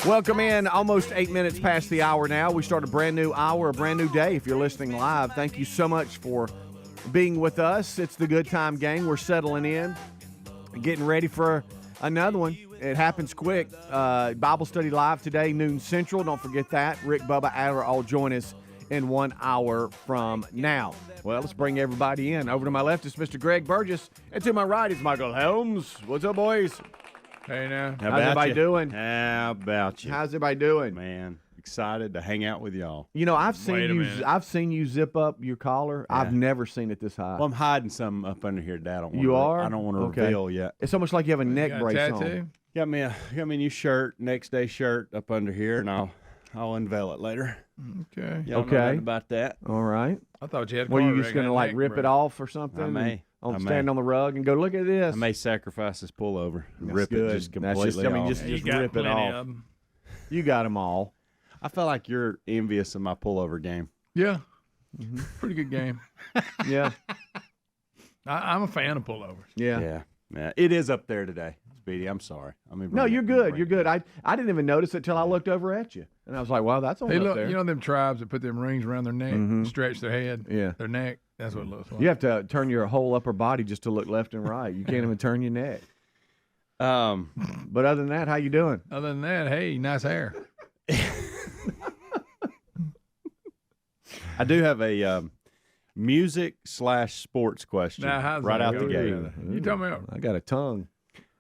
Welcome in. Almost 8 minutes past the hour now. We start a brand new hour, a brand new day. If you're listening live, thank you so much for being with us. It's the Good Time Gang. We're settling in, getting ready for another one. It happens quick. Bible study live today, noon Central. Don't forget that. Rick Bubba, Adler, all join us in 1 hour from now. Well, let's bring everybody in. Over to my left is Mr. Greg Burgess, and to my right is Michael Helms. What's up, boys? Hey, now. How's everybody doing? How about you? How's everybody doing? Man, excited to hang out with y'all. You know, I've seen you zip up your collar. Yeah. I've never seen it this high. Well, I'm hiding some up under here, Dad. I don't want to reveal yet. It's almost like you have a neck brace on. Got me a new shirt, next day shirt up under here, and I'll unveil it later. Okay. Y'all know nothing about that. All right. I thought you had. Were you just gonna rip it off or something? I may. Stand on the rug and go, look at this. I may sacrifice this pullover. Rip it just completely off. Just rip it off. You got them all. I feel like you're envious of my pullover game. Yeah. Pretty good game. Yeah. I'm a fan of pullovers. Yeah. It is up there today, Speedy. I'm sorry. No, you're good. You're good. I didn't even notice it till I looked over at you. And I was like, wow, that's all up there. You know them tribes that put them rings around their neck, stretch their head, their neck? That's what it looks like. You have to turn your whole upper body just to look left and right. You can't even turn your neck. But other than that, how you doing? Other than that, hey, nice hair. I do have a music/sports question right out the gate. You tell me. I got a tongue.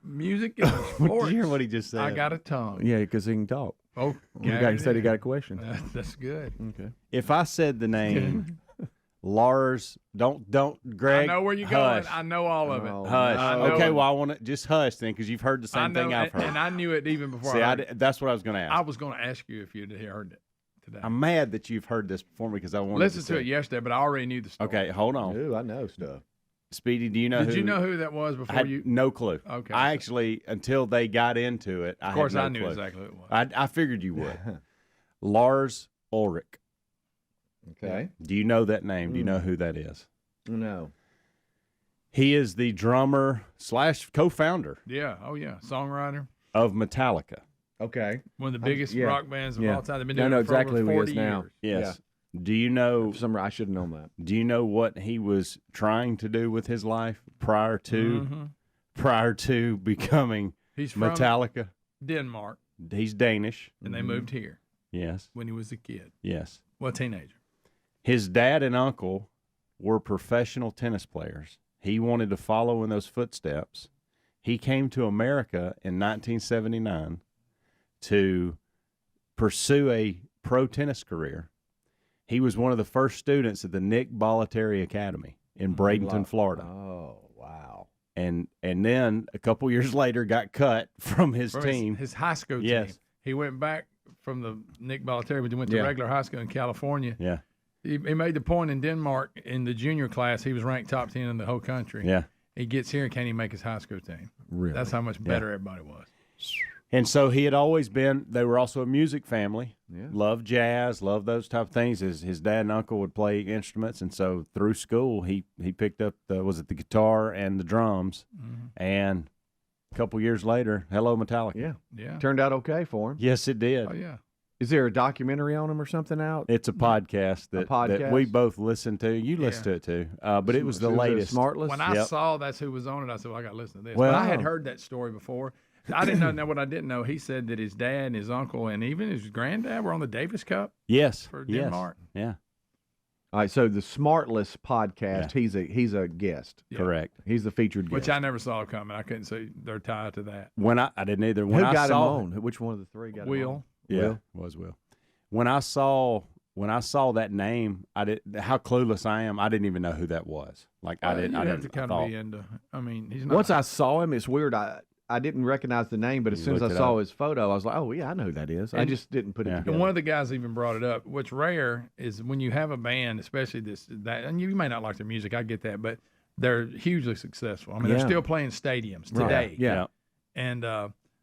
Music and sports. Did you hear what he just said? I got a tongue. Yeah, because he can talk. Oh, he said he got a question. That's good. Okay. If I said the name Lars, don't, Greg. I know where you're going. I know all of it. Hush. Okay, well, I want to just hush then, because you've heard the same thing I've heard. And I knew it even before. That's what I was going to ask. I was going to ask you if you'd heard it today. I'm mad that you've heard this before me because I wanted to it yesterday, but I already knew the story. Okay, hold on. Ooh, I know stuff. Speedy, do you know? Did you know who that was before you? No clue. Okay. I actually, until they got into it, of course, I knew clue. exactly who it was. I figured you would. Lars Ulrich. Okay. Do you know that name? Do you know who that is? No. He is the drummer / co-founder. Yeah. Oh, yeah. Songwriter of Metallica. Okay. One of the biggest rock bands of all time. They've been doing it for exactly over 40 years. Yes. Yeah. Do you know? I should have known that. Do you know what he was trying to do with his life prior to becoming He's Metallica? From Denmark. He's Danish, and they moved here. Yes. When he was a kid. Yes. Well, teenager. His dad and uncle were professional tennis players. He wanted to follow in those footsteps. He came to America in 1979 to pursue a pro tennis career. He was one of the first students at the Nick Bollettieri Academy in Bradenton, Florida. Oh, wow. And then a couple years later got cut from his team. His high school team. Yes. He went back from the Nick Bollettieri, but he went to regular high school in California. Yeah. He made the point in Denmark in the junior class, he was ranked top 10 in the whole country. Yeah. He gets here and can't even make his high school team. Really? That's how much better everybody was. And so he had always been, they were also a music family, Yeah. loved jazz, loved those type of things. His dad and uncle would play instruments, and so through school he picked up the guitar and the drums, and a couple years later, hello Metallica. Yeah. Turned out okay for him. Yes, it did. Oh, yeah. Is there a documentary on him or something out? It's a podcast that we both listened to. You listened to it too, but it was the latest. Smartless? When I saw that's who was on it, I said, well, I got to listen to this. Well, but I had heard that story before. I didn't know what I didn't know. He said that his dad and his uncle and even his granddad were on the Davis Cup. Yes. For Denmark. Yeah. All right, so the Smartless podcast, he's a guest. Yeah. Correct. He's the featured guest. Which I never saw coming. I couldn't see their tie to that. When I didn't either. Who got him on? Which one of the three got him on? Will. Yeah, was Will. When I saw that name, how clueless I am. I didn't even know who that was. Like I didn't. You I have didn't. to kind of be into. I mean, he's not. Once I saw him, it's weird. I didn't recognize the name, but as soon as I saw his photo, I was like, oh, yeah, I know who that is. I just didn't put it together. And one of the guys even brought it up. What's rare is when you have a band, especially that, and you may not like their music, I get that, but they're hugely successful. I mean, they're still playing stadiums today. Right. Yeah. And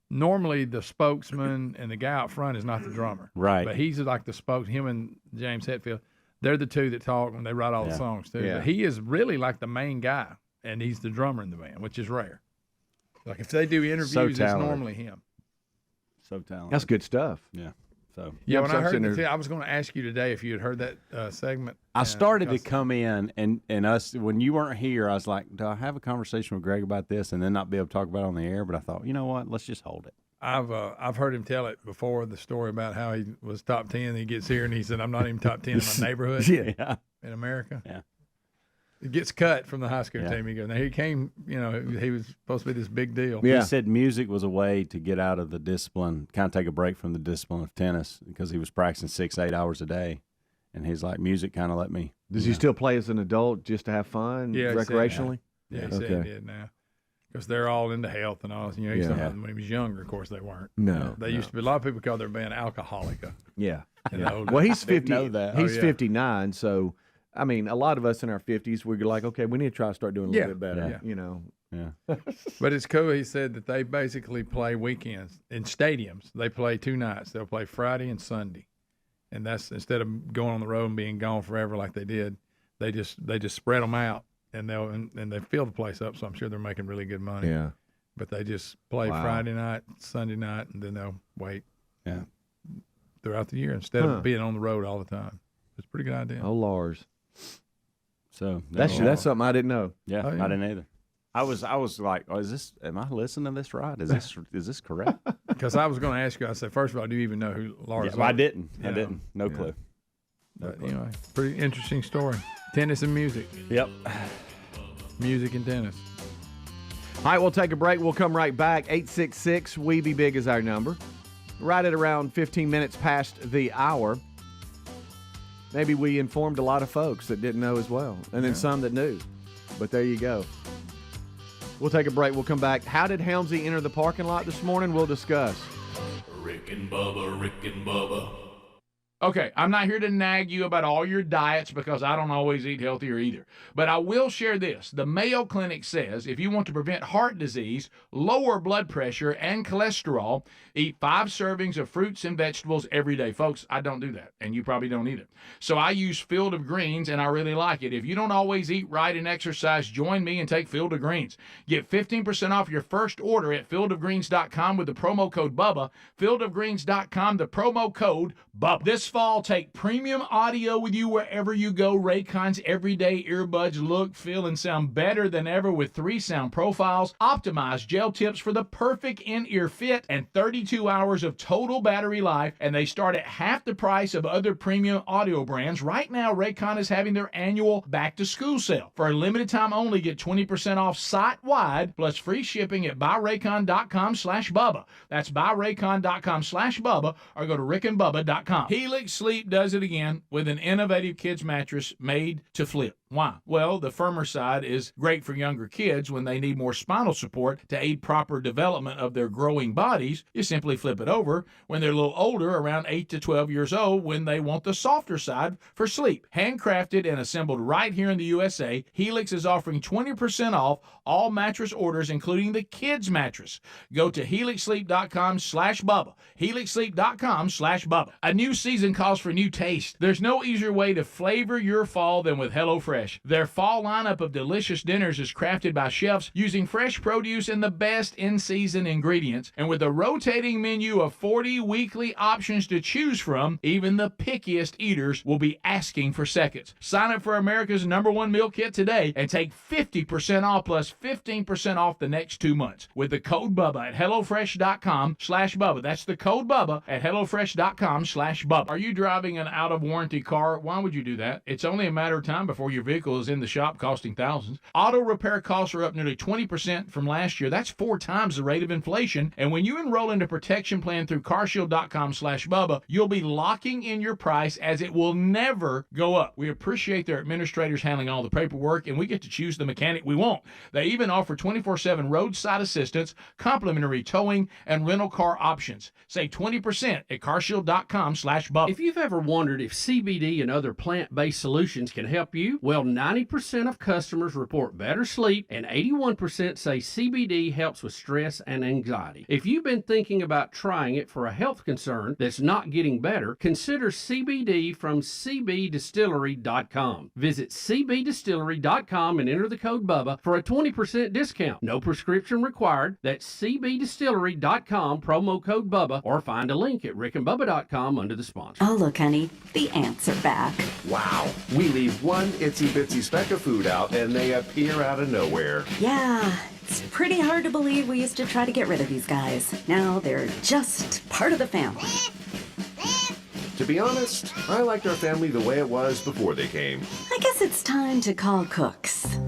normally the spokesman and the guy out front is not the drummer. Right. But he's like the him and James Hetfield, they're the two that talk when they write all the songs, too. Yeah. But he is really like the main guy, and he's the drummer in the band, which is rare. Like if they do interviews, it's normally him. So talented. That's good stuff. Yeah. So Yeah, when I I'm heard sitting I was going to ask you today if you had heard that segment. I started to come in, and us when you weren't here, I was like, do I have a conversation with Greg about this and then not be able to talk about it on the air? But I thought, you know what? Let's just hold it. I've heard him tell it before, the story about how he was top 10. He gets here and he said, I'm not even top 10 in my neighborhood Yeah. in America. Yeah. He gets cut from the high school Yeah. team. He goes, now he came, he was supposed to be this big deal. Yeah. He said music was a way to get out of the discipline, kind of take a break from the discipline of tennis because he was practicing 6-8 hours a day. And he's like, music kind of let me. Does he still play as an adult just to have fun Yeah, he said- recreationally? Yeah, he said he did now. Because they're all into health and all. He used to have, when he was younger, of course, they weren't. No. They used to be, a lot of people call their band Alcoholica. Yeah. in the old Well, days. he's 50. know that. He's Oh, yeah. 59, so I mean, a lot of us in our 50s, we're like, okay, we need to try to start doing a little bit better, Yeah. But it's cool. He said that they basically play weekends in stadiums. They play 2 nights. They'll play Friday and Sunday, and that's instead of going on the road and being gone forever like they did. They just spread them out, and they fill the place up. So I'm sure they're making really good money. Yeah. But they just play Friday night, Sunday night, and then they'll wait. Yeah. Throughout the year instead of being on the road all the time. It's a pretty good idea. Oh, Lars. So That's something I didn't know. yeah, Oh, yeah. I didn't either. I was like, oh, am I listening to this right? Is this correct? Because I was going to ask you, I said, first of all, do you even know who Lars Yeah, well, I Ulrich? didn't. I Yeah. didn't. No Yeah. clue. But anyway, pretty interesting story. Tennis and music. Yep. Music and tennis. All right, we'll take a break. We'll come right back. 866 We Be Big is our number. Right at around 15 minutes past the hour. Maybe we informed a lot of folks that didn't know as well, and then some that knew. But there you go. We'll take a break. We'll come back. How did Helmsy enter the parking lot this morning? We'll discuss. Rick and Bubba. Okay, I'm not here to nag you about all your diets because I don't always eat healthier either. But I will share this. The Mayo Clinic says if you want to prevent heart disease, lower blood pressure, and cholesterol, eat 5 servings of fruits and vegetables every day. Folks, I don't do that, and you probably don't either. So I use Field of Greens, and I really like it. If you don't always eat right and exercise, join me and take Field of Greens. Get 15% off your first order at fieldofgreens.com with the promo code BUBBA. Fieldofgreens.com, the promo code BUBBA. This fall, take premium audio with you wherever you go. Raycon's everyday earbuds look, feel, and sound better than ever with 3 sound profiles, optimized gel tips for the perfect in-ear fit, and 32 hours of total battery life, and they start at half the price of other premium audio brands. Right now, Raycon is having their annual back-to-school sale. For a limited time only, get 20% off site-wide, plus free shipping at buyraycon.com/Bubba. That's buyraycon.com/Bubba, or go to rickandbubba.com. Helix Sleep does it again with an innovative kids mattress made to flip. Why? Well, the firmer side is great for younger kids when they need more spinal support to aid proper development of their growing bodies. You simply flip it over when they're a little older, around 8 to 12 years old, when they want the softer side for sleep. Handcrafted and assembled right here in the USA, Helix is offering 20% off all mattress orders, including the kids mattress. Go to helixsleep.com/Bubba. helixsleep.com/Bubba. A new season calls for new taste. There's no easier way to flavor your fall than with HelloFresh. Their fall lineup of delicious dinners is crafted by chefs using fresh produce and the best in-season ingredients. And with a rotating menu of 40 weekly options to choose from, even the pickiest eaters will be asking for seconds. Sign up for America's #1 meal kit today and take 50% off plus 15% off the next 2 months with the code BUBBA at HelloFresh.com/Bubba. That's the code BUBBA at HelloFresh.com/Bubba. Are you driving an out-of-warranty car? Why would you do that? It's only a matter of time before your vehicle is in the shop costing thousands. Auto repair costs are up nearly 20% from last year. That's 4 times the rate of inflation. And when you enroll in a protection plan through carshield.com/Bubba, you'll be locking in your price as it will never go up. We appreciate their administrators handling all the paperwork, and we get to choose the mechanic we want. They even offer 24/7 roadside assistance, complimentary towing, and rental car options. Save 20% at carshield.com/Bubba. If you've ever wondered if CBD and other plant-based solutions can help you, well, Well, 90% of customers report better sleep, and 81% say CBD helps with stress and anxiety. If you've been thinking about trying it for a health concern that's not getting better, consider CBD from cbdistillery.com. Visit cbdistillery.com and enter the code BUBBA for a 20% discount. No prescription required. That's cbdistillery.com, promo code BUBBA, or find a link at rickandbubba.com under the sponsor. Oh, look, honey, the ants are back. Wow. We leave one itsy-bitsy speck of food out, and they appear out of nowhere. Yeah, it's pretty hard to believe we used to try to get rid of these guys. Now they're just part of the family. To be honest, I liked our family the way it was before they came. I guess it's time to call Cooks.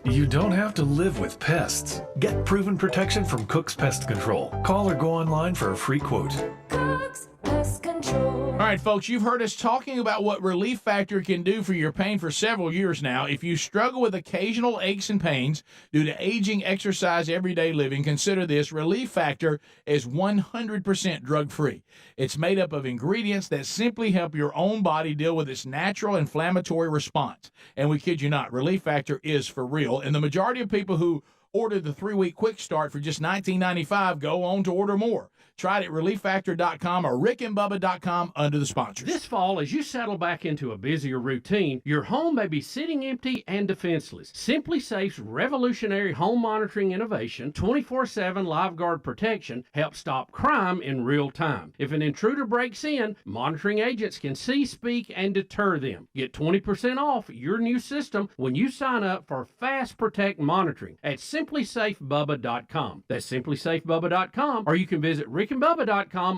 You don't have to live with pests. Get proven protection from Cook's Pest Control. Call or go online for a free quote. Cook's Pest Control. All right, folks, you've heard us talking about what Relief Factor can do for your pain for several years now. If you struggle with occasional aches and pains due to aging, exercise, everyday living, consider this. Relief Factor is 100% drug-free. It's made up of ingredients that simply help your own body deal with its natural inflammatory response. And we kid you not, Relief Factor is for real. And the majority of people who order the 3-week quick start for just $19.95 go on to order more. Try it at relieffactor.com or rickandbubba.com under the sponsors. This fall, as you settle back into a busier routine, your home may be sitting empty and defenseless. Simply Safe's revolutionary home monitoring innovation, 24/7 live guard protection, helps stop crime in real time. If an intruder breaks in, monitoring agents can see, speak, and deter them. Get 20% off your new system when you sign up for Fast Protect monitoring at simplysafebubba.com. That's simplysafebubba.com, or you can visit rickandbubba.com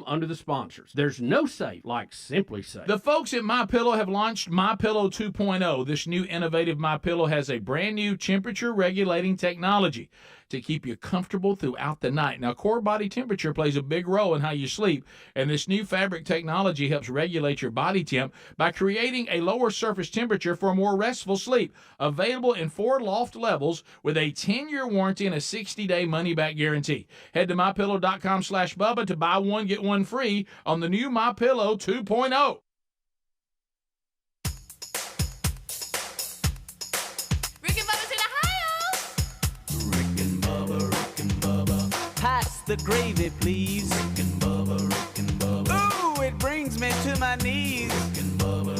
under the sponsors. There's no safe like Simply Safe. The folks at MyPillow have launched MyPillow 2.0. This new innovative MyPillow has a brand new temperature regulating technology to keep you comfortable throughout the night. Now, core body temperature plays a big role in how you sleep, and this new fabric technology helps regulate your body temp by creating a lower surface temperature for a more restful sleep. Available in 4 loft levels with a 10-year warranty and a 60-day money-back guarantee. Head to MyPillow.com/Bubba to buy one, get one free on the new MyPillow 2.0. The gravy, please. Rick and Bubba. Ooh, it brings me to my knees. Rick and Bubba.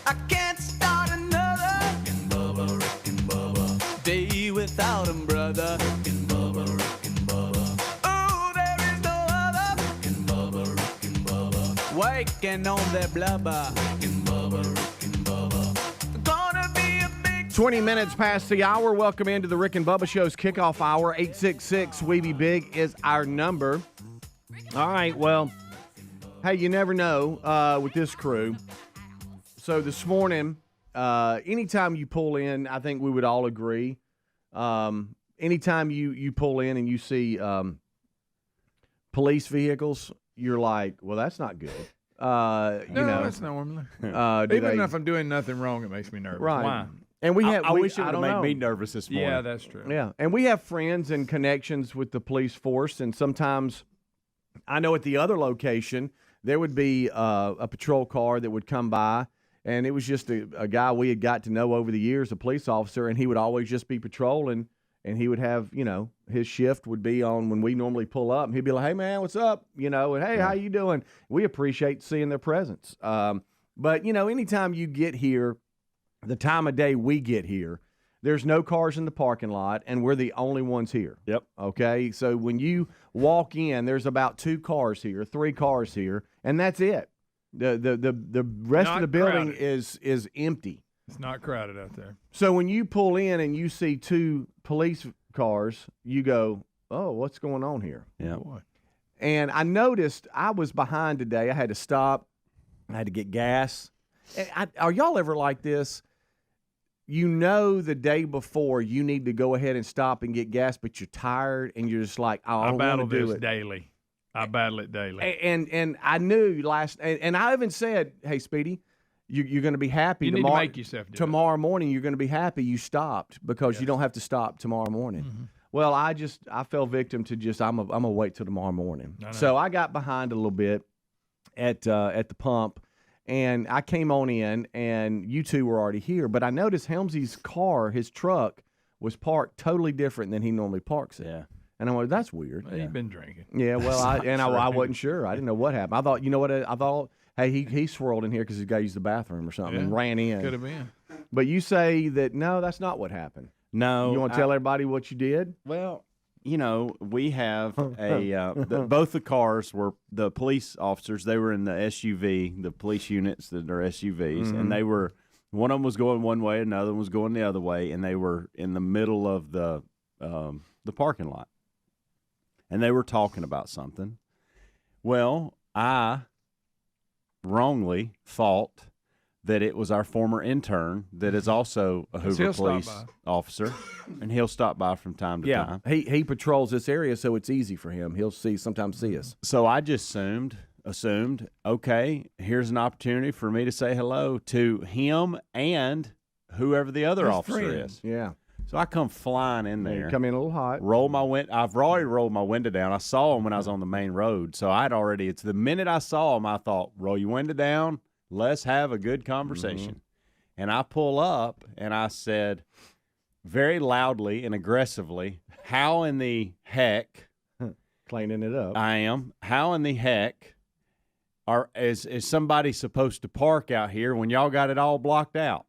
I can't start another Rick and Bubba. Day without 'em, brother. Rick and Bubba. Ooh, there is no other Rick and Bubba. Waking on their blubber. Rick and Bubba. 20 minutes past the hour. Welcome into the Rick and Bubba Show's kickoff hour. 866-WE-BE-BIG is our number. All right, well, hey, you never know with this crew. So this morning, anytime you pull in, I think we would all agree, anytime you pull in and you see police vehicles, you're like, well, that's not good. That's normally. Even if I'm doing nothing wrong, it makes me nervous. Right. Why? And I wish it would have made me nervous this morning. Yeah, that's true. Yeah, and we have friends and connections with the police force, and sometimes I know at the other location there would be a patrol car that would come by, and it was just a guy we had got to know over the years, a police officer, and he would always just be patrolling, and he would have, his shift would be on when we normally pull up, and he'd be like, hey, man, what's up? And hey, how you doing? We appreciate seeing their presence. But, anytime you get here, the time of day we get here, there's no cars in the parking lot, and we're the only ones here. Yep. Okay? So when you walk in, there's about 2 cars here, 3 cars here, and that's it. The rest of the building is empty. It's not crowded out there. So when you pull in and you see 2 police cars, you go, oh, what's going on here? Yeah. Boy. And I noticed I was behind today. I had to stop. I had to get gas. Are y'all ever like this? The day before you need to go ahead and stop and get gas, but you're tired and you're just like, I don't want to do it. Daily. I battle it daily. And I knew and I even said, hey, Speedy, you're going to be happy you tomorrow. Need to make yourself do tomorrow morning. You're going to be happy you stopped because you don't have to stop tomorrow morning. Mm-hmm. Well, I fell victim to I'm gonna wait till tomorrow morning. So I got behind a little bit at the pump. And I came on in, and you two were already here. But I noticed Helmsy's car, his truck, was parked totally different than he normally parks it. Yeah. And I'm like, that's weird. He'd been drinking. Yeah, well, I wasn't sure. I didn't know what happened. I thought, you know what? I thought, hey, he swirled in here because he's got to use the bathroom or something and ran in. Could have been. But you say that, no, that's not what happened. No. You want to tell everybody what you did? Well, you know, we have both the cars were the police officers. They were in the SUV, the police units that are SUVs, and they were, one of them was going one way, another one was going the other way, and they were in the middle of the parking lot. And they were talking about something. Well, I wrongly thought that it was our former intern that is also a Hoover police officer, and he'll stop by from time to time. He patrols this area, so it's easy for him. He'll sometimes see us. So I just assumed, okay, here's an opportunity for me to say hello to him and whoever the other officer is. Yeah. So I come flying in there. You come in a little hot. I've already rolled my window down. I saw him when I was on the main road. So it's the minute I saw him, I thought, roll your window down. Let's have a good conversation. And I pull up and I said very loudly and aggressively, how in the heck cleaning it up. I am. How in the heck is somebody supposed to park out here when y'all got it all blocked out?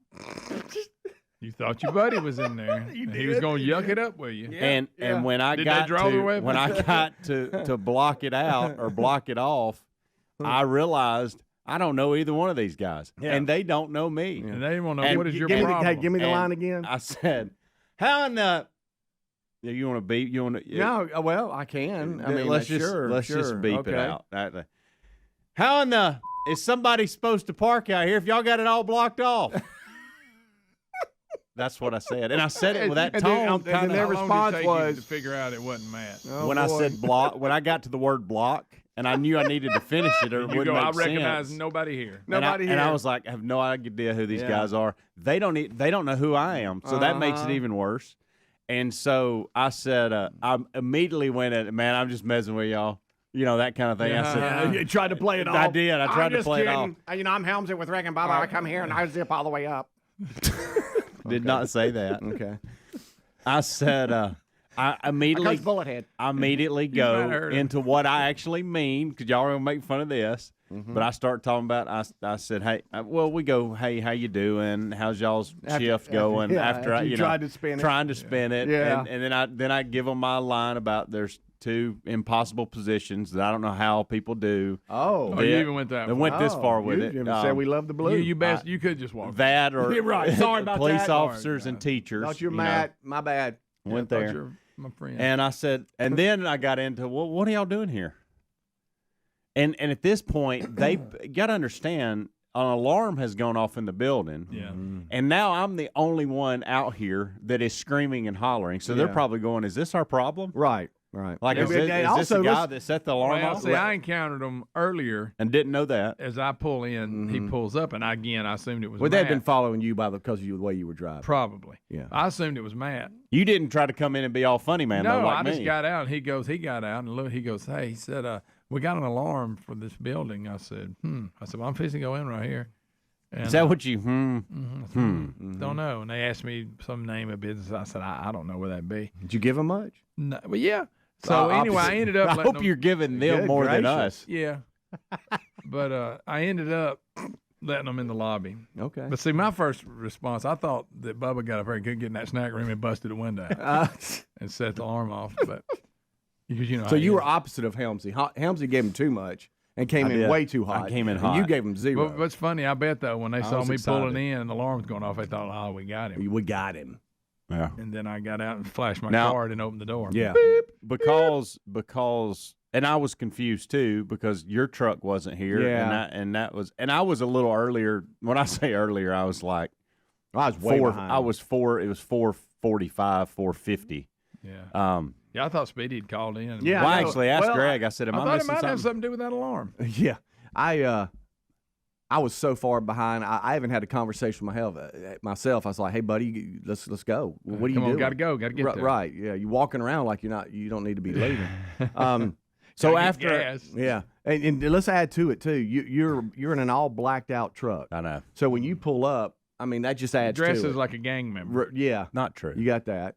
You thought your buddy was in there. And he was going to yuck it up with you. And when I got to block it out or block it off, I realized I don't know either one of these guys, and they don't know me. And they won't know what is your problem. Hey, give me the line again. I said, "How in the? You want to beep? You want to? No, well, I can. I mean, let's just beep it out. How in the is somebody supposed to park out here if y'all got it all blocked off?" That's what I said, and I said it with that tone. And their response was to figure out it wasn't Matt. When I said block, when I got to the word block, and I knew I needed to finish it, or it wouldn't make sense. I recognize nobody here. And I was like, I have no idea who these guys are. They don't know who I am, so that makes it even worse. And so I said, I immediately went at it, man, I'm just messing with y'all. You know, that kind of thing. I said, you tried to play it off. I did. I tried to play it off. You know, I'm Helmsy with Rick and Bubba. I come here and I zip all the way up. Did not say that. Okay. I said, I immediately go into what I actually mean, because y'all are going to make fun of this. But I start talking about, I said, hey, we go, hey, how you doing? How's y'all's shift going? After I, tried to spin it. Trying to spin it. Yeah. And then I give them my line about there's two impossible positions that I don't know how people do. Oh, you even went that far. Went this far with it. You said we love the blue. You could just walk. That or You're right. Sorry about police that. officers and teachers. Thought you're mad. My bad. Went there. You're my friend. And I said, and then I got into, well, what are y'all doing here? And at this point, they got to understand, an alarm has gone off in the building. Yeah. And now I'm the only one out here that is screaming and hollering. So they're probably going, is this our problem? Right. Like, is this the guy that set the alarm off? See, I encountered him earlier. And didn't know that. As I pull in, he pulls up, and I assumed it was Matt. They'd been following you because of the way you were driving. Probably. Yeah. I assumed it was Matt. You didn't try to come in and be all funny, man. No, like I just me. got out, and he got out, and look, he goes, hey, he said, we got an alarm for this building. I said, I said, well, I'm fixing to go in right here. And, is that what you, Don't know. And they asked me some name of business. I said, I don't know where that'd be. Did you give them much? No, but yeah. So anyway, I ended up. I hope you're giving them more than us. Yeah. But I ended up letting them in the lobby. Okay. But see, my first response, I thought that Bubba got up there and couldn't get in that snack room and busted the window and set the alarm off. But because so you were opposite of Helmsy. Helmsy gave him too much and came in way too hot. I came in hot. You gave him zero. But what's funny, I bet though, when they saw me pulling in and the alarm was going off, they thought, "Oh, we got him." We got him. Yeah. And then I got out and flashed my card and opened the door. Yeah. Beep. Because and I was confused too because your truck wasn't here. Yeah. And I was a little earlier. When I say earlier, I was like, I was way behind. It was 4:45, 4:50. Yeah. Yeah, I thought Speedy had called in. Yeah. Well, I actually asked Greg. I said, "Am I thought missing it might something?" have something to do with that alarm. Yeah. I was so far behind. I even had a conversation with myself. I was like, "Hey, buddy, let's go. What are you doing? Got to go. Got to get there." Right. Yeah. You walking around like you don't need to be leaving. So Gotta get after, gas. Yeah, and let's add to it too. You're in an all blacked out truck. I know, So when you pull up, I mean that just adds to Dresses it. like a gang member. Yeah, not true. you got that.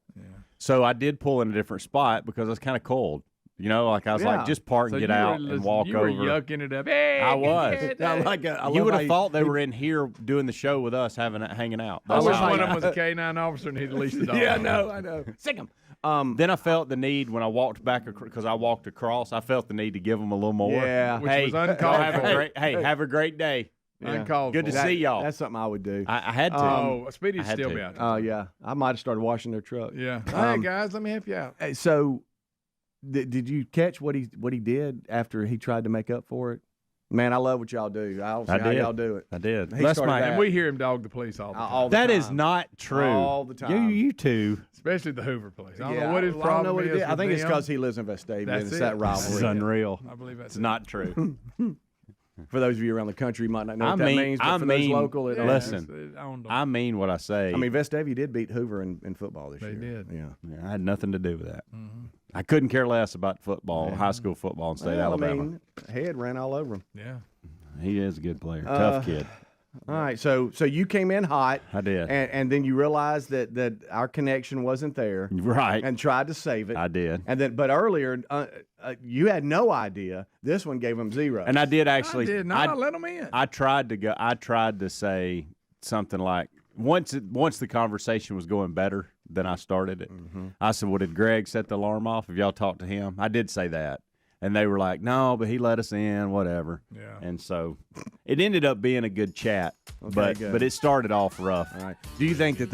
So I did pull in a different spot because I was kind of cold. You know, like I was Yeah. like, just park and So get you were out and listening- walk you over. were yucking it up. Hey, I was. I like it. I You love would how have thought they were in here doing the show with us, hanging out. I That's wish how one I- of them was a K-9 officer and he'd leased the dog. Yeah, I know. Sick 'em. Then I felt the need when I walked back because I walked across. I felt the need to give them a little more. Yeah. Which hey, was uncalled have a for. great, have a great day. Uncalled Good to for. see y'all. That's something I would do. I had to. Oh, Speedy's I had still to. be out there. Oh yeah, I might have started washing their truck. Yeah. Hey, guys, let me help you out. Hey, so, did you catch what he did after he tried to make up for it? Man, I love what y'all do. I don't see I how did. y'all do it. I did. He That's started my. that. And we hear him dog the police all the time. All the That is time. not true. All the time. You two. Especially the Hoover police. I don't Yeah, know what his I don't know problem what he is. did. I with think it's them. because he lives in Vestavia. That's And it's it. that This is rivalry. unreal. I believe that's It's not true. For those of you around the country, you might not know I what that mean- means. But I for those mean- local, it listen, I mean what I say. I mean, Vestavia did beat Hoover in football this They year. did. Yeah. Yeah, I had nothing to do with that. I couldn't care less about football, high school football in state Well, Alabama. I mean, Head ran all over him. Yeah. He is a good player, tough kid. All right, so you came in hot. I did. And then you realized that our connection wasn't there. Right. And tried to save it. I did. And then, but earlier, you had no idea. This one gave him 0. And I did actually. I did not let him in. I tried to go. I tried to say something like once the conversation was going better than I started it. I said, "Well, did Greg set the alarm off? Have y'all talked to him?" I did say that, and they were like, "No, but he let us in, whatever." Yeah. And so it ended up being a good chat, good. but it started off rough. All right. Do you think that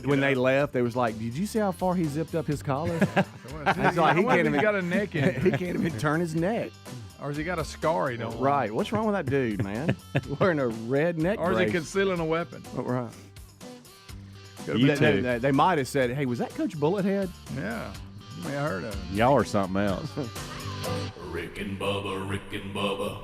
when they left, they was like, "Did you see how far he zipped up his collar?" It's like he can't even got a neck in. He can't even turn his neck. Or has he got a scar he don't want? Right. What's wrong with that dude, man? Wearing a red neck Or is he brace. concealing a weapon? Oh, right. You too. They might have said, "Hey, was that Coach Bullethead?" Yeah. You may have heard of him. Y'all are something else. Rick and Bubba, Rick and Bubba.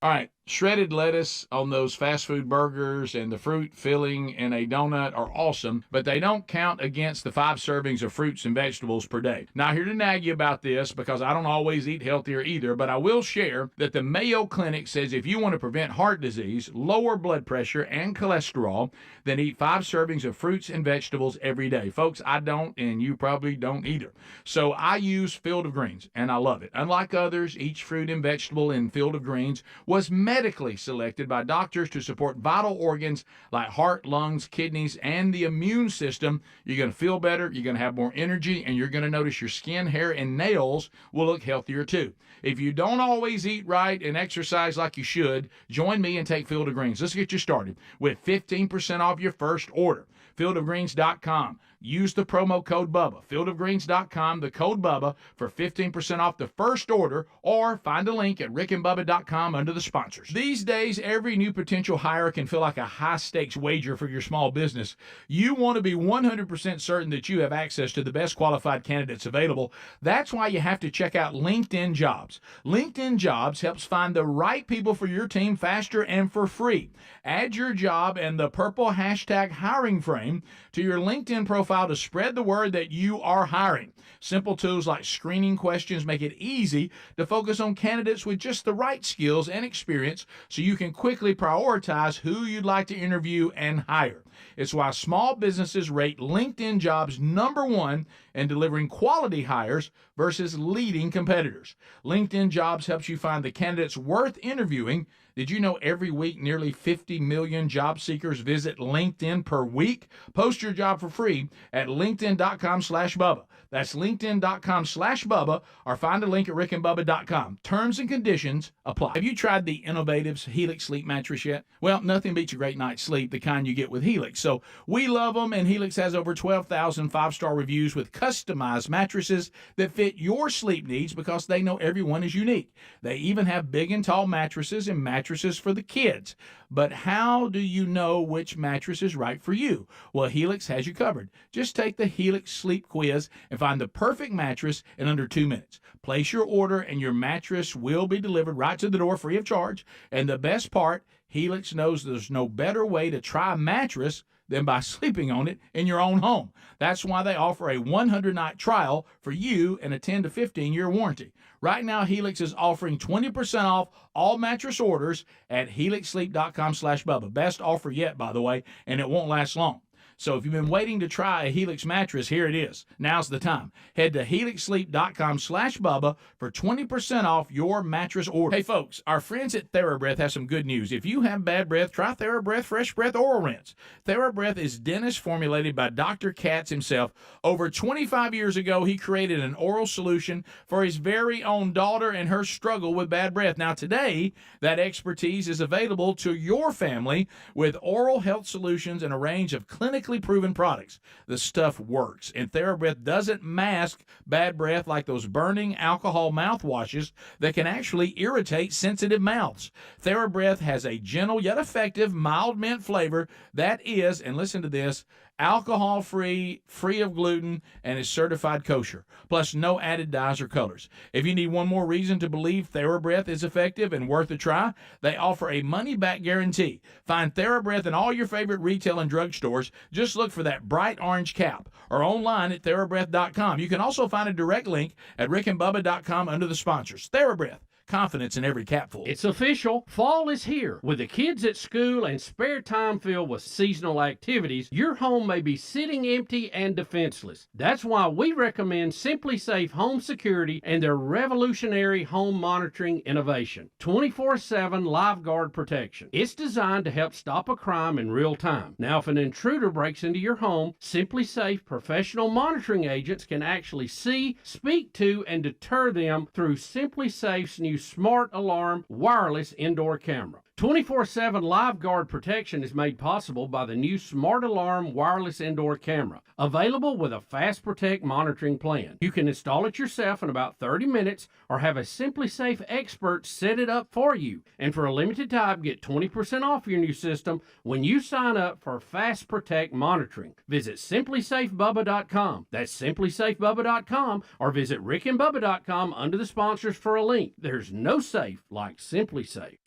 All right, shredded lettuce on those fast food burgers and the fruit filling in a donut are awesome, but they don't count against the 5 servings of fruits and vegetables per day. Now, here to nag you about this because I don't always eat healthier either, but I will share that the Mayo Clinic says if you want to prevent heart disease, lower blood pressure, and cholesterol, then eat 5 servings of fruits and vegetables every day. Folks, I don't, and you probably don't either. So I use Field of Greens, and I love it. Unlike others, each fruit and vegetable in Field of Greens was medically selected by doctors to support vital organs like heart, lungs, kidneys, and the immune system. You're going to feel better, you're going to have more energy, and you're going to notice your skin, hair, and nails will look healthier too. If you don't always eat right and exercise like you should, join me and take Field of Greens. Let's get you started with 15% off your first order. fieldofgreens.com. Use the promo code BUBBA. fieldofgreens.com, the code BUBBA for 15% off the first order, or find a link at rickandbubba.com under the sponsors. These days, every new potential hire can feel like a high-stakes wager for your small business. You want to be 100% certain that you have access to the best qualified candidates available. That's why you have to check out LinkedIn Jobs. LinkedIn Jobs helps find the right people for your team faster and for free. Add your job and the purple hashtag hiring frame to your LinkedIn profile to spread the word that you are hiring. Simple tools like screening questions make it easy to focus on candidates with just the right skills and experience so you can quickly prioritize who you'd like to interview and hire. It's why small businesses rate LinkedIn Jobs #1 in delivering quality hires versus leading competitors. LinkedIn Jobs helps you find the candidates worth interviewing. Did you know every week nearly 50 million job seekers visit LinkedIn per week? Post your job for free at linkedin.com/Bubba. That's linkedin.com/Bubba, or find a link at rickandbubba.com. Terms and conditions apply. Have you tried the Innovatives Helix sleep mattress yet? Well, nothing beats a great night's sleep, the kind you get with Helix. So we love them, and Helix has over 12,000 5-star reviews with customized mattresses that fit your sleep needs because they know everyone is unique. They even have big and tall mattresses and mattresses for the kids. But how do you know which mattress is right for you? Well, Helix has you covered. Just take the Helix Sleep Quiz and find the perfect mattress in under 2 minutes. Place your order and your mattress will be delivered right to the door free of charge. And the best part, Helix knows there's no better way to try a mattress than by sleeping on it in your own home. That's why they offer a 100-night trial for you and a 10 to 15-year warranty. Right now, Helix is offering 20% off all mattress orders at helixsleep.com/Bubba. Best offer yet, by the way, and it won't last long. So if you've been waiting to try a Helix mattress, here it is. Now's the time. Head to helixsleep.com/Bubba for 20% off your mattress order. Hey folks, our friends at TheraBreath have some good news. If you have bad breath, try TheraBreath Fresh Breath Oral Rinse. TheraBreath is dentist formulated by Dr. Katz himself. Over 25 years ago, he created an oral solution for his very own daughter and her struggle with bad breath. Now today, that expertise is available to your family with oral health solutions and a range of clinically proven products. The stuff works, and TheraBreath doesn't mask bad breath like those burning alcohol mouthwashes that can actually irritate sensitive mouths. TheraBreath has a gentle yet effective mild mint flavor that is, and listen to this, alcohol-free, free of gluten, and is certified kosher. Plus, no added dyes or colors. If you need one more reason to believe TheraBreath is effective and worth a try, they offer a money-back guarantee. Find TheraBreath in all your favorite retail and drugstores. Just look for that bright orange cap or online at TheraBreath.com. You can also find a direct link at rickandbubba.com under the sponsors. TheraBreath. Confidence in every capful. It's official. Fall is here. With the kids at school and spare time filled with seasonal activities, your home may be sitting empty and defenseless. That's why we recommend Simply Safe Home Security and their revolutionary home monitoring innovation. 24/7 live guard protection. It's designed to help stop a crime in real time. Now, if an intruder breaks into your home, Simply Safe professional monitoring agents can actually see, speak to, and deter them through Simply Safe's new Smart Alarm wireless indoor camera. 24/7 live guard protection is made possible by the new Smart Alarm wireless indoor camera, available with a Fast Protect monitoring plan. You can install it yourself in about 30 minutes or have a Simply Safe expert set it up for you. And for a limited time, get 20% off your new system when you sign up for Fast Protect monitoring. Visit simplysafebubba.com. That's simplysafebubba.com, or visit rickandbubba.com under the sponsors for a link. There's no safe like Simply Safe.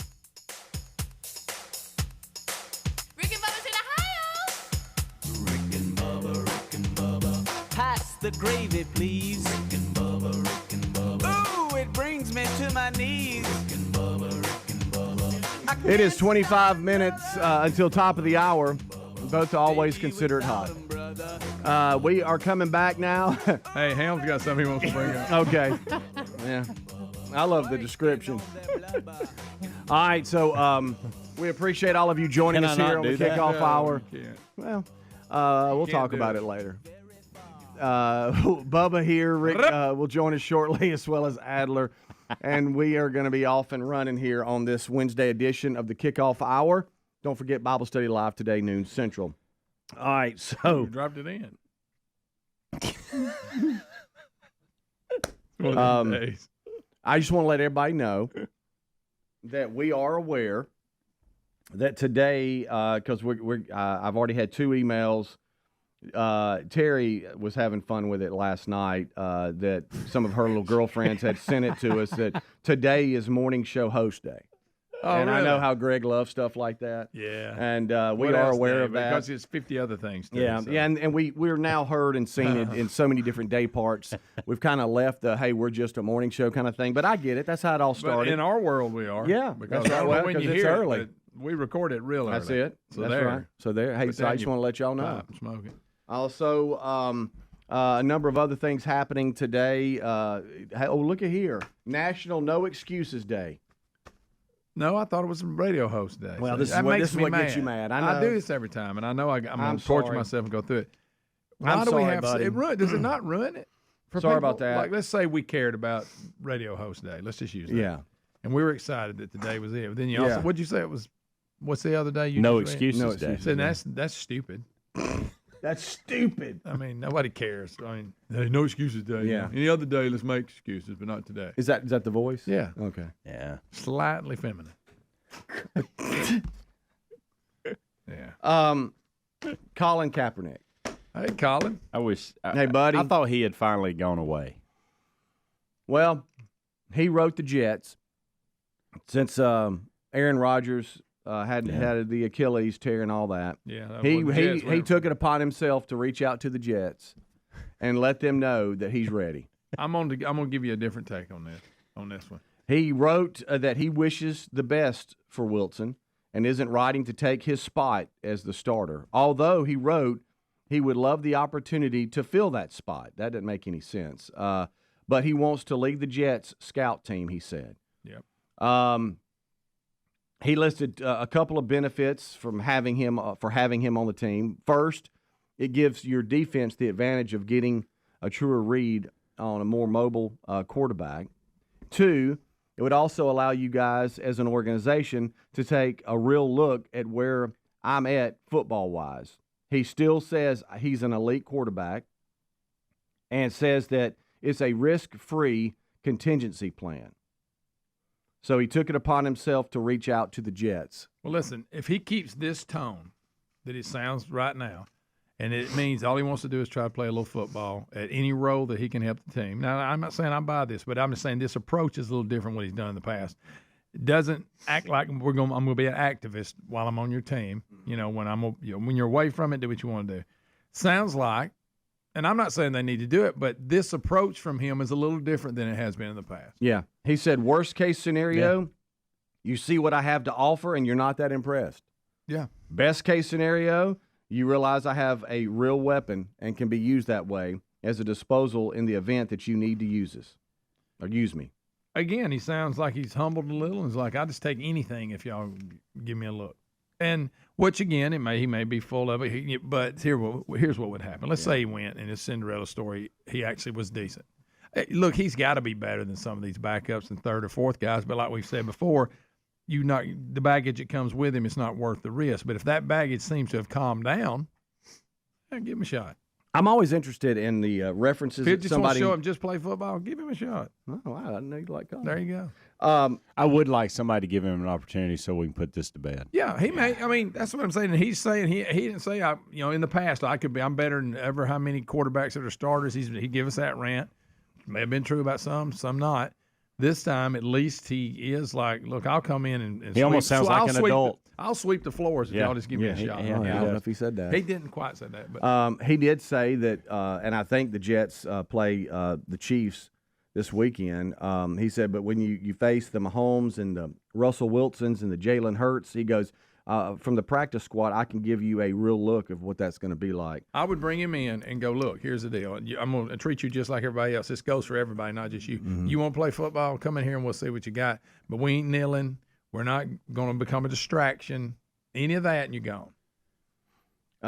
Pass the gravy, please. Rick and Bubba, Rick and Bubba. Ooh, it brings me to my knees. Rick and Bubba, Rick and Bubba. It is 25 minutes until top of the hour. Both always consider it hot. We are coming back now. Hey, Helm's got something he wants to bring up. Okay. Yeah. I love the description. All right, so we appreciate all of you joining us here on the kickoff hour. Well, we'll talk about it later. Bubba here. Rick will join us shortly, as well as Adler. And we are going to be off and running here on this Wednesday edition of the Kickoff Hour. Don't forget Bible Study Live today, noon Central. All right, so. You dropped it in. I just want to let everybody know that we are aware that today, because I've already had 2 emails. Terry was having fun with it last night, that some of her little girlfriends had sent it to us that today is morning show host day. Oh, and really? I know how Greg loves stuff like that. Yeah. And we are aware of that. Because it's 50 other things. Too, yeah, so. yeah, and we're now heard and seen it in so many different day parts. We've kind of left the, hey, we're just a morning show kind of thing. But I get it. That's how it all started. But in our world, we are. Yeah. Because that's right. when you it's hear early. it, we record it real early. That's it. So that's there. right. So there. Hey, so I just want to let y'all know. Smoking. Also, a number of other things happening today. Look at here. National No Excuses Day. No, I thought it was a radio host day. Well, so this is what gets you mad. I know. I do this every time, and I know I'm going to torture myself and go through it. Why do we have it does it not ruin it? For Sorry people? about that. Like, let's say we cared about radio host day. Let's just use that. Yeah. And we were excited that today was it. But then you also, what'd you say it was? What's the other day? You No just read? Excuses No Day. excuses. So that's stupid. That's stupid. I mean, nobody cares. I mean, there's no excuses today. Yeah. Any other day, let's make excuses, but not today. Is that the voice? Yeah. Okay. Yeah. Slightly feminine. Yeah. Colin Kaepernick. Hey, Colin. Hey, buddy. I thought he had finally gone away. Well, he wrote the Jets since Aaron Rodgers had the Achilles tear and all that. Yeah. He took it upon himself to reach out to the Jets and let them know that he's ready. I'm gonna give you a different take on this one. He wrote that he wishes the best for Wilson and isn't writing to take his spot as the starter. Although he wrote he would love the opportunity to fill that spot. That doesn't make any sense. But he wants to lead the Jets scout team, he said. Yep. He listed a couple of benefits from having him on the team. First, it gives your defense the advantage of getting a truer read on a more mobile quarterback. Two, it would also allow you guys as an organization to take a real look at where I'm at football-wise. He still says he's an elite quarterback and says that it's a risk-free contingency plan. So he took it upon himself to reach out to the Jets. Well, listen, if he keeps this tone that it sounds right now, and it means all he wants to do is try to play a little football at any role that he can help the team. Now, I'm not saying I buy this, but I'm just saying this approach is a little different what he's done in the past. It doesn't act like I'm going to be an activist while I'm on your team. You know, when you're away from it, do what you want to do. Sounds like, and I'm not saying they need to do it, but this approach from him is a little different than it has been in the past. Yeah. He said, worst case scenario, you see what I have to offer and you're not that impressed. Yeah. Best case scenario, you realize I have a real weapon and can be used that way as a disposal in the event that you need to use me. Again, he sounds like he's humbled a little and is like, I'll just take anything if y'all give me a look. And which, again, he may be full of it, but here's what would happen. Let's say he went in his Cinderella story, he actually was decent. Look, he's got to be better than some of these backups and third or fourth guys, but like we've said before, the baggage that comes with him is not worth the risk. But if that baggage seems to have calmed down, give him a shot. I'm always interested in the references. If you that just somebody want to show him just play football, give him a shot. Oh, wow, I didn't know you like Colin. There you go. I would like somebody to give him an opportunity so we can put this to bed. Yeah, he may. I mean, that's what I'm saying. And he's saying he didn't say in the past I'm better than ever. How many quarterbacks that are starters? He give us that rant. May have been true about some not. This time, at least he is like, look, I'll come in and he almost sounds like an adult. I'll sweep the floors if y'all just give me a shot. I don't know if he said that. He didn't quite say that, but he did say that, and I think the Jets play the Chiefs this weekend. He said, but when you face the Mahomes and the Russell Wilsons and the Jalen Hurts, he goes, from the practice squad, I can give you a real look of what that's going to be like. I would bring him in and go, look, here's the deal. I'm going to treat you just like everybody else. This goes for everybody, not just you. Mm-hmm. You want to play football? Come in here and we'll see what you got. But we ain't kneeling. We're not going to become a distraction. Any of that, and you're gone.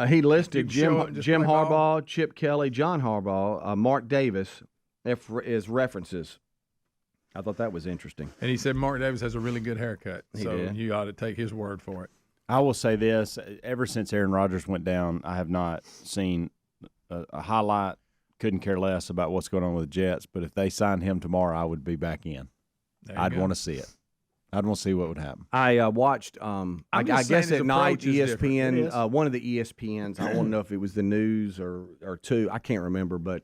He listed Jim Harbaugh, Chip Kelly, John Harbaugh, Mark Davis as references. I thought that was interesting. And he said Mark Davis has a really good haircut, so you ought to take his word for it. I will say this. Ever since Aaron Rodgers went down, I have not seen a highlight, couldn't care less about what's going on with the Jets, but if they signed him tomorrow, I would be back in. I'd want to see it. I'd want to see what would happen. I watched, I guess at night, ESPN, one of the ESPNs, I don't know if it was the news or two, I can't remember, but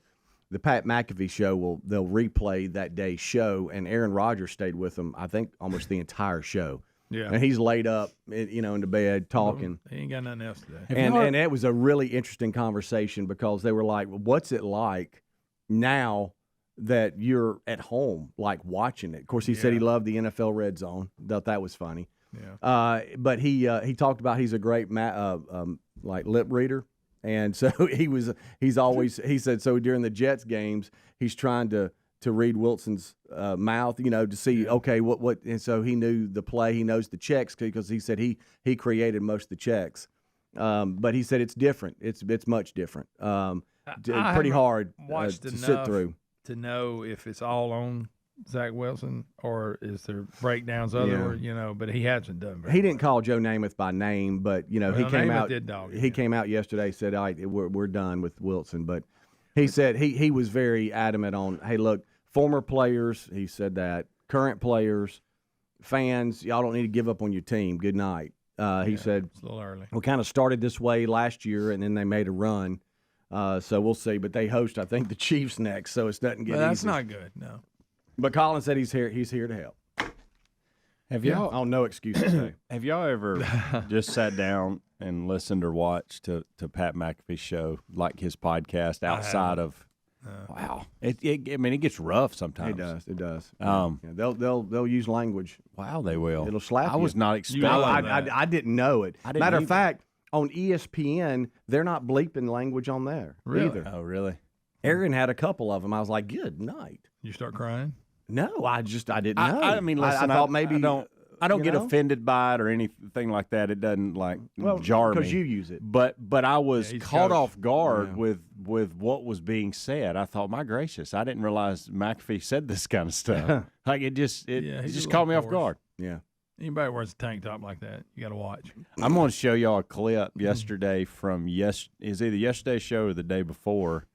the Pat McAfee show, they'll replay that day's show, and Aaron Rodgers stayed with them, I think, almost the entire show. Yeah. And he's laid up, in the bed talking. He ain't got nothing else today. And it was a really interesting conversation because they were like, well, what's it like now that you're at home, like watching it? Of course, he said he loved the NFL Red Zone. Thought that was funny. Yeah. But he talked about he's a great like lip reader. And so he said, so during the Jets games, he's trying to read Wilson's mouth, to see, okay, what, and so he knew the play, he knows the checks because he said he created most of the checks. But he said it's different. It's much different. Pretty hard to sit through. To know if it's all on Zach Wilson, or is there breakdowns but he hasn't done very He didn't call Joe Namath by name, but he came Namath out. did dog He came out yesterday, said, "All right, we're done with Wilson," but he said he was very adamant on, hey, look, former players, he said that, current players, fans, y'all don't need to give up on your team. Good night. He said, it's a little early. We kind of started this way last year, and then they made a run. So we'll see. But they host, I think, the Chiefs next, so it doesn't get easy. That's not good, no. But Colin said he's here to help. Have y'all? Oh, no excuses. Today. Have y'all ever just sat down and listened or watched to Pat McAfee's show, like his podcast, outside of? Wow, it gets rough sometimes. It does. They'll use language. Wow, they will. It'll slap you. I was not expecting that. I didn't know it. Matter of either. fact, on ESPN, they're not bleeping language on there either. Oh, really? Aaron had a couple of them. I was like, good night. You start crying? No, I didn't know. I mean, listen, I thought maybe I don't get offended by it or anything like that. It doesn't jar me because you use it. But I was caught off guard with what was being said. I thought, my gracious, I didn't realize McAfee said this kind of stuff. It just caught me off guard. Yeah. Anybody wears a tank top like that, you got to watch. I'm going to show y'all a clip yesterday from is either yesterday's show or the day before,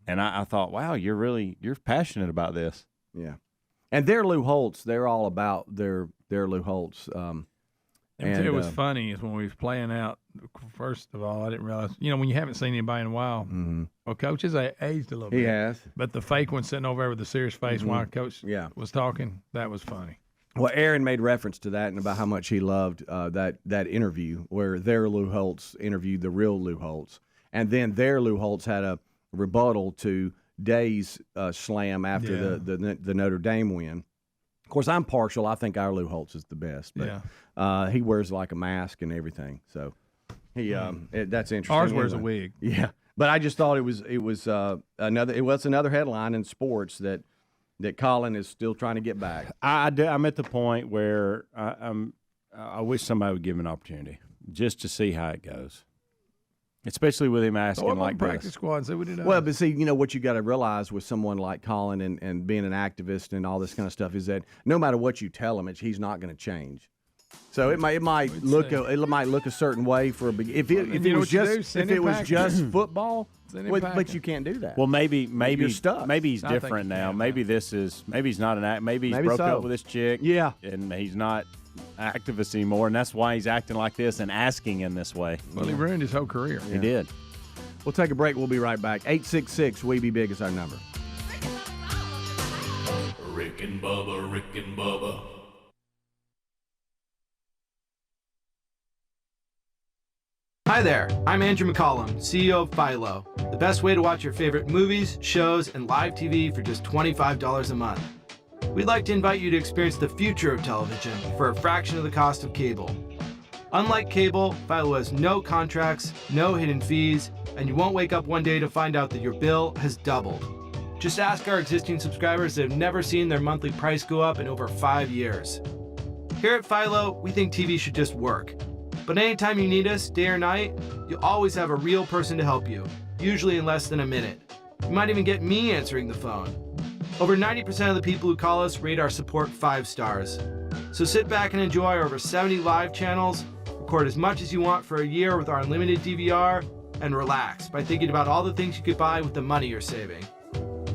and I thought, wow, you're passionate about this. Yeah. And they're Lou Holtz. They're all about their Lou Holtz. It was funny is when we was playing out. First of all, I didn't realize, when you haven't seen anybody in a while. Mm-hmm. Well, Coach has aged a little bit. He has. But the fake one sitting over there with the serious face while Coach was talking, that was funny. Well, Aaron made reference to that and about how much he loved that interview where their Lou Holtz interviewed the real Lou Holtz, and then their Lou Holtz had a rebuttal to Day's slam after the Notre Dame win. Of course, I'm partial. I think our Lou Holtz is the best, but he wears like a mask and everything. So that's interesting. Ours wears a wig. Yeah, but I just thought it was another headline in sports that Colin is still trying to get back. I'm at the point where I wish somebody would give him an opportunity just to see how it goes. Especially with him asking like practice squad, see what he does. Well, but see, what you got to realize with someone like Colin and being an activist and all this kind of stuff is that no matter what you tell him, he's not going to change. So it might look a certain way for if it was just football, but you can't do that. Well, maybe you're stuck. Maybe he's different now. Maybe he's not an act. Maybe he's broke up with this chick. Yeah, and he's not activist anymore, and that's why he's acting like this and asking in this way. Well, he ruined his whole career. He did. We'll take a break. We'll be right back. 866-WE-BE-BIG is our number. Rick and Bubba, Rick and Bubba. Hi there, I'm Andrew McCollum, CEO of Philo, the best way to watch your favorite movies, shows, and live TV for just $25 a month. We'd like to invite you to experience the future of television for a fraction of the cost of cable. Unlike cable, Philo has no contracts, no hidden fees, and you won't wake up one day to find out that your bill has doubled. Just ask our existing subscribers that have never seen their monthly price go up in over 5 years. Here at Philo, we think TV should just work. But anytime you need us, day or night, you'll always have a real person to help you, usually in less than a minute. You might even get me answering the phone. Over 90% of the people who call us rate our support 5 stars. So sit back and enjoy our over 70 live channels, record as much as you want for a year with our unlimited DVR, and relax by thinking about all the things you could buy with the money you're saving.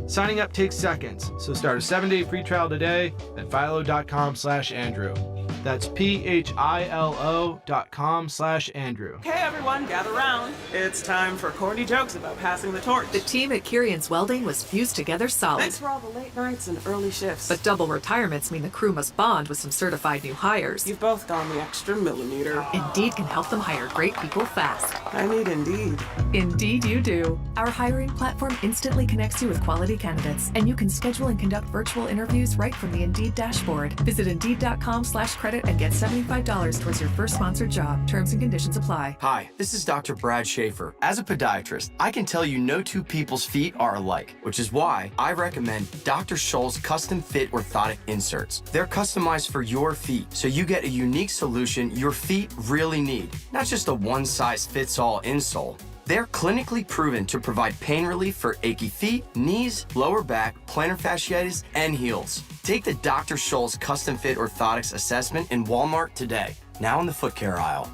Signing up takes seconds, so start a 7-day free trial today at philo.com/Andrew. That's philo.com/Andrew. Okay, everyone, gather round. It's time for corny jokes about passing the torch. The team at Kirian's Welding was fused together solid. Thanks for all the late nights and early shifts. But double retirements mean the crew must bond with some certified new hires. You've both gone the extra millimeter. Indeed can help them hire great people fast. I need Indeed. Indeed you do. Our hiring platform instantly connects you with quality candidates, and you can schedule and conduct virtual interviews right from the Indeed dashboard. Visit Indeed.com/credit and get $75 towards your first sponsored job. Terms and conditions apply. Hi, this is Dr. Brad Schaefer. As a podiatrist, I can tell you no two people's feet are alike, which is why I recommend Dr. Scholl's custom fit orthotic inserts. They're customized for your feet, so you get a unique solution your feet really need, not just a one-size-fits-all insole. They're clinically proven to provide pain relief for achy feet, knees, lower back, plantar fasciitis, and heels. Take the Dr. Scholl's Custom Fit Orthotics Assessment in Walmart today. Now in the foot care aisle.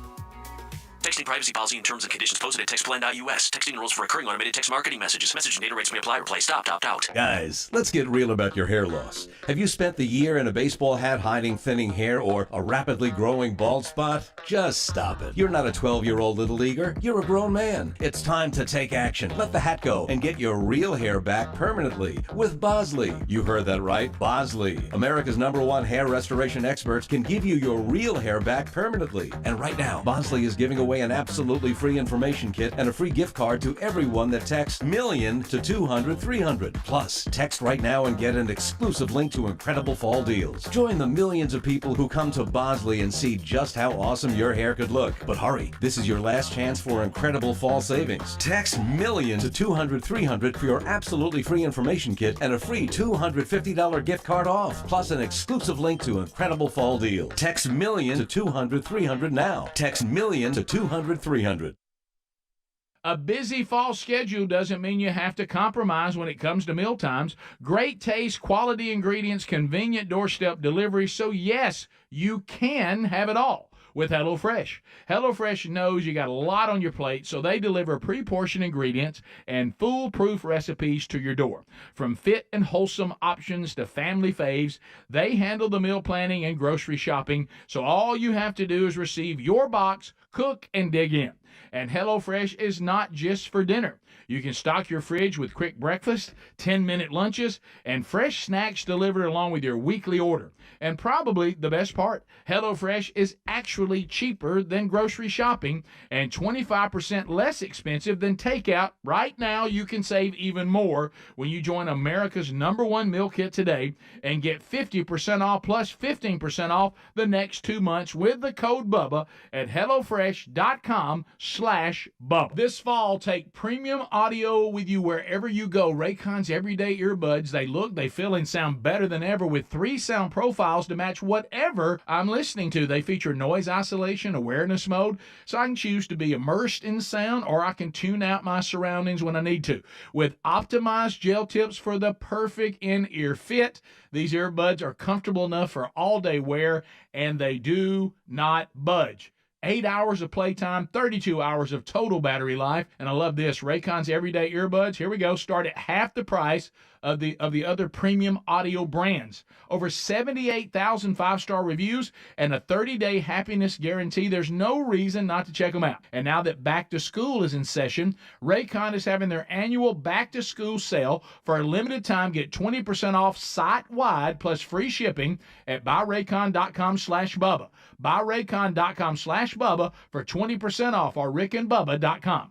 Texting privacy policy and terms and conditions posted at textplan.us. Texting rules for recurring automated text marketing messages. Message and data rates may apply. Reply stop, opt out. Guys, let's get real about your hair loss. Have you spent the year in a baseball hat hiding thinning hair or a rapidly growing bald spot? Just stop it. You're not a 12-year-old little leaguer. You're a grown man. It's time to take action. Let the hat go and get your real hair back permanently with Bosley. You heard that right. Bosley, America's #1 hair restoration expert, can give you your real hair back permanently. And right now, Bosley is giving away an absolutely free information kit and a free gift card to everyone that texts million to 200-300. Plus, text right now and get an exclusive link to incredible fall deals. Join the millions of people who come to Bosley and see just how awesome your hair could look. But hurry, this is your last chance for incredible fall savings. Text million to 200-300 for your absolutely free information kit and a free $250 gift card off. Plus an exclusive link to incredible fall deal. Text million to 200-300 now. Text million to 200-300. A busy fall schedule doesn't mean you have to compromise when it comes to meal times. Great taste, quality ingredients, convenient doorstep delivery. So yes, you can have it all with HelloFresh. HelloFresh knows you got a lot on your plate, so they deliver pre-portioned ingredients and foolproof recipes to your door. From fit and wholesome options to family faves, they handle the meal planning and grocery shopping, so all you have to do is receive your box, cook, and dig in. And HelloFresh is not just for dinner. You can stock your fridge with quick breakfast, 10-minute lunches, and fresh snacks delivered along with your weekly order. And probably the best part, HelloFresh is actually cheaper than grocery shopping and 25% less expensive than takeout. Right now, you can save even more when you join America's #1 meal kit today and get 50% off plus 15% off the next 2 months with the code BUBBA at HelloFresh.com/Bubba. This fall, take premium audio with you wherever you go. Raycon's everyday earbuds. They look, they feel, and sound better than ever with 3 sound profiles to match whatever I'm listening to. They feature noise isolation, awareness mode, so I can choose to be immersed in sound or I can tune out my surroundings when I need to. With optimized gel tips for the perfect in-ear fit, these earbuds are comfortable enough for all-day wear, and they do not budge. 8 hours of playtime, 32 hours of total battery life, and I love this. Raycon's everyday earbuds, here we go, start at half the price of the other premium audio brands. Over 78,000 5-star reviews and a 30-day happiness guarantee. There's no reason not to check them out. And now that back to school is in session, Raycon is having their annual back to school sale. For a limited time, get 20% off site-wide plus free shipping at buyraycon.com/Bubba. Buyraycon.com/Bubba for 20% off or rickandbubba.com.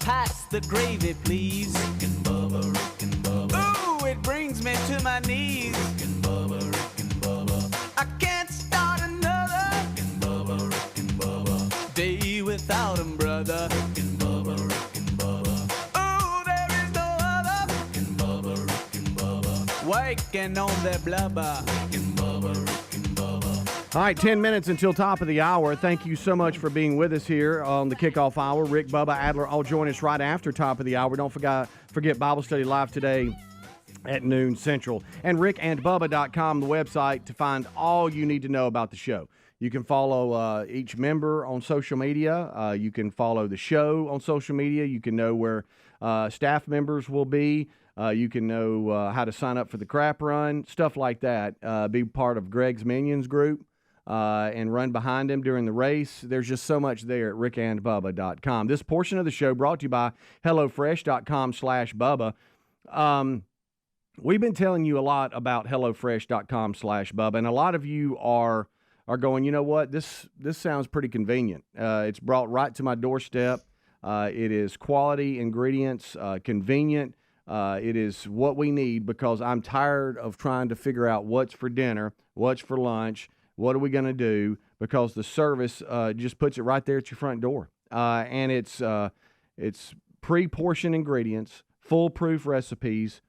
Pass the gravy, please. Rick and Bubba, Rick and Bubba. Ooh, it brings me to my knees. Rick and Bubba, Rick and Bubba. I can't start another. Rick and Bubba, Rick and Bubba. Day without 'em, brother. Rick and Bubba, Rick and Bubba. Ooh, there is no other. Rick and Bubba, Rick and Bubba. Working on their blubber. Rick and Bubba, Rick and Bubba. All right, 10 minutes until top of the hour. Thank you so much for being with us here on the kickoff hour. Rick, Bubba, Adler all join us right after top of the hour. Don't forget Bible study live today at noon Central. And rickandbubba.com, the website, to find all you need to know about the show. You can follow each member on social media. You can follow the show on social media. You can know where staff members will be. You can know how to sign up for the crap run, stuff like that. Be part of Greg's Minions group. And run behind him during the race. There's just so much there at rickandbubba.com. This portion of the show brought to you by HelloFresh.com/Bubba. We've been telling you a lot about HelloFresh.com/Bubba, and a lot of you are going, you know what, this sounds pretty convenient. It's brought right to my doorstep. It is quality ingredients, convenient. It is what we need because I'm tired of trying to figure out what's for dinner, what's for lunch, what are we going to do? Because the service just puts it right there at your front door. And it's pre-portioned ingredients, foolproof recipes,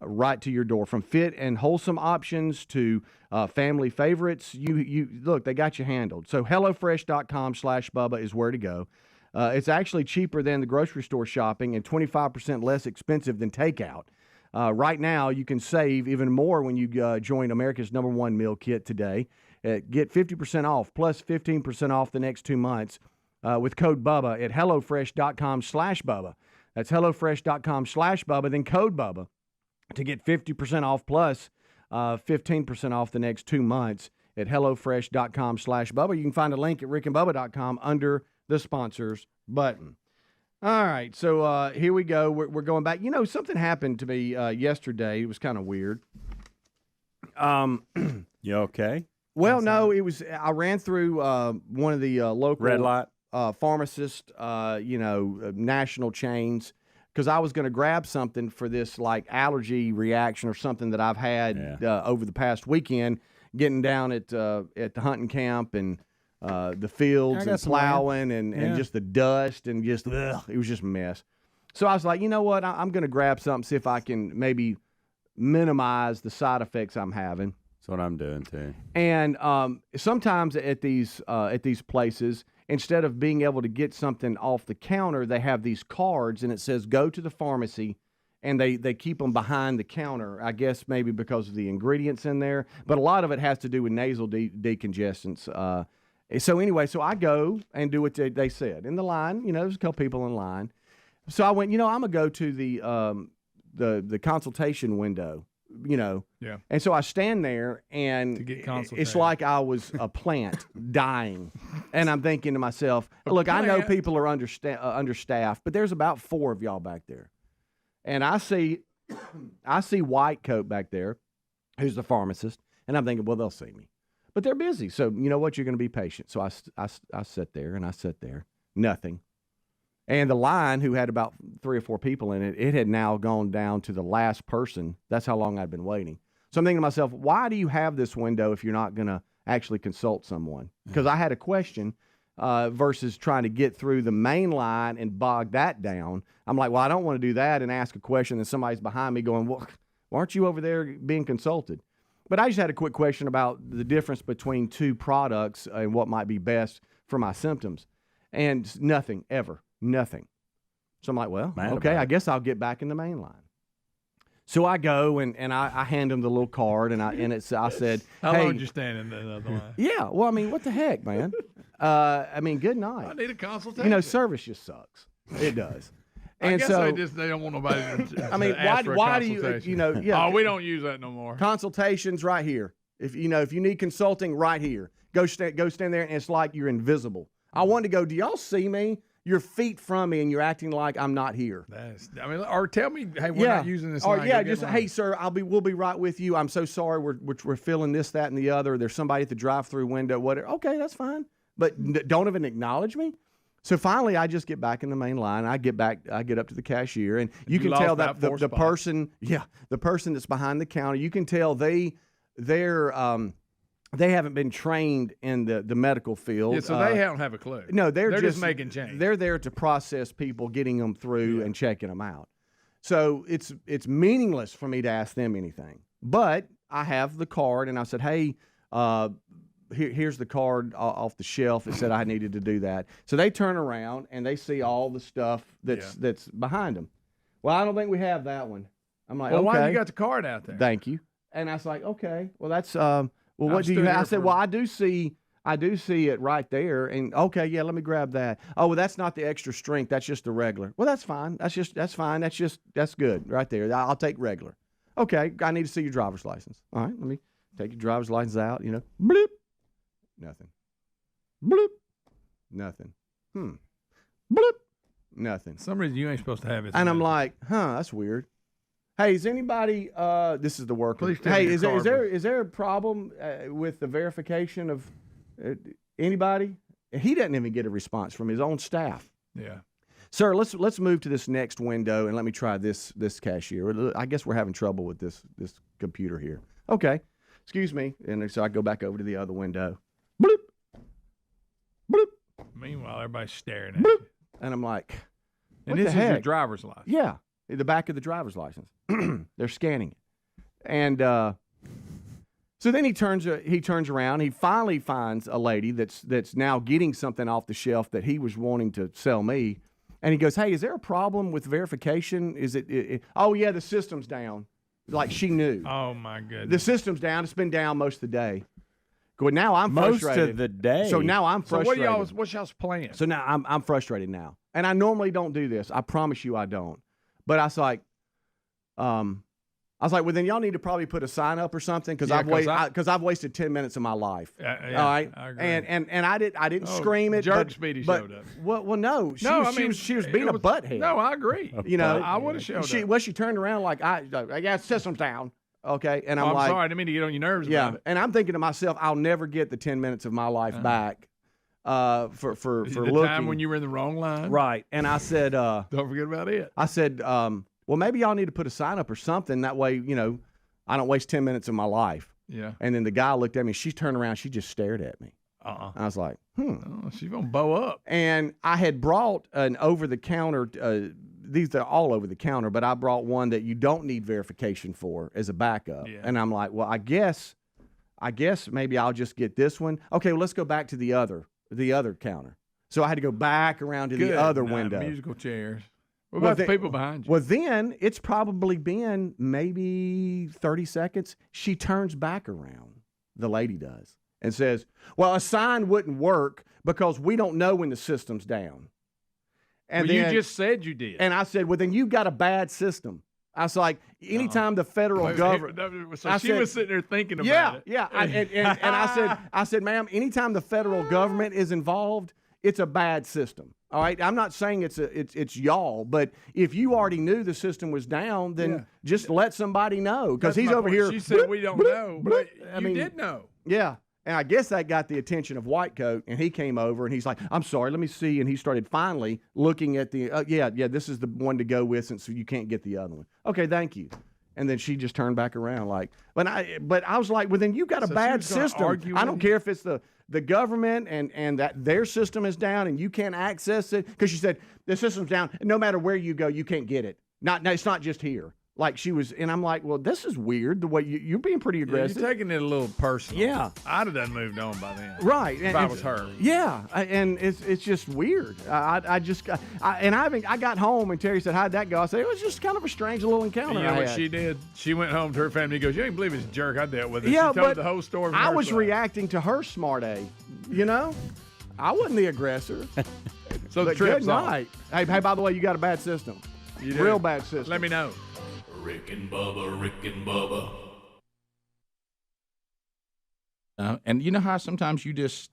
right to your door. From fit and wholesome options to family favorites, you look, they got you handled. So HelloFresh.com/Bubba is where to go. It's actually cheaper than the grocery store shopping and 25% less expensive than takeout. Right now, you can save even more when you join America's #1 meal kit today. Get 50% off plus 15% off the next 2 months with code Bubba at HelloFresh.com/Bubba. That's HelloFresh.com/Bubba, then code Bubba to get 50% off plus 15% off the next 2 months at HelloFresh.com/Bubba. You can find a link at rickandbubba.com under the sponsors button. All right, so here we go. We're going back. You know, something happened to me yesterday. It was kind of weird. You okay? Well, no, it was. I ran through one of the local red light pharmacist, national chains, because I was going to grab something for this like allergy reaction or something that I've had over the past weekend, getting down at the hunting camp and. The fields and plowing and just the dust and just, it was just a mess. So I was like, you know what? I'm going to grab something, see if I can maybe minimize the side effects I'm having. That's what I'm doing too. And sometimes at these places, instead of being able to get something off the counter, they have these cards and it says, go to the pharmacy. And they keep them behind the counter, I guess maybe because of the ingredients in there. But a lot of it has to do with nasal decongestants. So anyway, so I go and do what they said. In the line, there's a couple people in line. So I went, I'm going to go to the consultation window, Yeah. And so I stand there, and to get consultation. It's like I was a plant dying. And I'm thinking to myself, look, I know people are understaffed, but there's about 4 of y'all back there. And I see White Coat back there, who's the pharmacist, and I'm thinking, well, they'll see me. But they're busy, so you know what? You're going to be patient. So I sat there, and I sat there. Nothing. And the line, who had about 3 or 4 people in it, it had now gone down to the last person. That's how long I'd been waiting. So I'm thinking to myself, why do you have this window if you're not going to actually consult someone? Because I had a question versus trying to get through the main line and bog that down. I'm like, well, I don't want to do that and ask a question, and somebody's behind me going, well, why aren't you over there being consulted? But I just had a quick question about the difference between 2 products and what might be best for my symptoms. And nothing, ever. Nothing. So I'm like, well, okay, I guess I'll get back in the main line. So I go and I hand them the little card and I said, How hey, long did you stand in the other line? Yeah, well, I mean, what the heck, man? Good night. I need a consultation. Service just sucks. It does. I And guess so, they don't want nobody to I mean, ask for a why do you, consultation. yeah. Oh, we don't use that no more. Consultations right here. If you need consulting, right here. Go stand there, and it's like you're invisible. I wanted to go, do y'all see me? You're feet from me, and you're acting like I'm not here. Or tell me, hey, we're not using this line. Or hey, sir, we'll be right with you. I'm so sorry, we're feeling this, that, and the other. There's somebody at the drive-through window, whatever. Okay, that's fine. But don't even acknowledge me. So finally, I just get back in the main line. I get up to the cashier, and you can tell that the person that's behind the counter, you can tell they haven't been trained in the medical field. Yeah, so they don't have a clue. No, they're just making change. They're there to process people, getting them through and checking them out. So it's meaningless for me to ask them anything. But I have the card, and I said, hey, here's the card off the shelf. It said I needed to do that. So they turn around, and they see all the stuff that's behind them. Well, I don't think we have that one. I'm like, okay. Why have you got the card out there? Thank you. And I was like, okay, well, that's well, what do you have? I said, well, I do see it right there. And okay, yeah, let me grab that. Oh, well, that's not the extra strength. That's just the regular. Well, that's fine. That's fine. That's good right there. I'll take regular. Okay, I need to see your driver's license. All right, let me take your driver's license out. Bloop. Nothing. Bloop. Nothing. Bloop. Nothing. For some reason you ain't supposed to have it. And I'm like, that's weird. Hey, is anybody? This is the worker. Please tell hey, me is there a problem with the verification of anybody? He doesn't even get a response from his own staff. Yeah. Sir, let's move to this next window and let me try this cashier. I guess we're having trouble with this computer here. Okay, excuse me. And so I go back over to the other window. Bloop. Bloop. Meanwhile, everybody's staring at Bloop. you. And I'm like, and this is your driver's license. Yeah. the back of the driver's license. They're scanning it. And so then he turns around. He finally finds a lady that's now getting something off the shelf that he was wanting to sell me. And he goes, "Hey, is there a problem with verification? Is it oh, yeah, the system's down." Like she knew. Oh, my goodness. The system's down. It's been down most of the day. Good. Now I'm Most frustrated. of the day. So now I'm So frustrated. what's y'all's plan? So now I'm frustrated now. And I normally don't do this. I promise you I don't. But I was like, well, then y'all need to probably put a sign up or something because I've wasted 10 minutes of my life. Yeah, all right, I agree. And I didn't scream it. Jerk but, Speedy but, showed up. Well, no, she was being a butthead. No, I agree. You know, I would have showed up. Well, she turned around like I got systems down. Okay, and I'm like, sorry, I didn't mean to get on your nerves. About it. And I'm thinking to myself, I'll never get the 10 minutes of my life back for the looking. time when you were in the wrong line, right? And I said, don't forget about it. I said, well, maybe y'all need to put a sign up or something. That way, you know, I don't waste 10 minutes of my life. Yeah. And then the guy looked at me. She turned around. She just stared at me. I was like, Oh, she's gonna bow up. And I had brought an over-the-counter. These are all over the counter, but I brought one that you don't need verification for as a backup. Yeah. And I'm like, well, I guess maybe I'll just get this one. Okay, well, let's go back to the other counter. So I had to go back around to the other window. Musical chairs. What about the people behind you? Well, then it's probably been maybe 30 seconds. She turns back around, the lady does, and says, well, a sign wouldn't work because we don't know when the system's down. And well, then, you just said you did. And I said, well, then you've got a bad system. I was like, anytime the federal government. So she was sitting there thinking about it. Yeah. And I said, ma'am, anytime the federal government is involved, it's a bad system. All right. I'm not saying it's y'all, but if you already knew the system was down, then just let somebody know because he's over here. She said we don't know, but you did know. Yeah. And I guess that got the attention of White Coat, and he came over, and he's like, I'm sorry, let me see. And he started finally looking at the, this is the one to go with since you can't get the other one. Okay, thank you. And then she just turned back around like, but I was like, well, then you got a bad system. I don't care if it's the government and that their system is down and you can't access it. Because she said, the system's down. No matter where you go, you can't get it. It's not just here. Like she was, and I'm like, well, this is weird. The way you're being pretty aggressive. You're taking it a little personal. Yeah, I'd have done moved on by then. Right, if I was her. Yeah, and it's just weird. I got home and Terry said, how'd that go? I said, it was just kind of a strange little encounter. You know what she did? She went home to her family and goes, you ain't believe this jerk I dealt with. Yeah, she told but the whole story. I was reacting to her smart A. You know, I wasn't the aggressor. So but good night. Hey, by the way, you got a bad system. You do? Real bad system. Let me know. Rick and Bubba, Rick and Bubba. And you know how sometimes you just,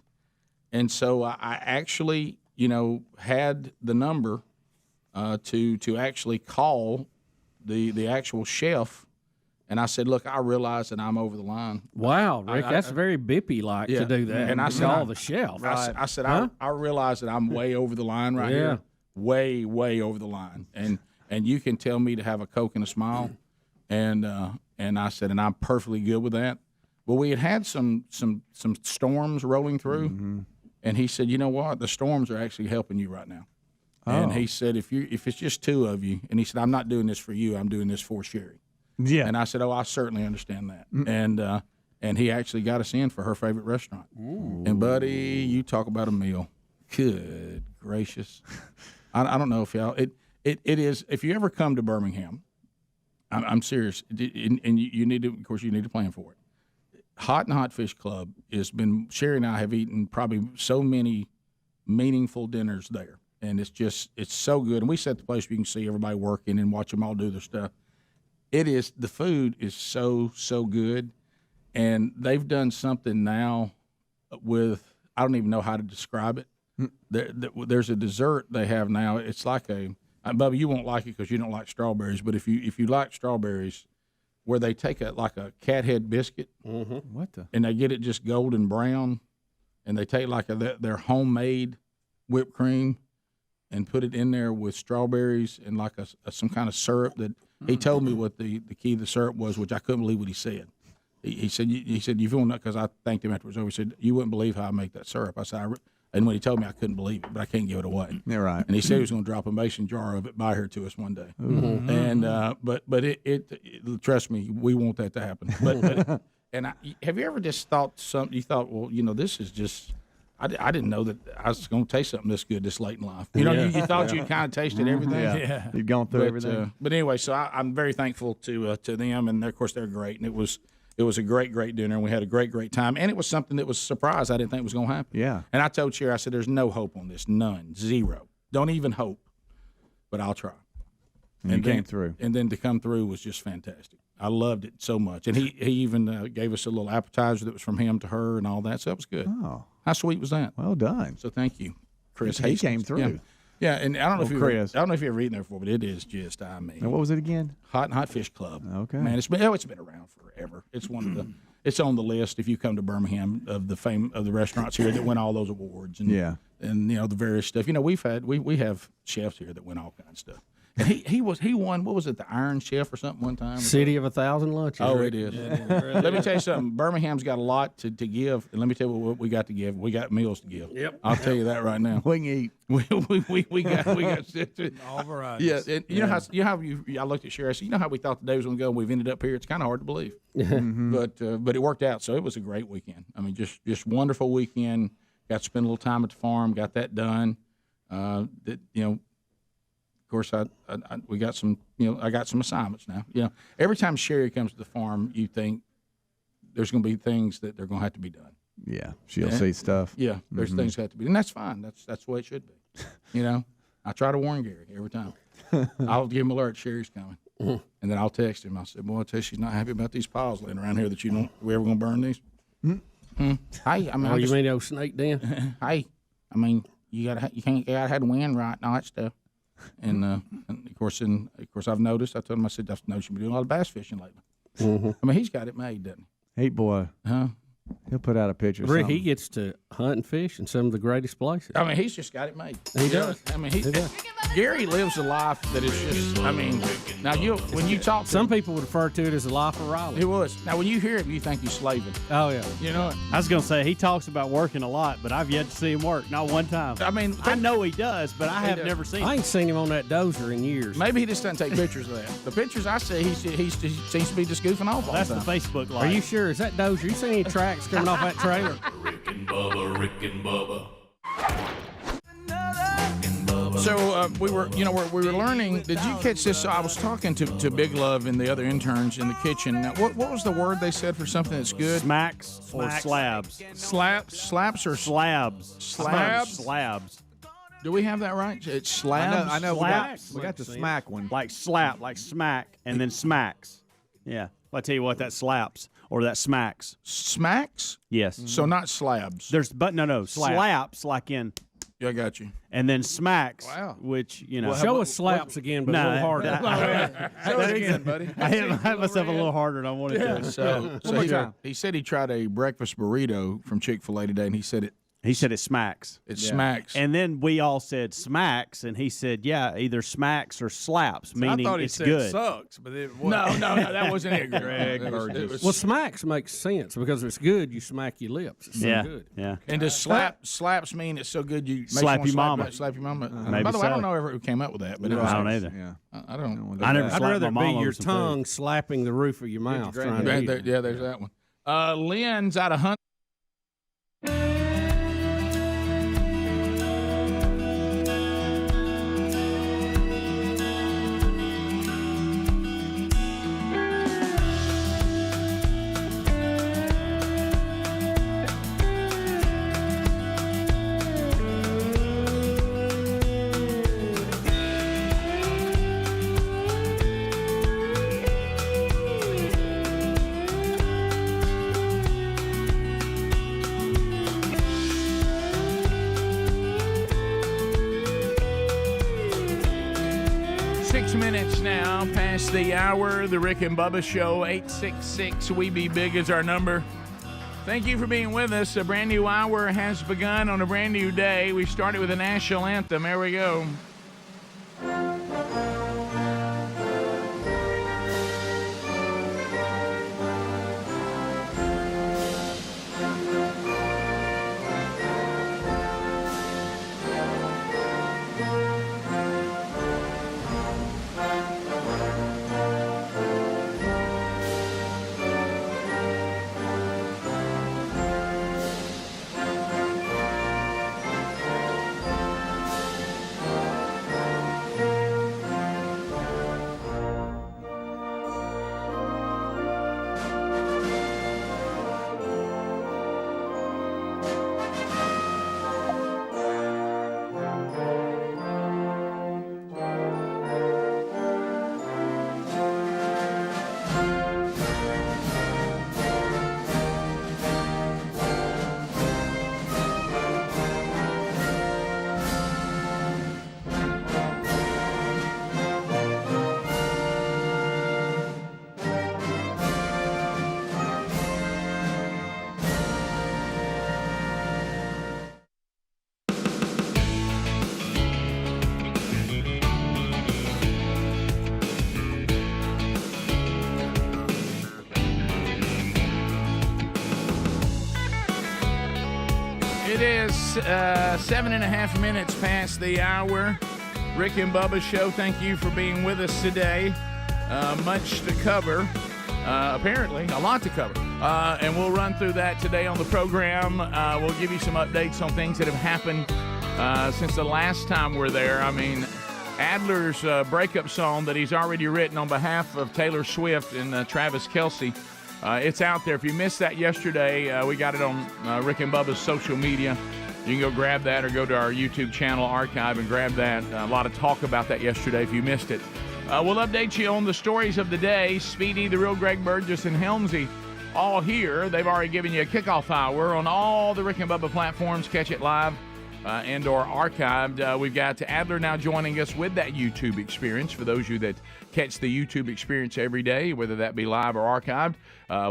and so I actually, had the number to actually call the actual chef, and I said, look, I realize that I'm over the line. Wow, Rick, that's very Bippy-like to do that. And I said, call the chef. I said, I realize that I'm way over the line right here. Way, way over the line. And you can tell me to have a Coke and a smile, and I said, and I'm perfectly good with that. Well, we had some storms rolling through, and he said, you know what? The storms are actually helping you right now. And he said, if it's just two of you, and he said, I'm not doing this for you, I'm doing this for Sherry. Yeah. And I said, I certainly understand that. And he actually got us in for her favorite restaurant. Ooh. And buddy, you talk about a meal. Good gracious. I don't know if y'all It is, if you ever come to Birmingham, I'm serious, and you need to, of course, you need to plan for it. Hot and Hot Fish Club has been, Sherry and I have eaten probably so many meaningful dinners there, and it's so good. And we set the place where you can see everybody working and watch them all do their stuff. The food is so, so good, and they've done something now with, I don't even know how to describe it. There's a dessert they have now. It's like Bubba, you won't like it because you don't like strawberries. But if you like strawberries, where they take like a cat head biscuit, and they get it just golden brown, and they take like their homemade whipped cream, and put it in there with strawberries and like some kind of syrup that he told me what the key to the syrup was, which I couldn't believe what he said. He said you feel not, because I thanked him afterwards. He said, you wouldn't believe how I make that syrup. I said, And when he told me, I couldn't believe it, but I can't give it away. Yeah, right. And he said he was going to drop a mason jar of it by here to us one day. Mm-hmm. And but it trust me, we want that to happen. But have you ever just thought something? You thought, well, this is just. I didn't know that I was going to taste something this good this late in life. You thought you'd kind of tasted everything. Yeah. You'd gone through everything. But anyway, so I'm very thankful to them, and of course they're great. And it was a great dinner, and we had a great time. And it was something that was a surprise. I didn't think was going to happen. Yeah. And I told Sherry, I said, "There's no hope on this, none, zero. Don't even hope, but I'll try." And you came through. And then to come through was just fantastic. I loved it so much. And he even gave us a little appetizer that was from him to her and all that. So that was good. Oh. How sweet was that? Well done. So thank you, Chris. He came through. Yeah, and I don't know Chris. I don't know if you've ever eaten there before, but it is just, And what was it again? Hot Fish Club. Okay. Man, it's been around forever. It's one of the it's on the list if you come to Birmingham of the restaurants here that win all those awards and the various stuff. We have chefs here that win all kinds of stuff. And he won, what was it, the Iron Chef or something one time? City of 1,000 lunches. Oh, it is. Let me tell you something. Birmingham's got a lot to give, and let me tell you what we got to give. We got meals to give. Yep. I'll tell you that right now. We can eat. We got all varieties. Yeah, and you know how I looked at Sherry. I said, you know how we thought the day was going to go, and we've ended up here. It's kind of hard to believe, but it worked out. So it was a great weekend. I mean, just wonderful weekend. Got to spend a little time at the farm. Got that done. Of course, we got some. I got some assignments now. Every time Sherry comes to the farm, you think there's going to be things that they're going to have to be done. Yeah, she'll see stuff. Yeah, there's things that have to be, and that's fine. That's the way it should be. I try to warn Gary every time. I'll give him an alert Sherry's coming, and then I'll text him. I'll say, "Boy, I tell you, she's not happy about these piles laying around here that we ever going to burn these." Hey, I mean, you mean those snake den? Hey, I mean, you gotta have the wind right and all that stuff. And of course, I've noticed. I told him, I said, I've noticed you've been doing a lot of bass fishing lately. I mean, he's got it made, doesn't he? Hey, boy. Huh? He'll put out a picture. Rick, he gets to hunt and fish in some of the greatest places. I mean, he's just got it made. He does. I mean, he does. Gary lives a life that is just. I mean, now when you talk to some people would refer to it as the life of Riley. It was. Now, when you hear him, you think he's slaving. Oh yeah. You know. I was gonna say he talks about working a lot, but I've yet to see him work. Not one time. I mean, I know he does, but I have never seen. I ain't seen him on that dozer in years. Maybe he just doesn't take pictures of that. The pictures I see, he seems to be just goofing off all That's the the time. Facebook live. Are you sure? Is that dozer? You seen any tracks coming off that trailer? Rick and Bubba. So we were learning. Did you catch this? So I was talking to Big Love and the other interns in the kitchen. Now, what was the word they said for something that's good? Smacks or slabs? Slaps or slabs? Slabs. Do we have that right? It's slabs. I know. Slaps. We got the smack one. Like slap, like smack, and then smacks. Yeah. I'll tell you what, that slaps or that smacks. Smacks? Yes. So not slabs. No. Slaps like in. Yeah, I got you. And then smacks, Wow. which, Show us slaps again, but a little harder. Show it again, buddy. I hit myself a little harder than I wanted to. So he said he tried a breakfast burrito from Chick-fil-A today, and he said it smacks. It smacks. And then we all said smacks, and he said, yeah, either smacks or slaps, meaning I thought he it's said good. Sucks, but it No, wasn't. that wasn't it, Greg That was- Burgess. Well, smacks makes sense because if it's good, you smack your lips. It's so good. Yeah. And does slaps mean it's so good you Slap your mama. Slap your mama. Maybe By the way, I so. don't know who came up with that, but I don't either. Yeah. I don't. I never I'd slapped rather my be mom over your some tongue slapping the roof of your mouth. Trying to eat it. Yeah, there's that one. Lynn's out of Hunt. Now past the hour, the Rick and Bubba Show, 866 We Be Big is our number. Thank you for being with us. A brand new hour has begun on a brand new day. We started with a national anthem. There we go. It is 7.5 minutes past the hour. Rick and Bubba Show, thank you for being with us today. Much to cover. Apparently, a lot to cover. And we'll run through that today on the program. We'll give you some updates on things that have happened since the last time we're there. I mean, Adler's breakup song that he's already written on behalf of Taylor Swift and Travis Kelce. It's out there. If you missed that yesterday, we got it on Rick and Bubba's social media. You can go grab that or go to our YouTube channel archive and grab that. A lot of talk about that yesterday if you missed it. We'll update you on the stories of the day. Speedy, the real Greg Burgess, and Helmsy all here. They've already given you a kickoff hour on all the Rick and Bubba platforms. Catch it live and or archived. We've got Adler now joining us with that YouTube experience. For those of you that catch the YouTube experience every day, whether that be live or archived,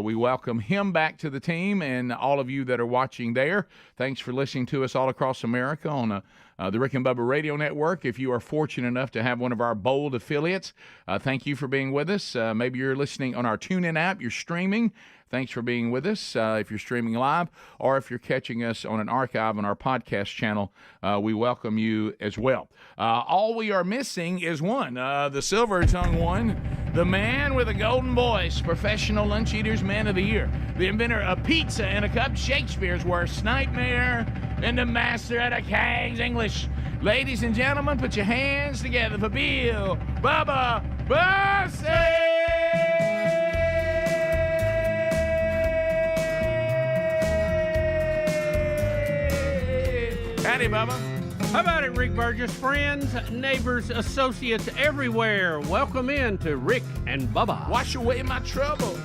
we welcome him back to the team, and all of you that are watching there, thanks for listening to us all across America on the Rick and Bubba Radio Network. If you are fortunate enough to have one of our bold affiliates, thank you for being with us. Maybe you're listening on our TuneIn app, you're streaming. Thanks for being with us if you're streaming live, or if you're catching us on an archive on our podcast channel, we welcome you as well. All we are missing is one, the silver-tongued one, the man with a golden voice, Professional Lunch Eaters Man of the Year, the inventor of pizza and a cup, Shakespeare's worst nightmare, and the master at a King's English. Ladies and gentlemen, put your hands together for Bill Bubba Bussey! Howdy, Bubba. How about it, Rick Burgess? Friends, neighbors, associates everywhere, welcome in to Rick and Bubba. Wash away my trouble.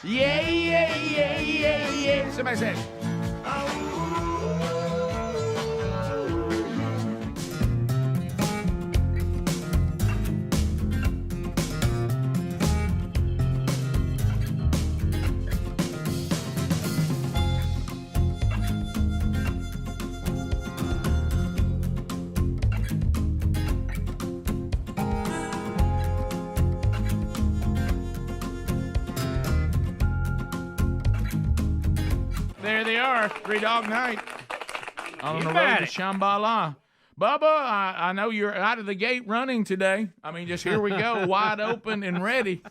Yeah, yeah, yeah, yeah, yeah. Somebody said. There they are, 3 Dog Night on the road to Shambhala. Bubba, I know you're out of the gate running today. I mean, just here we go, wide open and ready.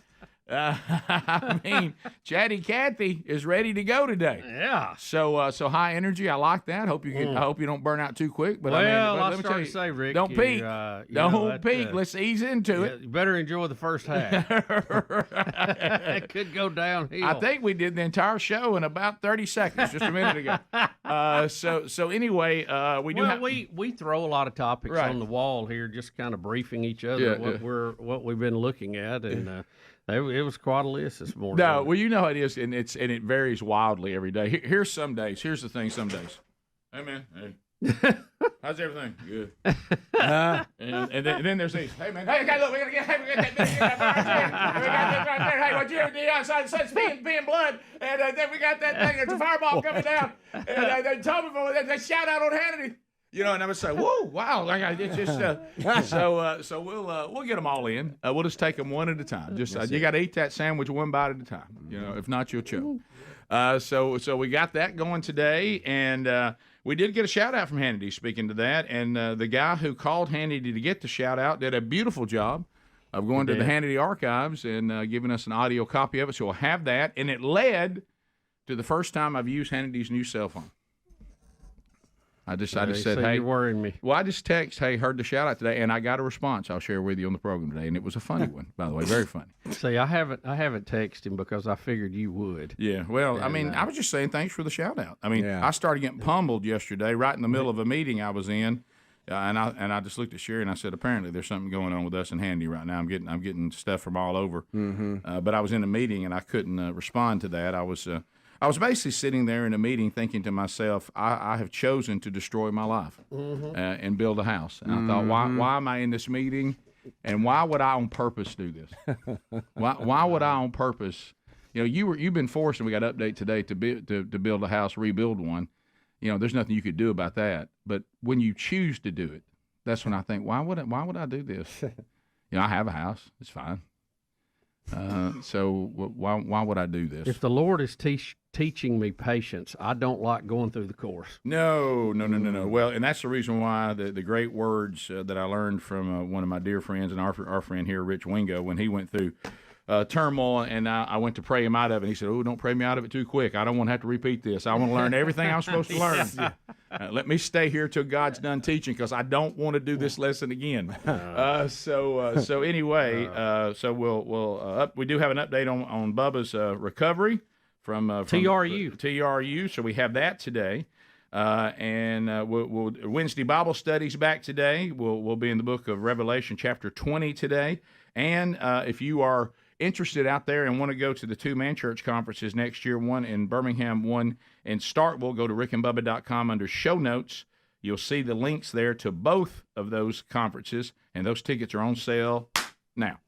I mean, Chatty Cathy is ready to go today. Yeah. So high energy. I like that. Hope you get. I hope you don't burn out too quick. But well, let me tell you, to say, Rick, don't peak. Don't peak. Let's ease into it. You better enjoy the first half. It could go downhill. I think we did the entire show in about 30 seconds, just a minute ago. So anyway, we throw a lot of topics on the wall here, just kind of briefing each other what we've been looking at, and it was quite a list this morning. No, well, you know how it is, and it varies wildly every day. Here's some days. Here's the thing. Some days, hey man, hey. How's everything? Good. And then there's these. Hey man, hey, look, we got that. We got this right there. Hey, what you sun's being blood, and then we got that thing. There's a fireball coming down, and they told me they shout out on Hannity. You know, and I would say, "Whoa, wow!" Like it's just so we'll get them all in. We'll just take them one at a time. Just you got to eat that sandwich one bite at a time. You know, if not, you'll choke. So we got that going today, and we did get a shout out from Hannity. Speaking to that, and the guy who called Hannity to get the shout out did a beautiful job of going to the Hannity archives and giving us an audio copy of it. So we'll have that, and it led to the first time I've used Hannity's new cell phone. I just said, hey, you're worrying me. Well, I just text, hey, heard the shout out today, and I got a response. I'll share with you on the program today, and it was a funny one, by the way, very funny. See, I haven't texted him because I figured you would. Yeah, well, and, I mean, I was just saying thanks for the shout out. I mean, I started getting pummeled yesterday, right in the middle of a meeting I was in, and I just looked at Sherry and I said, apparently there's something going on with us and Hannity right now. I'm getting stuff from all over, but I was in a meeting and I couldn't respond to that. I was basically sitting there in a meeting thinking to myself, I have chosen to destroy my life and build a house. And I thought, why am I in this meeting? And why would I on purpose do this? Why would I on purpose? you've been forced, and we got an update today to build a house, rebuild one. There's nothing you could do about that. But when you choose to do it, that's when I think, why would I do this? I have a house. It's fine. So why would I do this? If the Lord is teaching me patience, I don't like going through the course. No. Well, and that's the reason why the great words that I learned from one of my dear friends and our friend here, Rich Wingo, when he went through turmoil, and I went to pray him out of it. And he said, "Oh, don't pray me out of it too quick. I don't want to have to repeat this. I want to learn everything I'm supposed to learn. Let me stay here till God's done teaching, because I don't want to do this lesson again." So anyway, we do have an update on Bubba's recovery from TRU. So we have that today. And we'll Wednesday Bible studies back today. We'll be in the book of Revelation chapter 20 today. And if you are interested out there and want to go to the two-man church conferences next year, one in Birmingham, one in Starkville, go to rickandbubba.com under show notes. You'll see the links there to both of those conferences, and those tickets are on sale now.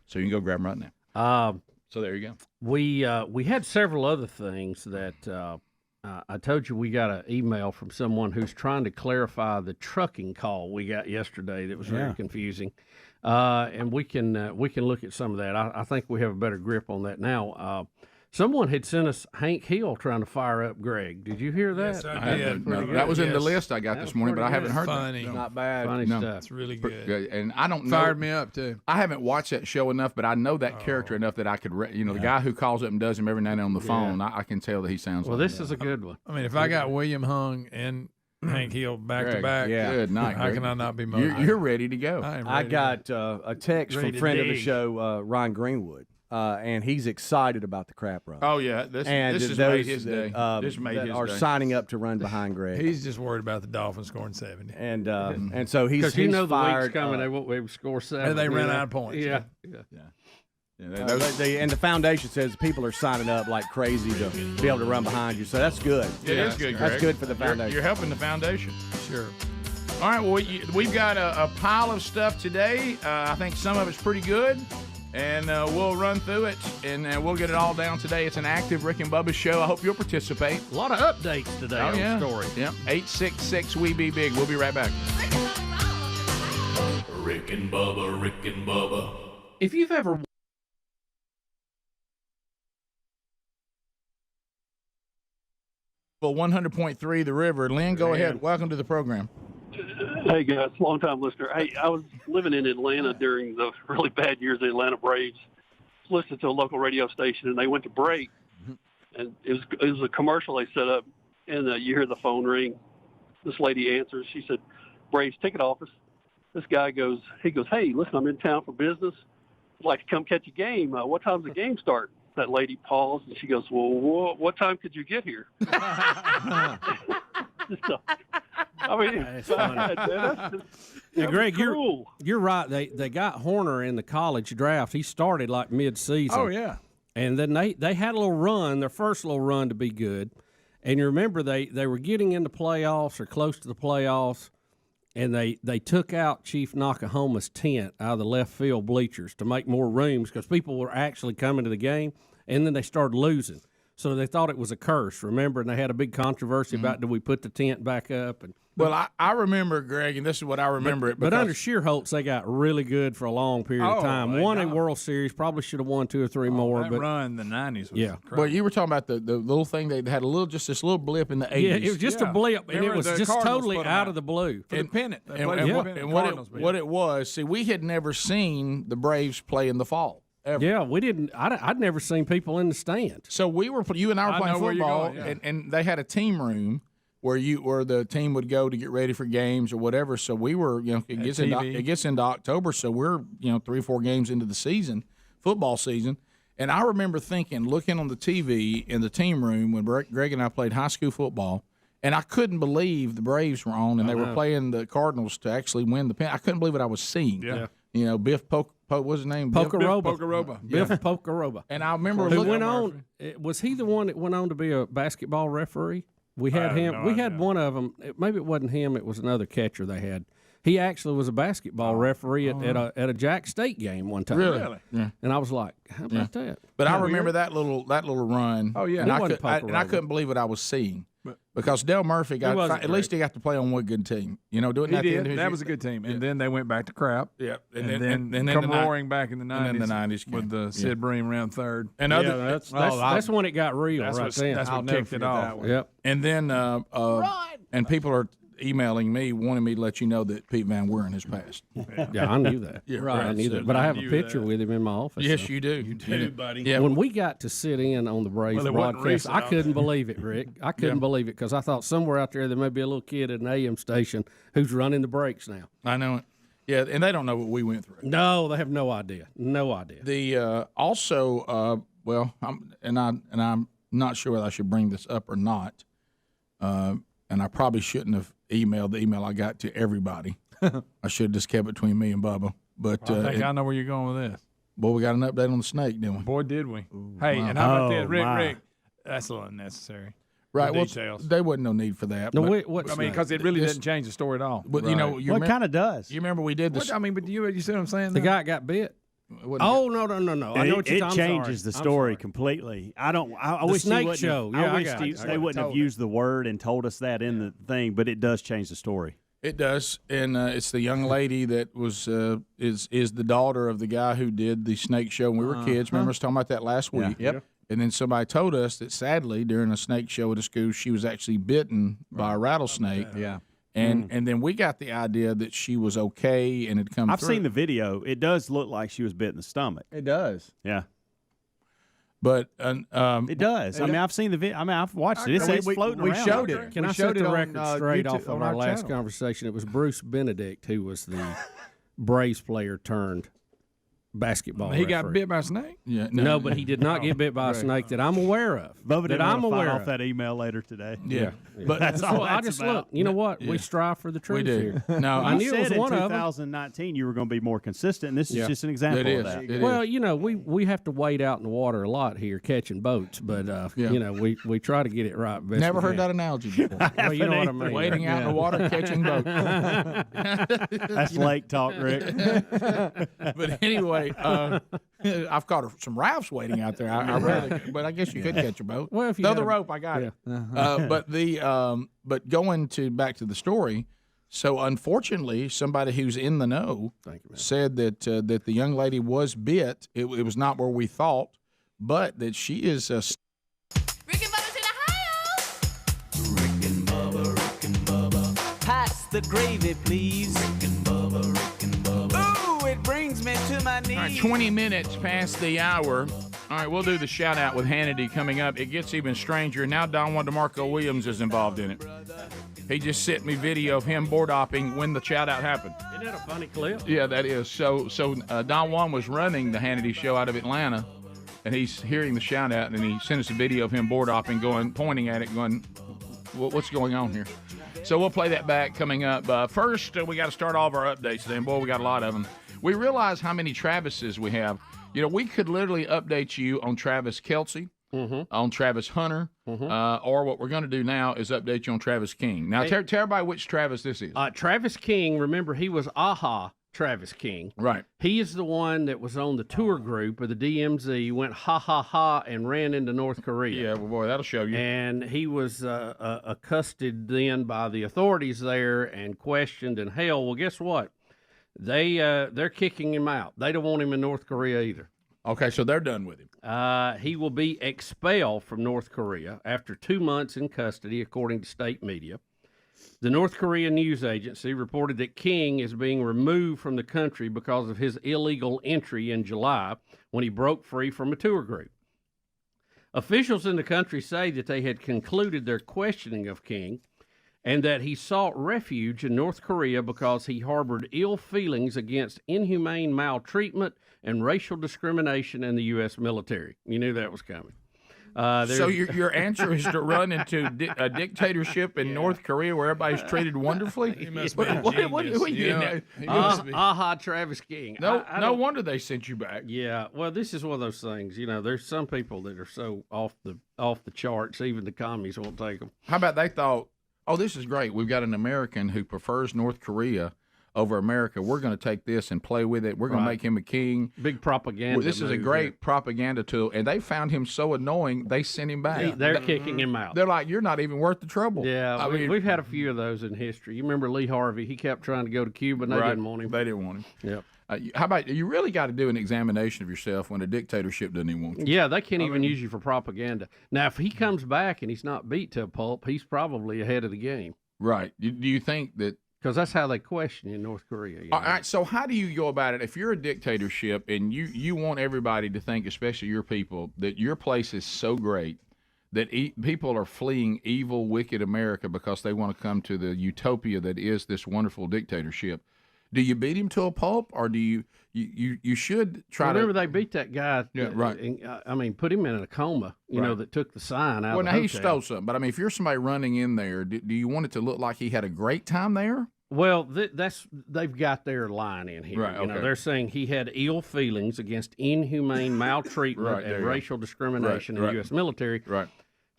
So you can go grab them right now. So there you go. We had several other things that I told you we got an email from someone who's trying to clarify the trucking call we got yesterday that was very confusing. And we can look at some of that. I think we have a better grip on that now. Someone had sent us Hank Hill trying to fire up Greg. Did you hear that? Yes, I did. That was in the list I got this morning, but I haven't heard funny. that. Not bad. Funny stuff. It's really good. And I don't know. Fired me up, too. I haven't watched that show enough, but I know that character enough that I could, the guy who calls up and does him every night on the phone, I can tell that he sounds like this is a good one. I mean, if I got William Hung and Hank Hill back to back, good night, how can I not be motivated? You're ready to go. I got a text from a friend of the show, Ryan Greenwood. And he's excited about the crap run. Oh yeah, this has made his day. This made his are day. signing up to run behind Greg. He's just worried about the Dolphins scoring 70. And so he's the fired. Week's coming, they won't score 7. And they ran out of points. Yeah. And the foundation says people are signing up like crazy to be able to run behind you. So that's good. It is good, Greg. That's good for the foundation. You're helping the foundation. Sure. All right. Well, we've got a pile of stuff today. I think some of it's pretty good. And we'll run through it, and we'll get it all down today. It's an active Rick and Bubba show. I hope you'll participate. A lot of updates today on the story. Yep. 866-WE-BE-BIG. We'll be right back. Rick and Bubba, Rick and Bubba. If you've ever... Well, 100.3 The River. Lynn, go ahead. Welcome to the program. Hey, guys, long-time listener. Hey, I was living in Atlanta during the really bad years of the Atlanta Braves. Listened to a local radio station, and they went to break, and it was a commercial they set up, and you hear the phone ring. This lady answers. She said, "Braves ticket office." This guy goes, "Hey, listen, I'm in town for business. I'd like to come catch a game. What time's the game start?" That lady paused, and she goes, "Well, what time could you get here?" I mean, that's funny. Greg, cool. You're right. They got Horner in the college draft. He started like mid-season. Oh, yeah. And then they had a little run, their first little run to be good. And you remember they were getting into playoffs or close to the playoffs, and they took out Chief Nakahoma's tent out of the left field bleachers to make more rooms because people were actually coming to the game, and then they started losing. So they thought it was a curse, remember? And they had a big controversy about, do we put the tent back up? Well, I remember, Greg, and this is what I remember but under Shearholtz, they got really good for a long period of time. Won a World Series, probably should have won 2 or 3 more. That run in the 90s was incredible. Well, you were talking about the little thing. They had this little blip in the 80s. Yeah, it was just a blip, and it was just totally out of the blue. For the pennant. And what it was, see, we had never seen the Braves play in the fall. Ever. Yeah, we didn't. I'd never seen people in the stand. So you and I were playing football, and they had a team room where the team would go to get ready for games or whatever. So we were, it gets into October, so we're 3 or 4 games into the season, football season. And I remember looking on the TV in the team room when Greg and I played high school football, and I couldn't believe the Braves were on and they were playing the Cardinals to actually win the pennant. I couldn't believe what I was seeing. Yeah. Biff what's his name? Pocaroba. Biff Pocaroba. And I remember who went on. Was he the one that went on to be a basketball referee? We had him. We had one of them. Maybe it wasn't him. It was another catcher they had. He actually was a basketball referee at a Jack State game one time. Really? Yeah. And I was like, how about that? But I remember that little run. Oh, yeah. and He I couldn't believe what I was seeing. Because Del Murphy at least he got to play on one good team. You know, doing He that. did. That was a good team. And then they went back to crap. Yeah. And then come roaring back in the 90s. And then the 90s came. With the Sid Bream around third. And that's when it got real right then. That's what kicked it off. Yep. And then and people are emailing me wanting me to let you know that Pete Van Wieren has passed. Yeah, I knew that. Yeah, right. I knew that. But I have a picture with him in my office. Yes, so. you do. You do, buddy. Yeah. When we got to sit in on the Braves broadcast, I couldn't believe it, Rick. I couldn't believe it because I thought somewhere out there may be a little kid at an AM station who's running the breaks now. I know it. Yeah, and they don't know what we went through. No, they have no idea. No idea. The I'm not sure whether I should bring this up or not, and I probably shouldn't have emailed the email I got to everybody. I should have just kept it between me and Bubba. But I think I know where you're going with this. Boy, we got an update on the snake, didn't we? Boy, did we. Ooh, hey, wow. And how about this? Rick, that's a little unnecessary. Right. The Well, details. there wasn't no need for that. No, but, I mean, because it really doesn't change the story at all. But, you know, it kind of does. You remember we did this. I mean, but you see what I'm saying? The guy got bit. Oh, no. I know what you're It changes the story completely. I wish snake show. Yeah, I wish they wouldn't have used the word and told us that in the thing, but it does change the story. It does, and it's the young lady that was is the daughter of the guy who did the snake show when we were kids. Remember us talking about that last week? Yep. And then somebody told us that sadly during a snake show at a school she was actually bitten by a rattlesnake. Yeah. And then we got the idea that she was okay and had come. I've seen the video. It does look like she was bit in the stomach. It does. Yeah. But it does. I mean, I've seen the video. I mean, I've watched it. It's floating around. We showed it. Can I set the record straight off of our last conversation? It was Bruce Benedict who was the Braves player turned basketball He referee. got bit by a snake? Yeah. No, but he did not get bit by a snake that I'm aware of. Bubba that didn't I'm want to aware fight of. off that email later today. Yeah. But that's all I that's just about. look. You know what? Yeah. We strive for the truth We do. here. No, I knew it was said one in of them. 2019 you were going to be more consistent, and this is just an example It of is. that. It Well, is. you know, we have to wade out in the water a lot here catching boats, but you know, we try to get it right. Best Never we heard can. that analogy before. Well, you know what I mean. Wading out in the water, catching boats. That's lake talk, Rick. But anyway, I've caught some rafts waiting out there. I rarely, but I guess you could catch a boat. Well, if you throw got the a- rope, I got it. But going back to the story. So unfortunately, somebody who's in the know said that that the young lady was bit. It was not where we thought, but that she is a. Pass the gravy, please. Ooh, it brings me to my knees. All right, 20 minutes past the hour. All right, we'll do the shout-out with Hannity coming up. It gets even stranger. Now Don Juan DeMarco Williams is involved in it. He just sent me video of him board hopping when the shout-out happened. Isn't that a funny clip? Yeah, that is. So Don Juan was running the Hannity show out of Atlanta, and he's hearing the shout-out, and he sent us a video of him board hopping, pointing at it, going, what's going on here? So we'll play that back coming up. First, we got to start all of our updates then. Boy, we got a lot of them. We realize how many Travises we have. You know, we could literally update you on Travis Kelce, on Travis Hunter, or what we're going to do now is update you on Travis King. Now, tell everybody which Travis this is. Travis King, remember, he was AHA Travis King. Right. He is the one that was on the tour group of the DMZ, went ha, and ran into North Korea. Yeah, well, boy, that'll show you. And he was accosted then by the authorities there and questioned, and hell, well, guess what? They're kicking him out. They don't want him in North Korea either. Okay, so they're done with him. He will be expelled from North Korea after 2 months in custody, according to state media. The North Korean news agency reported that King is being removed from the country because of his illegal entry in July when he broke free from a tour group. Officials in the country say that they had concluded their questioning of King and that he sought refuge in North Korea because he harbored ill feelings against inhumane maltreatment and racial discrimination in the U.S. military. You knew that was coming. So your answer is to run into a dictatorship in North Korea where everybody's treated wonderfully? He must be a genius. Aha, Travis King. No wonder they sent you back. Yeah, well, this is one of those things. You know, there's some people that are so off the charts, even the commies won't take them. How about they thought, oh, this is great. We've got an American who prefers North Korea over America. We're going to take this and play with it. We're going to make him a king. Big propaganda. This is a great propaganda tool, and they found him so annoying they sent him back. They're kicking him out. They're like, you're not even worth the trouble. Yeah, we've had a few of those in history. You remember Lee Harvey? He kept trying to go to Cuba, and they didn't want him. They didn't want him. Yep. How about you really got to do an examination of yourself when a dictatorship doesn't even want you? Yeah, they can't even use you for propaganda. Now, if he comes back and he's not beat to a pulp, he's probably ahead of the game. Right. Do you think that? Because that's how they question you in North Korea. All right. So how do you go about it if you're a dictatorship and you want everybody to think, especially your people, that your place is so great that people are fleeing evil, wicked America because they want to come to the utopia that is this wonderful dictatorship? Do you beat him to a pulp, or do you should try Remember they beat that guy. Yeah, right. I mean, put him in a coma. You know, that took the sign out. Well, of the now he hotel. stole something, but I mean, if you're somebody running in there, do you want it to look like he had a great time there? Well, they've got their line in here. Right, You know, okay. they're saying he had ill feelings against inhumane maltreatment Right, there and you go. racial discrimination in the U.S. military. Right.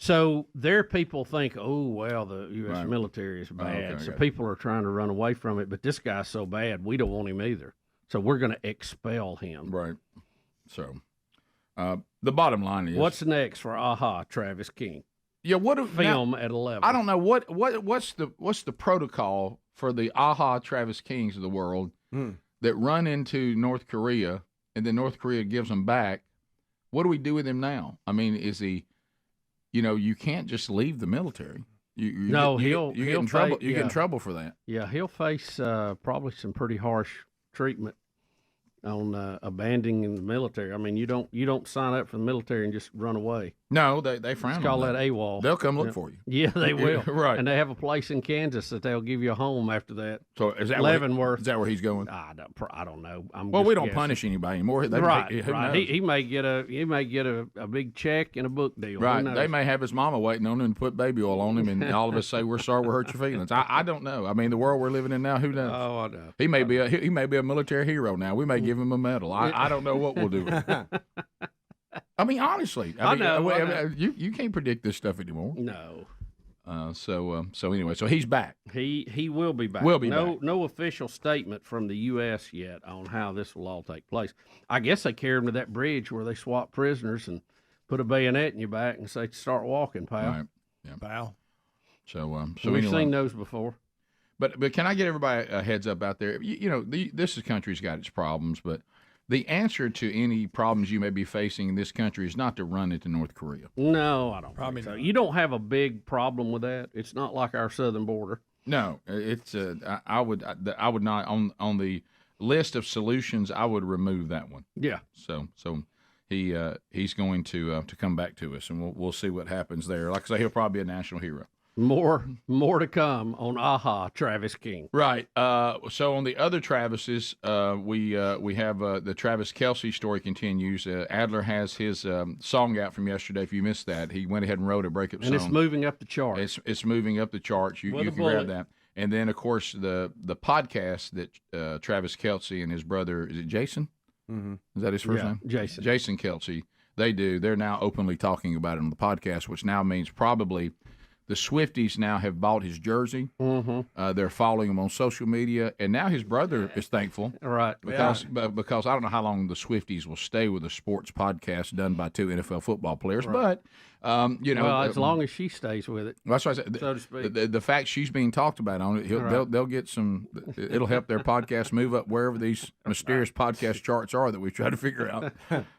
So their people think, oh, well, the U.S. Right. military is bad. okay, So okay. people are trying to run away from it. But this guy's so bad, we don't want him either. So we're going to expel him. Right. So the bottom line is, What's next for AHA, Travis King? Yeah, Film at 11. I don't know what's the protocol for the AHA Travis Kings of the world that run into North Korea and then North Korea gives them back. What do we do with him now? I mean, is he? You know, you can't just leave the military. You get in trouble. You get in trouble for that. Yeah, he'll face probably some pretty harsh treatment on abandoning the military. I mean, you don't sign up for the military and just run away. No, they frown on It's called that. that AWOL. They'll come look for you. Yeah, they will. Right. And they have a place in Kansas that they'll give you a home after that. So is that Leavenworth? Is that where he's going? I don't know. Well, we don't punish anybody anymore. Right. Who Right. knows? He may get a big check and a book deal. Who Right. knows? They may have his mama waiting on him and put baby oil on him, and all of us say we're sorry we hurt your feelings. I don't know. I mean, the world we're living in now, who knows? Oh, I know. He may be a military hero now. We may give him a medal. I don't know what we'll do with it. I mean, honestly, I know. You can't predict this stuff anymore. No. So anyway, so he's back. He will be back. Will be back. No official statement from the U.S. yet on how this will all take place. I guess they carried him to that bridge where they swap prisoners and put a bayonet in your back and say, "Start walking, pal." Right. Yeah. Pal. So we've anyway. seen those before. But can I get everybody a heads up out there? This country's got its problems, but the answer to any problems you may be facing in this country is not to run into North Korea. No, I don't think so. You don't have a big problem with that. It's not like our southern border. No, it's I would not on the list of solutions. I would remove that one. Yeah. So he's going to come back to us, and we'll see what happens there. Like I say, he'll probably be a national hero. More to come on AHA, Travis King. Right. So on the other Travises, we have the Travis Kelce story continues. Adler has his song out from yesterday. If you missed that, he went ahead and wrote a breakup song. And it's moving up the charts. It's moving up the charts. You can grab that. And then, of course, the podcast that Travis Kelce and his brother, is it Jason? Mm-hmm. Is that his first name? Jason. Jason Kelce. They're now openly talking about it on the podcast, which now means probably the Swifties now have bought his jersey. Mm-hmm. They're following him on social media, and now his brother is thankful, right? Because I don't know how long the Swifties will stay with a sports podcast done by two NFL football players, Right. but well, as long as she stays with it. That's what I said. So to speak. The fact she's being talked about on it, they'll get some. It'll help their podcast move up wherever these mysterious podcast charts are that we try to figure out.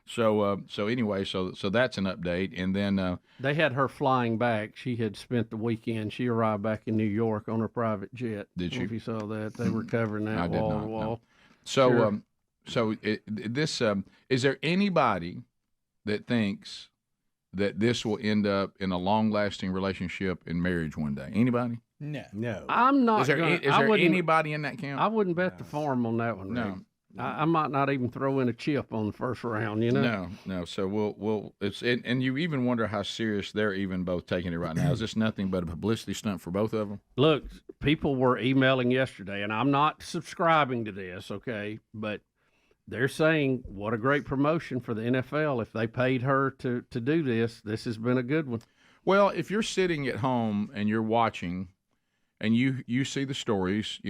So anyway, so that's an update, and then they had her flying back. She had spent the weekend. She arrived back in New York on her private jet. Did she? If you saw that, they were covering that I did wall not, to wall. no. So Sure. this is there anybody that thinks that this will end up in a long-lasting relationship and marriage one day? Anybody? No. I'm not. Is there anybody in that camp? I wouldn't bet the farm on that one. No. Rick. I might not even throw in a chip on the first round. You know. No. So we'll and you even wonder how serious they're even both taking it right now. Is this nothing but a publicity stunt for both of them? Look, people were emailing yesterday, and I'm not subscribing to this, okay? But they're saying what a great promotion for the NFL. If they paid her to do this, this has been a good one. Well, if you're sitting at home and you're watching, and you see the stories,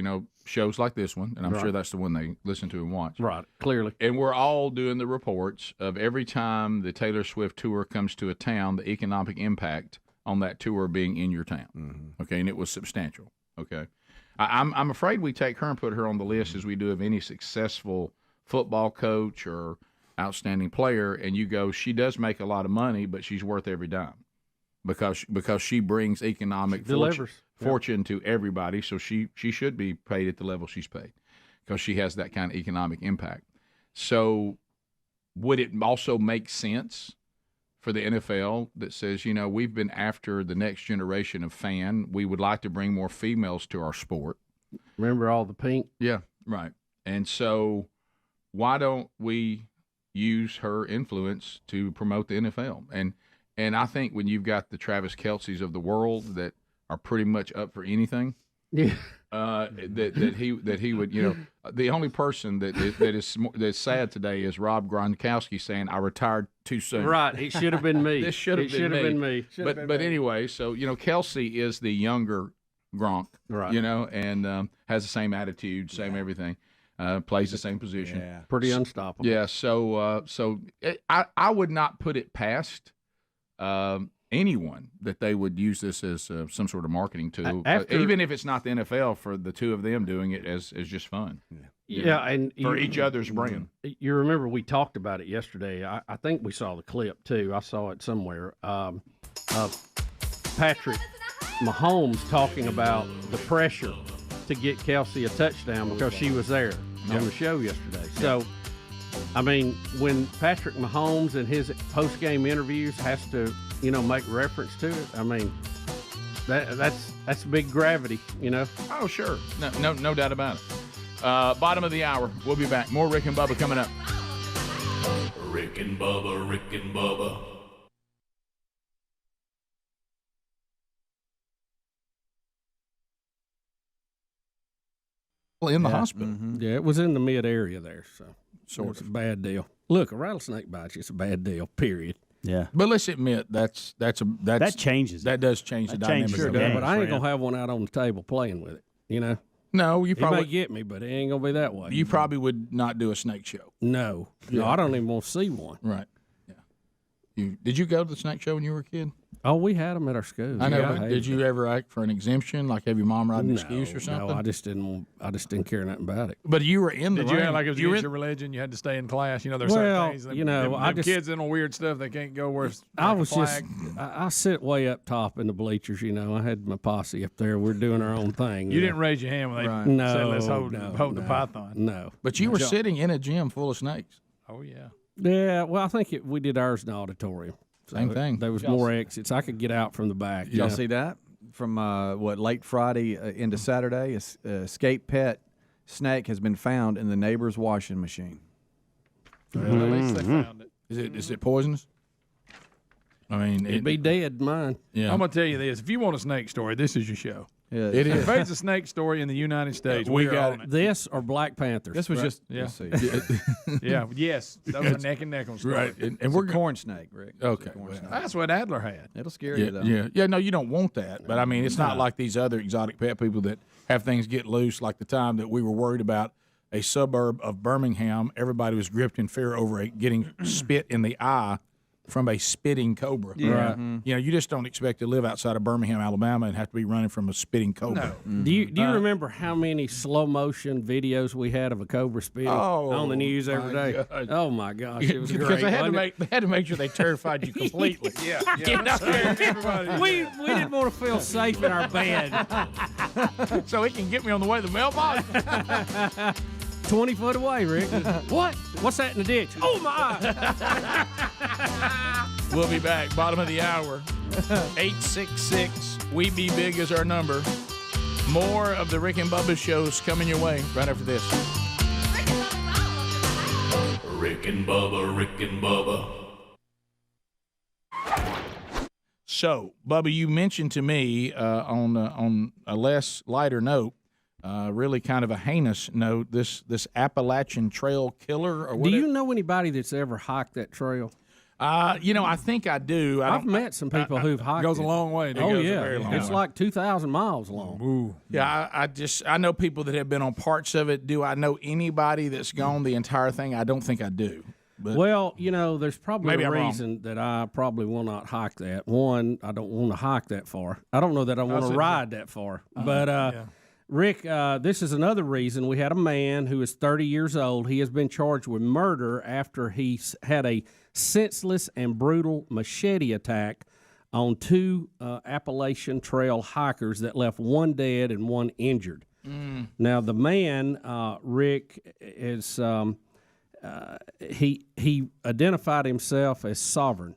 shows like this one, and I'm Right. sure that's the one they listen to and watch. Right, clearly. And we're all doing the reports of every time the Taylor Swift tour comes to a town, the economic impact on that tour being in your town. Okay, and it was substantial. Okay, I'm afraid we take her and put her on the list as we do of any successful football coach or outstanding player, and you go, she does make a lot of money, but she's worth every dime because she brings economic fortune to everybody, so she should be paid at the level she's paid because she has that kind of economic impact. So would it also make sense for the NFL that says, we've been after the next generation of fan. We would like to bring more females to our sport. Remember all the pink? Yeah, right. And so why don't we use her influence to promote the NFL? And I think when you've got the Travis Kelces of the world that are pretty much up for anything, yeah, that he would, the only person that's sad today is Rob Gronkowski saying I retired too soon. Right, it should have been me. This should have been me. But Anyway, so Kelce is the younger Gronk, right? And has the same attitude, same everything. Plays the same position. Yeah. Pretty unstoppable. Yeah. So I would not put it past anyone that they would use this as some sort of marketing tool, even if it's not the NFL, for the two of them doing it as just fun. Yeah, and for each other's brand. You remember we talked about it yesterday. I think we saw the clip too. I saw it somewhere. Patrick Mahomes talking about the pressure to get Kelce a touchdown because she was there on the show yesterday. So, I mean, when Patrick Mahomes in his post-game interviews has to, make reference to it, I mean, that's big gravity, Oh, sure. No doubt about it. Bottom of the hour. We'll be back. More Rick and Bubba coming up. Rick and Bubba, Rick and Bubba. In the hospital. Mm-hmm. Yeah, it was in the mid area there, so it's a bad deal. Look, a rattlesnake bites you, it's a bad deal, period. Yeah. But let's admit that changes. That does change the dynamic. Sure does, but I ain't going to have one out on the table playing with it, No, you probably may get me, but it ain't going to be that way. You probably would not do a snake show. No, I don't even want to see one. Right. Yeah. Did you go to the snake show when you were a kid? Oh, we had them at our school. I know. But did you ever act for an exemption, like have your mom write an excuse or something? No, I just didn't care nothing about it. But you were in the Did you act like it was against your religion? You had to stay in class. There's certain things. Them kids in weird stuff, they can't go where it's I was just, I sit way up top in the bleachers. I had my posse up there. We're doing our own thing. You didn't raise your hand when they said, let's hold the python. No. But you were sitting in a gym full of snakes. Oh, yeah. Yeah, well, I think we did ours in the auditorium. Same thing. There was more exits. I could get out from the back. Did y'all see that? From late Friday into Saturday, a escape pet snake has been found in the neighbor's washing machine. Well, at least they found it. Is it poisonous? I mean, it'd be dead, mine. Yeah. I'm gonna tell you this: if you want a snake story, this is your show. Yeah, it is. If it's a snake story in the United States, we got it. This or Black Panthers. This was just let's see. Yes, those are neck and neck on story. Right, and we're corn snake, Rick. Okay, that's what Adler had. It'll scare you though. Yeah. No, you don't want that. But I mean, it's not like these other exotic pet people that have things get loose. Like the time that we were worried about a suburb of Birmingham, everybody was gripped in fear over getting spit in the eye from a spitting cobra. Yeah. Right. You just don't expect to live outside of Birmingham, Alabama, and have to be running from a spitting cobra. No. Do you remember how many slow motion videos we had of a cobra spitting on the news every day? God. Oh my gosh, it was because great. they had to make sure they terrified you completely. We didn't want to feel safe in our bed, so it can get me on the way to the mailbox. 20 foot away, Rick. What? What's that in the ditch? Oh, my. We'll be back. Bottom of the hour. 866 We Be Big is our number. More of the Rick and Bubba shows coming your way right after this. Rick and Bubba, Rick and Bubba. So, Bubba, you mentioned to me on a less lighter note, really kind of a heinous note, this Appalachian Trail killer or whatever. Do you know anybody that's ever hiked that trail? I think I do. I've met some people who've hiked. Goes a long way. Oh yeah, it's like 2,000 miles long. Ooh. Yeah, I know people that have been on parts of it. Do I know anybody that's gone the entire thing? I don't think I do. But well, there's probably maybe a I'm reason that I probably will not hike that. One, I don't want to hike that far. I don't know that I want to ride that far. But Rick, this is another reason. We had a man who is 30 years old. He has been charged with murder after he had a senseless and brutal machete attack on two Appalachian Trail hikers that left one dead and one injured. Now, the man, Rick, is he identified himself as sovereign.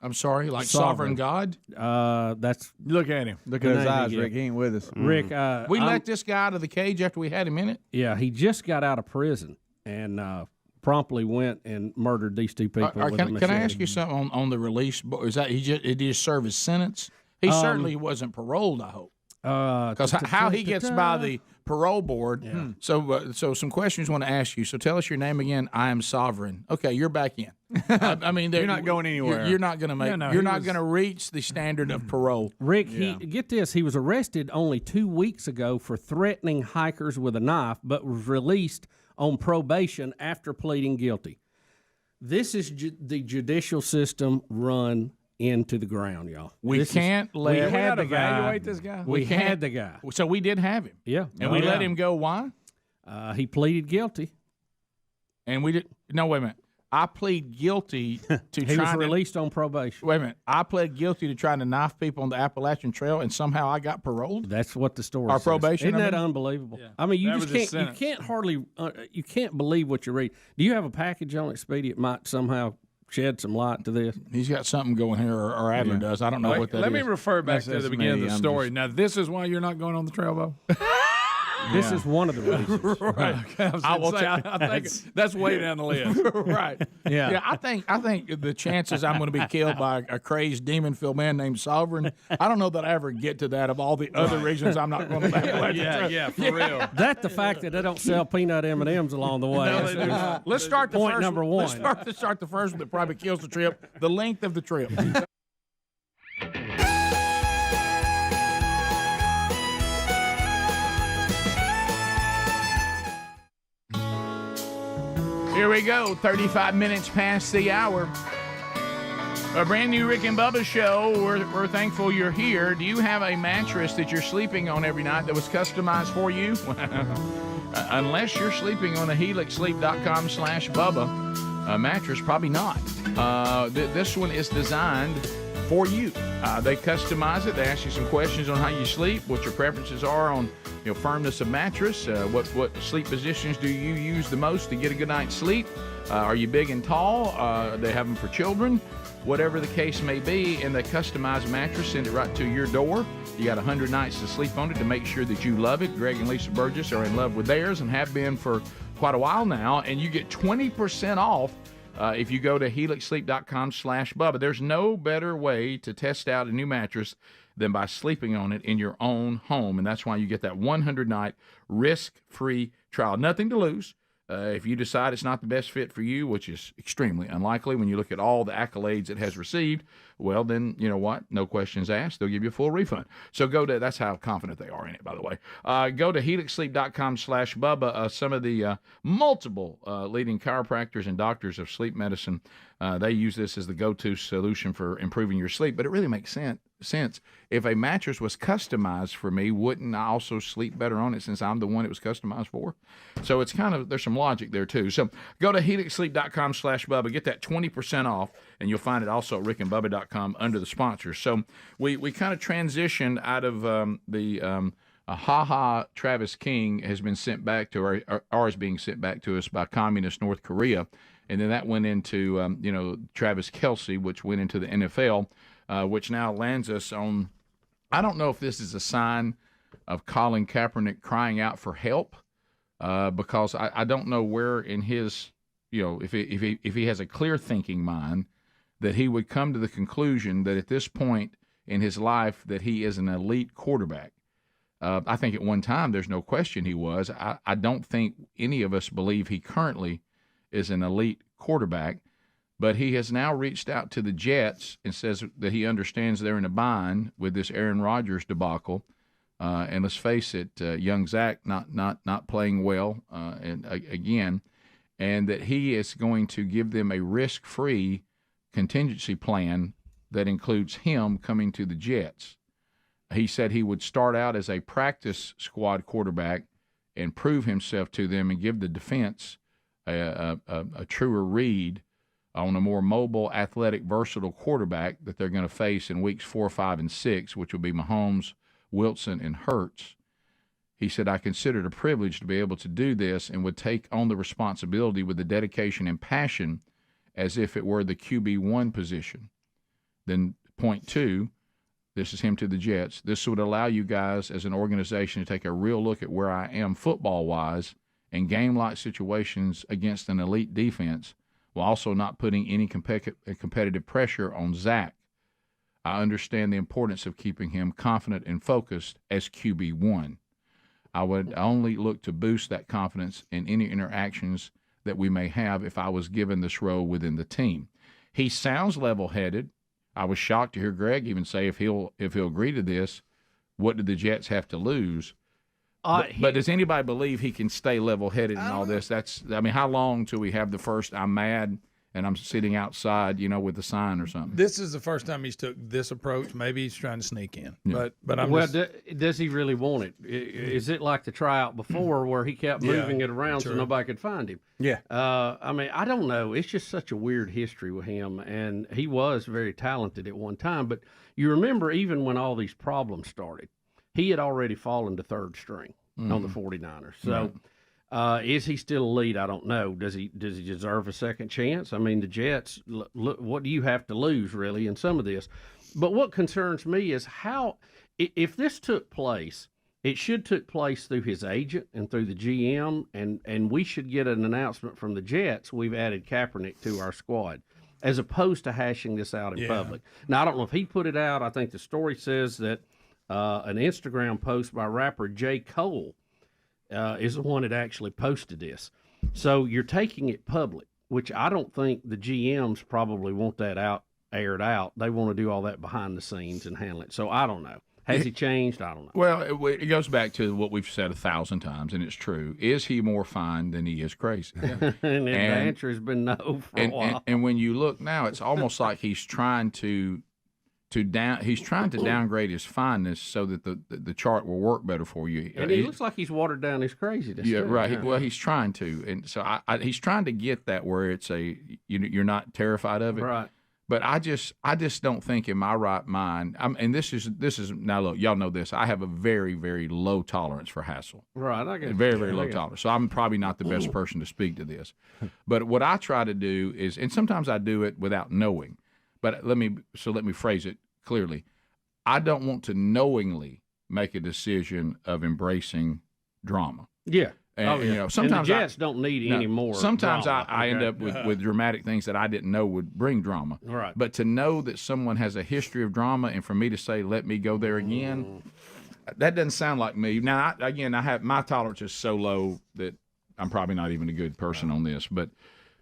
I'm sorry, like sovereign God? That's Look at him. Look at his eyes, Rick. He ain't with us. Rick, we let this guy out of the cage after we had him in it? Yeah, he just got out of prison and promptly went and murdered these two people with a machete. Can I ask you something on the release? Is that he just served his sentence? He certainly wasn't paroled, I hope. Because how he gets by the parole board. Yeah. So some questions I want to ask you. So tell us your name again. I am sovereign. Okay, you're back in. I mean, you're not going anywhere. You're not going to make. You're not going to reach the standard of parole. Rick, get this. He was arrested only 2 weeks ago for threatening hikers with a knife, but was released on probation after pleading guilty. This is the judicial system run into the ground, y'all. We can't let. We had the evaluate this guy. We had the guy. So we did have him. Yeah, and we let him go. Why? He pleaded guilty, and we did. No, wait a minute. I plead guilty to he was released on probation. Wait a minute. I pled guilty to trying to knife people on the Appalachian Trail, and somehow I got paroled. That's what the story says. Probation. Isn't that unbelievable? Yeah. I mean, you can't hardly you can't believe what you read. Do you have a package on Expedia that might somehow shed some light to this? He's got something going here, or Adler does. I don't know what that is. Let me refer back to the beginning of the story. Now, this is why you're not going on the trail, Bo. This is one of the reasons. Right. I think that's way down the list. Right. Yeah. I think the chances I'm going to be killed by a crazed demon-filled man named Sovereign, I don't know that I ever get to that of all the other reasons I'm not going to back. Yeah, for real. That's the fact that they don't sell peanut M&Ms along the way. No, let's start the point first number one. Let's start the first one that probably kills the trip, the length of the trip. Here we go, 35 minutes past the hour. A brand new Rick and Bubba show. We're thankful you're here. Do you have a mattress that you're sleeping on every night that was customized for you? Unless you're sleeping on a helixsleep.com/Bubba mattress, probably not. This one is designed for you. They customize it. They ask you some questions on how you sleep, what your preferences are on firmness of mattress, what sleep positions do you use the most to get a good night's sleep. Are you big and tall? They have them for children. Whatever the case may be, and they customize mattress, send it right to your door. You got 100 nights to sleep on it to make sure that you love it. Greg and Lisa Burgess are in love with theirs and have been for quite a while now, and you get 20% off if you go to helixsleep.com/Bubba. There's no better way to test out a new mattress than by sleeping on it in your own home, and that's why you get that 100-night risk-free trial. Nothing to lose. If you decide it's not the best fit for you, which is extremely unlikely when you look at all the accolades it has received, well, then, you know what? No questions asked. They'll give you a full refund. So that's how confident they are in it, by the way. Go to helixsleep.com/Bubba. Some of the multiple leading chiropractors and doctors of sleep medicine, they use this as the go-to solution for improving your sleep. But it really makes sense. If a mattress was customized for me, wouldn't I also sleep better on it since I'm the one it was customized for? So it's there's some logic there too. So go to helixsleep.com/Bubba, get that 20% off, and you'll find it also at rickandbubba.com under the sponsors. So we kind of transitioned out of Travis King has been sent back to, or is being sent back to us by communist North Korea. And then that went into, Travis Kelce, which went into the NFL. Which now lands us on, I don't know if this is a sign of Colin Kaepernick crying out for help, because I don't know where in his, if he has a clear thinking mind, that he would come to the conclusion that at this point in his life that he is an elite quarterback. I think at one time there's no question he was. I don't think any of us believe he currently is an elite quarterback. But he has now reached out to the Jets and says that he understands they're in a bind with this Aaron Rodgers debacle. And let's face it, young Zach not playing well again, and that he is going to give them a risk-free contingency plan that includes him coming to the Jets. He said he would start out as a practice squad quarterback and prove himself to them and give the defense a truer read on a more mobile, athletic, versatile quarterback that they're going to face in weeks 4, 5, and 6, which will be Mahomes, Wilson, and Hurts. He said, I consider it a privilege to be able to do this and would take on the responsibility with the dedication and passion as if it were the QB1 position. Then point 2, this is him to the Jets. This would allow you guys as an organization to take a real look at where I am football-wise in game-like situations against an elite defense while also not putting any competitive pressure on Zach. I understand the importance of keeping him confident and focused as QB1. I would only look to boost that confidence in any interactions that we may have if I was given this role within the team. He sounds level-headed. I was shocked to hear Greg even say if he'll agree to this, what do the Jets have to lose? But does anybody believe he can stay level-headed in all this? How long till we have the first I'm mad and I'm sitting outside, with the sign or something? This is the first time he's took this approach. Maybe he's trying to sneak in. Yeah. But I'm does he really want it? Is it like the tryout before where he kept moving it around so nobody could find him? Yeah. I don't know. It's just such a weird history with him, and he was very talented at one time. But you remember even when all these problems started, he had already fallen to third string on the 49ers. So is he still elite? I don't know. Does he deserve a second chance? I mean, the Jets, look, what do you have to lose, really, in some of this? But what concerns me is how, if this took place, it should took place through his agent and through the GM, and we should get an announcement from the Jets, we've added Kaepernick to our squad, as opposed to hashing this out in public. Now, I don't know if he put it out. I think the story says that an Instagram post by rapper J. Cole is the one that actually posted this. So you're taking it public, which I don't think the GMs probably want that aired out. They want to do all that behind the scenes and handle it. So I don't know. Has he changed? I don't know. Well, it goes back to what we've said 1,000 times, and it's true. Is he more fine than he is crazy? And the answer has been no for a while. And when you look now, it's almost like he's trying to downgrade his fineness so that the chart will work better for you. And he looks like he's watered down his craziness. Yeah, right. Yeah. Well, he's trying to, and so he's trying to get that where it's you're not terrified of it. Right. But I just don't think in my right mind. And this is now look, y'all know this. I have a very, very low tolerance for hassle. Right. I get very, very low tolerance. So I'm probably not the best person to speak to this. But what I try to do is, and sometimes I do it without knowing. But let me phrase it clearly. I don't want to knowingly make a decision of embracing drama. Yeah. And, sometimes and the Jets don't need any more. Sometimes drama. I end up with dramatic things that I didn't know would bring drama. Right. But to know that someone has a history of drama, and for me to say, "Let me go there again," that doesn't sound like me. Now, I have my tolerance is so low that I'm probably not even a good person on this. But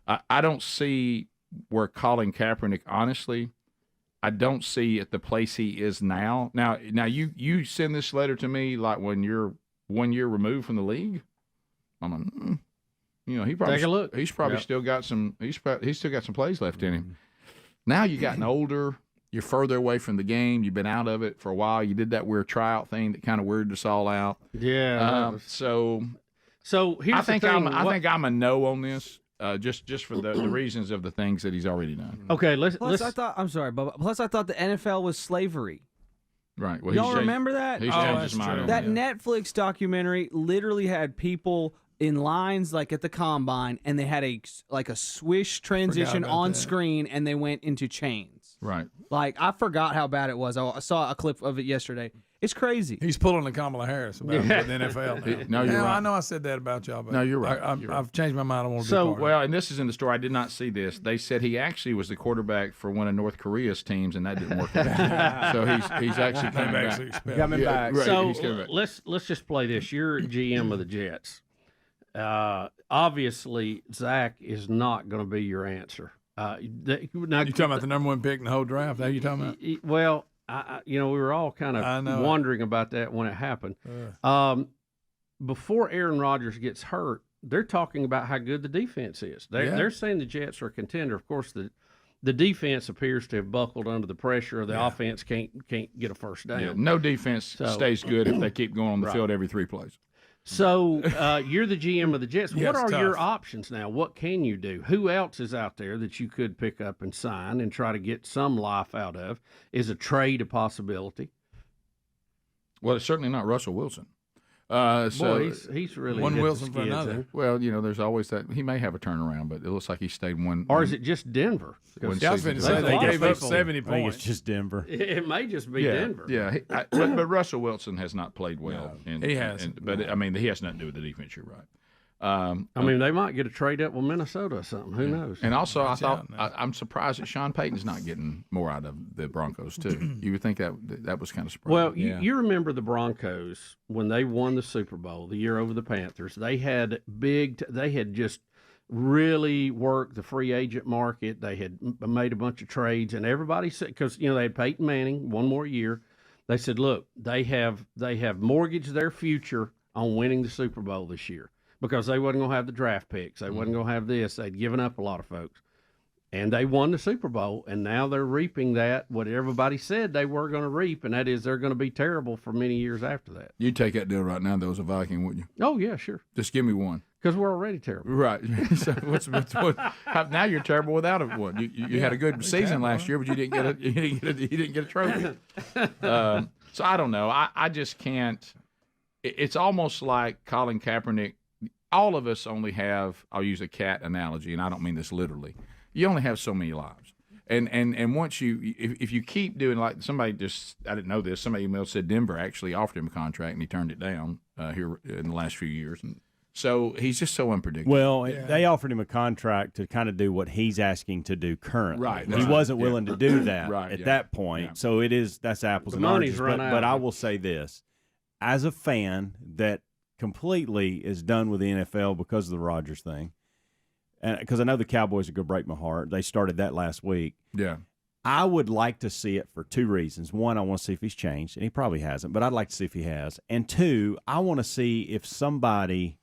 I don't see where Colin Kaepernick, honestly, I don't see at the place he is now. Now you send this letter to me like when you're 1 year removed from the league. I'm like, he probably take a look. He's probably still got some. He's still got some plays left in him. Now you've gotten older. You're further away from the game. You've been out of it for a while. You did that weird tryout thing that kind of weirded us all out. Yeah. So here's I think the thing. I think I'm a no on this. Just for the reasons of the things that he's already done. Okay, Plus, I thought the NFL was slavery. Right. Well, y'all remember that? He's changed his mind. That Netflix documentary literally had people in lines like at the combine, and they had a swish transition on screen, and they went into chains. Right. Like, I forgot how bad it was. I saw a clip of it yesterday. It's crazy. He's pulling the Kamala Harris about the NFL. No, you're right. I know I said that about y'all, but no, you're right. I've changed my mind. I want to be part of it. Well, and this is in the story. I did not see this. They said he actually was the quarterback for one of North Korea's teams, and that didn't work out. So he's actually coming back. Coming back. Right, so he's coming back. let's just play this. You're GM of the Jets. Obviously, Zach is not going to be your answer. You talking about the number one pick in the whole draft? That you talking about? Well, we were all kind of wondering about that when it happened. Before Aaron Rodgers gets hurt, they're talking about how good the defense is. They're saying the Jets are a contender. Of course, the defense appears to have buckled under the pressure. The offense can't get a first down. Yeah, no defense stays good if they keep going on the field every 3 plays. So you're the GM of the Jets. Yeah, what are tough. your options now? What can you do? Who else is out there that you could pick up and sign and try to get some life out of? Is a trade a possibility? Well, it's certainly not Russell Wilson. Boy, he's really one hit the Wilson for skids, another. huh? Well, there's always that. He may have a turnaround, but it looks like he stayed one. Or is it just Denver? One I was going to say they gave up 70 I think points. it's just Denver. It may just be Yeah, Denver. yeah. But Russell Wilson has not played well. He hasn't. But he has nothing to do with the defense. You're right. They might get a trade up with Minnesota or something. Who knows? And also, I'm surprised that Sean Payton's not getting more out of the Broncos too. You would think that was kind of surprising. Well, you remember the Broncos when they won the Super Bowl the year over the Panthers. They had just really worked the free agent market. They had made a bunch of trades, and everybody said, because they had Peyton Manning one more year. They said, look, they have mortgaged their future on winning the Super Bowl this year. Because they wasn't going to have the draft picks. They wasn't going to have this. They'd given up a lot of folks. And they won the Super Bowl, and now they're reaping what everybody said they were going to reap, and that is they're going to be terrible for many years after that. You'd take that deal right now, though, as a Viking, wouldn't you? Oh, yeah, sure. Just give me one. Because we're already terrible. Right. So now you're terrible without one. You had a good season last year, but you didn't get a trophy. So I don't know. I just can't. It's almost like Colin Kaepernick. All of us only have, I'll use a cat analogy, and I don't mean this literally. You only have so many lives. And once if you keep doing, like somebody I didn't know this, somebody emailed said Denver actually offered him a contract and he turned it down here in the last few years. And so he's just so unpredictable. Well, they offered him a contract to kind of do what he's asking to do currently. Right. He wasn't willing to do that Right, at yeah. that point. Yeah. So that's apples The and money's oranges. run out. But I will say this. As a fan that completely is done with the NFL because of the Rodgers thing, and because I know the Cowboys are going to break my heart. They started that last week. Yeah. I would like to see it for 2 reasons. One, I want to see if he's changed, and he probably hasn't, but I'd like to see if he has. And 2, I want to see if somebody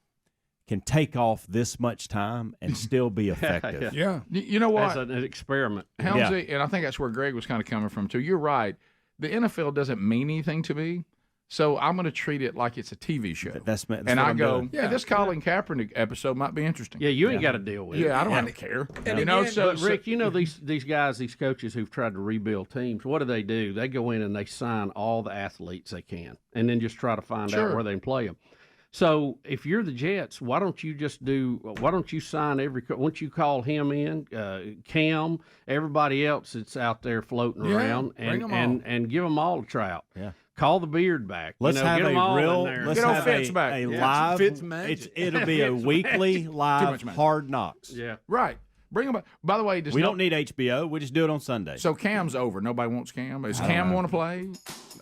can take off this much time and still be effective. Yeah. You know what? As an experiment. Helmsy, and I think that's where Greg was kind of coming from, too. You're right. The NFL doesn't mean anything to me. So I'm going to treat it like it's a TV show. That's and I go, hey, this Colin Kaepernick episode might be interesting. Yeah, you ain't got to deal with it. Yeah, I don't have to care. And but Rick, these guys, these coaches who've tried to rebuild teams, what do? They go in and they sign all the athletes they can, and then just try to find out where they can play them. So if you're the Jets, why don't you sign once you call him in, Cam, everybody else that's out there floating around, and give them all a tryout. Yeah. Call the beard back. Let's have get them all in there. Let's have Fitz back. a live. It'll be a weekly live Hard Knocks. Yeah. Right. Bring him back. By the way, we don't need HBO. We just do it on Sunday. So Cam's over. Nobody wants Cam. Does Cam want to play?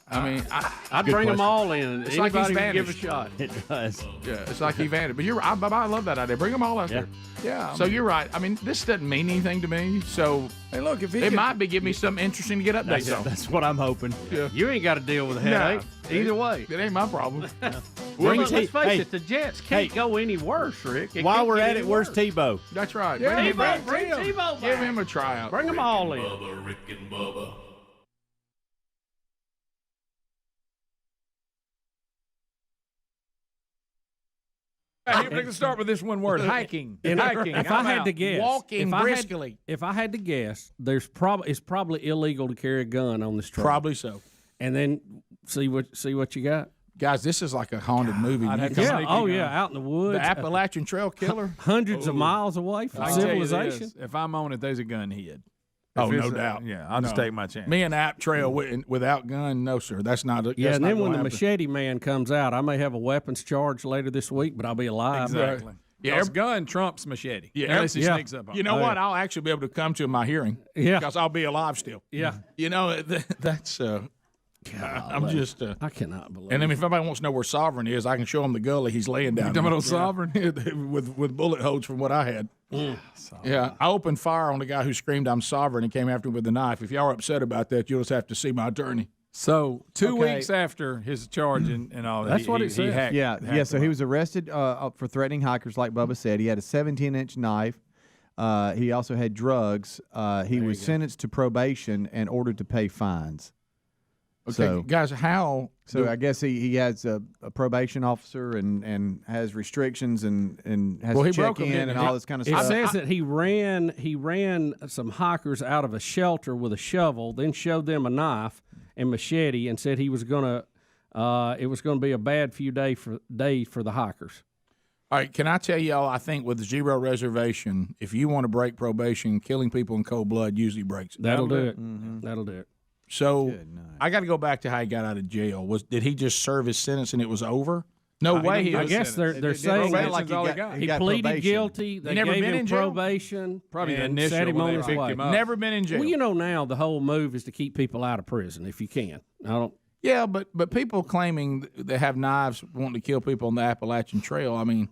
I mean, I'd bring them all in. It's Anybody like he's can give a vanished. shot. It does. Yeah, it's like he vanished. But I love that idea. Bring them all out there. Yeah. So you're right. I mean, this doesn't mean anything to me. So hey, look, if it might be give me something interesting to get updates on. That's what I'm hoping. Yeah. You ain't got to deal with a headache. Either way. It ain't my problem. Let's face it, the Jets can't go any worse, Rick. While we're at it, where's Tebow? That's right. Yeah, bring Tebow back. Give him a tryout. Bring them all in. Bubba, Rick and Bubba. We're going to start with this one word: hiking. Hiking. If I had to guess, walking briskly. If I had to guess, it's probably illegal to carry a gun on this trail. Probably so. And then see what you got. Guys, this is like a haunted movie. Out in the woods. The Appalachian Trail Killer. Hundreds of miles away from civilization. If I'm on it, there's a gun hid. Oh, no doubt. Yeah, I'll just take my chance. Me and App Trail without gun, no, sir. That's not. Yeah, and then when the machete man comes out, I may have a weapons charge later this week, but I'll be alive. Exactly. Right. Yeah, gun trumps machete. Yeah, unless he sneaks up on you know what? I'll actually be able to come to my hearing. Yeah, because I'll be alive still. Yeah. You know that's. I'm just. I cannot believe. And then if anybody wants to know where Sovereign is, I can show him the gully he's laying down. You talking about Sovereign? with bullet holes from what I had. Yeah, I opened fire on the guy who screamed, "I'm Sovereign," and came after me with a knife. If y'all are upset about that, you'll just have to see my attorney. So 2 weeks after his charge and all that, That's what it said. hacked. Yeah. So he was arrested for threatening hikers, like Bubba said. He had a 17-inch knife. He also had drugs. He was sentenced to probation and ordered to pay fines. Okay, So, guys, how? So I guess he has a probation officer and has restrictions and has to check in and all this kind of stuff. It says that he ran some hikers out of a shelter with a shovel, then showed them a knife and machete, and said he was gonna it was gonna be a bad few days for the hikers. All right, can I tell y'all? I think with zero reservation, if you want to break probation, killing people in cold blood usually breaks it. That'll do it. Mm-hmm. That'll do it. So I got to go back to how he got out of jail. Did he just serve his sentence and it was over? No way. I guess they're saying like he pleaded guilty. They never gave been him in jail? probation. Probably the and initial set him when on they his picked way. him up. Never been in jail. Well, you know now the whole move is to keep people out of prison if you can. I don't. Yeah, but people claiming they have knives wanting to kill people on the Appalachian Trail. I mean,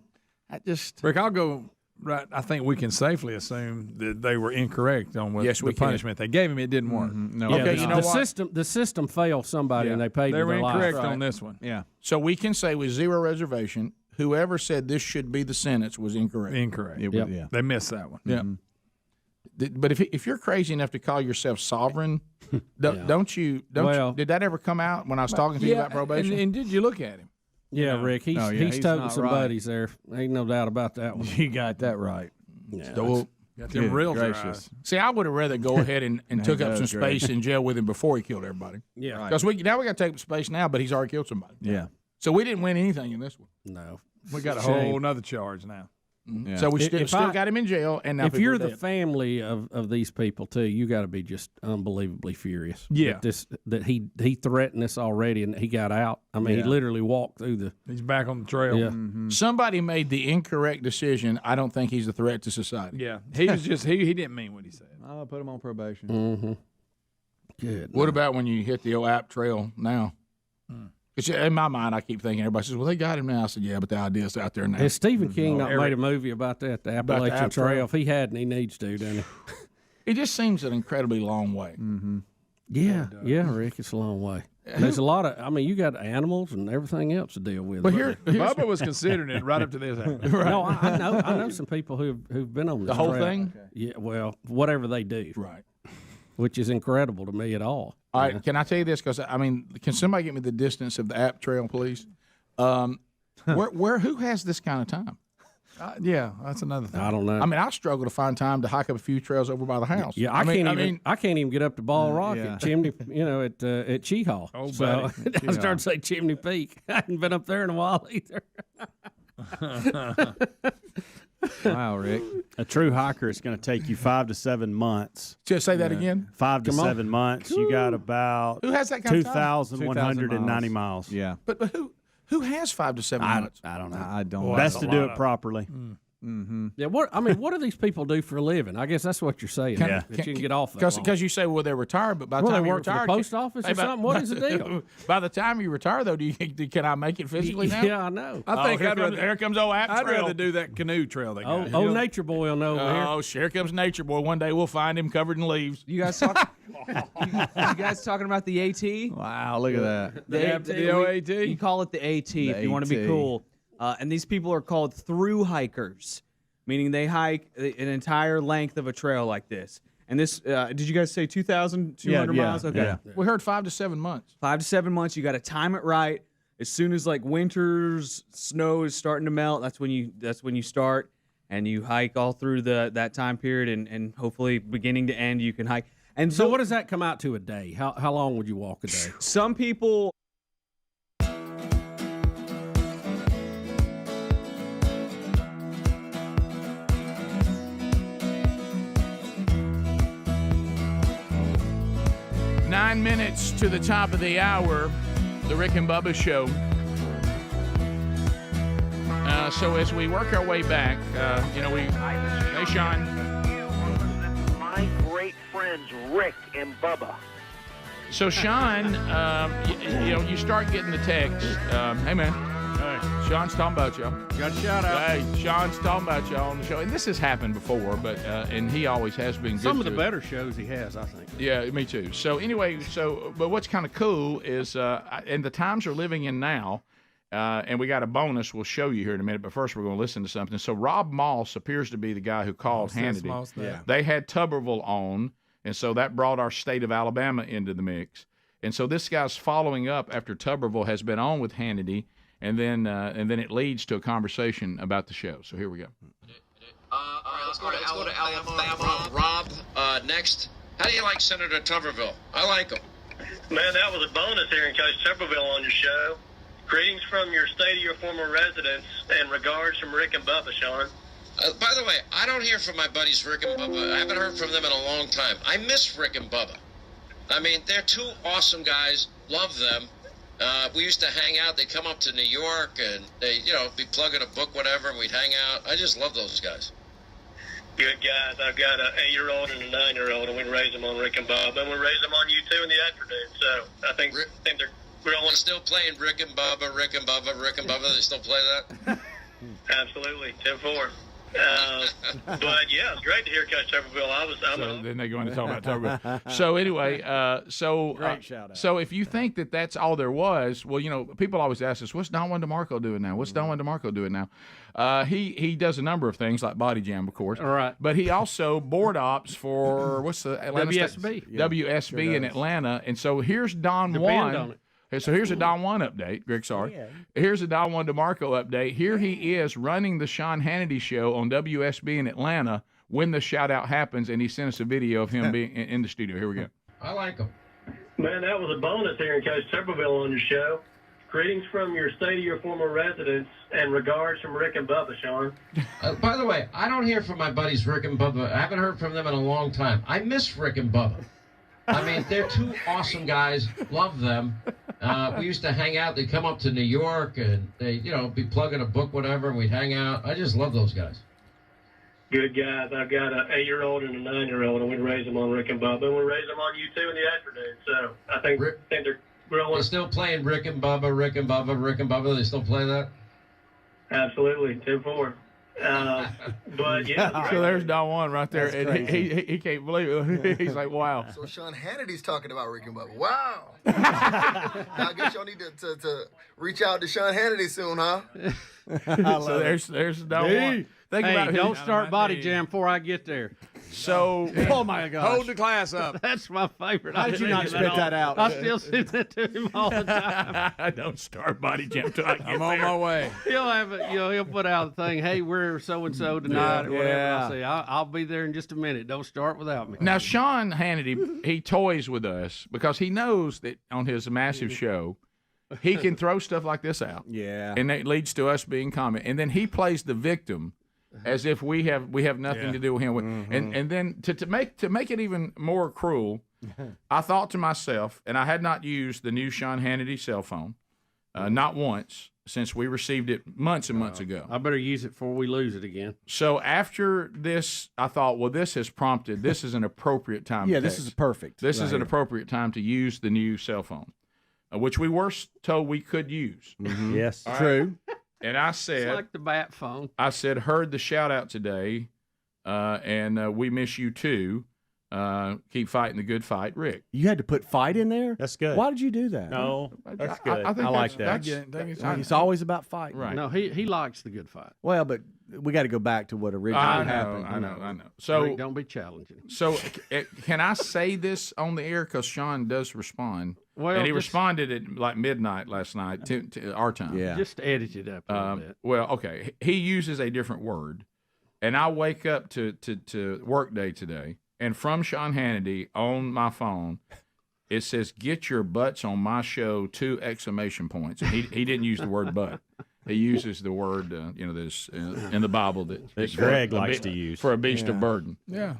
I just Rick, I'll go. Right, I think we can safely assume that they were incorrect on what the punishment they gave him. It didn't work. No. Okay, you know what? The system failed somebody, and they paid They for were their incorrect life. on this one. Yeah. So we can say with zero reservation, whoever said this should be the sentence was incorrect. Incorrect. Yeah. They missed that one. Yeah. But if you're crazy enough to call yourself sovereign, don't you? Did that ever come out when I was talking to you about probation? And did you look at him? Yeah, Rick, he's toting some buddies there. Ain't no doubt about that one. You got that right. Yeah, got them real gracious. See, I would have rather go ahead and took up some space in jail with him before he killed everybody. Yeah, because now we got to take up space now, but he's already killed somebody. Yeah. So we didn't win anything in this one. No, we got a whole nother charge now. Yeah. So we still got him in jail. And now if you're the dead. family of these people too, you got to be just unbelievably furious. Yeah, that he threatened us already and he got out. I mean, he literally walked through the. He's back on the trail. Yeah. Somebody made the incorrect decision. I don't think he's a threat to society. Yeah, he was just he didn't mean what he said. I'll put him on probation. Mm-hmm. Good. What about when you hit the old app trail now? It's, in my mind, I keep thinking, everybody says, well, they got him now. I said, yeah, but the idea's out there now. Has Stephen King not made a movie about that, the Appalachian Trail? If he hadn't, he needs to, doesn't he? It just seems an incredibly long way. Mm-hmm. Yeah, Rick, it's a long way. There's a lot of, I mean, you got animals and everything else to deal with. But Bubba was considering it right up to this. Right. No, I know some people who've been on this the whole trail. thing. Okay. Yeah, well, whatever they do, right, which is incredible to me at all. All right, can I tell you this? Because I mean, can somebody get me the distance of the app trail, please? Who has this kind of time? Yeah, that's another thing. I don't know. I mean, I struggle to find time to hike up a few trails over by the house. Yeah, I can't even get up to Ball Rock at Chimney, at Chee Haw. Oh, so I started to say Chimney Peak. I hadn't been up there in a while either. Wow, Rick. A true hiker is going to take you 5 to 7 months. Just say that again. 5 to 7 months. You got about who has that kind of time? 2,190 miles. Yeah. But who has 5 to 7 months? I don't know. I don't. Best to do it properly. Mm-hmm. Yeah, what do these people do for a living? I guess that's what you're saying. That you can get off that because you say, well, they're retired, but by the they time you work for retire, the post office or something. What is the deal? By the time you retire, though, can I make it physically now? Yeah, I know. I think here comes old app I'd trail. rather do that canoe trail they got. Oh, Nature Boy will know over here. Oh, here comes Nature Boy. One day we'll find him covered in leaves. You guys talking about the AT? Wow, look at that. The OAT? You call it the AT if you want to be cool. And these people are called through hikers, meaning they hike an entire length of a trail like this. And this, did you guys say 2,200 miles? Okay. Yeah. We heard 5 to 7 months. 5 to 7 months. You got to time it right. As soon as like winter's snow is starting to melt, that's when you start, and you hike all through that time period, and hopefully beginning to end you can hike. And so what does that come out to a day? How long would you walk a day? Some people. Nine minutes to the top of the hour, the Rick and Bubba Show. So as we work our way back, hey, Sean. My great friends Rick and Bubba. So Sean, you start getting the text. Hey man, Sean's talking about y'all. Got a shout out. Hey, Sean's talking about y'all on the show, and this has happened before, but and he always has been good. Some of the to it. better shows he has, I think. Yeah, me too. So anyway, but what's kind of cool is, and the times we're living in now, and we got a bonus we'll show you here in a minute, but first we're going to listen to something. So Rob Moss appears to be the guy who called Hannity. Yeah. They had Tuberville on, and so that brought our state of Alabama into the mix. And so this guy's following up after Tuberville has been on with Hannity, and then it leads to a conversation about the show. So here we go. All right, let's go to Alabama. Rob, next. How do you like Senator Tuberville? I like him. Man, that was a bonus hearing Coach Tuberville on your show. Greetings from your state of your former residence, and regards from Rick and Bubba, Sean. By the way, I don't hear from my buddies Rick and Bubba. I haven't heard from them in a long time. I miss Rick and Bubba. I mean, they're two awesome guys. Love them. We used to hang out. They'd come up to New York, and they, be plugging a book, whatever, and we'd hang out. I just love those guys. Good guys. I've got an 8-year-old and a 9-year-old, and we raise them on Rick and Bubba, and we raise them on you too in the afternoon. So I think they're growing. They're still playing Rick and Bubba, Rick and Bubba, Rick and Bubba. They still play that? Absolutely, 10-4. But yeah, it's great to hear Coach Tuberville. So then they go into talking about Tuberville. So anyway, Great shout out. So if you think that that's all there was, well, people always ask us, what's Don Juan DeMarco doing now? What's Don Juan DeMarco doing now? He does a number of things like Body Jam, of course. All right. But he also board ops for what's the Atlanta WSB. State? WSB in Atlanta. And so here's Don Depend Juan. on it. So here's a Don Juan update. Greg, sorry. Here's a Don Juan DeMarco update. Here he is running the Sean Hannity show on WSB in Atlanta when the shout-out happens, and he sent us a video of him being in the studio. Here we go. I like him. Man, that was a bonus hearing Coach Tuberville on your show. Greetings from your state of your former residence, and regards from Rick and Bubba, Sean. By the way, I don't hear from my buddies Rick and Bubba. I haven't heard from them in a long time. I miss Rick and Bubba. I mean, they're two awesome guys. Love them. We used to hang out. They'd come up to New York, and they'd, be plugging a book, whatever, and we'd hang out. I just love those guys. Good guys. I've got an 8-year-old and a 9-year-old, and we raise them on Rick and Bubba, and we raise them on you too in the afternoon. So I think they're growing. They're still playing Rick and Bubba, Rick and Bubba, Rick and Bubba. They still play that? Absolutely, 10-4. But yeah. So there's Don Juan right there, and he can't believe it. He's like, wow. So Sean Hannity's talking about Rick and Bubba. Wow. I guess y'all need to reach out to Sean Hannity soon, huh? So there's Don Juan. Think about it. Don't start Body Jam before I get there. So, oh my gosh. Hold the class up. That's my favorite. How did you not spit that out? I still send that to him all the time. I don't start Body Jam till I get I'm on my way. He'll have it. He'll put out the thing. Hey, we're so and so tonight. Or whatever. I'll say I'll be there in just a minute. Don't start without me. Now Sean Hannity, he toys with us because he knows that on his massive show, he can throw stuff like this out. Yeah, and it leads to us being comment, and then he plays the victim as if we have nothing to do with him. And then to make it even more cruel, I thought to myself, and I had not used the new Sean Hannity cell phone, not once since we received it months and months ago. I better use it before we lose it again. So after this, I thought, well, this has prompted. This is an appropriate time. Yeah, to this text. is perfect. This is right an appropriate time to use the new cell phone, which we were told we could use. Yes, All right? true. And I said, It's like the bat phone. I said, heard the shout out today, and we miss you too. Keep fighting the good fight, Rick. You had to put fight in there? That's good. Why did you do that? No, that's good. I think like that. It's always about fight. Right. No, he likes the good fight. Well, but we got to go back to what originally happened. I know. So Rick, don't be challenging. So can I say this on the air? Because Sean does respond. Well, and he responded at like midnight last night to our time. Yeah. Just edit it up a little bit. Well, okay. He uses a different word, and I wake up to work day today, and from Sean Hannity on my phone, it says, "Get your butts on my show!" 2 exclamation points. And he didn't use the word "butt." He uses the word, this in the Bible that Greg likes to use for a beast of burden. Yeah.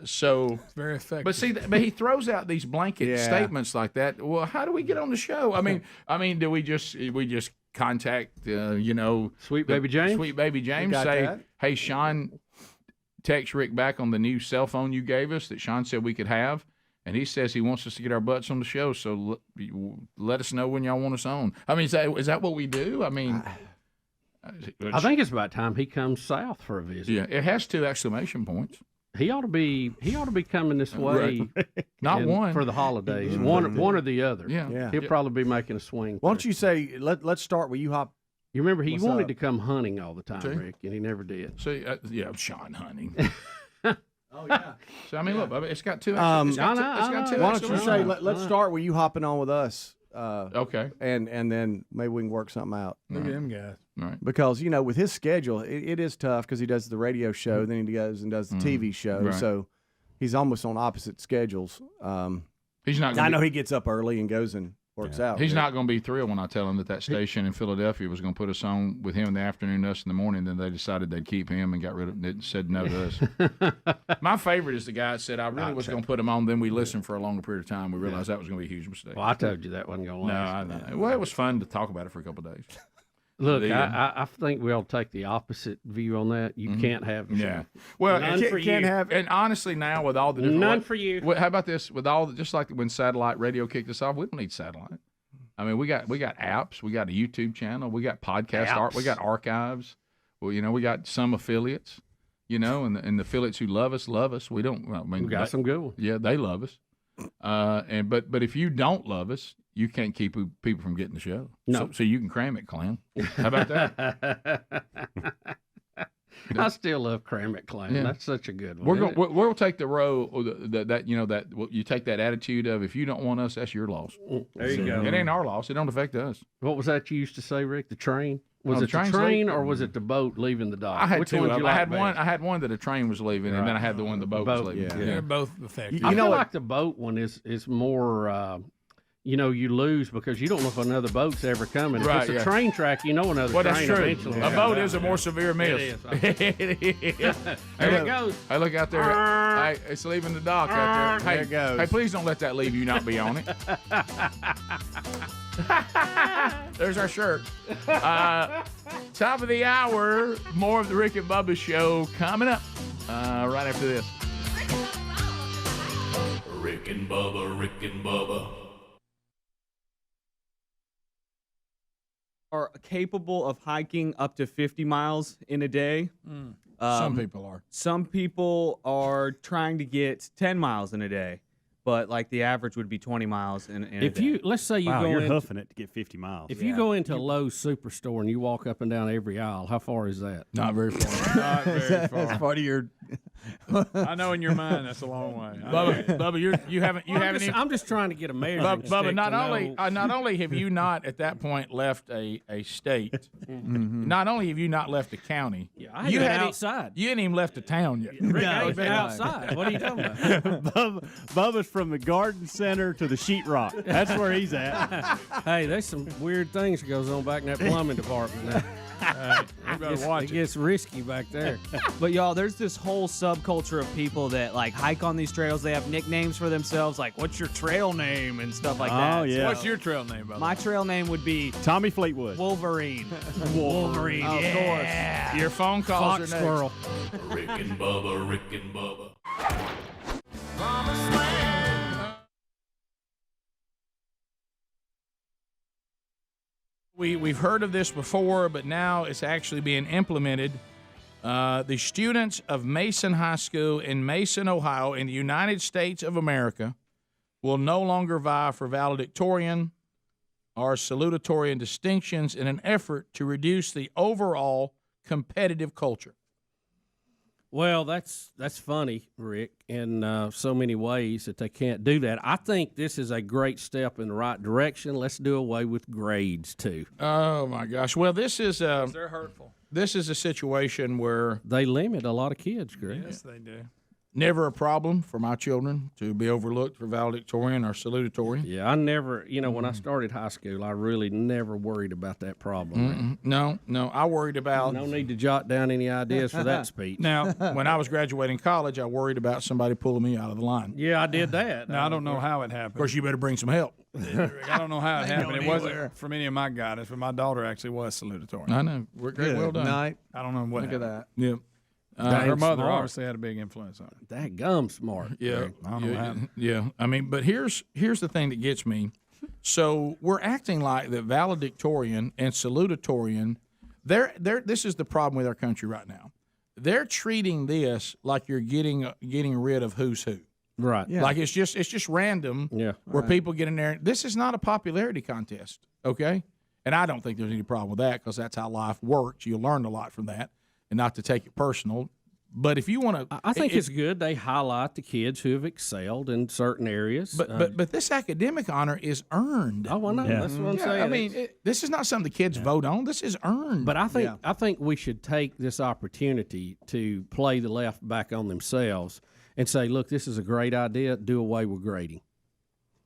So it's very effective. But he throws out these blanket statements like that. Well, how do we get on the show? I mean, do we just contact Sweet Baby James? Sweet Baby James, say, that. hey, Sean, text Rick back on the new cell phone you gave us that Sean said we could have, And he says he wants us to get our butts on the show, so let us know when y'all want us on. I mean, is that what we do? I mean, I think it's about time he comes south for a visit. Yeah, it has 2 exclamation points. He ought to be coming this way. Not one for the holidays. One or the other. Yeah. He'll probably be making a swing. Why don't you say let's start with you hop? You remember he What's wanted up? to come hunting all the time, See? Rick, and he never did. See, Sean hunting. Oh yeah. So I mean, look, it's got 2. Why It's got two don't you say exclamation let's start with you hopping on with us? Okay. And then maybe we can work something out. Look at them guys. Right. Because with his schedule, it is tough because he does the radio show, then he goes and does the TV show, Right. so he's almost on opposite schedules. He's not. I know he gets up early and goes and works out. He's not going to be thrilled when I tell him that station in Philadelphia was going to put us on with him in the afternoon, us in the morning. Then they decided they'd keep him and got rid of it. Said no to us. My favorite is the guy that said I really was going to put him on. Then we listened for a longer period of time. We realized that was going to be a huge mistake. Well, I told you that wasn't going to last. No, I know. Well, it was fun to talk about it for a couple of days. Look, I think we ought to take the opposite view on that. You can't have the show. Well, None for you. can't have. And honestly, now with all the different None for you. How about this? With all just like when satellite radio kicked us off, we don't need satellite. I mean, we got apps, we got a YouTube channel, we got podcast art, we got archives. Well, we got some affiliates, and the affiliates who love us. We don't. I mean, We got some good ones. Yeah, they love us. But if you don't love us, you can't keep people from getting the show. No. So you can cram it, Clam. How about that? I still love Cram It Clam. Yeah. That's such a good one. We'll take the road that you take that attitude of if you don't want us, that's your loss. There you go. It ain't our loss. It don't affect us. What was that you used to say, Rick? The train? Was Oh, it the train's the train leaving? or was it the boat leaving the dock? I had Which two. one Of did them. you I like had one. best? I had one that a train was leaving, and then I had the one the boat was leaving. Yeah. They're both effective. I feel like the boat one is more. You lose because you don't know if another boat's ever coming. If Right, it's a yeah. train track, you know another Well, train that's true. eventually. A boat is a more severe miss. It is. There it goes. Hey, look out there. Hey, it's leaving the dock out there. Hey, There it goes. Hey, please don't let that leave you not be on it. There's our shirt. Top of the hour. More of the Rick and Bubba show coming up right after this. Rick and Bubba, Rick and Bubba. Are capable of hiking up to 50 miles in a day. Some people are. Some people are trying to get 10 miles in a day, but like the average would be 20 miles in a day. Let's say you Wow, go you're in, hoofing it to get 50 miles. if you go into a Lowe's superstore and you walk up and down every aisle, how far is that? Not very far. Not very That's far. part of your. I know in your mind that's a long way. Bubba, you haven't even. I'm just trying to get a measuring Bubba, stick not to only know. not only have you not at that point left a state, not only have you not left a county, I ain't been outside. You ain't even left a town yet. Rick, I ain't been outside. What are you talking about? Bubba's from the garden center to the sheetrock. That's where he's at. Hey, there's some weird things that goes on back in that plumbing department now. It gets risky back there. But y'all, there's this whole subculture of people that like hike on these trails. They have nicknames for themselves, like "What's your trail name?" and stuff like that. Oh, yeah. What's your trail name, Bubba? My trail name would be Tommy Fleetwood. Wolverine. Wolverine. Of course. Your phone calls Fox are squirrel. Rick and Bubba, Rick and Bubba. We've heard of this before, but now it's actually being implemented. The students of Mason High School in Mason, Ohio, in the United States of America, will no longer vie for valedictorian or salutatorian distinctions in an effort to reduce the overall competitive culture. Well, that's funny, Rick, in so many ways that they can't do that. I think this is a great step in the right direction. Let's do away with grades, too. Oh, my gosh. Well, this is They're hurtful. this is a situation where They limit a lot of kids, Greg. Yes, they do. never a problem for my children to be overlooked for valedictorian or salutatorian. Yeah, I never, when I started high school, I really never worried about that problem. No, I worried about. No need to jot down any ideas for that speech. Now, when I was graduating college, I worried about somebody pulling me out of the line. Yeah, I did that. Now, I don't know how it happened. Of course, you better bring some help. I don't know how it happened. It wasn't from any of my guidance, but my daughter actually was salutatorian. I know. We're great. Well done. Night. I don't know what Look at happened. that. Yeah. Her mother smart. obviously had a big influence on her. That gum smart. Yeah, Greg. I don't know what happened. Yeah. I mean, but here's the thing that gets me. So we're acting like the valedictorian and salutatorian. This is the problem with our country right now. They're treating this like you're getting rid of who's who. Right. Yeah. Like it's just random. Yeah. Where Right. people get in there. This is not a popularity contest. Okay. And I don't think there's any problem with that because that's how life works. You learn a lot from that, and not to take it personal. But if you want to, I think it's good they highlight the kids who have excelled in certain areas. But this academic honor is earned. Oh, I know. Yeah. That's what I'm saying. I mean, this is not something the kids vote on. This is earned. But I think we should take this opportunity to play the left back on themselves and say, look, this is a great idea. Do away with grading.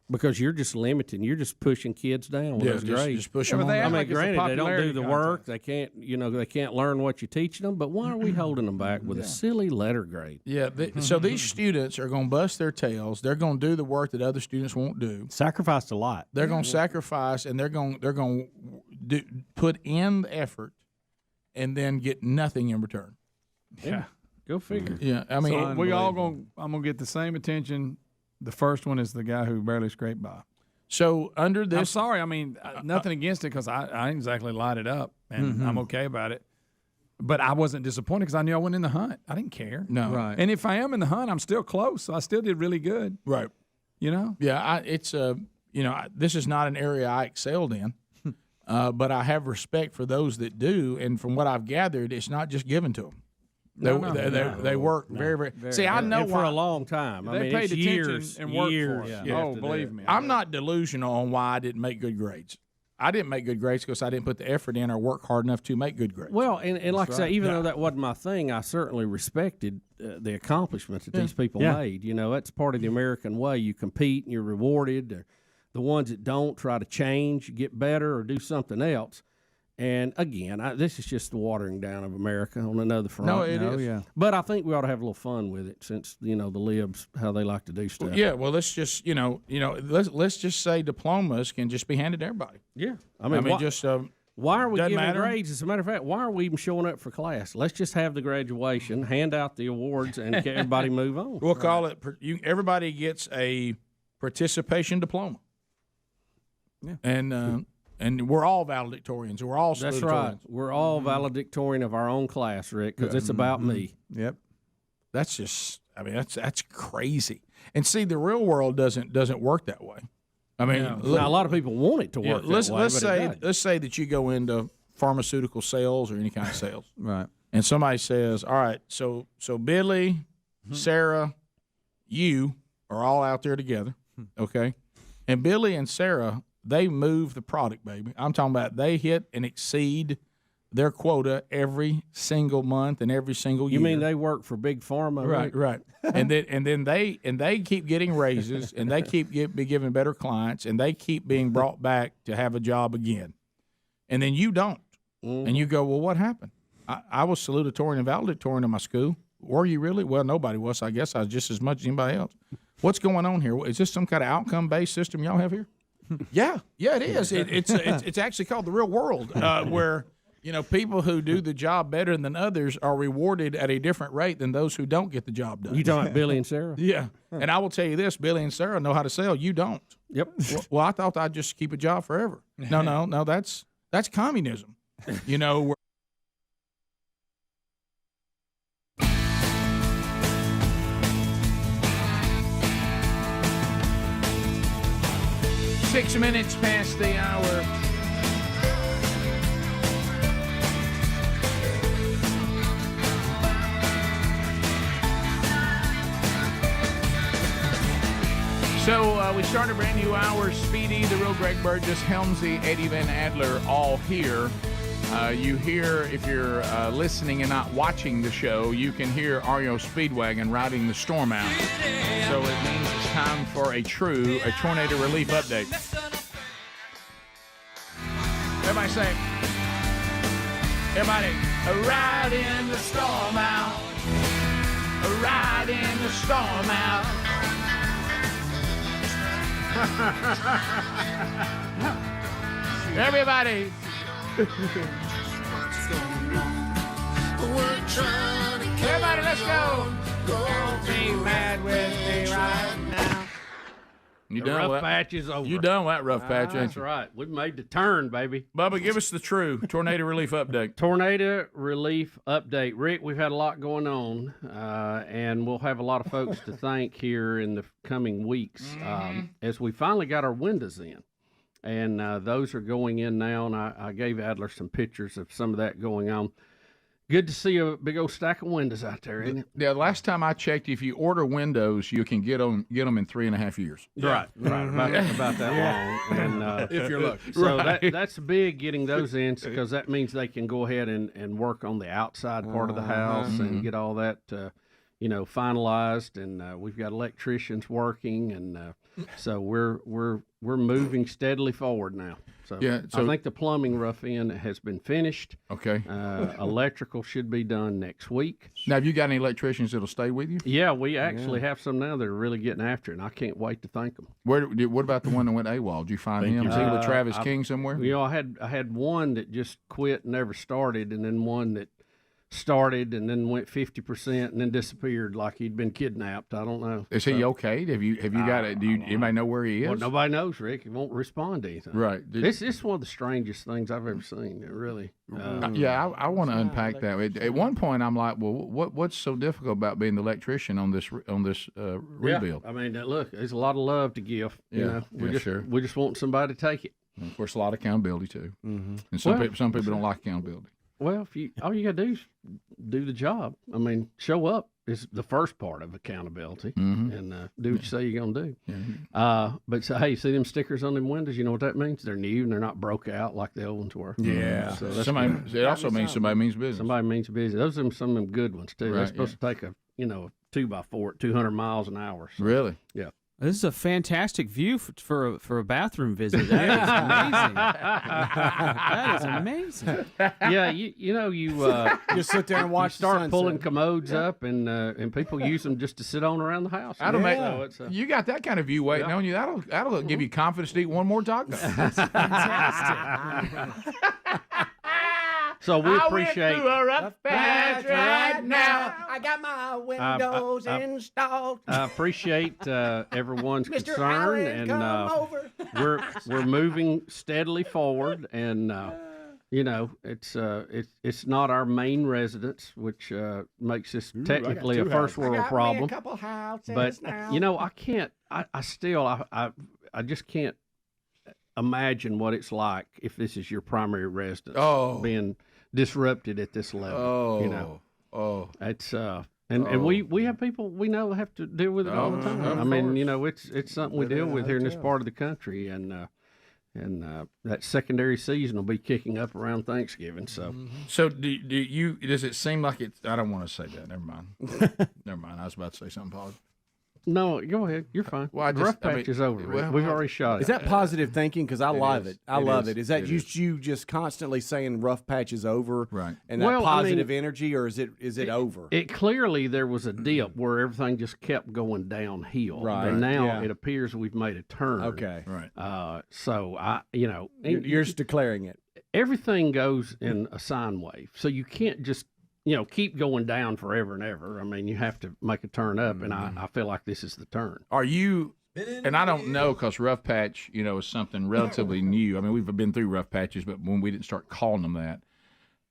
Because you're just limiting, you're just pushing kids down with those grades. Just push them on. I mean, granted, they don't do the work. They can't, they can't learn what you're teaching them. But why are we holding them back with a silly letter grade? Yeah. So these students are going to bust their tails. They're going to do the work that other students won't do. Sacrificed a lot. They're going to sacrifice, and they're going to put in the effort, and then get nothing in return. Yeah. Go figure. Yeah. I mean, So I'm gonna get the same attention. The first one is the guy who barely scraped by. So under this, I'm sorry. I mean, nothing against it because I didn't exactly light it up, and I'm okay about it. But I wasn't disappointed because I knew I wasn't in the hunt. I didn't care. No. Right. And if I am in the hunt, I'm still close. So I still did really good. Right. You know. Yeah. This is not an area I excelled in, but I have respect for those that do. And from what I've gathered, it's not just given to them. They work very. See, I know for a long time. They paid attention and worked for it. Yeah. Oh, believe me. I'm not delusional on why I didn't make good grades. I didn't make good grades because I didn't put the effort in or work hard enough to make good grades. Well, and like I say, even though that wasn't my thing, I certainly respected the accomplishments that these people made. That's part of the American way. You compete and you're rewarded. The ones that don't try to change, get better, or do something else. And again, this is just the watering down of America on another front. No, it is. Yeah. But I think we ought to have a little fun with it, since the libs how they like to do stuff. Yeah. Well, let's just let's just say diplomas can just be handed to everybody. Yeah. I mean, why are we doesn't giving matter. grades? As a matter of fact, why are we even showing up for class? Let's just have the graduation, hand out the awards, and everybody move on. We'll call it. Everybody gets a participation diploma. Yeah. And we're all valedictorians. We're all That's salutatorians. right. We're all valedictorian of our own class, Rick, because it's about me. Yep. That's just. I mean, that's crazy. And see, the real world doesn't work that way. I mean, now, a lot of people want it to work. Let's that way, let's say that you go into pharmaceutical sales or any kind of sales, Right. and somebody says, "All right, so Billy, Sarah, you are all out there together, okay?" And Billy and Sarah, they move the product, baby. I'm talking about they hit and exceed their quota every single month and every single year. You mean they work for Big Pharma? Right. and then they keep getting raises, and they keep be given better clients, and they keep being brought back to have a job again. And then you don't. And you go, well, what happened? I was salutatorian and valedictorian in my school. Were you really? Well, nobody was. I guess I was just as much as anybody else. What's going on here? Is this some kind of outcome-based system y'all have here? Yeah, it is. It's actually called the real world, where people who do the job better than others are rewarded at a different rate than those who don't get the job done. You talking about Billy and Sarah? Yeah, and I will tell you this: Billy and Sarah know how to sell. You don't. Yep. Well, I thought I'd just keep a job forever. No, that's communism. We're 6 minutes past the hour. So we start a brand new hour. Speedy, the real Greg Burgess, Helmsy, Eddie Van Adler, all here. You hear, if you're listening and not watching the show, you can hear Ario Speedwagon riding the storm out. So it means it's time for a tornado relief update. Everybody say, everybody, riding the storm out, riding the storm out. Everybody. Everybody let's go. Don't be mad with me right now. You The done rough with that? patch is over. You done with that rough patch, ain't That's you? right. We've made the turn, baby. Bubba, give us the true tornado relief update. Tornado relief update. Rick, we've had a lot going on, and we'll have a lot of folks to thank here in the coming weeks as we finally got our windows in. And those are going in now, and I gave Adler some pictures of some of that going on. Good to see a big old stack of windows out there, isn't it? Yeah, last time I checked, if you order windows, you can get them in 3.5 years. Right. About that long. And, if you're lucky. So that's big getting those in because that means they can go ahead and work on the outside part of the house and get all that, finalized. And we've got electricians working, and so we're moving steadily forward now. So, I think the plumbing rough end has been finished. Okay. Electrical should be done next week. Now, have you got any electricians that'll stay with you? Yeah, we actually have some now that are really getting after it, and I can't wait to thank them. What about the one that went AWOL? Did you find him? Is he with Travis King somewhere? I had one that just quit and never started, and then one that started and then went 50% and then disappeared like he'd been kidnapped. I don't know. Is he okay? Have you got it? Anybody know where he is? Well, nobody knows, Rick. He won't respond to anything. Right. It's one of the strangest things I've ever seen. It really. I want to unpack that. At one point, I'm like, well, what's so difficult about being the electrician on this rebuild? I mean, look, there's a lot of love to give. We just want somebody to take it. And of course, a lot of accountability too. And some people don't like accountability. Well, all you got to do is do the job. I mean, show up is the first part of accountability, and do what you say you're going to do. But hey, see them stickers on them windows? You know what that means? They're new and they're not broke out like the old ones were. Yeah. So it also means somebody means business. Somebody means business. Those are some of them good ones too. They're supposed to take a 2x4 at 200 miles an hour. So, really? Yeah. This is a fantastic view for a bathroom visit. That is amazing. That is amazing. Yeah, you just sit there and watch. You start pulling commodes up, and people use them just to sit on around the house. You got that kind of view waiting on you. That'll give you confidence to eat one more taco. That's fantastic. So we appreciate. I went through a rough patch right now. I got my windows installed. I appreciate everyone's concern, and we're moving steadily forward. And it's not our main residence, which makes this technically a first world problem. A couple houses but now. I can't. I just can't imagine what it's like if this is your primary residence being disrupted at this level. It's and we have people we know have to deal with it all the time. I mean, it's something we deal with here in this part of the country, and that secondary season will be kicking up around Thanksgiving. So, does it seem like it's? I don't want to say that. Never mind. Never mind. I was about to say something positive. No, go ahead. You're fine. Well, the rough patch is over. We've already shot it. Is that positive thinking? Because I love it. I love it. Is that you just constantly saying rough patch is over, right? And that positive energy, or is it over? It clearly there was a dip where everything just kept going downhill, right? And now it appears we've made a turn. Okay, right. So you're just declaring it. Everything goes in a sine wave, so you can't just keep going down forever and ever. I mean, you have to make a turn up, and I feel like this is the turn. Are you, and I don't know because rough patch, is something relatively new. I mean, we've been through rough patches, but when we didn't start calling them that,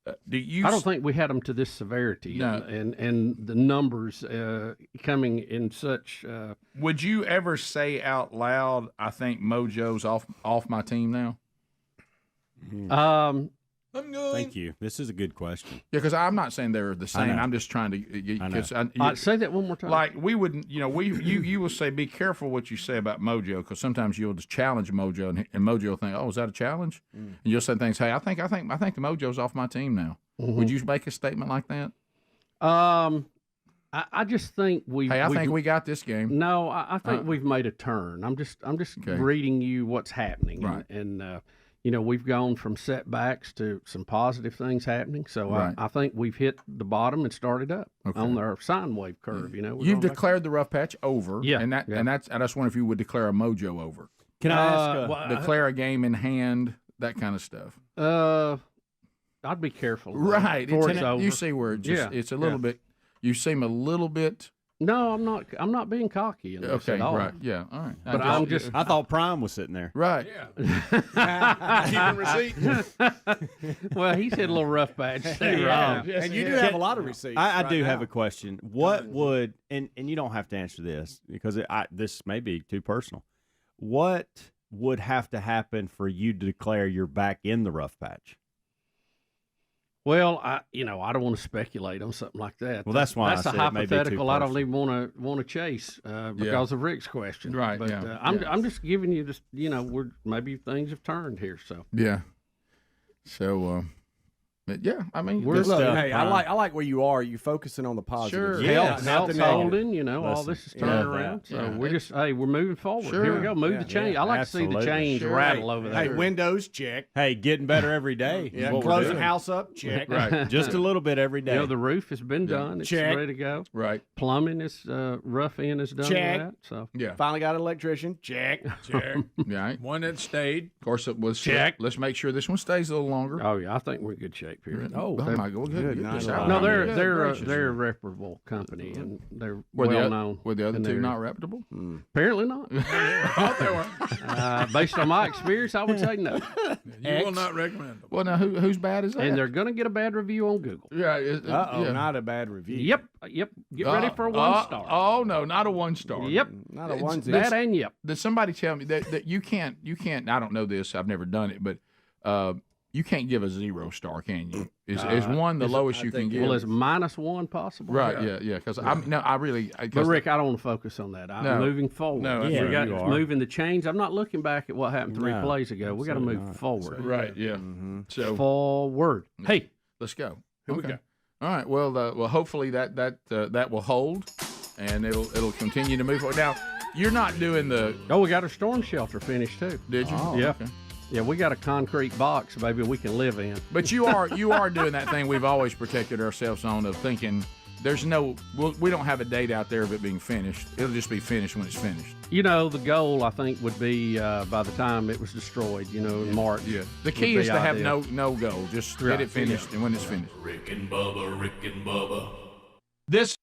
I don't think we had them to this severity and the numbers coming in such. Would you ever say out loud, I think Mojo's off my team now? Thank you. This is a good question. Yeah, because I'm not saying they're the same. I'm just trying to. Say that one more time. Like we wouldn't, you will say, be careful what you say about Mojo, because sometimes you'll just challenge Mojo, and Mojo will think, oh, is that a challenge? And you'll say things, hey, I think the Mojo's off my team now. Would you make a statement like that? I just think we. Hey, I think we got this game. No, I think we've made a turn. I'm just reading you what's happening, right? And we've gone from setbacks to some positive things happening. So I think we've hit the bottom and started up on our sine wave curve. You've declared the rough patch over. Yeah, and that's. I just wonder if you would declare a Mojo over. Can I ask? Declare a game in hand, that kind of stuff. I'd be careful. Right. It's over. You see where it's a little bit. You seem a little bit. No, I'm not. I'm not being cocky in this at all. Right. Yeah. All right. But I'm just. I thought Prime was sitting there. Right. Keeping receipt. Well, he's hit a little rough patch. Yeah. And you do have a lot of receipts. I right do now. have a question. What would and you don't have to answer this because this may be too personal. What would have to happen for you to declare you're back in the rough patch? Well, I don't want to speculate on something like that. Well, that's why that's I a said it may be too hypothetical. I don't personal. even want to chase because of Rick's question. Right. But Yeah. I'm just giving you just we're maybe things have turned here. So Yeah. So, yeah. I mean, We're- Look, stuff, hey, I like where you are. You're focusing on the positive. sure, Health, not the health's negative. holding. All this is turning around. So we're just we're moving forward. Here we go. Move the change. I like to see the change rattle over there. Hey, windows, check. Hey, getting better every day. Yeah, What we're closing doing. house up, check. Right. Just a little bit every day. The roof has been done. It's Check. ready to go. Right. Plumbing is rough end is done. Check. With that, so Yeah. Finally got an electrician, check. Check. Right. One that stayed. Of course, it was. Check. Let's make sure this one stays a little longer. Oh yeah, I think we're in good shape here. Oh my God. Good night. No, they're gracious. they're a reputable company and they're Were well the, known. Were the other in two their- not reputable? Apparently not. Based on my experience, I would say no. You will not recommend them. Well, now whose bad is that? And they're going to get a bad review on Google. Yeah. Yeah. Not a bad review. Yep. Get ready for a 1-star. Oh no, not a 1-star. Yep. Not a onesie. That and yep. Did somebody tell me that you can't? I don't know this. I've never done it, but you can't give a 0-star, can you? Is one the lowest you can give? Well, is -1 possible? Right. Yeah. Because I really. But Rick, I don't want to focus on that. I'm moving forward. No, we got you are. moving the change. I'm not looking back at what happened 3 plays ago. We got to move forward. Right. Yeah. So Forward. Hey, let's go. Here we go. All right. Well, hopefully that will hold, and it'll continue to move forward. Now, you're not doing the. Oh, we got our storm shelter finished too. Did you? Yeah. Okay. Yeah, we got a concrete box, baby, we can live in. But you are doing that thing we've always protected ourselves on of thinking we don't have a date out there of it being finished. It'll just be finished when it's finished. The goal I think would be by the time it was destroyed, in March. Yeah. The key is to have no goal. Just get it finished, and when it's finished. Rick and Bubba, Rick and Bubba. This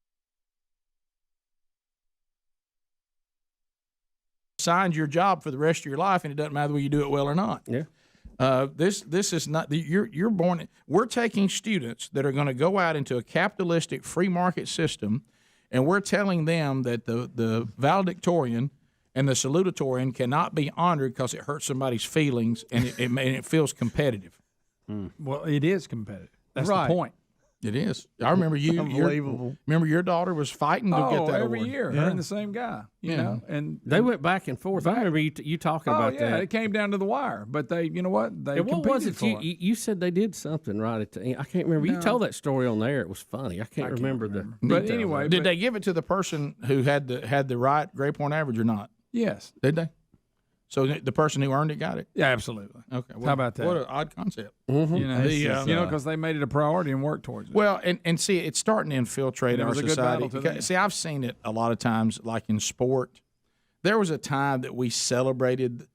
signs your job for the rest of your life, and it doesn't matter whether you do it well or not. Yeah. This is not you're born. We're taking students that are going to go out into a capitalistic free market system, and we're telling them that the valedictorian and the salutatorian cannot be honored because it hurts somebody's feelings and it feels competitive. Well, it is competitive. That's Right. the point. It is. I remember you. Unbelievable. Remember your daughter was fighting to get that every award. year, her and the same guy. You know, and They went back and forth. I remember you talking about yeah, that. it came down to the wire. But they, you know what? They And what was competed it? for it. You said they did something right at the end. I can't remember. You No. told that story on there. It was funny. I can't remember the. But details. anyway, Did they give it to the person who had the right grade point average or not? Yes. Did they? So the person who earned it got it. Yeah, absolutely. Okay. How about that? What an odd concept. Mm-hmm. You know, because they made it a priority and worked towards it. Well, and see, it's starting to infiltrate It our was a good society. battle to the Because- end. See, I've seen it a lot of times, like in sport. There was a time that we celebrated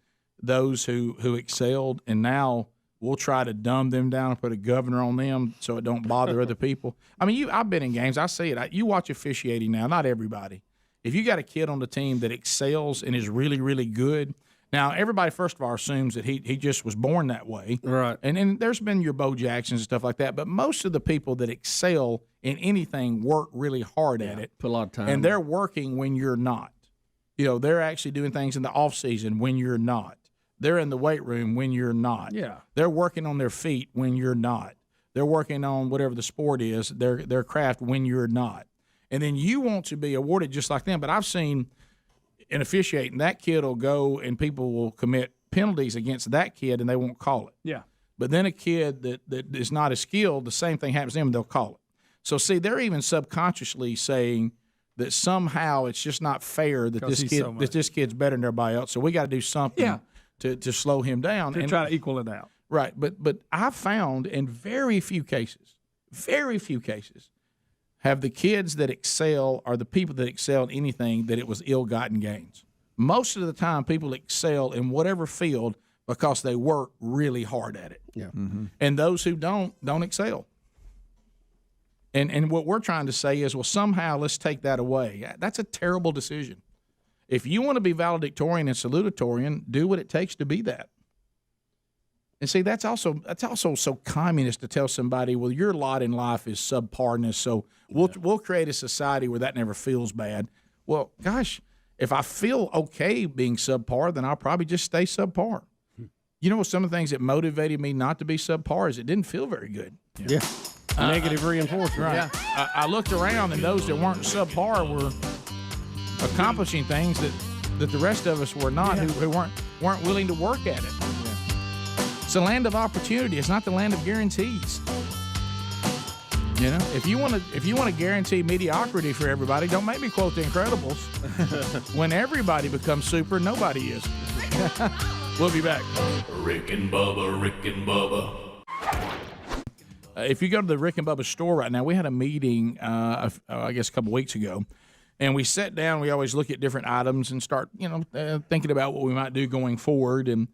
those who excelled, and now we'll try to dumb them down and put a governor on them so it don't bother other people. I mean, I've been in games. I see it. You watch officiating now. Not everybody. If you got a kid on the team that excels and is really, really good. Now, everybody, first of all, assumes that he just was born that way. Right. And then there's been your Bo Jacksons and stuff like that. But most of the people that excel in anything work really hard at it. Put a lot of time. And they're working when you're not. They're actually doing things in the off season when you're not. They're in the weight room when you're not. Yeah. They're working on their feet when you're not. They're working on whatever the sport is, their craft when you're not. And then you want to be awarded just like them. But I've seen in officiating, that kid will go and people will commit penalties against that kid and they won't call it. Yeah. But then a kid that is not as skilled, the same thing happens to them, they'll call it. So, see, they're even subconsciously saying that somehow it's just not fair that this kid's better than everybody else. So we got to do something to slow him down. To try to equal it out. Right. But I've found in very few cases, have the kids that excel or the people that excel in anything that it was ill-gotten gains. Most of the time, people excel in whatever field because they work really hard at it. Yeah. And those who don't excel. And what we're trying to say is, well, somehow let's take that away. That's a terrible decision. If you want to be valedictorian and salutatorian, do what it takes to be that. And see, that's also so communist to tell somebody, well, your lot in life is subparness, so we'll create a society where that never feels bad. Well, gosh, if I feel okay being subpar, then I'll probably just stay subpar. You know, some of the things that motivated me not to be subpar is it didn't feel very good. Yeah. Negative reinforcement. Right. Yeah. I looked around, and those that weren't subpar were accomplishing things that the rest of us were not, who weren't willing to work at it. It's a land of opportunity. It's not the land of guarantees. You know, if you want to guarantee mediocrity for everybody, don't make me quote The Incredibles. When everybody becomes super, nobody is. We'll be back. Rick and Bubba, Rick and Bubba. If you go to the Rick and Bubba store right now, we had a meeting, I guess a couple weeks ago, and we sat down. We always look at different items and start, thinking about what we might do going forward, and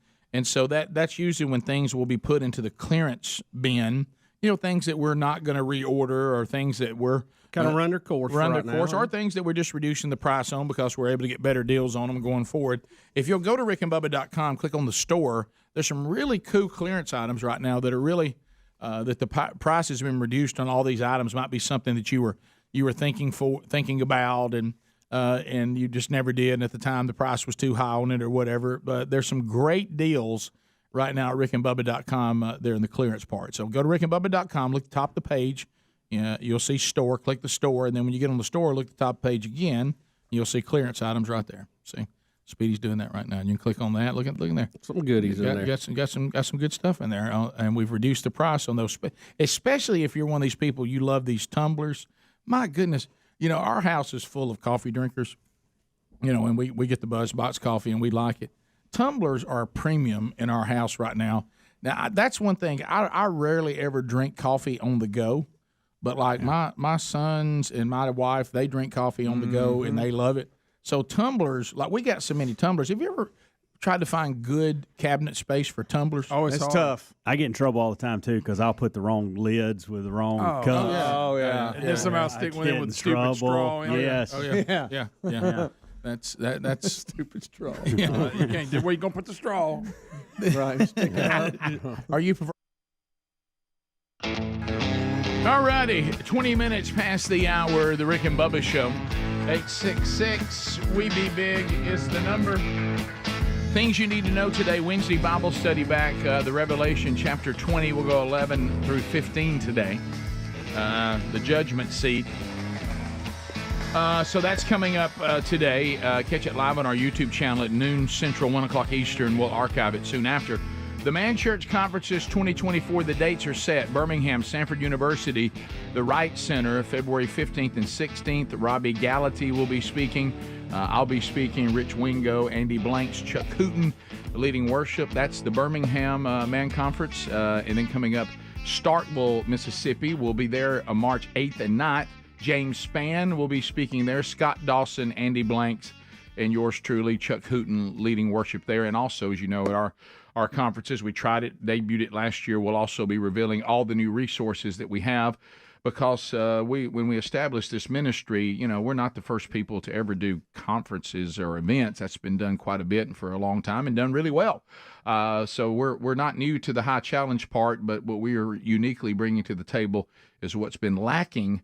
so that's usually when things will be put into the clearance bin. Things that we're not going to reorder, or things that we're kind of run their course, or things that we're just reducing the price on because we're able to get better deals on them going forward. If you'll go to rickandbubba.com, click on the store, there's some really cool clearance items right now that are really that the price has been reduced on all these items. Might be something that you were thinking about and you just never did, and at the time the price was too high on it or whatever. But there's some great deals right now at rickandbubba.com there in the clearance part. So go to rickandbubba.com, look at the top of the page. You'll see store, click the store, and then when you get on the store, look at the top of the page again. You'll see clearance items right there. See, Speedy's doing that right now. You can click on that. Look in there. Some goodies in there. Got some good stuff in there, and we've reduced the price on those. Especially if you're one of these people, you love these tumblers. My goodness, our house is full of coffee drinkers. And we get the BuzzBox coffee, and we like it. Tumblers are a premium in our house right now. Now, that's one thing. I rarely ever drink coffee on the go, but like my sons and my wife, they drink coffee on the go, and they love it. So tumblers, like we got so many tumblers. Have you ever tried to find good cabinet space for tumblers? Oh, it's tough. I get in trouble all the time, too, because I'll put the wrong lids with the wrong cups. Oh, yeah. And then somehow stick one in with the stupid straw in it. Yes. Oh, Yeah. That's stupid straw. You can't do where you gonna put the straw. Right. Are you prefer? All righty, 20 minutes past the hour. The Rick and Bubba Show. 866 We Be Big is the number. Things you need to know today. Wednesday Bible study back. The Revelation chapter 20. We'll go 11 through 15 today. The judgment seat. So that's coming up today. Catch it live on our YouTube channel at noon Central, 1 o'clock Eastern. We'll archive it soon after. The Man Church Conferences 2024, the dates are set. Birmingham, Sanford University, the Wright Center, February 15th and 16th. Robbie Gallaty will be speaking. I'll be speaking. Rich Wingo, Andy Blanks, Chuck Hooten leading worship. That's the Birmingham Man Conference. And then coming up, Starkville, Mississippi. We'll be there on March 8th and 9th. James Spann will be speaking there. Scott Dawson, Andy Blanks, and yours truly, Chuck Hooten, leading worship there. And also, as you know, at our conferences, we tried it, debuted it last year. We'll also be revealing all the new resources that we have because when we established this ministry, we're not the first people to ever do conferences or events. That's been done quite a bit and for a long time and done really well. So we're not new to the high challenge part, but what we are uniquely bringing to the table is what's been lacking,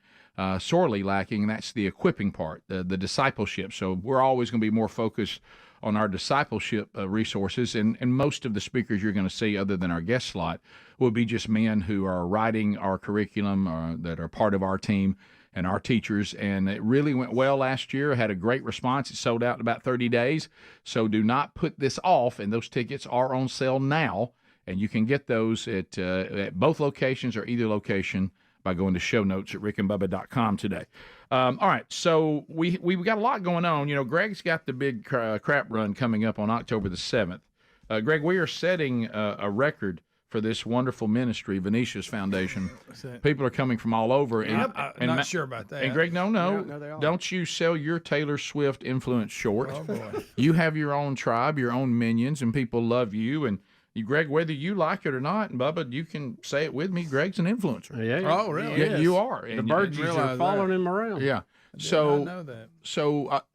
sorely lacking, and that's the equipping part, the discipleship. So we're always going to be more focused on our discipleship resources, and most of the speakers you're going to see, other than our guest slot, will be just men who are writing our curriculum that are part of our team and our teachers. And it really went well last year. Had a great response. It sold out in about 30 days. So do not put this off, and those tickets are on sale now, and you can get those at both locations or either location by going to show notes at rickandbubba.com today. All right, so we've got a lot going on. Greg's got the big crap run coming up on October the 7th. Greg, we are setting a record for this wonderful ministry, Venetia's Foundation. People are coming from all over. And, I'm not sure about that. And Greg, no, they are. don't you sell your Taylor Swift influence short. Oh, boy. You have your own tribe, your own minions, and people love you. And Greg, whether you like it or not, and Bubba, you can say it with me. Greg's an influencer. Yeah. Oh, really? Yeah, you are. The Burgess are following him around. Yeah. not So, know that.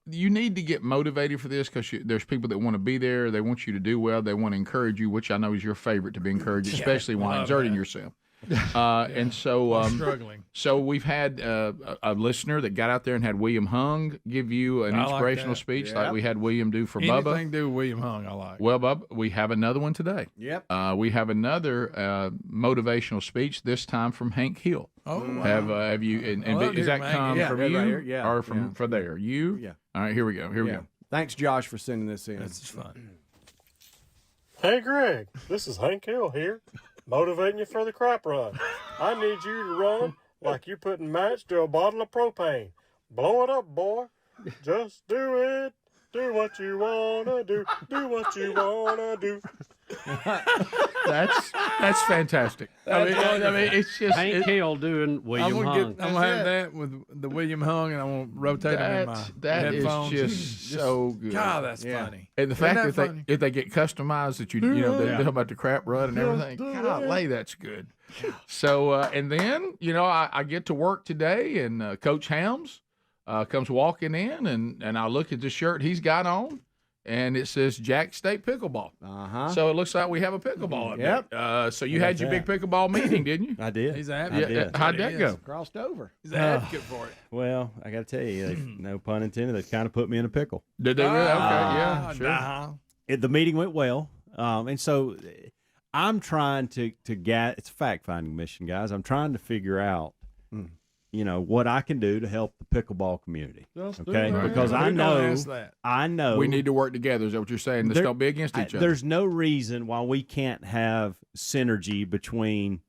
You need to get motivated for this because there's people that want to be there. They want you to do well. They want to encourage you, which I know is your favorite to be encouraged, especially while exerting yourself. And so, struggling. So we've had a listener that got out there and had William Hung give you an inspirational speech, like we had William do for Bubba. Anything to do with William Hung, I like. Well, Bubba, we have another one today. Yep. We have another motivational speech this time from Hank Hill. Oh, wow. Have you? Is that come from you right here. Yeah, or from there? You? Yeah. All right, here we go. Here we go. Thanks, Josh, for sending this in. That's fun. Hey, Greg, this is Hank Hill here, motivating you for the crap run. I need you to run like you're putting match to a bottle of propane. Blow it up, boy. Just do it. Do what you wanna do. Do what you wanna do. That's fantastic. I mean, it's just Hank Hill doing William Hung. I'm gonna have that with the William Hung, and I'm gonna rotate them in my headphones. That is just so good. God, that's funny. And the fact that if they get customized, that they know about the crap run and everything. Golly, that's good. So and then I get to work today, and Coach Hams comes walking in, and I look at the shirt he's got on, and it says Jack State Pickleball. So it looks like we have a pickleball up there. So you had your big pickleball meeting, didn't you? I did. He's an advocate. How'd that go? Crossed over. He's an advocate for it. Well, I got to tell you, no pun intended, they kind of put me in a pickle. Did they really? Okay, yeah, sure. The meeting went well, and so I'm trying to get. It's a fact-finding mission, guys. I'm trying to figure out, what I can do to help the pickleball community. Okay, because I know we need to work together. Is that what you're saying? Let's don't be against each other. There's no reason why we can't have synergy between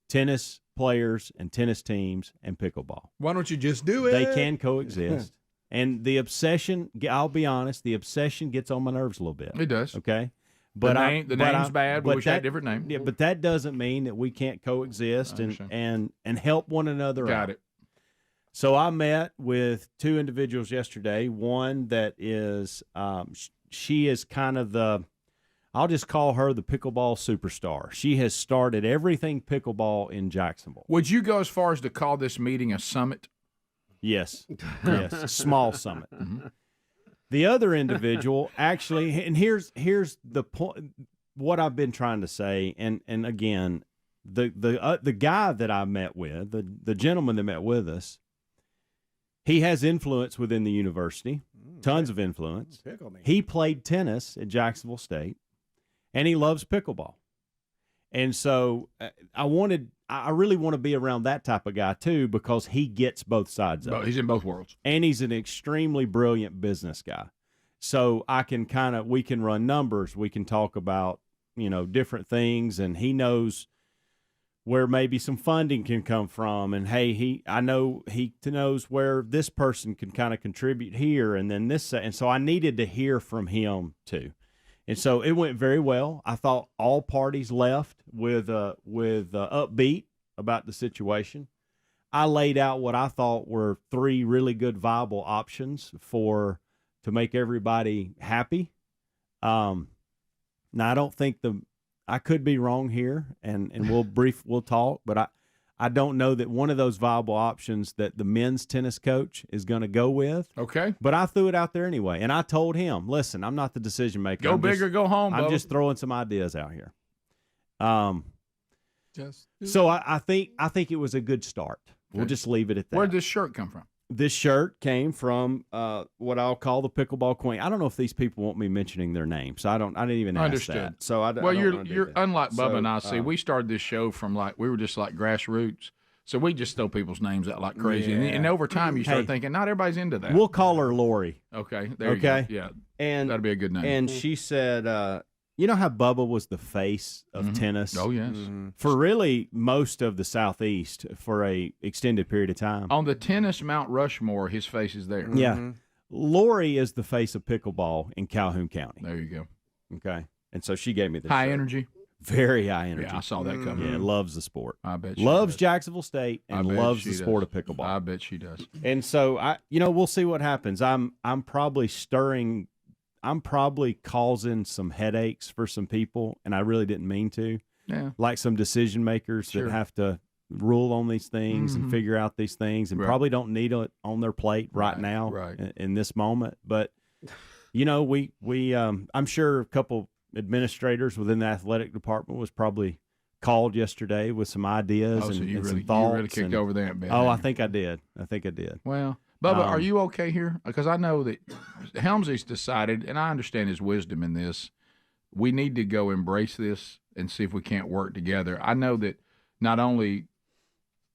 tennis players and tennis teams and pickleball. Why don't you just do it? They can coexist. And the obsession, I'll be honest, the obsession gets on my nerves a little bit. It does. Okay. But the name's bad. We wish I had a different name. Yeah, but that doesn't mean that we can't coexist and help one another out. Got it. So I met with two individuals yesterday. One that is, she is kind of I'll just call her the pickleball superstar. She has started everything pickleball in Jacksonville. Would you go as far as to call this meeting a summit? Yes. Yes. A small summit. Mm-hmm. The other individual actually, and here's the point, what I've been trying to say, and again, the guy that I met with, the gentleman that met with us, he has influence within the university, tons of influence. He played tennis at Jacksonville State, and he loves pickleball. And so I really want to be around that type of guy too, because he gets both sides of it. He's in both worlds. And he's an extremely brilliant business guy. So we can run numbers. We can talk about, different things, and he knows where maybe some funding can come from. And I know he knows where this person can kind of contribute here, and then this. And so I needed to hear from him too. And so it went very well. I thought all parties left with upbeat about the situation. I laid out what I thought were three really good viable options to make everybody happy. Now I don't think I could be wrong here, and we'll talk, but I don't know that one of those viable options that the men's tennis coach is going to go with. Okay. But I threw it out there anyway, and I told him, listen, I'm not the decision maker. Go big or go home, I'm Bo. just throwing some ideas out here. So I think it was a good start. We'll just leave it at that. Where'd this shirt come from? This shirt came from what I'll call the Pickleball Queen. I don't know if these people want me mentioning their names, so I didn't even ask Understood. that. So you're unlike Bubba and I. See, we started this show from we were just like grassroots, so we just throw people's names out like crazy, and over time you start thinking not everybody's into that. We'll call her Lori. Okay, there you go. Yeah, and that'd be a good name. And she said, you know how Bubba was the face of tennis? Oh, yes. For really most of the Southeast for a extended period of time. On the tennis Mount Rushmore, his face is there. Yeah. Lori is the face of pickleball in Calhoun County. There you go. Okay. And so she gave me the high shirt. energy. Very high energy. Yeah, I saw that coming. Yeah, loves the sport. I bet she loves does. Jacksonville State and loves the sport of pickleball. I bet she does. And so we'll see what happens. I'm probably stirring. I'm probably causing some headaches for some people, and I really didn't mean to. Yeah. Like some decision makers Sure. that have to rule on these things and Mhm. figure out these things, and Right. probably don't need it on their plate right now in this moment. But you know, we I'm sure a couple administrators within the athletic department was probably called yesterday with some ideas Oh, so and, you and really- some thoughts. you really kicked and- over that bit, Oh, haven't I you? think I did. I think I did. Well, Bubba, are Um, you okay here? Because I know that Helmsley's decided, and I understand his wisdom in this. We need to go embrace this and see if we can't work together. I know that not only,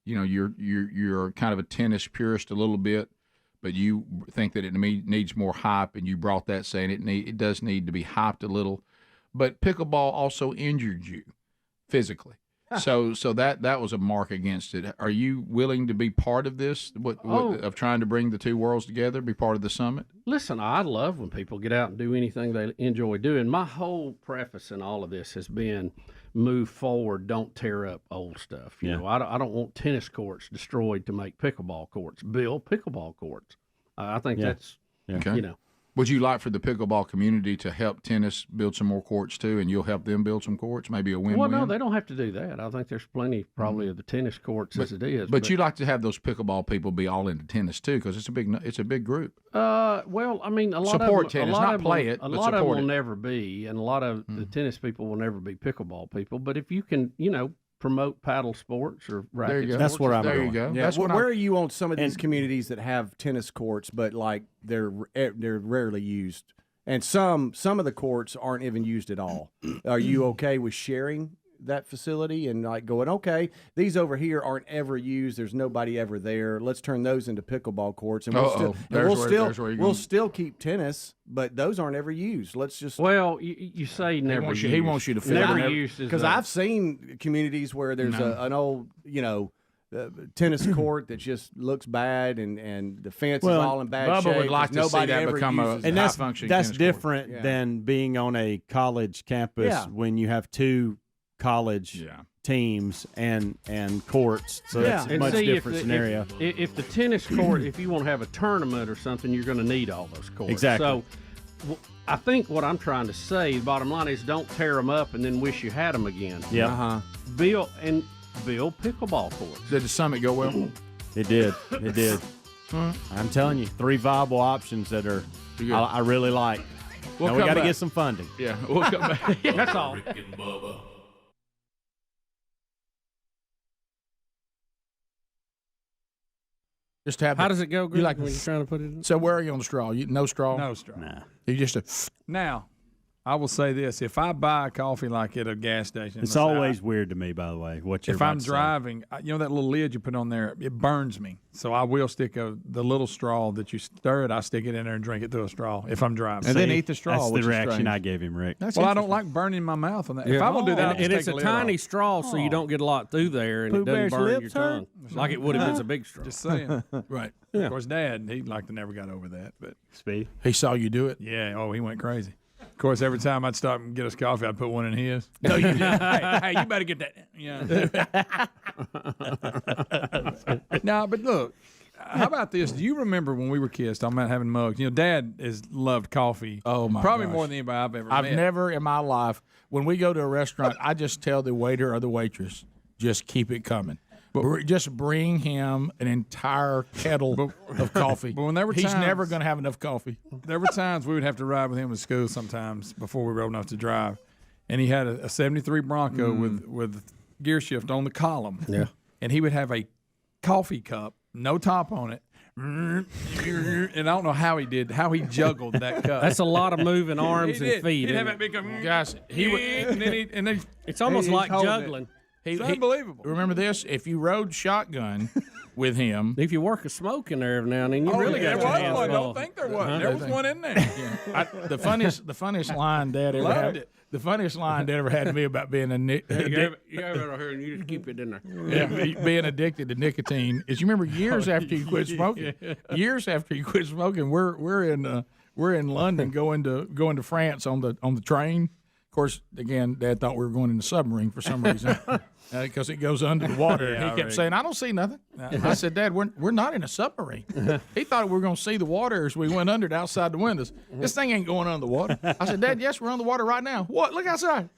you know, you're kind of a tennis purist a little bit, but you think that it needs more hype, and you brought that saying it does need to be hyped a little. But pickleball also injured you physically. So that was a mark against it. Are you willing to be part of this? Of trying to bring the two worlds together, be part of the summit? Listen, I love when people get out and do anything they enjoy doing. My whole preface in all of this has been move forward, don't tear up old stuff. You know, I don't want tennis courts destroyed to make pickleball courts. Build pickleball courts. I think that's, you know. Would you like for the pickleball community to help tennis build some more courts too, and you'll help them build some courts? Maybe a win-win. Well, no, they don't have to do that. I think there's plenty probably of the tennis courts as it is. But you'd like to have those pickleball people be all into tennis too, because it's a big group. Well, I mean, a lot Support of tennis, a lot not of play them, it, A but lot of them support will it. never be, and a lot of the tennis people will never be pickleball people. But if you can, you know, promote paddle sports or racket sports, That's where I'm There going. you go. Yeah, That's what where are you on some of these communities that have tennis courts, but like they're rarely used, and some of the courts aren't even used at all? Are you okay with sharing that facility and like going, okay, these over here aren't ever used, there's nobody ever there, let's turn those into pickleball courts, and we'll still keep tennis, but those aren't ever used. Let's just you say never wants used. you- he wants you to feel never never- used because I've seen communities where there's an old tennis court that just looks bad, and the fence is all in bad Bubba shape. would like to see nobody that ever become a uses And it. that's different than being on a college campus when you have two college teams and courts. So that's a And much see, different scenario. If the tennis court, if you want to have a tournament or something, you're going to need all those courts. Exactly. So I think what I'm trying to say, the bottom line is don't tear them up and then wish you had them again. Yeah. Build pickleball courts. Did the summit go well? It did. It did. I'm telling you, 3 viable options that are I really like. We'll now we come got to back. get some funding. Yeah, we'll come back. That's all. Rick and Bubba. Just have. How does it go, Greg, You like when you're trying to put it in? So where are you on the straw? No straw. No straw. Nah. You just Now, I will say this: if I buy coffee like at a gas station, It's let's say always weird to me, by the way, what you're if I'm about to say. driving, you know that little lid you put on there, it burns me. So I will stick the little straw that you stir it. I stick it in there and drink it through a straw if I'm driving. And then eat the straw, That's the which is reaction strange. I gave him, Rick. Well, I don't like burning my mouth on that. If I want to do that, I'll just and take it's the a lid tiny off. straw, so you don't get a lot through there, and Pooh it doesn't Bear's burn your lips hurt? tongue like it would if it's a big straw. Just saying. Right. Yeah. Of course, Dad, he like to never got over that, but Speed. He saw you do it. Yeah. Oh, he went crazy. Of course, every time I'd stop and get us coffee, I'd put one in his. No, you didn't. hey, you better get that. Yeah. No, but look, how about this? Do you remember when we were kids talking about having mugs? You know, Dad has loved coffee. Oh my probably gosh. more than anybody I've ever I've met. never in my life, when we go to a restaurant, I just tell the waiter or the waitress, just keep it coming. Just bring him an entire kettle of coffee. But when there were He's times- never going to have enough coffee. There were times we would have to ride with him to school sometimes before we were old enough to drive, and he had a 73 Bronco with gear shift on the column. Yeah. And he would have a coffee cup, no top on it. And I don't know how he juggled that cup. That's a lot of moving arms He and did. feet. He'd have isn't that it? big Guys, he would. and then It's almost like holding it. juggling. It's unbelievable. Remember this? If you rode shotgun with him, If you work a smoke in there every now and then, you really there got your was hands one. full. Don't think there wasn't. Uh-huh. There was one in there. the funniest line Dad ever Loved had. it. The funniest line Dad ever had to me about being You have it over here, and you just keep it in there. being addicted to nicotine is. You remember years after you quit smoking. Years after you quit smoking, we're in London going to France on the train. Of course, again, Dad thought we were going in the submarine for some reason because it goes under the water. And he kept saying, "I don't see nothing." I said, "Dad, we're not in a submarine." He thought we were going to see the water as we went under it outside the windows. This thing ain't going under the water. I said, "Dad, yes, we're under the water right now." What? Look outside.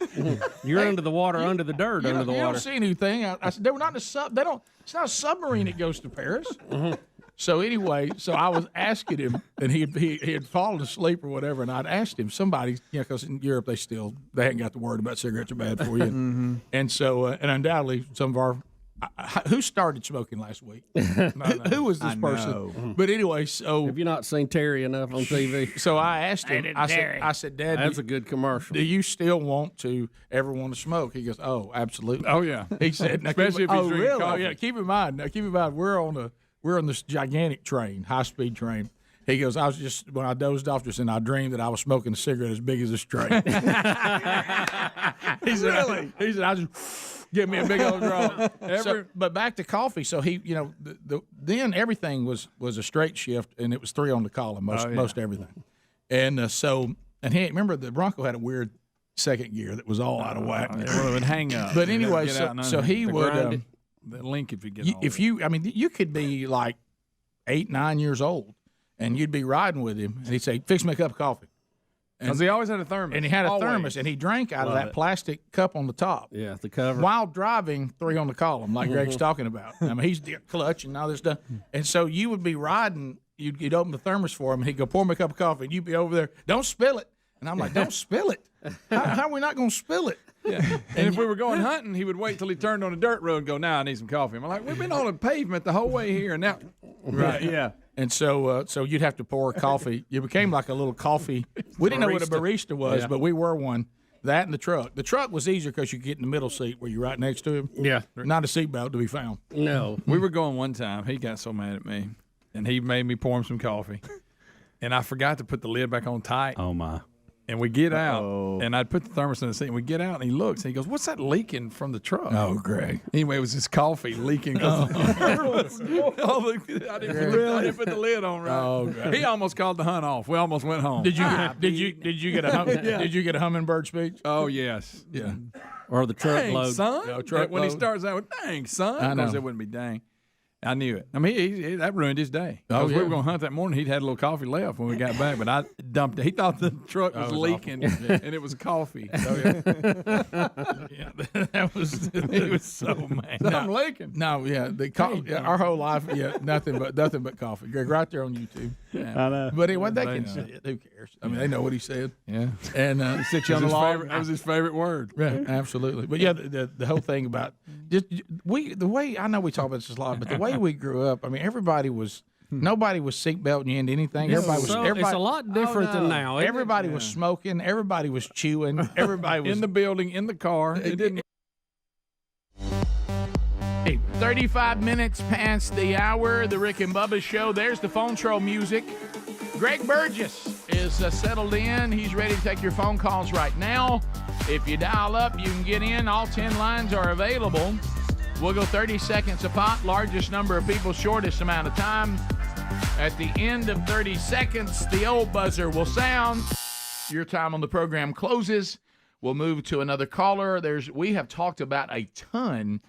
You're under the water, under the dirt, under the water. You don't see anything. I said, "They were not in a sub. They don't. It's not a submarine that goes to Paris." So anyway, I was asking him, and he had fallen asleep or whatever, and I'd asked him, somebody, because in Europe they hadn't got the word about cigarettes are bad for you, and so and undoubtedly some of our who started smoking last week? Who was this person? But anyway, so have you not seen Terry enough on TV? So I asked him. I said, Dad, that's a good commercial. Do you still want to smoke? He goes, "Oh, absolutely." Oh yeah. He said, especially if he's drinking coffee. Oh yeah. Keep in mind, we're on this gigantic train, high-speed train. He goes, when I dozed off just and I dreamed that I was smoking a cigarette as big as this train. He said, really? He said, I just give me a big old draw. But back to coffee. So he, then everything was a straight shift, and it was 3 on the column, most everything. And he remember the Bronco had a weird second gear that was all out of whack. It would hang up. But anyway, so he would. The link if you get you could be like 8, 9 years old, and you'd be riding with him, and he'd say, "Fix me a cup of coffee." Because he always had a thermos. And he had a thermos, and he drank out of that plastic cup on the top. Yeah, the cover. While driving 3 on the column, like Greg's talking about. I mean, he's clutch and all this stuff. And so you would be riding, you'd open the thermos for him, and he'd go, "Pour me a cup of coffee," and you'd be over there, "Don't spill it." And I'm like, "Don't spill it. How are we not going to spill it?" Yeah. And if we were going hunting, he would wait till he turned on a dirt road and go, "Now I need some coffee." I'm like, "We've been on a pavement the whole way here, and now." Right. Yeah. And so you'd have to pour coffee. You became like a little coffee. We didn't know what a barista was, but we were one. That and the truck. The truck was easier because you get in the middle seat where you're right next to him. Yeah. Not a seatbelt to be found. No. We were going one time. He got so mad at me, and he made me pour him some coffee, and I forgot to put the lid back on tight. Oh my. And we get out, and I'd put the thermos in the seat, and we get out, and he looks, and he goes, "What's that leaking from the truck?" Oh, Greg. Anyway, it was his coffee leaking. I didn't put the lid on right. Oh, Greg. He almost called the hunt off. We almost went home. Did you get a hummingbird speech? Oh, yes. Yeah. Or the truck Dang, load. son. No, truck when load. he starts out with, "Dang, son." I Of course, know. it wouldn't be dang. I knew it. I mean, that ruined his day. Oh, We yeah. were going to hunt that morning. He'd had a little coffee left when we got back, but I dumped it. He thought the truck was leaking, and it was coffee. Oh, yeah. That was. He was so mad. I'm leaking. No, yeah, our whole life, nothing but coffee. Greg, right there on YouTube. Yeah. I know. But anyway, they can say it. Who cares? I mean, they know what he said. Yeah. And Sit you on the log. That was his favorite word. Right, absolutely. But yeah, the whole thing about the way I know we talk about this a lot, but the way we grew up, I mean, nobody was seatbelting you into anything. Everybody was. It's a lot different than now. isn't it? Everybody was smoking. Everybody was chewing. Everybody was In the building, in the car. It didn't. Hey, 35 minutes past the hour, the Rick and Bubba Show. There's the phone troll music. Greg Burgess is settled in. He's ready to take your phone calls right now. If you dial up, you can get in. All 10 lines are available. We'll go 30 seconds a pop. Largest number of people, shortest amount of time. At the end of 30 seconds, the old buzzer will sound. Your time on the program closes. We'll move to another caller. We have talked about a ton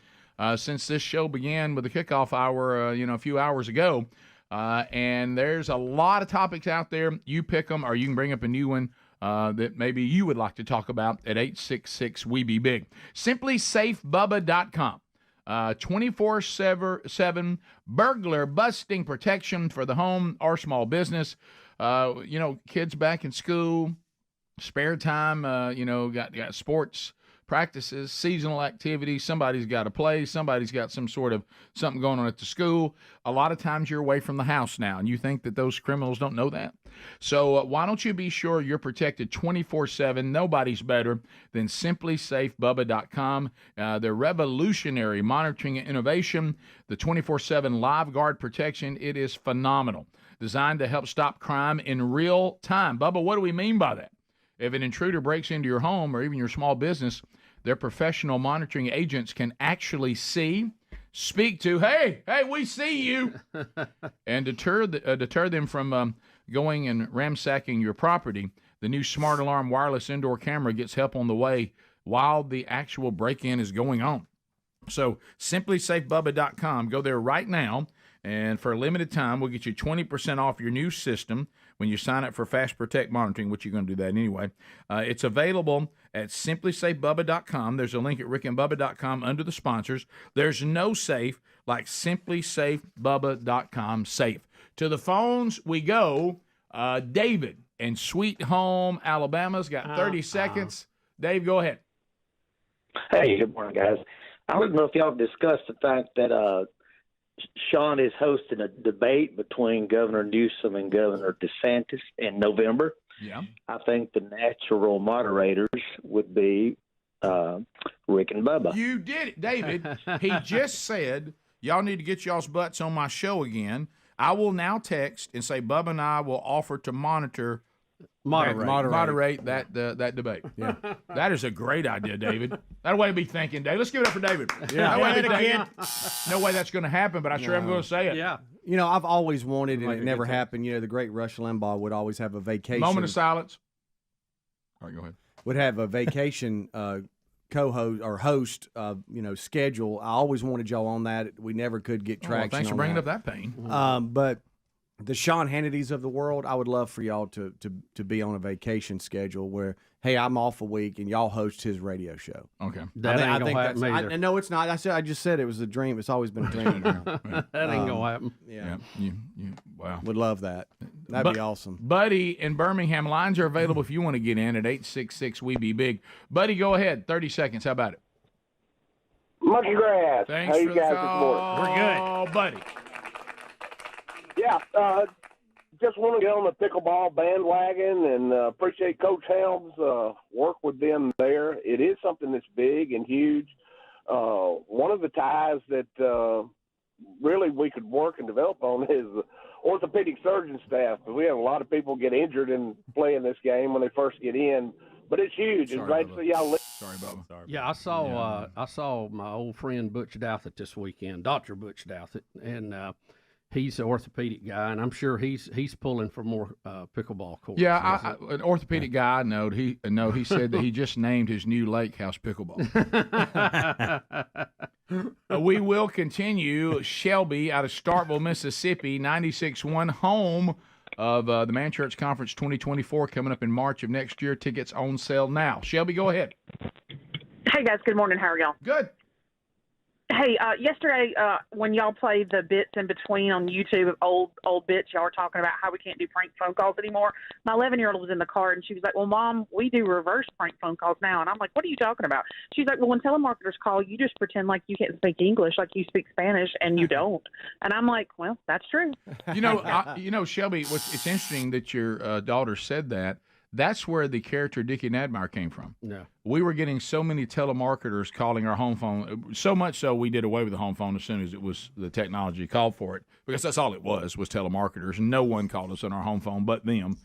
since this show began with the kickoff hour, a few hours ago. And there's a lot of topics out there. You pick them, or you can bring up a new one that maybe you would like to talk about at 866-WE-BE-BIG. SimplySafeBubba.com. 24/7 burglar busting protection for the home or small business. Kids back in school, spare time, got sports practices, seasonal activities. Somebody's got to play. Somebody's got something going on at the school. A lot of times you're away from the house now, and you think that those criminals don't know that. So why don't you be sure you're protected 24/7? Nobody's better than SimplySafeBubba.com. Their revolutionary monitoring and innovation, the 24/7 live guard protection, it is phenomenal. Designed to help stop crime in real time. Bubba, what do we mean by that? If an intruder breaks into your home or even your small business, their professional monitoring agents can actually see, speak to, hey, we see you, and deter them from going and ransacking your property. The new Smart Alarm wireless indoor camera gets help on the way while the actual break-in is going on. So simplysafebubba.com. Go there right now, and for a limited time, we'll get you 20% off your new system when you sign up for Fast Protect monitoring, which you're going to do that anyway. It's available at simplysafebubba.com. There's a link at rickandbubba.com under the sponsors. There's no safe like simplysafebubba.com safe. To the phones we go. David in Sweet Home, Alabama's got 30 seconds. Dave, go ahead. Hey, good morning, guys. I don't know if y'all discussed the fact that Sean is hosting a debate between Governor Newsom and Governor DeSantis in November. Yeah. I think the natural moderators would be Rick and Bubba. You did it, David. He just said, y'all need to get y'all's butts on my show again. I will now text and say Bubba and I will offer to moderate that debate. Yeah, that is a great idea, David. That way to be thinking, Dave. Let's give it up for David. Yeah, no way that's going to happen, but I sure am going to say it. Yeah. You know, I've always wanted, and it never happened. You know, the great Rush Limbaugh would always have a vacation. Moment of silence. All right, go ahead. Would have a vacation co-host or host, schedule. I always wanted y'all on that. We never could get traction. Thanks for bringing up that pain. But the Sean Hannitys of the world, I would love for y'all to be on a vacation schedule where, hey, I'm off a week and y'all host his radio show. Okay, that ain't gonna happen either. No, it's not. I just said it was a dream. It's always been a dream. That ain't gonna happen. Yeah, wow, would love that. That'd be awesome. Buddy in Birmingham, lines are available if you want to get in at 866-WE-BE-BIG. Buddy, go ahead. 30 seconds. How about it? Monkey grass. Thanks How for you guys the this call. morning? We're good. Oh, buddy. Yeah, just want to get on the pickleball bandwagon and appreciate Coach Helms' work with them there. It is something that's big and huge. One of the ties that really we could work and develop on is the orthopedic surgeon staff. We have a lot of people get injured in playing this game when they first get in, but it's huge. It's great to see y'all. Sorry, Bubba. Yeah, I saw my old friend Butch Douthit this weekend, Dr. Butch Douthit, and he's an orthopedic guy, and I'm sure he's pulling for more pickleball courts. Yeah, an orthopedic guy I know. He said that he just named his new lake house pickleball. We will continue. Shelby out of Starkville, Mississippi, 96.1, home of the Man Church Conference 2024 coming up in March of next year. Tickets on sale now. Shelby, go ahead. Hey, guys. Good morning. How are y'all? Good. Hey, yesterday when y'all played the bits in between on YouTube of old bits, y'all were talking about how we can't do prank phone calls anymore. My 11-year-old was in the car, and she was like, well, Mom, we do reverse prank phone calls now. And I'm like, what are you talking about? She's like, well, when telemarketers call, you just pretend like you can't speak English, like you speak Spanish, and you don't. And I'm like, well, that's true. Shelby, it's interesting that your daughter said that. That's where the character Dickie Nadmeyer came from. Yeah. We were getting so many telemarketers calling our home phone, so much so we did away with the home phone as soon as it was the technology called for it, because that's all it was telemarketers. And no one called us on our home phone but them.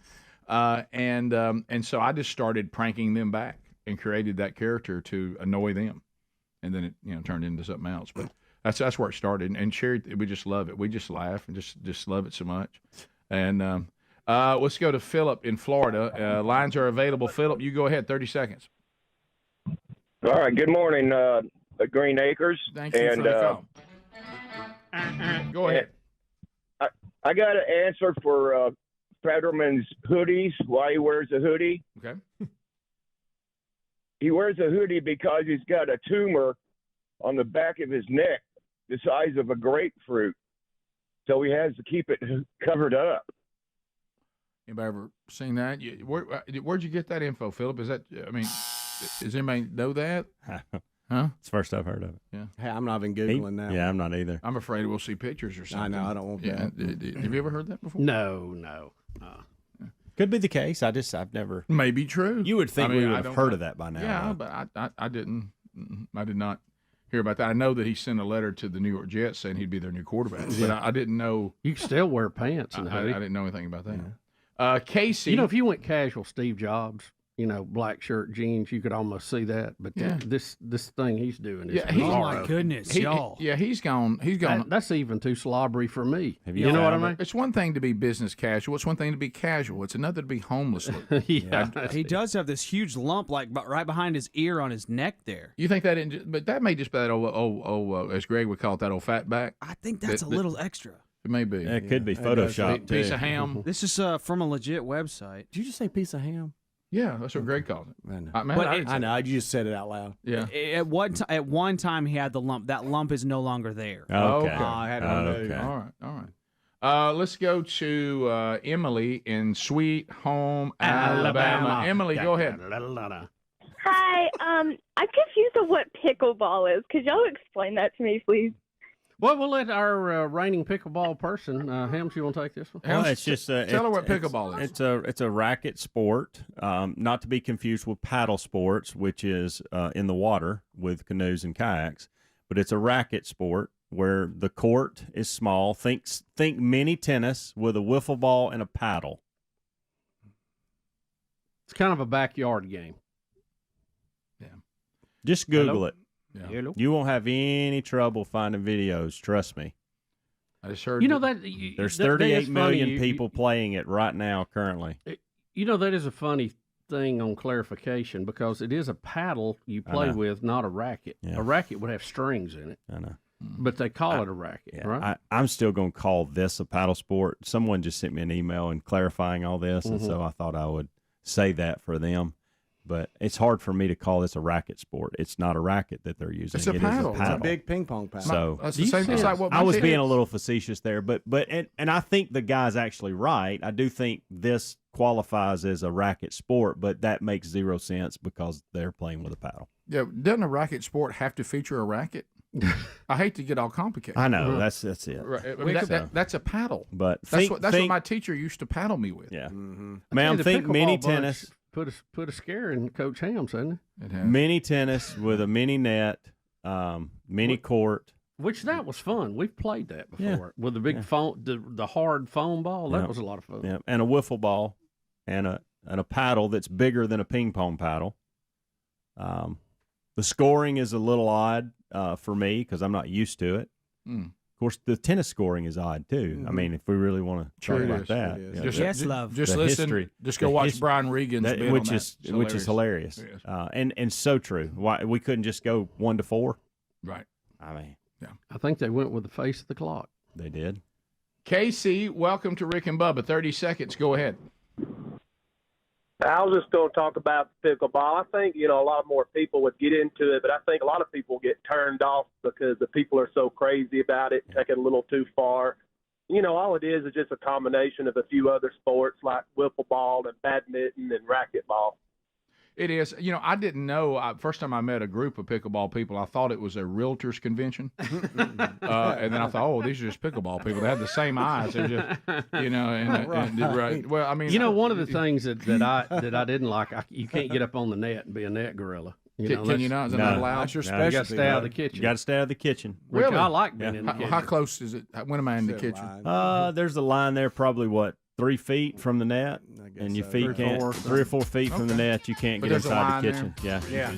And so I just started pranking them back and created that character to annoy them. And then it turned into something else. But that's where it started. And Sherry, we just love it. We just laugh and just love it so much. And let's go to Philip in Florida. Lines are available. Philip, you go ahead. 30 seconds. All right. Good morning, Green Acres. Thank you for the call. Go ahead. I got an answer for Fetterman's hoodies, why he wears a hoodie. Okay. He wears a hoodie because he's got a tumor on the back of his neck the size of a grapefruit. So he has to keep it covered up. Anybody ever seen that? Where'd you get that info, Philip? Does anybody know that? Huh? It's the first I've heard of it. Yeah. Hey, I'm not even Googling now. Yeah, I'm not either. I'm afraid we'll see pictures or something. I know. I don't want that. Have you ever heard that before? No. Could be the case. I've never. Maybe true. You would think we would have heard of that by now. Yeah, right? but I didn't. I did not hear about that. I know that he sent a letter to the New York Jets saying he'd be their new quarterback, but I didn't know. You can still wear pants in a hoodie. I didn't know anything about that. Casey, if you went casual Steve Jobs, black shirt, jeans, you could almost see that. But Yeah. this thing he's doing is Oh my goodness, y'all. Yeah, he's gone. He's gone. That's even too slobbery for me. You know what I mean? It's one thing to be business casual. It's one thing to be casual. It's another to be homeless. He does have this huge lump like right behind his ear on his neck there. You think that? But that may just be that old as Greg would call it, that old fat back. I think that's a little extra. It may be. It could be Photoshop Piece too. of ham. This is from a legit website. Did you just say piece of ham? Yeah, that's what Greg calls it. I know. I I know. You just said it out loud. Yeah. At one time he had the lump. That lump is no longer there. Okay. I had no idea. All right. Let's go to Emily in Sweet Home, Alabama. Emily, go ahead. Hi, I'm confused on what pickleball is. Could y'all explain that to me, please? Well, we'll let our reigning pickleball person, Hams, you want to take this one? Well, it's just tell her what pickleball is. It's a racket sport, not to be confused with paddle sports, which is in the water with canoes and kayaks. But it's a racket sport where the court is small. Think mini tennis with a wiffle ball and a paddle. It's kind of a backyard game. Yeah. Just Google it. Yeah. You won't have any trouble finding videos. Trust me. I just heard. There's 38 million people playing it right now currently. That is a funny thing on clarification because it is a paddle you play with, not a racket. Yeah. A racket would have strings in it. I know. But they call it a racket, right? I'm still going to call this a paddle sport. Someone just sent me an email and clarifying all this, and so I thought I would say that for them. But it's hard for me to call this a racket sport. It's not a racket that they're using. It's a paddle. It's a big ping pong paddle. So That's the same. It's like what I was being a little facetious there, but I think the guy's actually right. I do think this qualifies as a racket sport, but that makes zero sense because they're playing with a paddle. Yeah, doesn't a racket sport have to feature a racket? I hate to get all complicated. I know that's it. Right. I mean, that's a paddle. But that's what my teacher used to paddle me with. Yeah, Ma'am, think mini tennis. Put a scare in Coach Hams, hasn't it? Mini tennis with a mini net, mini court. Which that was fun. We've played that before with the big foam, the hard foam ball. That was a lot of fun. Yeah, and a wiffle ball, and a paddle that's bigger than a ping pong paddle. The scoring is a little odd for me because I'm not used to it. Of course, the tennis scoring is odd too. I mean, if we really want to talk about that, Just listen. History, just go watch Brian Regan's bit which on is that. which is hilarious, and so true. Why we couldn't just go 1-4? Right. I mean, I think they went with the face of the clock. They did. Casey, welcome to Rick and Bubba. 30 seconds. Go ahead. I was just going to talk about pickleball. I think, a lot more people would get into it, but I think a lot of people get turned off because the people are so crazy about it, take it a little too far. All it is just a combination of a few other sports like wiffle ball and badminton and racquetball. It is. I didn't know. First time I met a group of pickleball people, I thought it was a realtors convention. And then I thought, oh, these are just pickleball people. They have the same eyes. They're just, right. Well, I mean. One of the things that I didn't like, you can't get up on the net and be a net gorilla. Can you not? Is that not allowed? That's your specialty. You got to stay out of the kitchen. You got to stay out of the kitchen. Really? I like being in the kitchen. How close is it? When am I in the kitchen? There's a line there, probably 3 feet from the net, and your feet can't 3 or 4 feet from the net. You can't get inside the kitchen. Yeah.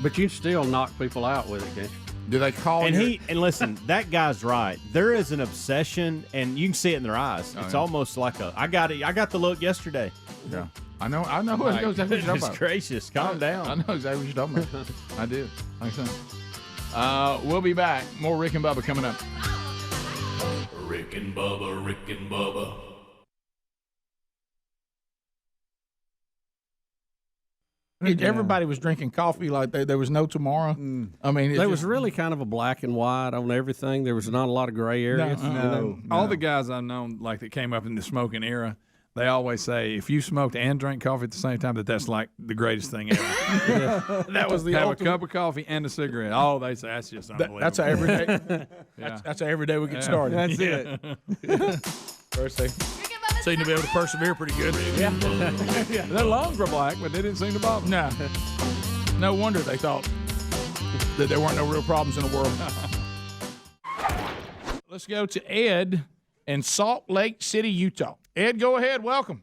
But you still knock people out with it, can't you? Do they call and listen, that guy's right. There is an obsession, and you can see it in their eyes. It's almost like I got the look yesterday. Yeah. I know exactly what you're talking about. Goodness gracious, calm down. I know exactly what you're talking about. I do. Thanks, son. We'll be back. More Rick and Bubba coming up. Rick and Bubba, Rick and Bubba. Everybody was drinking coffee like there was no tomorrow. I mean, there was really kind of a black and white on everything. There was not a lot of gray areas. No. All the guys I know, like that came up in the smoking era, they always say if you smoked and drank coffee at the same time, that's like the greatest thing ever. That was the have ultimate. a cup of coffee and a cigarette. Oh, they say that's just unbelievable. That's how every day. Yeah. That's how every day we get started. That's it. First they seem to be able to persevere pretty good. Yeah. Their lungs were black, but they didn't seem to bother. No. No wonder they thought that there weren't no real problems in the world. Let's go to Ed in Salt Lake City, Utah. Ed, go ahead. Welcome.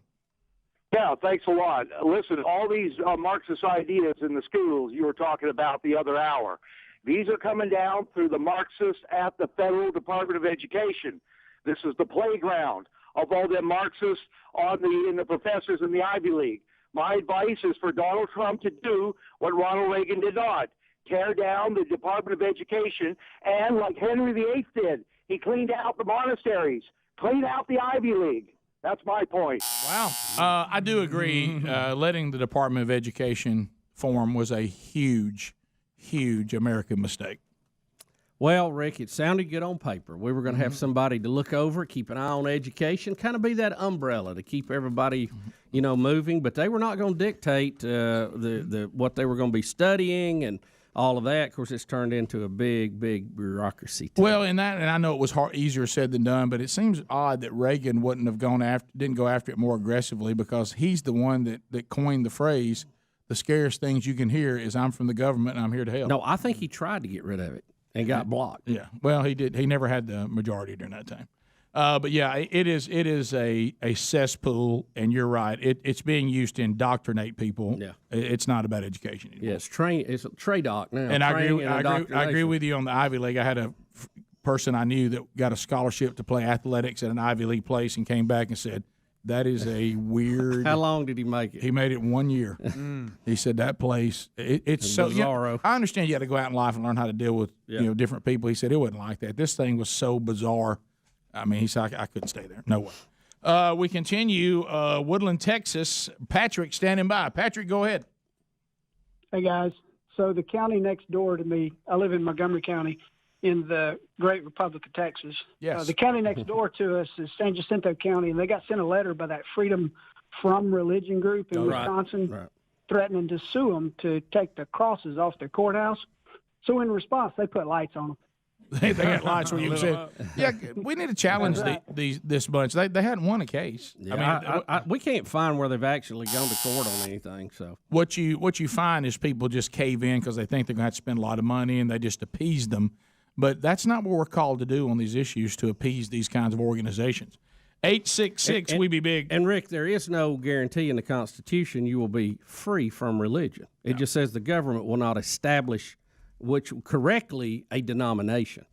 Yeah, thanks a lot. Listen, all these Marxist ideas in the schools you were talking about the other hour, these are coming down through the Marxists at the Federal Department of Education. This is the playground of all the Marxists in the professors in the Ivy League. My advice is for Donald Trump to do what Ronald Reagan did not, tear down the Department of Education, and like Henry VIII did, he cleaned out the monasteries, cleaned out the Ivy League. That's my point. Wow. I do agree. Letting the Department of Education form was a huge, huge American mistake. Well, Rick, it sounded good on paper. We were going to have somebody to look over, keep an eye on education, kind of be that umbrella to keep everybody, moving. But they were not going to dictate what they were going to be studying and all of that. Of course, it's turned into a big, big bureaucracy. Well, and I know it was easier said than done, but it seems odd that Reagan didn't go after it more aggressively, because he's the one that coined the phrase, "The scariest things you can hear is I'm from the government and I'm here to help." No, I think he tried to get rid of it and got blocked. Yeah, well, he did. He never had the majority during that time. But yeah, it is a cesspool, and you're right. It's being used to indoctrinate people. Yeah, it's not about education anymore. Yeah, it's a TRADOC now. And I agree with you on the Ivy League. I had a person I knew that got a scholarship to play athletics at an Ivy League place and came back and said, "That is a weird." How long did he make it? He made it 1 year. He said that place, it's so bizarro. I understand you had to go out in life and learn how to deal with different people. He said it wasn't like that. This thing was so bizarre. I mean, he said I couldn't stay there. No way. We continue. Woodland, Texas. Patrick standing by. Patrick, go ahead. Hey guys. So the county next door to me, I live in Montgomery County, in the Great Republic of Texas. Yes. The county next door to us is San Jacinto County, and they got sent a letter by that Freedom From Religion group in Wisconsin, threatening to sue them to take the crosses off their courthouse. So in response, they put lights on them. They got lights where you can say, "Yeah, we need to challenge this bunch." They hadn't won a case. Yeah, I mean, we can't find where they've actually gone to court on anything. So what you find is people just cave in because they think they're going to have to spend a lot of money, and they just appease them. But that's not what we're called to do on these issues, to appease these kinds of organizations. 866, we be big. And Rick, there is no guarantee in the Constitution you will be free from religion. It just says the government will not establish correctly a denomination.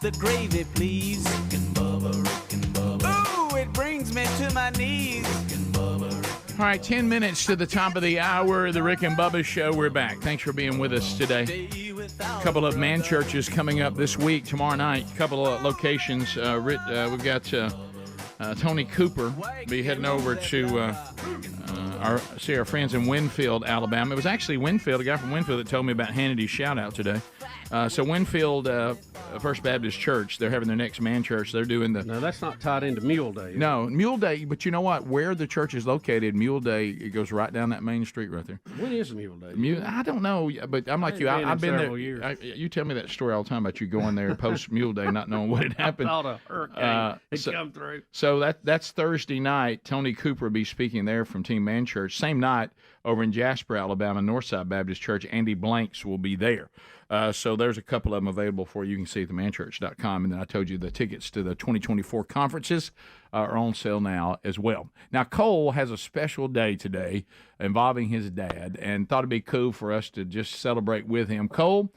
The gravy, please. Rick and Bubba. Ooh, it brings me to my knees. All right, 10 minutes to the top of the hour. The Rick and Bubba Show. We're back. Thanks for being with us today. A couple of man churches coming up this week, tomorrow night. A couple of locations. We've got Tony Cooper be heading over to see our friends in Winfield, Alabama. It was actually Winfield, a guy from Winfield, that told me about Hannity's shout-out today. So Winfield First Baptist Church, they're having their next man church. They're doing the. No, that's not tied into Mule Day. No, Mule Day. But you know what? Where the church is located, Mule Day, it goes right down that main street right there. When is Mule Day? I don't know, but I'm like you. I've been there. Years. You tell me that story all the time about you going there post Mule Day, not knowing what had happened. I thought a hurricane had come through. So that's Thursday night. Tony Cooper will be speaking there from Team Man Church. Same night over in Jasper, Alabama, Northside Baptist Church. Andy Blanks will be there. So there's a couple of them available for you. You can see at themanchurch.com. And then I told you the tickets to the 2024 conferences are on sale now as well. Now, Cole has a special day today involving his dad, and thought it'd be cool for us to just celebrate with him. Cole,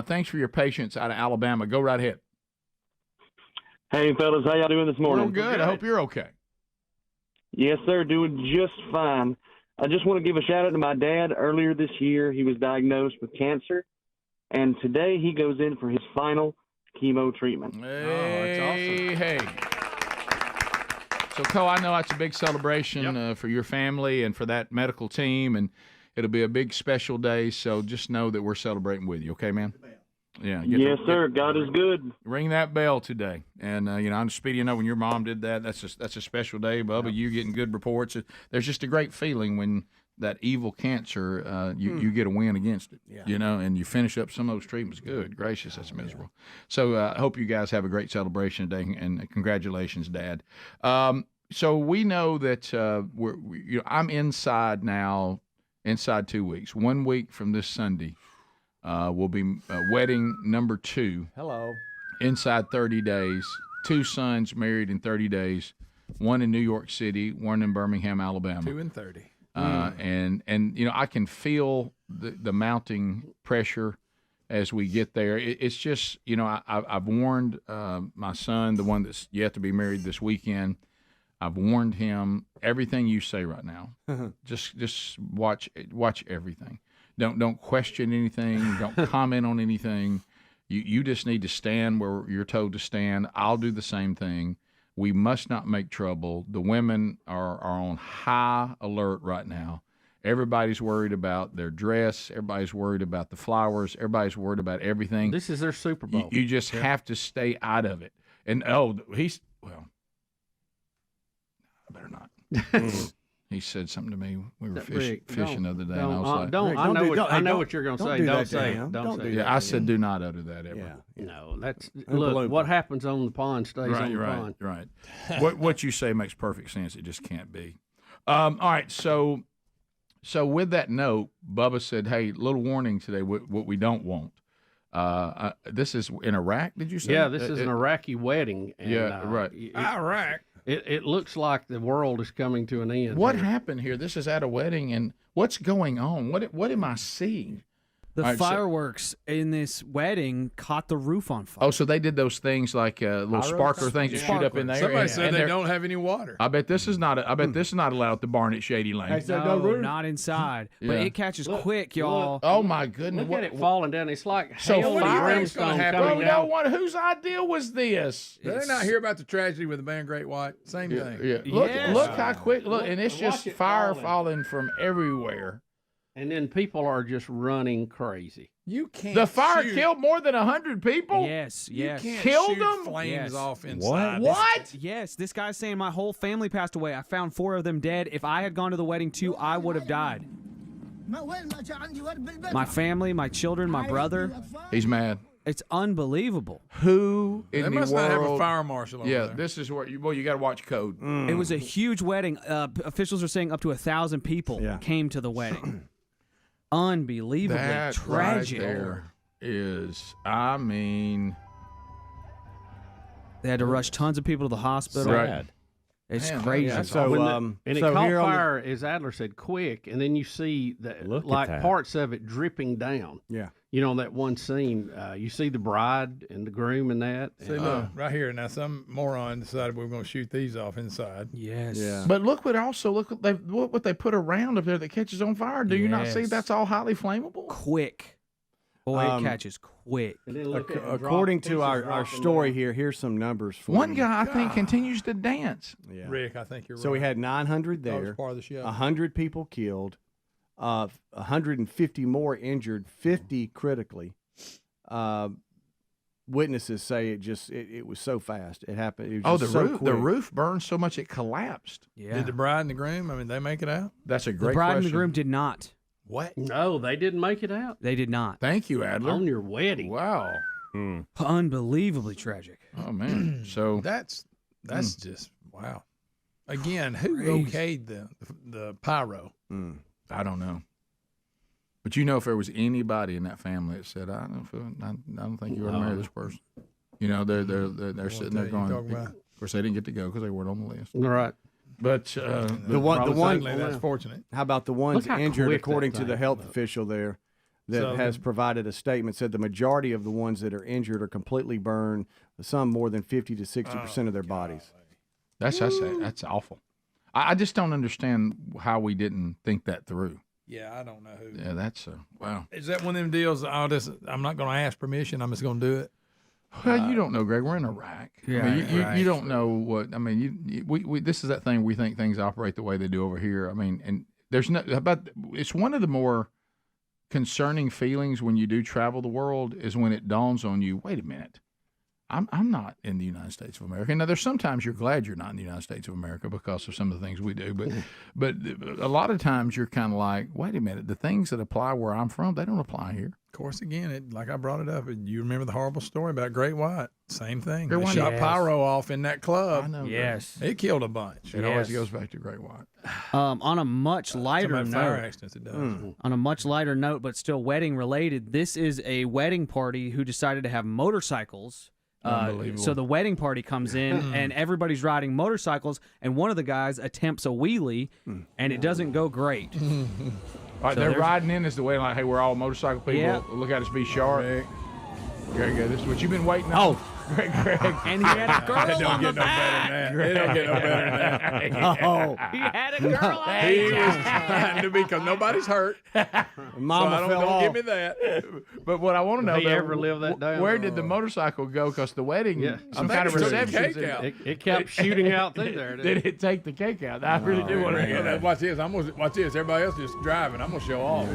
thanks for your patience out of Alabama. Go right ahead. Hey, fellas. How y'all doing this morning? We're good. I hope you're okay. Yes, sir. Doing just fine. I just want to give a shout-out to my dad. Earlier this year, he was diagnosed with cancer. And today he goes in for his final chemo treatment. Hey, that's awesome. Hey. So, Cole, I know that's a big celebration for your family and for that medical team, and it'll be a big special day. So just know that we're celebrating with you, okay, man? Yeah. Yes, sir. God is good. Ring that bell today. And, I'm Speedy, when your mom did that, that's a special day, Bubba. You getting good reports. There's just a great feeling when that evil cancer, you get a win against it, and you finish up some of those treatments. Good gracious, that's miserable. So I hope you guys have a great celebration today, and congratulations, Dad. So we know that I'm inside now, inside 2 weeks. 1 week from this Sunday will be wedding number 2. Hello. Inside 30 days. 2 sons married in 30 days. 1 in New York City, 1 in Birmingham, Alabama. 2 and 30. And I can feel the mounting pressure as we get there. It's just, I've warned my son, the one that's yet to be married this weekend. I've warned him, everything you say right now, just watch everything. Don't question anything. Don't comment on anything. You just need to stand where you're told to stand. I'll do the same thing. We must not make trouble. The women are on high alert right now. Everybody's worried about their dress. Everybody's worried about the flowers. Everybody's worried about everything. This is their Super Bowl. You just have to stay out of it. And, I better not. He said something to me. We were fishing the other day, and I was like, I know what you're going to say. Don't say it. Don't say it. Yeah, I said do not utter that ever. Yeah. No, look, what happens on the pond stays on the pond. Right. What you say makes perfect sense. It just can't be. All right, so with that note, Bubba said, hey, little warning today, what we don't want. This is in Iraq, did you say? Yeah, this is an Iraqi wedding. And, right. Iraq. It looks like the world is coming to an end. What happened here? This is at a wedding, and what's going on? What am I seeing? The fireworks in this wedding caught the roof on fire. Oh, so they did those things like little sparkler things that shoot up in there. Somebody said they don't have any water. I bet this is not. This is not allowed at the barn at Shady Lane. No, not inside. But it catches quick, y'all. Oh my goodness! Look at it falling down. It's like so hail and brimstone coming down. Whose idea was this? Did they not hear about the tragedy with the band Great White? Same thing. Yeah. Look how quick. Look, and it's just fire falling from everywhere. And then people are just running crazy. You can't. The fire killed more than 100 people. Yes. You can't killed shoot them. Flames off inside. What? Yes. This guy's saying my whole family passed away. I found 4 of them dead. If I had gone to the wedding too, I would have died. My family, my children, my brother. He's mad. It's unbelievable. Who in the world? They must not have a fire marshal over there. This is where you got to watch code. It was a huge wedding. Officials are saying up to 1,000 people came to the wedding. Unbelievably tragic. Right there is, they had to rush tons of people to the hospital. Right. It's crazy. And it caught fire, as Adler said, quick, and then you see parts of it dripping down. Yeah. On that one scene, you see the bride and the groom and that. See, look, right here. Now, some moron decided we were going to shoot these off inside. Yes. Yeah. But look what they put around up there that catches on fire. Do you not see that's all highly flammable? Quick. Boy, it catches quick. According to our story here, here's some numbers for One you. guy, I think, continues to dance. Yeah. Rick, I think you're right. So we had 900 That there, was part of the show. 100 people killed, 150 more injured, 50 critically. witnesses say it was so fast. It happened. It was just so the quick. roof burned so much it collapsed. Yeah. Did the bride and the groom? I mean, they make it out? That's a The great bride question. and the groom did not. What? No, they didn't make it out. They did not. Thank you, Adler. On your wedding. Wow. Unbelievably tragic. Oh man. So That's just wow. Again, who okayed the pyro? I don't know. But you know, if there was anybody in that family that said, I don't think you ought to marry this person. You know, they're sitting there going. Of course, they didn't get to go because they weren't on the list. Right. But the one that's fortunate. How about the ones Look how injured? quick According that to the thing health official there, that So has provided a statement, said the majority of the ones that are injured are completely burned. Some more than 50 to 60% of their bodies. that's awful. I just don't understand how we didn't think that through. Yeah, I don't know who. Yeah, that's wow. Is that one of them deals? I'm not going to ask permission. I'm just going to do it. Well, you don't know, Greg. We're in Iraq. Yeah, I mean, right. you don't know what. I mean, we this is that thing we think things operate the way they do over here. I mean, and there's no about. It's one of the more concerning feelings when you do travel the world is when it dawns on you. Wait a minute. I'm not in the United States of America. Now, there's sometimes you're glad you're not in the United States of America because of some of the things we do, but a lot of times you're kind of like, wait a minute, the things that apply where I'm from, they don't apply here. Of course, again, like I brought it up, you remember the horrible story about Great White? Same thing. Great They White, shot yes. pyro off in that club. I know. Yes. It killed a bunch. It always goes back to Great White. On a much lighter Talking about fire note, accidents, it does. on a much lighter note, but still wedding related, this is a wedding party who decided to have motorcycles. Unbelievable. So the wedding party comes in, and everybody's riding motorcycles, and one of the guys attempts a wheelie, and it doesn't go great. All right, So they're there's- riding in as the way like, hey, we're all motorcycle people. Yeah. Look at us be sharp. Greg, this is what you've been waiting on. Greg. And he had a girl It don't on the get no back. better than that. It don't get no better than that. Oh, He had a girl on He the was back. trying to be, because nobody's hurt. Mama so fell don't off. give me that. But what I want to know, Did he though, ever live that down? where did the motorcycle go? Because the wedding, some I kind of think it took the reception. cake out. It kept shooting out through there. Did it take the cake out? I really do want to know that. Watch this. Watch this. Everybody else just driving. I'm gonna show off.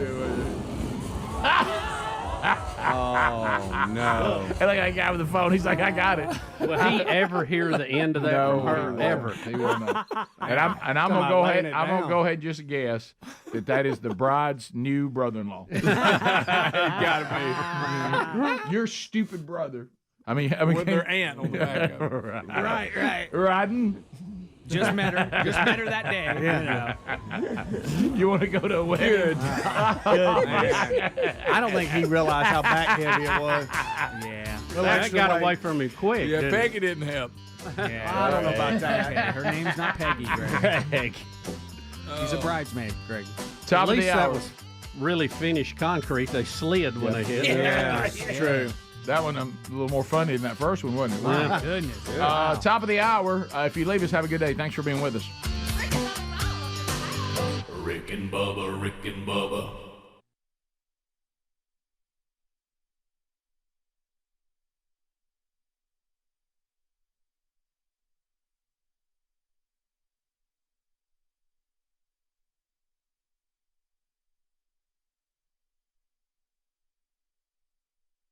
Oh no! And look at that guy with the phone. He's like, I got it. Will he ever hear the end of that No, from her? ever. He will not. And I'm gonna about go laying ahead. it I'm gonna down. go ahead and just guess that is the bride's new brother-in-law. Gotta Your stupid brother. I mean, be. With their aunt on the back of it. Right. Riding. Just met her that day. Yeah. You want to go to a wedding? I don't think he realized how back heavy it was. Yeah. That got away from me quick. Yeah, didn't it? Peggy didn't help. Yeah. I don't know about that. Okay, her name's not Peggy, Greg. She's a bridesmaid, Greg. Top At of least the that hour. was really finished concrete. They slid when they hit. Yeah, that's true. That one a little more funny than that first one, wasn't it? My goodness. Top of the hour. If you leave us, have a good day. Thanks for being with us. Rick and Bubba, Rick and Bubba.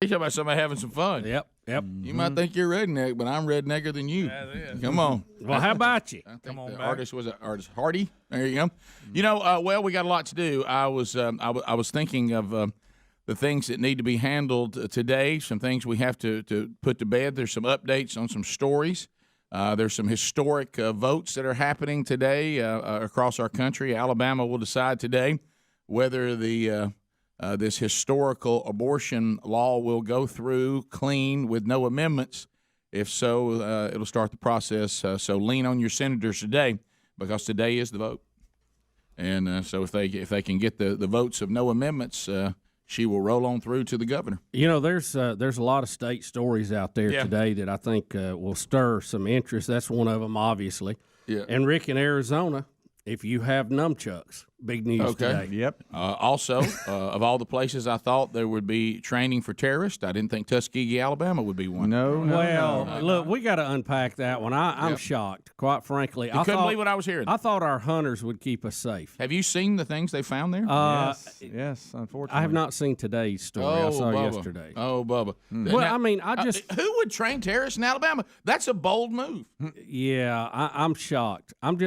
You talking about somebody having some fun. Yep. You might think you're redneck, but I'm rednecker than you. Come on. Well, how about you? Come on, the artist was artist Hardy. There you go. You know, well, we got a lot to do. I was thinking of the things that need to be handled today. Some things we have to put to bed. There's some updates on some stories. There's some historic votes that are happening today across our country. Alabama will decide today whether this historical abortion law will go through clean with no amendments. If so, it'll start the process. So lean on your senators today, because today is the vote. And so if they can get the votes of no amendments, she will roll on through to the governor. You know, there's a lot of state stories out there today that I think will stir some interest. That's one of them, obviously. Yeah. And Rick, in Arizona, if you have nunchucks, big news today. Yep. Also, of all the places I thought there would be training for terrorists, I didn't think Tuskegee, Alabama would be one. Well, look, we got to unpack that one. I'm shocked, quite frankly. You couldn't believe what I was hearing. I thought our hunters would keep us safe. Have you seen the things they found there? Yes, unfortunately. I have not seen today's story. I saw Bubba. yesterday. Oh, Bubba. Well, I mean, I just who would train terrorists in Alabama? That's a bold move. Yeah, I'm shocked. I'm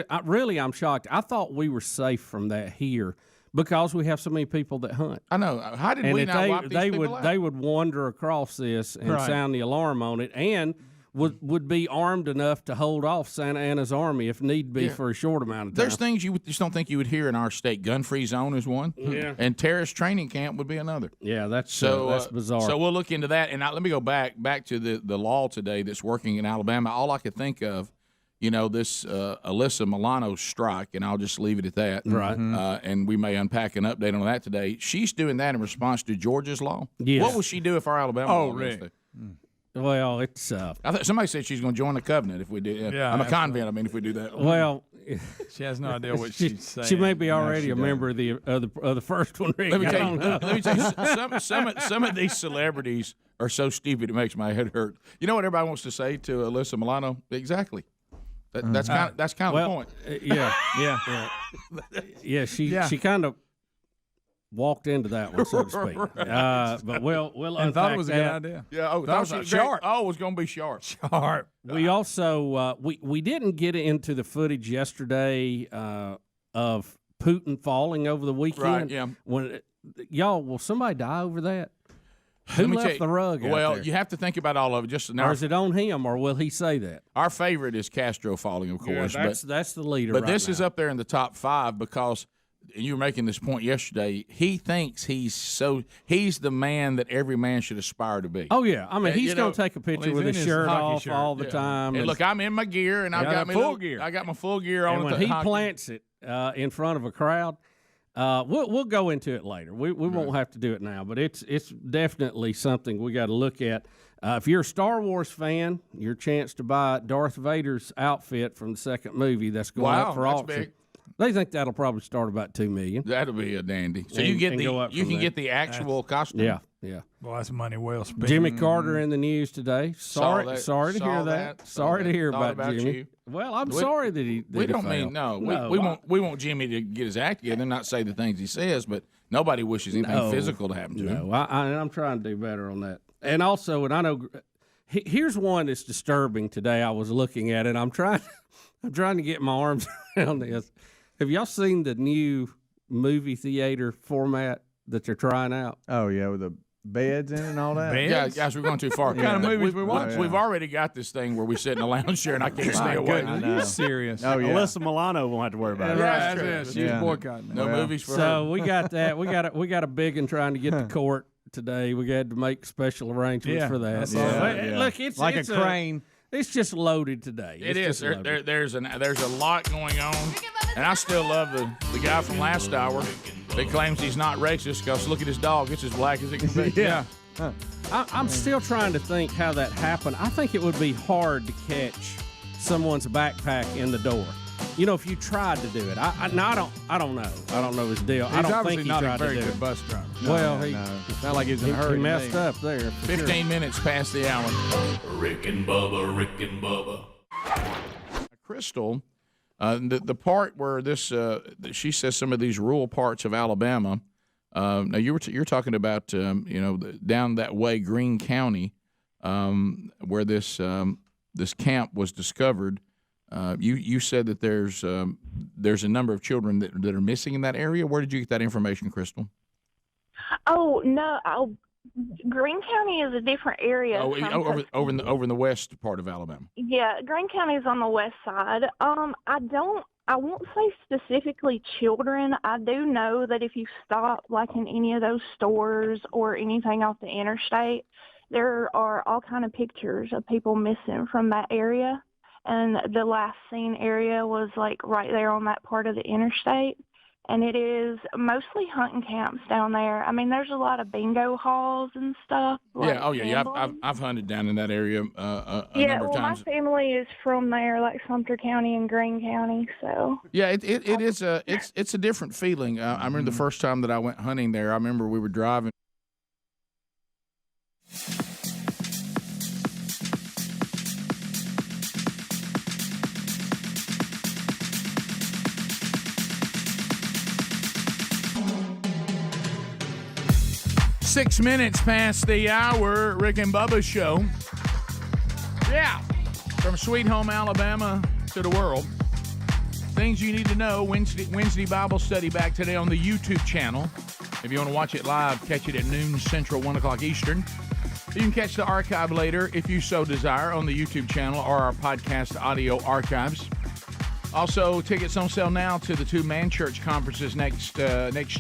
shocked. I thought we were safe from that here because we have so many people that hunt. I know. How did we not wipe these people out? They would wander across this and sound the alarm on it, and would be armed enough to hold off Santa Anna's army if need be for a short amount of time. There's things you just don't think you would hear in our state. Gun-free zone is one, and terrorist training camp would be another. Yeah, that's bizarre. So we'll look into that. And let me go back to the law today that's working in Alabama. All I could think of, this Alyssa Milano strike, and I'll just leave it at that. Right. And we may unpack an update on that today. She's doing that in response to Georgia's law. Yes. What will she do if our Alabama law goes through? Well, it's. I thought somebody said she's going to join the covenant if we do. Yeah, I'm a convent. I mean, if we do that. Well, she has no idea what she's saying. She may be already a member of the first one. Rick. Let me tell you, some of these celebrities are so stupid it makes my head hurt. You know what everybody wants to say to Alyssa Milano? Exactly. That's kind of the point. Yeah. She kind of walked into that one, so to speak. But we'll and thought it was a good that. idea. Yeah. Oh, that was sharp. Oh, it was going to be sharp. Sharp. We also we didn't get into the footage yesterday of Putin falling over the weekend. Right. Yeah. When will somebody die over that? Who left the rug out Well, there? you have to think about all of it. Just now, Or is it on him, or will he say that? Our favorite is Castro falling, of course. That's the leader. But right this now. is up there in the top 5 because and you were making this point yesterday. He thinks he's the man that every man should aspire to be. Oh yeah, I mean he's going to take a picture with his shirt off all the time. And look, I'm in my gear, and I've got my full gear. I got my full gear on. And when he plants it in front of a crowd, we'll go into it later. We won't have to do it now, but it's definitely something we got to look at. If you're a Star Wars fan, your chance to buy Darth Vader's outfit from the second movie that's going up for auction. Big. They think that'll probably start about $2 million. That'll be a dandy. So you can get the actual costume. Yeah. Well, that's money well spent. Jimmy Carter in the news today. Sorry to hear that. Sorry to hear about Jimmy. You. Well, I'm sorry that he. We don't mean we want Jimmy to get his act together and not say the things he says, but nobody wishes anything physical to happen to him. No, I'm trying to do better on that. And also, I know here's one that's disturbing today. I was looking at it. I'm trying to get my arms around this. Have y'all seen the new movie theater format that they're trying out? Oh yeah, with the beds in and all that. Beds? Yeah, guys, we're going too far. What kind of movies we watch? We've already got this thing where we sit in a lounge chair and I can't stay away. Are you serious? Oh yeah. Alyssa Milano won't have to worry about it. Yeah, that's it. She's boycotting. No movies for her. So we got that. We got a big one trying to get to court today. We had to make special arrangements for that. Look, it's like a crane. It's just loaded today. It is. There's a lot going on, and I still love the guy from last hour that claims he's not racist because look at his dog; it's as black as it can be. Yeah. I'm still trying to think how that happened. I think it would be hard to catch someone's backpack in the door. You know, if you tried to do it, I don't know. I don't know his deal. He's I don't obviously think he not tried a very to do good it. bus driver. Well, it's not like he's in a hurry. He messed up there. 15 minutes past the hour. Rick and Bubba. Crystal, the part where this she says some of these rural parts of Alabama. Now you're talking about down that way, Greene County, where this camp was discovered. You said that there's a number of children that are missing in that area. Where did you get that information, Crystal? Oh no, Greene County is a different area. Over in the west part of Alabama. Yeah, Greene County is on the west side. I won't say specifically children. I do know that if you stop like in any of those stores or anything off the interstate, there are all kind of pictures of people missing from that area. And the last seen area was like right there on that part of the interstate. and it is mostly hunting camps down there. I mean, there's a lot of bingo halls and stuff. like Yeah. Oh, yeah. Yeah. gambling. I've hunted down in that area a Yeah, number of well, my times. family is from there, like Sumter County and Greene County, so. Yeah, it is it's a different feeling. I remember the first time that I went hunting there. I remember we were driving. Six minutes past the hour, Rick and Bubba show. Yeah, from Sweet Home, Alabama to the world. Things you need to know. Wednesday Bible study back today on the YouTube channel. If you want to watch it live, catch it at noon Central, 1 o'clock Eastern. You can catch the archive later if you so desire on the YouTube channel or our podcast audio archives. Also, tickets on sale now to the two Man Church conferences next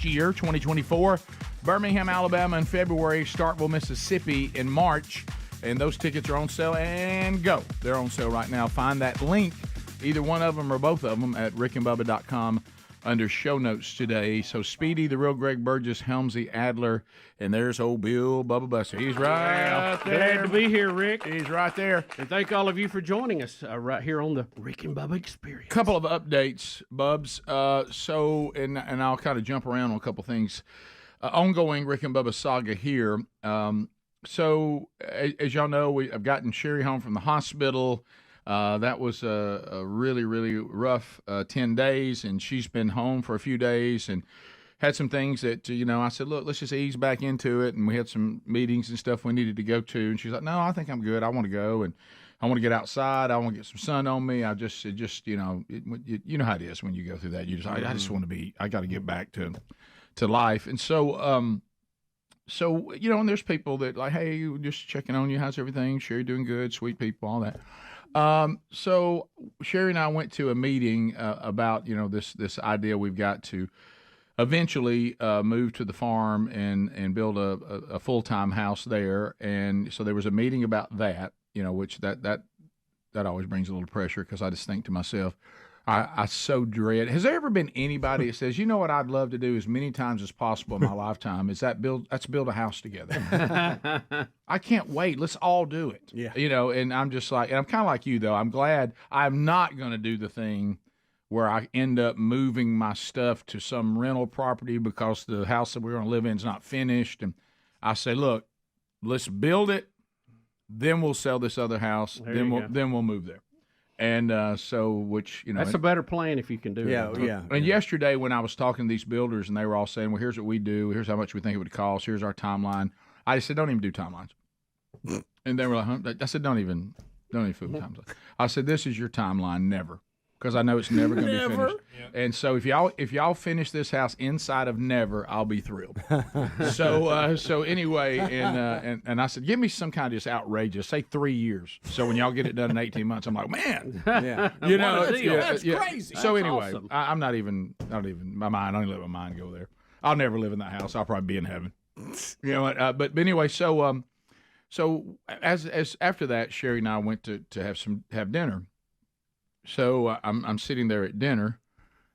year, 2024. Birmingham, Alabama in February, Starkville, Mississippi in March. And those tickets are on sale and go. They're on sale right now. Find that link, either one of them or both of them, at rickandbubba.com under show notes today. So Speedy, the real Greg Burgess, Helmsy, Adler, and there's old Bill Bubba Buster. He's right there. Glad to be here, Rick. He's right there. And thank all of you for joining us right here on the Rick and Bubba Experience. Couple of updates, Bubs. And I'll kind of jump around on a couple things. Ongoing Rick and Bubba saga here. So as y'all know, I've gotten Sherry home from the hospital. That was a really, really rough 10 days, and she's been home for a few days and had some things that, I said, look, let's just ease back into it. And we had some meetings and stuff we needed to go to. And she's like, no, I think I'm good. I want to go, and I want to get outside. I want to get some sun on me. You know how it is when you go through that. You just, I just want to I got to get back to life. And so, and there's people that like, hey, just checking on you. How's everything? Sherry doing good. Sweet people, all that. So Sherry and I went to a meeting about, this idea we've got to eventually move to the farm and build a full-time house there. And so there was a meeting about that, which that always brings a little pressure because I just think to myself, I so dread. Has there ever been anybody that says, what I'd love to do as many times as possible in my lifetime is let's build a house together. I can't wait. Let's all do it. Yeah. And I'm just like, and I'm kind of like you though. I'm glad I'm not going to do the thing where I end up moving my stuff to some rental property because the house that we're going to live in is not finished. And I say, look, let's build it. Then we'll sell this other house. Then we'll move there. And that's a better plan if you can do it. Yeah. And yesterday when I was talking to these builders and they were all saying, well, here's what we do. Here's how much we think it would cost. Here's our timeline. I just said, don't even do timelines. And they were like, huh? I said, don't even fool with timelines. I said, this is your timeline, never. Because I know it's never going to be finished. Yeah. And so if y'all finish this house inside of never, I'll be thrilled. So anyway, and I said, give me some kind of just outrageous, say 3 years. So when y'all get it done in 18 months, I'm like, man, that's crazy. So anyway, awesome. I'm not even my mind. I don't let my mind go there. I'll never live in that house. I'll probably be in heaven. You know what? But anyway, so as after that, Sherry and I went to have dinner. So I'm sitting there at dinner,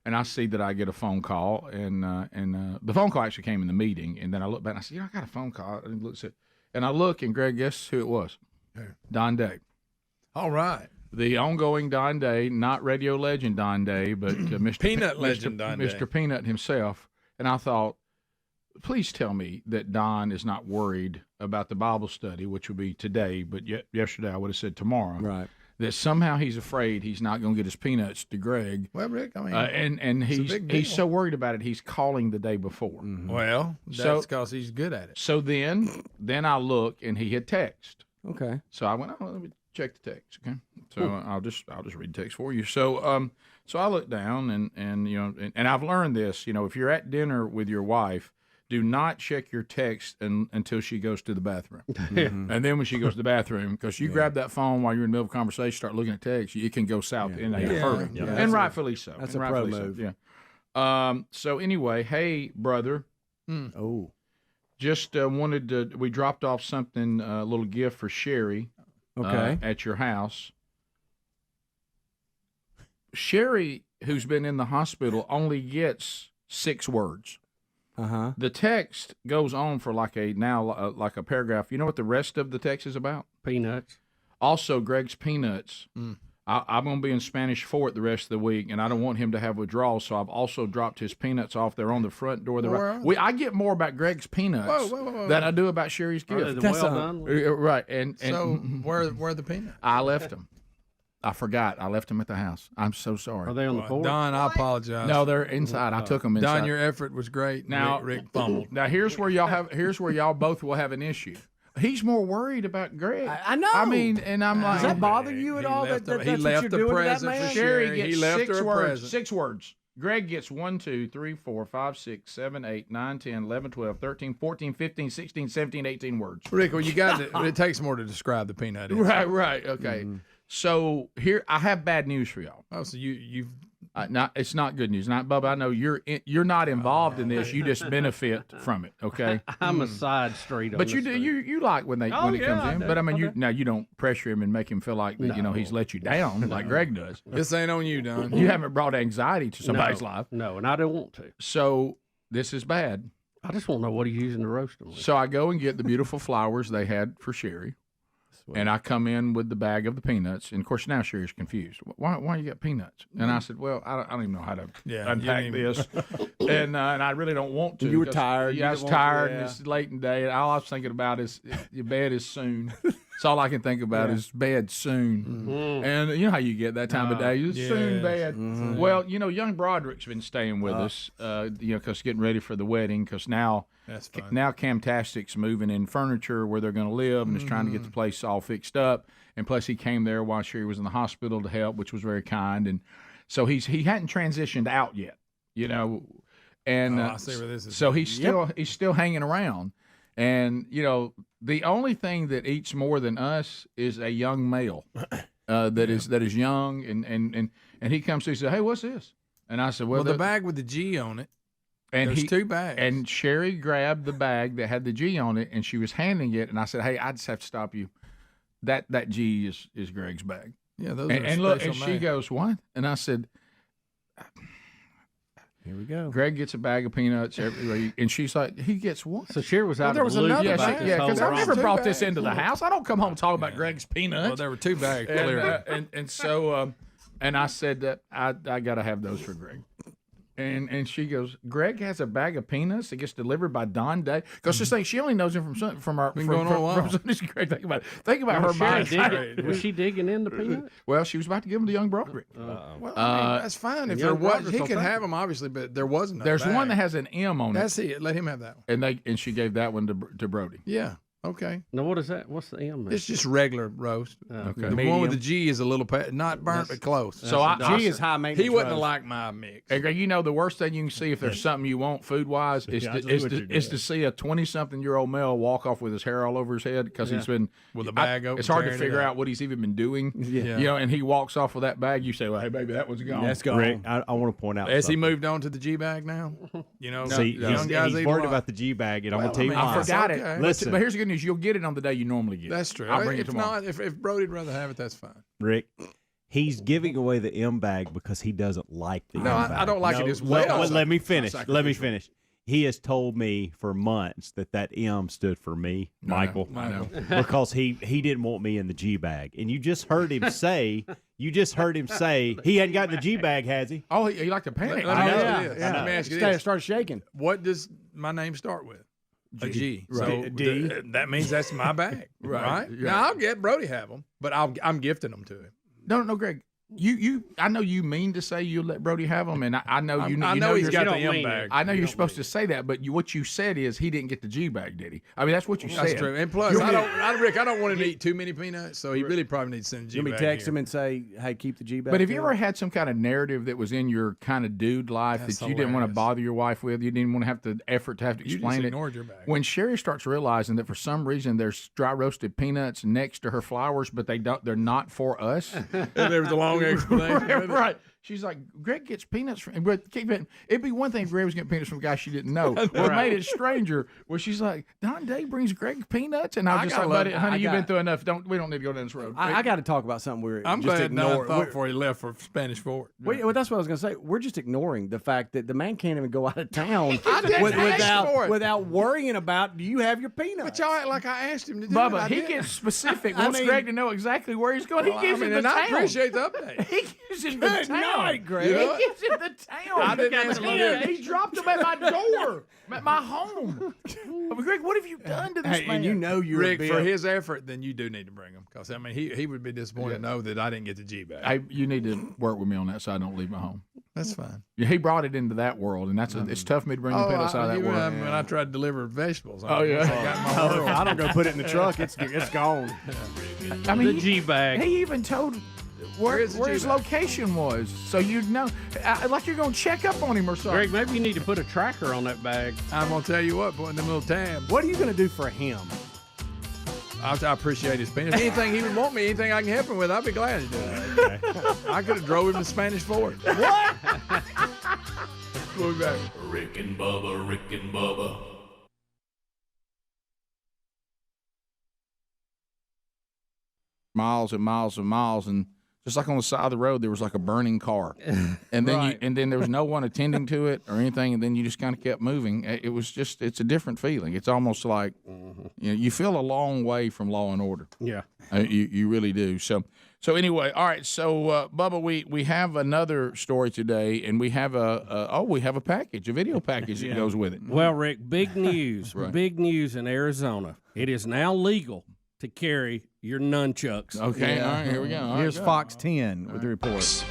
and I see that I get a phone call, and the phone call actually came in the meeting, and then I look back and I said, I got a phone call, and I look, and Greg, guess who it was? Don Day. All right. The ongoing Don Day, not radio legend Don Day, but Mr. Peanut legend Don Day. Mr. Peanut himself. And I thought, please tell me that Don is not worried about the Bible study, which would be today, but yesterday I would have said tomorrow. Right. That somehow he's afraid he's not going to get his peanuts to Greg. Well, Rick, I mean, and he's so worried about it, he's calling the day before. Mm-hmm. Well, that's because he's good at it. So then I look, and he had text. Okay. So I went, let me check the text. Okay. So I'll just read the text for you. So so I look down, and I've learned this. If you're at dinner with your wife, do not check your text until she goes to the bathroom. Mm-hmm. And then when she goes to the bathroom, because you grab that phone while you're in the middle of a conversation, start looking at text, it can go south in a hurry. Yeah. And rightfully so. That's a pro move. Yeah. So anyway, hey, brother. Oh. Just wanted to, we dropped off something, a little gift for Sherry at your house. Sherry, who's been in the hospital, only gets 6 words. Uh-huh. The text goes on for like a paragraph. You know what the rest of the text is about? Peanuts. Also, Greg's peanuts. I'm going to be in Spanish Fort the rest of the week, and I don't want him to have withdrawals, so I've also dropped his peanuts off there on the front door. I get more about Greg's peanuts than I do about Sherry's gift. Well done. Right. And so where are the peanuts? I left them. I forgot. I left them at the house. I'm so sorry. Are they on the porch? Don, I apologize. No, they're inside. I took them inside. Don, your effort was great. Now, Rick fumbled. Now here's where y'all both will have an issue. He's more worried about Greg. I know. I mean, and I'm like, does that bother you at all? That's he what left you're the doing to that present man? for Sherry gets He left 6 her a words. present. 6 words. Greg gets 1, 2, 3, 4, 5, 6, 7, 8, 9, 10, 11, 12, 13, 14, 15, 16, 17, 18 words. Rick, well, you got it. It takes more to describe the peanut. Right. Okay. So here, I have bad news for y'all. Oh, so you've it's not good news. Not Bubba. I know you're not involved in this. You just benefit from it. Okay. I'm a side street. But you like when it comes in. But I mean, you don't pressure him and make him feel like that, he's let you down like Greg does. This ain't on you, Don. You haven't brought anxiety to somebody's life. No, and I don't want to. So this is bad. I just want to know what he's using to roast them with. So I go and get the beautiful flowers they had for Sherry. And I come in with the bag of the peanuts, and of course now Sherry's confused. Why you got peanuts? And I said, well, I don't even know how to unpack this, and I really don't want to. You were tired. Yeah, I was tired, and it's late in the day, and all I was thinking about is your bed is soon. That's all I can think about is bed soon. And you know how you get that time of day, soon bed. Well, young Broderick's been staying with us, because getting ready for the wedding, because now. That's fine. Now Camtastic's moving in furniture where they're going to live and is trying to get the place all fixed up. And plus he came there while Sherry was in the hospital to help, which was very kind. And so he hadn't transitioned out yet, And I see where this is. So he's still hanging around. And the only thing that eats more than us is a young male that is young and he comes to and says, "Hey, what's this?" And I said, "Well, the bag with the G on it." And there's 2 bags. And Sherry grabbed the bag that had the G on it, and she was handing it. And I said, "Hey, I just have to stop you. That G is Greg's bag." Yeah, those and are look, special and she goes, "What?" And I said, "Here we go." Greg gets a bag of peanuts every week, and she's like, "He gets what?" So Sherry was out there of was the loop. another bag. Yeah, because I've never brought bags. this into the house. I don't come home and talk about Greg's peanuts. Well, there were 2 bags. And so and I said that I got to have those for Greg. And she goes, "Greg has a bag of peanuts that gets delivered by Don Day." Because she's saying she only knows him from Sunday's Greg. Think about it. Think about her mind. Was she digging in the peanuts? Well, she was about to give them to young Broderick. Well, that's fine. If there was, he can have them, obviously, but there wasn't. There's one that has an M on it. That's it. Let him have that one. And she gave that one to Brody. Yeah. Okay. Now, what is that? What's the M? It's just regular roast. Okay. The one with the G is a little not burnt, but close. So G is high maintenance. He wouldn't have liked my mix. Hey, Greg, the worst thing you can see if there's something you want food wise is to see a 20-something-year-old male walk off with his hair all over his head because he's been with a bag open. It's hard to figure out what he's even been doing. Yeah. And he walks off with that bag. You say, "Well, hey, baby, that one's gone." That's gone. Rick, I want to point out. Has he moved on to the G bag now? See, he's worried about the G bag, and I'm gonna tell you I why. forgot it. Okay. Listen, but here's the good news: you'll get it on the day you normally get. That's true. I'll bring it If tomorrow. not, if Brody'd rather have it, that's fine. Rick, he's giving away the M bag because he doesn't like the M bag. I don't like it as well. Let me finish. He has told me for months that M stood for me, Michael. I know. Because he didn't want me in the G bag. And you just heard him say he hadn't gotten the G bag, has he? Oh, he liked to panic. Let me ask you this. Start shaking. What does my name start with? A G. Right. So D. That means that's my bag. Right? Yeah. Now, I'll get Brody have them, but I'm gifting them to him. No, Greg. I know you mean to say you'll let Brody have them, and I know you know. I know he's got the don't M bag. I know you're supposed to say that, but what you said is he didn't get the G bag, did he? I mean, that's what you said. That's true. And plus, Rick, I don't want him to eat too many peanuts, so he really probably needs to send a G bag. Let me text him and say, "Hey, keep the G bag." But have you ever had some kind of narrative that was in your kind of dude life That's that you didn't want to hilarious. bother your wife with? You didn't want to have the effort to have to You explain just it. ignored your bag. When Sherry starts realizing that for some reason there's dry roasted peanuts next to her flowers, but they're not for us. And there was a long explanation. Right. She's like, Greg gets peanuts from. But it'd be one thing if Greg was getting peanuts from a guy she didn't know. What made it stranger was she's like, Don Day brings Greg peanuts, and I was just like, buddy, honey, you've been through enough. We don't need to go down this road. I got to talk about something we're I'm just glad Don ignoring. thought before he left for Spanish Fort. Well, that's what I was going to say. We're just ignoring the fact that the man can't even go out of town without worrying about, do you have your peanuts? But y'all act like I asked him to do it. Bubba, he gets specific. Wants Greg to know exactly where he's going. He gives him the town. I appreciate the update. He gives him the town. Good night, Greg. He gives him the town. I didn't ask him. He dropped them at my door, at my home. Greg, what have you done to this man? And you know you're Rick, for his effort, then you do need to bring him. Because, I mean, he would be disappointed to know that I didn't get the G bag. You need to work with me on that so I don't leave my home. That's fine. Yeah, he brought it into that world, and it's tough for me to bring the pedals out of that world. When I tried to deliver vegetables. Oh, yeah. I don't go put it in the truck. It's gone. I mean, the G bag. He even told where his location was, so you'd know. Like you're going to check up on him or something. Greg, maybe you need to put a tracker on that bag. I'm going to tell you what, putting them little tabs. What are you going to do for him? I appreciate his penis. Anything he would want me, anything I can help him with, I'd be glad to do it. Okay. I could have drove him to Spanish Fort. What? We'll be back. Rick and Bubba, Rick and Bubba. Miles and miles and miles, and just like on the side of the road, there was like a burning car, and then then there was no one attending to it or anything, and then you just kind of kept moving. It was just, it's a different feeling. It's almost like you feel a long way from law and order. Yeah, you really do. So anyway, all right. So Bubba, we have another story today, and we have a package, a video package that goes with it. Well, Rick, big news, big news in Arizona. It is now legal to carry your nunchucks. Okay, all right, here we go. Here's Fox 10 with the report.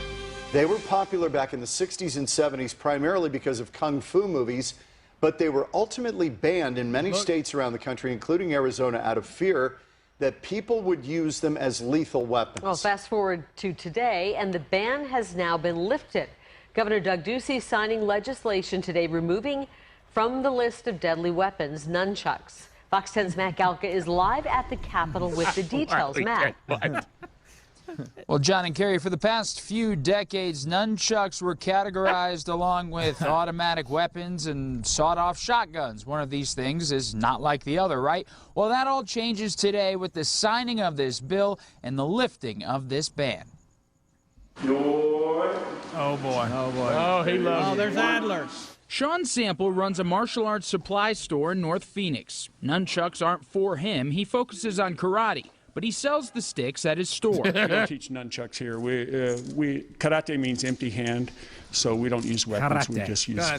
They were popular back in the 60s and 70s primarily because of kung fu movies, but they were ultimately banned in many states around the country, including Arizona, out of fear that people would use them as lethal weapons. Well, fast forward to today, and the ban has now been lifted. Governor Doug Ducey signing legislation today removing from the list of deadly weapons nunchucks. Fox 10's Matt Galka is live at the Capitol with the details. Matt. Well, John and Carrie, for the past few decades, nunchucks were categorized along with automatic weapons and sawed-off shotguns. One of these things is not like the other, right? Well, that all changes today with the signing of this bill and the lifting of this ban. Oh, boy. Oh, boy. Oh, he loves it. Oh, there's Adler. Sean Sample runs a martial arts supply store in North Phoenix. Nunchucks aren't for him. He focuses on karate, but he sells the sticks at his store. We don't teach nunchucks here. Karate means empty hand, so we don't use weapons. We just use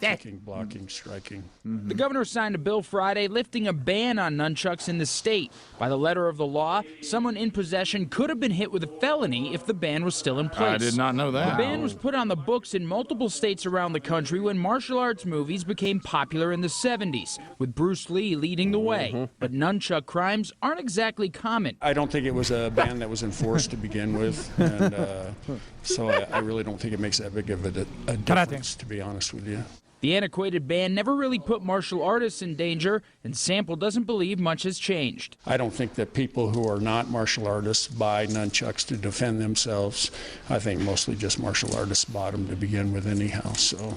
kicking, blocking, striking. The governor signed a bill Friday lifting a ban on nunchucks in the state. By the letter of the law, someone in possession could have been hit with a felony if the ban was still in place. I did not know that. The ban was put on the books in multiple states around the country when martial arts movies became popular in the 70s, with Bruce Lee leading the way. But nunchuck crimes aren't exactly common. I don't think it was a ban that was enforced to begin with, and so I really don't think it makes that big of a difference, to be honest with you. The antiquated ban never really put martial artists in danger, and Sample doesn't believe much has changed. I don't think that people who are not martial artists buy nunchucks to defend themselves. I think mostly just martial artists bought them to begin with anyhow. So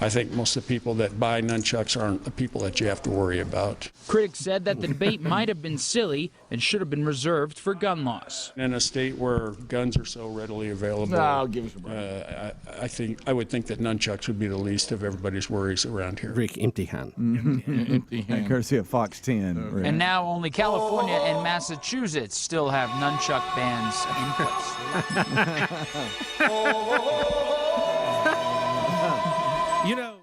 I think most of the people that buy nunchucks aren't the people that you have to worry about. Critics said that the debate might have been silly and should have been reserved for gun laws. In a state where guns are so readily available, give us a break. I would think that nunchucks would be the least of everybody's worries around here. Rick, empty hand. Empty hand. Courtesy of Fox 10. Rick. And now only California and Massachusetts still have nunchuck bans in place. You know,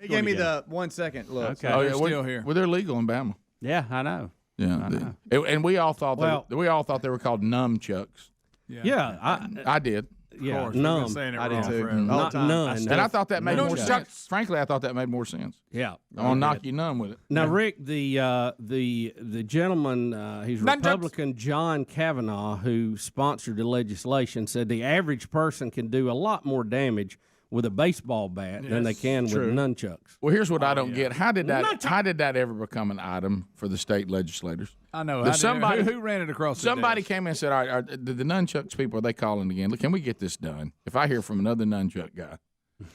He gave me the 1 second look. Okay. Oh, yeah, Still here. Well, they're legal in Bama. Yeah, I know. Yeah, and we all thought they were called nunchucks. I did. Yeah, numb. I did too. Not none. And I thought that made more sense. Frankly, I thought that made more sense. Yeah, I want to knock you numb with it. Now, Rick, the gentleman, he's Republican, John Kavanaugh, who sponsored the legislation, said the average person can do a lot more damage with a baseball bat than they can with nunchucks. Well, here's what I don't get: how did that ever become an item for the state legislators? I know. Who ran it across? Somebody came in and said, "All right, the nunchucks people are they calling again? Look, can we get this done?" If I hear from another nunchuck guy,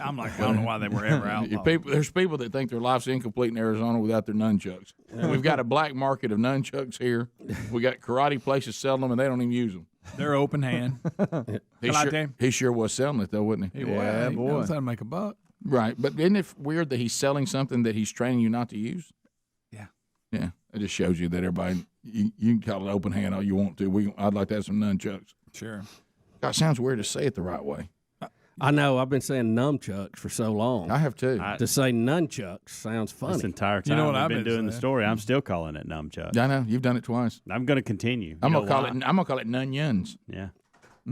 I'm like, I don't know why they were ever outlawed. There's people that think their life's incomplete in Arizona without their nunchucks. We've got a black market of nunchucks here. We got karate places selling them, and they don't even use them. They're open hand. He sure was selling it, though, wasn't he? He knows how to make a buck. Right. But isn't it weird that he's selling something that he's training you not to use? Yeah. Yeah. It just shows you that everybody, you can call it open hand all you want to. I'd like to have some nunchucks. Sure. God, it sounds weird to say it the right way. I know. I've been saying nunchucks for so long. I have too. To say nunchucks sounds funny. This entire time I've been doing the story, I'm still calling it numchucks. I know. You've done it twice. I'm going to continue. I'm gonna call it nunyuns. Yeah.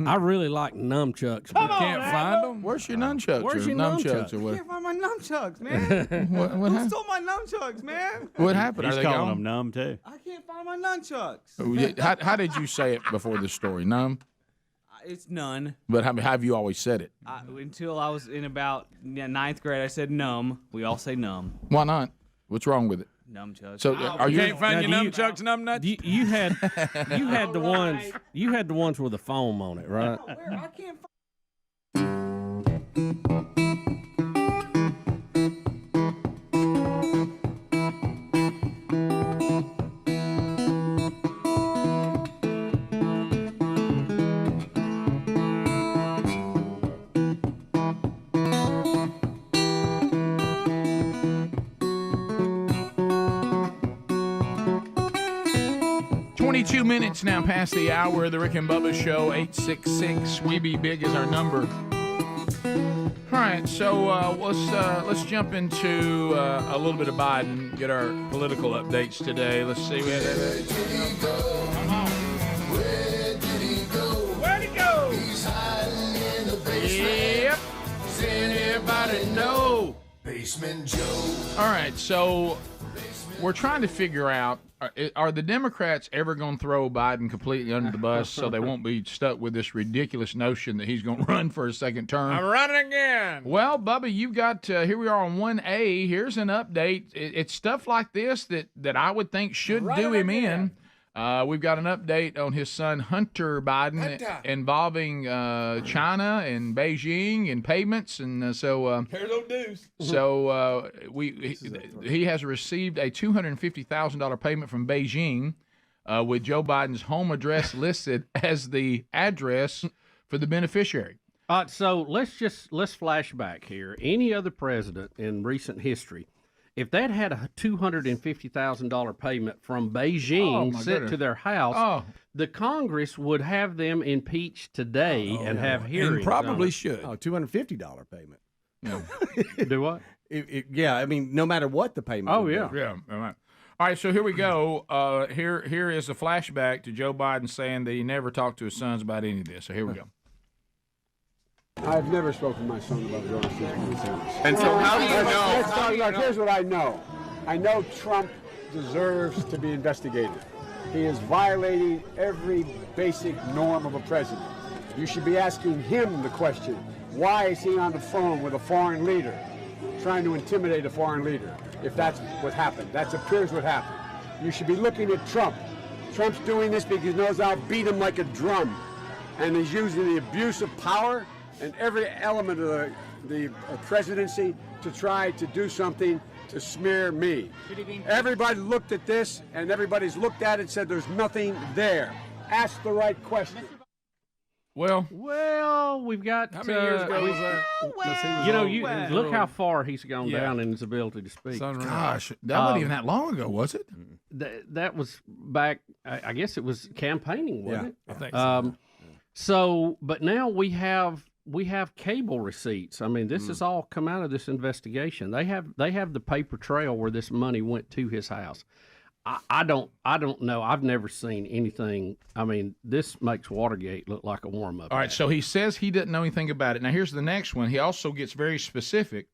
I really like nunchucks. But can't find them. Where's your nunchucks? Where's your nunchucks? Or I what? can't find my nunchucks, man. What Who happened? stole my nunchucks, man? What happened? He's Are they calling gone? them numb too. I can't find my nunchucks. How did you say it before the story? Numb? It's none. But how have you always said it? Until I was in about ninth grade, I said numb. We all say numb. Why not? What's wrong with it? Nunchucks. So are you can't find your nunchucks, numbnuts? You had the ones with the foam on it, right? I can't find. 22 minutes now past the hour of the Rick and Bubba Show. 866-WE-BE-BIG is our number. All right, so let's jump into a little bit of Biden, get our political updates today. Let's see. Come on. Where'd he go? He's hiding in the basement. Yep. Does anybody know? Basement Joe. All right, so we're trying to figure out, are the Democrats ever going to throw Biden completely under the bus so they won't be stuck with this ridiculous notion that he's going to run for a second term? I'm running again. Well, Bubba, you've got, here we are on 1A. Here's an update. It's stuff like this that I would think should do him in. We've got an update on his son, Hunter Biden, involving China and Beijing and payments. And so he has received a $250,000 payment from Beijing with Joe Biden's home address listed as the address for the beneficiary. So let's flash back here. Any other president in recent history, if they'd had a $250,000 payment from Beijing sent to their house, the Congress would have them impeached today and have hearings. And probably should. Oh, $250 payment. No. Do what? Yeah, I mean, no matter what the payment. Oh, would yeah. be. Yeah. All right. All right, so here we go. Here is a flashback to Joe Biden saying that he never talked to his sons about any of this. So here we go. I've never spoken to my son about going to Senate. And so how do you know? Let's talk about, here's what I know. I know Trump deserves to be investigated. He is violating every basic norm of a president. You should be asking him the question, why is he on the phone with a foreign leader, trying to intimidate a foreign leader, if that's what happened? That appears what happened. You should be looking at Trump. Trump's doing this because he knows I'll beat him like a drum. And he's using the abuse of power and every element of the presidency to try to do something to smear me. Everybody looked at this, and everybody's looked at it and said there's nothing there. Ask the right question. Well, we've got. How many years ago was that? Look how far he's gone down in his ability to speak. Gosh, that wasn't even that long ago, was it? That was back. I guess it was campaigning, wasn't it? I think so. So, but now we have cable receipts. I mean, this has all come out of this investigation. They have the paper trail where this money went to his house. I don't know. I've never seen anything. I mean, this makes Watergate look like a warm-up. All right, so he says he didn't know anything about it. Now, here's the next one. He also gets very specific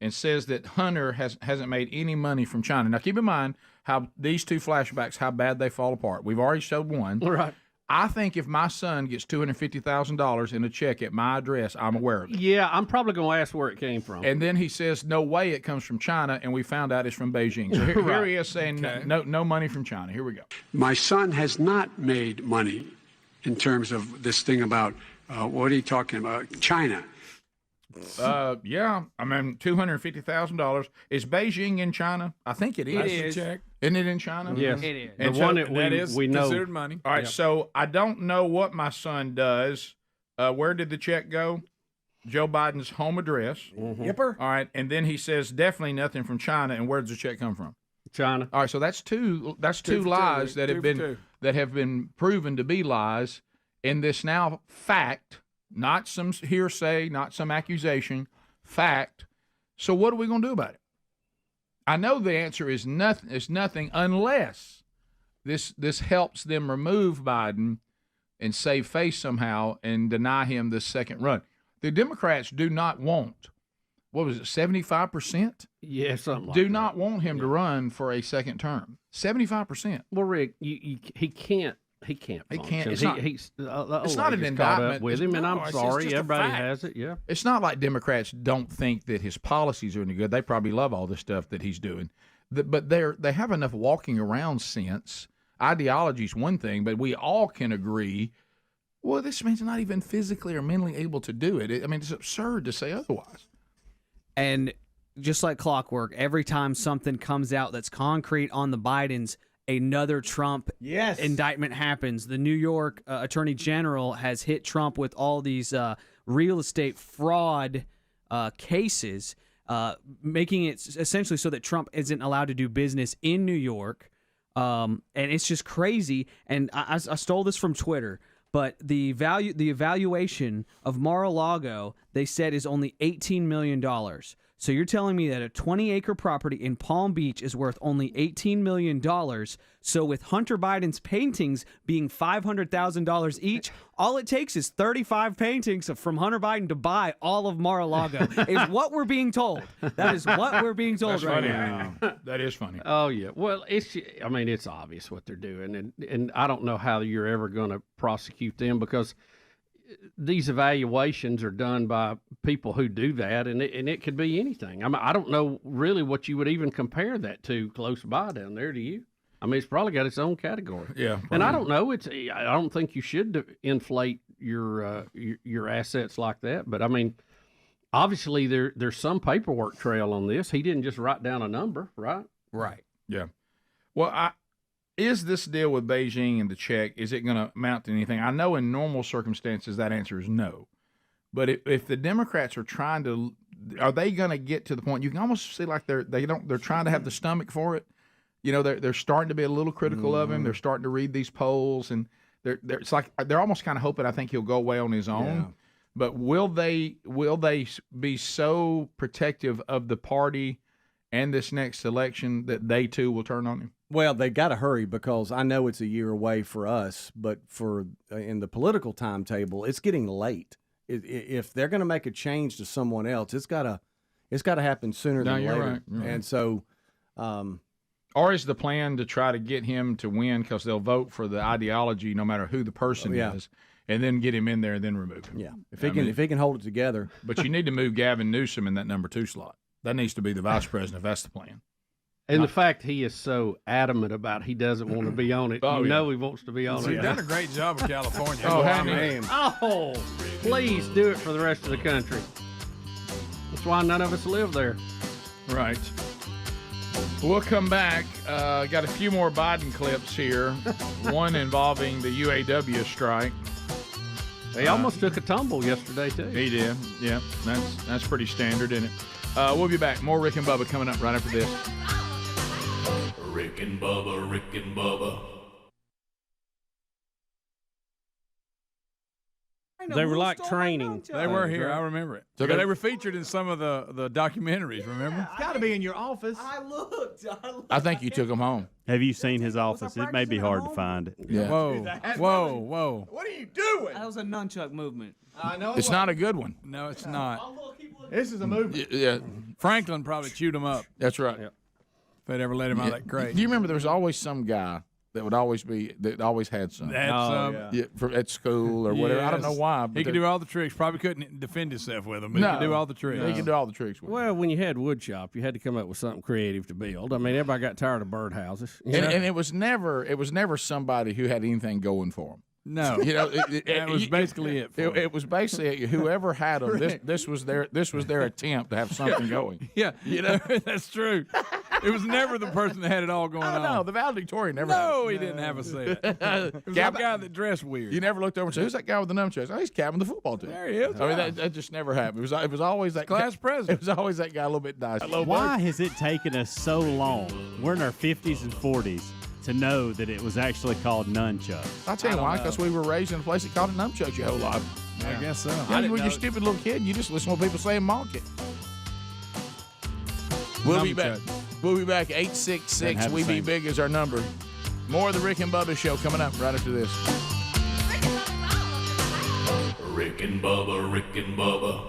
and says that Hunter hasn't made any money from China. Now, keep in mind how these two flashbacks, how bad they fall apart. We've already showed one. Right. I think if my son gets $250,000 in a check at my address, I'm aware of it. Yeah, I'm probably going to ask where it came from. And then he says, no way it comes from China, and we found out it's from Beijing. So here, here he is saying no money from China. Here we go. My son has not made money in terms of this thing about, what are you talking about, China? Yeah, I mean, $250,000. Is Beijing in China? I think it is. That's the check. Isn't it in China? Yes. It is. And The so- one That is we know. considered money. All right, so I don't know what my son does. Where did the check go? Joe Biden's home address. Yipper. All right, and then he says definitely nothing from China. And where does the check come from? China. All right, so that's two Two for lies two. that Two have for been two. proven to be lies in this now fact, not some hearsay, not some accusation, fact. So what are we going to do about it? I know the answer is nothing. It's nothing unless this helps them remove Biden and save face somehow and deny him this second run. The Democrats do not want, what was it, 75%? Yeah, something like Do that. not want him to run for a second term. 75%. Well, Rick, he can't. He can't. He function. can't. It's not, He's it's not an age is caught up indictment with him, and No, I'm it's sorry. just a Everybody fact. has it. Yeah. It's not like Democrats don't think that his policies are any good. They probably love all the stuff that he's doing. But they have enough walking around sense. Ideology is one thing, but we all can agree, well, this man's not even physically or mentally able to do it. I mean, it's absurd to say otherwise. And just like clockwork, every time something comes out that's concrete on the Bidens, another Trump indictment happens. The New York Attorney General has hit Trump with all these real estate fraud cases, making it essentially so that Trump isn't allowed to do business in New York. And it's just crazy. And I stole this from Twitter. But the evaluation of Mar-a-Lago, they said, is only $18 million. So you're telling me that a 20-acre property in Palm Beach is worth only $18 million. So with Hunter Biden's paintings being $500,000 each, all it takes is 35 paintings from Hunter Biden to buy all of Mar-a-Lago, is what we're being told. That is what we're being told. That's right funny. now. That is funny. Oh yeah. Well, it's obvious what they're doing, and I don't know how you're ever going to prosecute them, because these evaluations are done by people who do that, and it could be anything. I mean, I don't know really what you would even compare that to close by down there. Do you? I mean, it's probably got its own category. Yeah. And I don't know. I don't think you should inflate your assets like that. But I mean, obviously there's some paperwork trail on this. He didn't just write down a number, right? Right. Yeah. Well, is this deal with Beijing and the check, is it going to amount to anything? I know in normal circumstances that answer is no. But if the Democrats are trying to, are they going to get to the point? You can almost see like they're trying to have the stomach for it. You know, they're starting to be a little critical of him. They're starting to read these polls, and it's like they're almost kind of hoping, I think, he'll go away on his own. Yeah. But will they be so protective of the party and this next election that they too will turn on him? Well, they got to hurry, because I know it's a year away for us, but for in the political timetable, it's getting late. If they're going to make a change to someone else, it's got to happen sooner than later. Right. You're right. And so, or is the plan to try to get him to win because they'll vote for the ideology no matter who the person is, and then get him in there and then remove him? Yeah, if he can hold it together. But you need to move Gavin Newsom in that number 2 slot. That needs to be the vice president if that's the plan. And the fact he is so adamant about he doesn't want to be on it, Oh, you yeah. know he wants to be on it. He's done a great job in California. Oh, I man. Oh, please do it for the rest of the country. That's why none of us live there. Right. We'll come back. Got a few more Biden clips here. One involving the UAW strike. He almost took a tumble yesterday, too. He did. Yeah, that's pretty standard, isn't it? We'll be back. More Rick and Bubba coming up right after this. Rick and Bubba, Rick and Bubba. They were like training. They were here. I remember it. So they were featured in some of the documentaries, remember? It's got to be in your office. I looked. I think you took him home. Have you seen his office? It may be hard to find it. Yeah. Whoa. What are you doing? That was a nunchuck movement. I know. It's not a good one. No, it's not. This is a movie. Yeah, Franklin probably chewed him up that's right. if they'd ever let him out of that crate. Do you remember there was always some guy that would always had some. At school or whatever. I don't know why. But he could do all the tricks. Probably couldn't defend himself with them, but he could do all the tricks. He could do all the tricks with them. Well, when you had wood shop, you had to come up with something creative to build. I mean, everybody got tired of birdhouses. And it was never somebody who had anything going for them. No, it was basically it. It was basically whoever had them. This was their attempt to have something going. Yeah, that's true. It was never the person that had it all going on. No, the valedictorian never. No, he didn't have a say. It was that guy that dressed weird. You never looked over and said, "Who's that guy with the nunchucks?" Oh, he's capping the football team. There he is. I mean, that just never happened. It was always that class president. It was always that guy a little bit dicey. Why has it taken us so long? We're in our 50s and 40s. To know that it was actually called nunchucks. I'll tell you why, because we were raised in a place that called it nunchucks your whole life. I guess so. When you're a stupid little kid, you just listen to what people say and mock it. We'll be back. We'll be back. 866 We Be Big is our number. More of the Rick and Bubba show coming up right after this. Rick and Bubba, Rick and Bubba.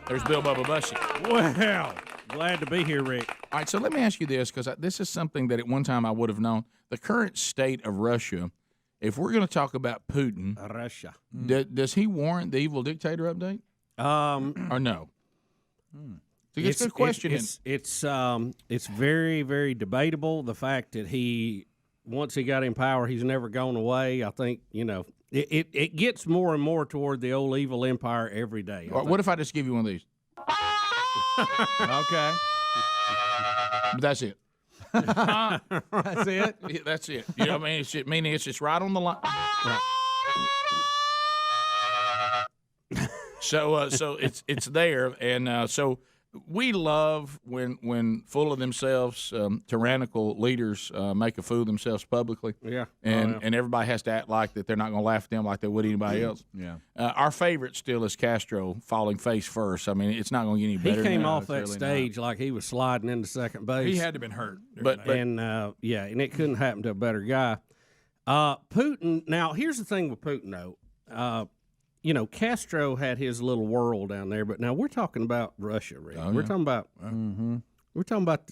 There's Bill Bubba Bussy. Well, glad to be here, Rick. All right, so let me ask you this, because this is something that at one time I would have known. The current state of Russia, if we're going to talk about Putin, Russia, does he warrant the evil dictator update? Or no? It's a good question. It's very, very debatable. The fact that once he got in power, he's never gone away. I think, it gets more and more toward the old evil empire every day. What if I just give you one of these? Okay. But that's it. That's it? Yeah, that's it. You know what I mean? Meaning it's just right on the line. Right. So it's there, and so we love when full of themselves, tyrannical leaders make a fool of themselves publicly. Yeah. And everybody has to act like that they're not going to laugh at them like they would anybody else. Yeah. Our favorite still is Castro falling face first. I mean, it's not going to get any better. He came than off that stage like he was sliding into second base. He had to have been hurt. And it couldn't happen to a better guy. Putin. Now, here's the thing with Putin, though. Castro had his little world down there, but now we're talking about Russia, Rick. We're talking about we're talking about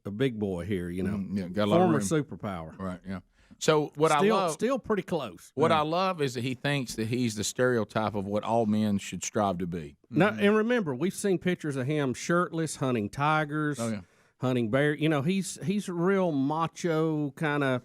a big boy here. Got a lot former of superpower. Right. Yeah. So what I love, still pretty close. What I love is that he thinks that he's the stereotype of what all men should strive to be. Now, and remember, we've seen pictures of him shirtless, hunting tigers, hunting bear. He's a real macho kind of,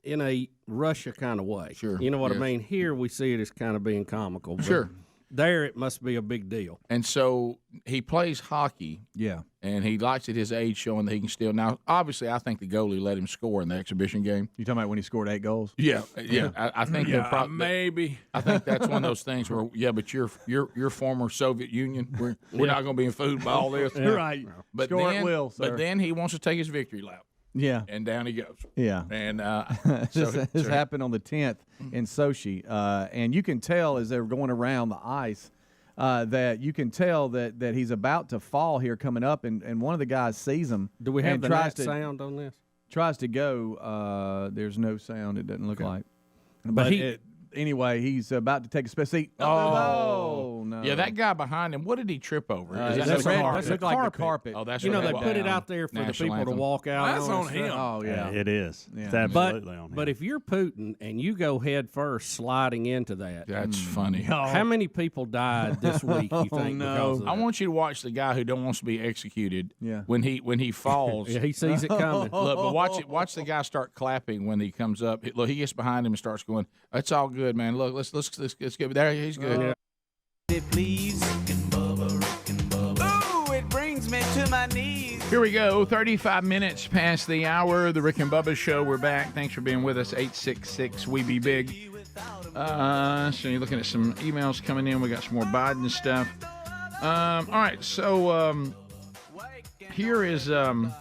in a Russia kind of way. Sure. You know what I mean? Here we see it as kind of being comical. But sure. There it must be a big deal. And so he plays hockey. Yeah. And he likes at his age showing that he can still. Now, obviously, I think the goalie let him score in the exhibition game. You talking about when he scored 8 goals? Yeah. I think maybe. I think that's one of those things where, but you're former Soviet Union. We're not going to be fooled by all this. Right. But score then, at will, sir. But then he wants to take his victory lap. Yeah. And down he goes. Yeah. And this happened on the 10th in Sochi. And you can tell as they're going around the ice that you can tell that he's about to fall here coming up. And one of the guys sees him. Do we have the sound on this? Tries to go. There's no sound, it doesn't look like. But anyway, he's about to take a spin. See, oh, no. Yeah, that guy behind him, what did he trip over? That's the carpet. Oh, that's they put it out there for the people to walk out. That's on him. Oh, yeah. It is. Yeah. It's absolutely on him. But if you're Putin and you go head first sliding into that. That's funny. How many people died this week, you think, because of that? I want you to watch the guy who don't want to be executed when he falls. He sees it coming. Look, but watch the guy start clapping when he comes up. Look, he gets behind him and starts going, "It's all good, man. Look, let's get there. He's good." Please. Ooh, it brings me to my knees. Here we go. 35 minutes past the hour. The Rick and Bubba Show. We're back. Thanks for being with us. 866 We Be Big. So you're looking at some emails coming in. We got some more Biden stuff. All right. So here is getting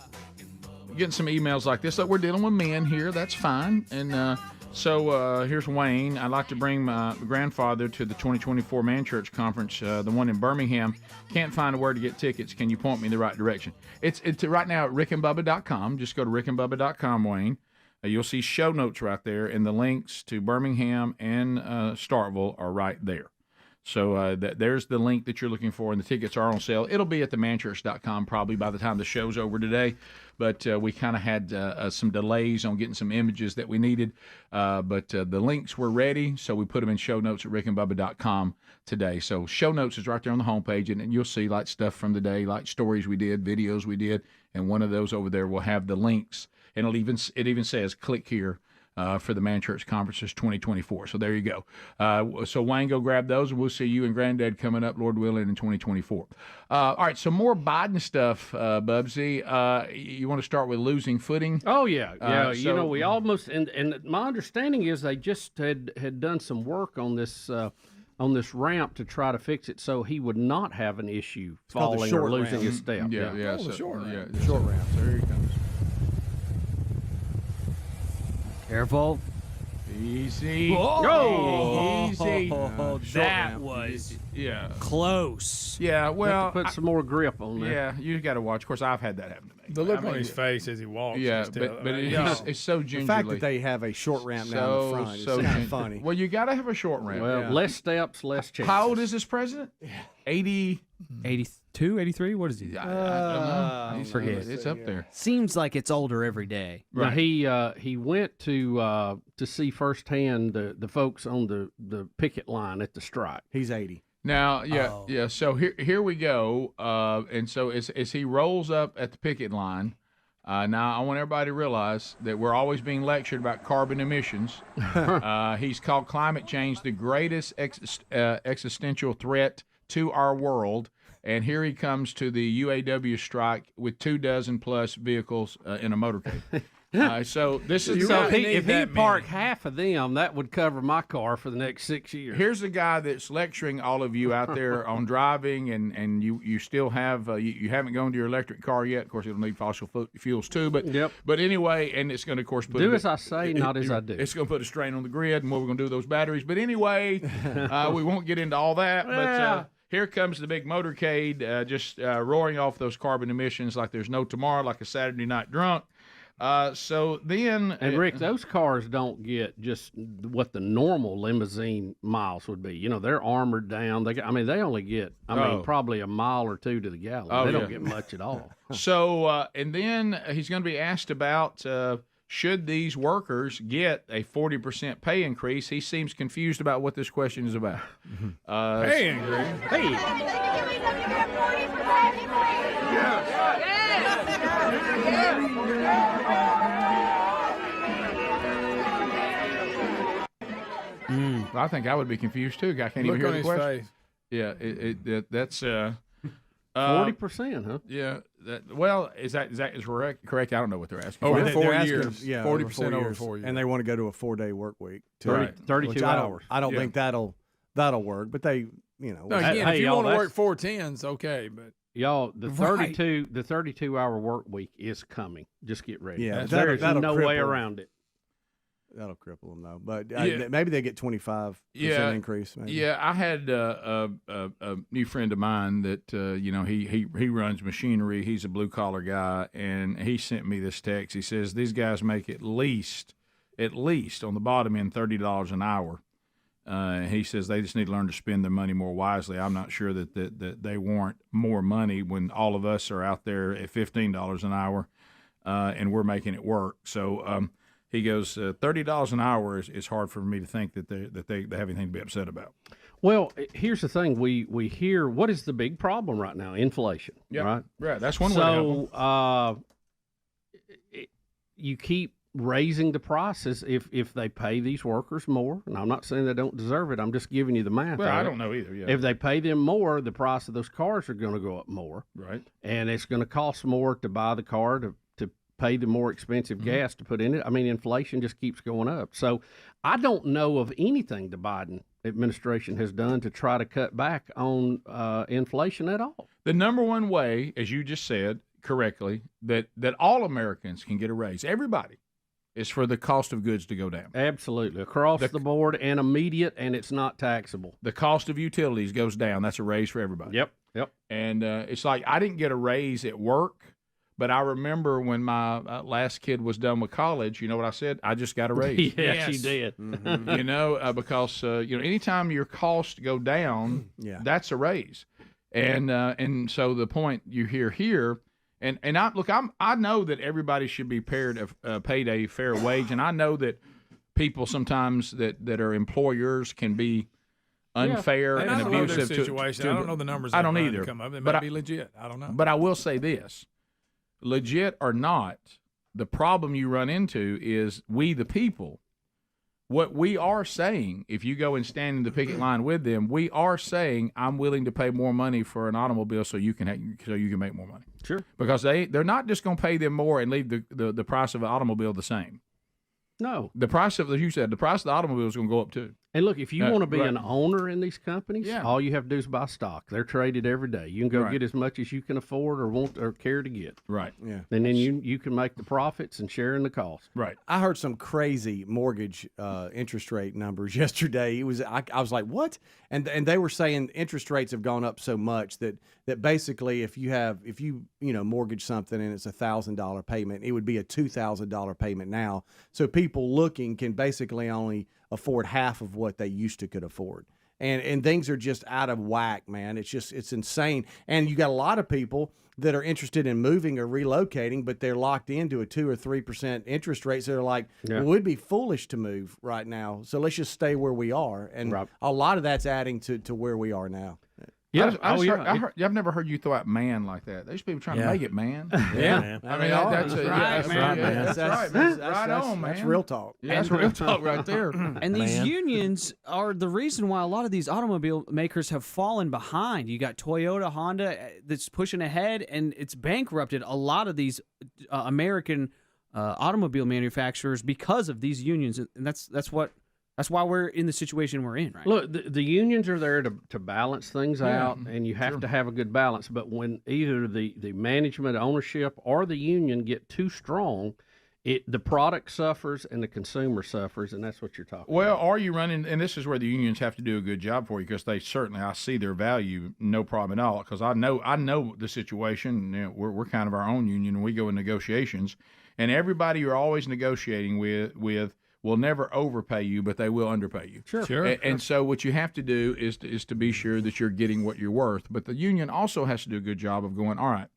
some emails like this. Look, we're dealing with men here. That's fine. And so here's Wayne. I'd like to bring my grandfather to the 2024 Man Church Conference, the one in Birmingham. Can't find where to get tickets. Can you point me in the right direction? It's right now at rickandbubba.com. Just go to rickandbubba.com, Wayne. You'll see show notes right there, and the links to Birmingham and Starkville are right there. So there's the link that you're looking for, and the tickets are on sale. It'll be at themanchurch.com probably by the time the show's over today. But we kind of had some delays on getting some images that we needed. But the links were ready, so we put them in show notes at rickandbubba.com today. So show notes is right there on the homepage, and you'll see like stuff from the day, like stories we did, videos we did, and one of those over there will have the links. And it even says click here for the Man Church Conferences 2024. So there you go. So Wayne, go grab those, and we'll see you and Granddad coming up, Lord willing, in 2024. All right, so more Biden stuff, Bubsy. You want to start with losing footing? Oh, yeah. We almost, and my understanding is they just had done some work on this ramp to try to fix it so he would not have an issue falling or losing his step. Short ramp. There he comes. Careful. Easy. Whoa. Easy. That was close. Yeah, well, put some more grip on that. Yeah, you got to watch. Of course, I've had that happen to me. The look on his face as he walks. Yeah, but it's so gingerly. The fact that they have a short ramp now in the front is kind of funny. Well, you got to have a short ramp. Well, less steps, less chances. How old is this president? 82, 83? What is he? I don't know. I forget. It's up there. Seems like it's older every day. Right. Now, he went to see firsthand the folks on the picket line at the strike. He's 80. Now, yeah. So here we go. And so as he rolls up at the picket line, now I want everybody to realize that we're always being lectured about carbon emissions. He's called climate change the greatest existential threat to our world. And here he comes to the UAW strike with 24 plus vehicles in a motorcade. So this is if he parked half of them, that would cover my car for the next 6 years. Here's the guy that's lecturing all of you out there on driving, and you still have you haven't gone to your electric car yet. Of course, it'll need fossil fuels too. But anyway, and it's going to, of course, put as I say, not as I do. It's going to put a strain on the grid, and what we're going to do with those batteries. But anyway, we won't get into all that. But here comes the big motorcade, just roaring off those carbon emissions like there's no tomorrow, like a Saturday night drunk. So then, and Rick, those cars don't get just what the normal limousine miles would be. They're armored down. They only get, probably a mile or two to the gallon. They don't get much at all. So, and then he's going to be asked about should these workers get a 40% pay increase. He seems confused about what this question is about. Pay increase. I think I would be confused too. I can't even hear the question. Face. Yeah, that's 40%, huh? Yeah. Is that correct? I don't know what they're asking. Over for. 4 years. 40% over 4 years. And they want to go to a 4-day work week. 32 hours. I don't think that'll work. But they, No, again, if you want to work 4 10s, okay. But y'all, the 32-hour work week is coming. Just get ready. Yeah, there's no way around it. That'll cripple them though. But maybe they get 25% increase. Maybe. Yeah, I had a new friend of mine that he runs machinery. He's a blue collar guy, and he sent me this text. He says these guys make at least on the bottom end $30 an hour. He says they just need to learn to spend their money more wisely. I'm not sure that they warrant more money when all of us are out there at $15 an hour, and we're making it work. So. He goes, $30 an hour is hard for me to think that they have anything to be upset about. Well, here's the thing: we hear what is the big problem right now? Inflation. Yeah, right. That's one way. So you keep raising the prices if they pay these workers more. And I'm not saying they don't deserve it. I'm just giving you the math. Well, I don't know either. Yeah. If they pay them more, the price of those cars are going to go up more. Right. And it's going to cost more to buy the car to pay the more expensive gas to put in it. I mean, inflation just keeps going up. So I don't know of anything the Biden administration has done to try to cut back on inflation at all. The number one way, as you just said correctly, that all Americans can get a raise, everybody, is for the cost of goods to go down. Absolutely. Across the board and immediate, and it's not taxable. The cost of utilities goes down. That's a raise for everybody. Yep. And it's like I didn't get a raise at work, But I remember when my last kid was done with college, you know what I said? I just got a raise. Yes, you did. You know, because anytime your costs go down, that's a raise. And so the point you hear here, and I know that everybody should be paid a fair wage, and I know that people sometimes that are employers can be unfair and abusive situation. I don't know the numbers. I don't either. Come up. It might be legit. I don't know. But I will say this: legit or not, the problem you run into is we the people. What we are saying, if you go and stand in the picket line with them, we are saying, I'm willing to pay more money for an automobile so you can make more money. Sure. Because they're not just going to pay them more and leave the price of an automobile the same. No. The price of, as you said, the price of the automobile is going to go up too. And look, if you want to be an owner in these companies, all you have to do is buy stock. They're traded every day. You can go get as much as you can afford or want or care to get. Right. Yeah. And then you can make the profits and share in the cost. Right. I heard some crazy mortgage interest rate numbers yesterday. I was like, what? And they were saying interest rates have gone up so much that basically if you mortgage something and it's $1,000 payment, it would be a $2,000 payment now. So people looking can basically only afford half of what they used to could afford. And things are just out of whack, man. It's insane. And you got a lot of people that are interested in moving or relocating, but they're locked into a 2 or 3% interest rate. So they're like, well, we'd be foolish to move right now. So let's just stay where we are. And a lot of that's adding to where we are now. Yeah, I've never heard you throw out man like that. There's people trying to make it man. Yeah. I mean, that's right, man. That's right. That's right on, man. That's real talk. Yeah, that's real talk right there. And these unions are the reason why a lot of these automobile makers have fallen behind. You got Toyota, Honda that's pushing ahead, and it's bankrupted a lot of these American automobile manufacturers because of these unions, and that's why we're in the situation we're in, right? Look, the unions are there to balance things out, and you have to have a good balance. But when either the management, ownership, or the union get too strong, the product suffers and the consumer suffers, and that's what you're talking about. Well, are you running, and this is where the unions have to do a good job for you, because I see their value, no problem at all, because I know the situation. You know, we're kind of our own union, and we go in negotiations, and everybody you're always negotiating with will never overpay you, but they will underpay you. Sure. And so what you have to do is to be sure that you're getting what you're worth. But the union also has to do a good job of going, all right,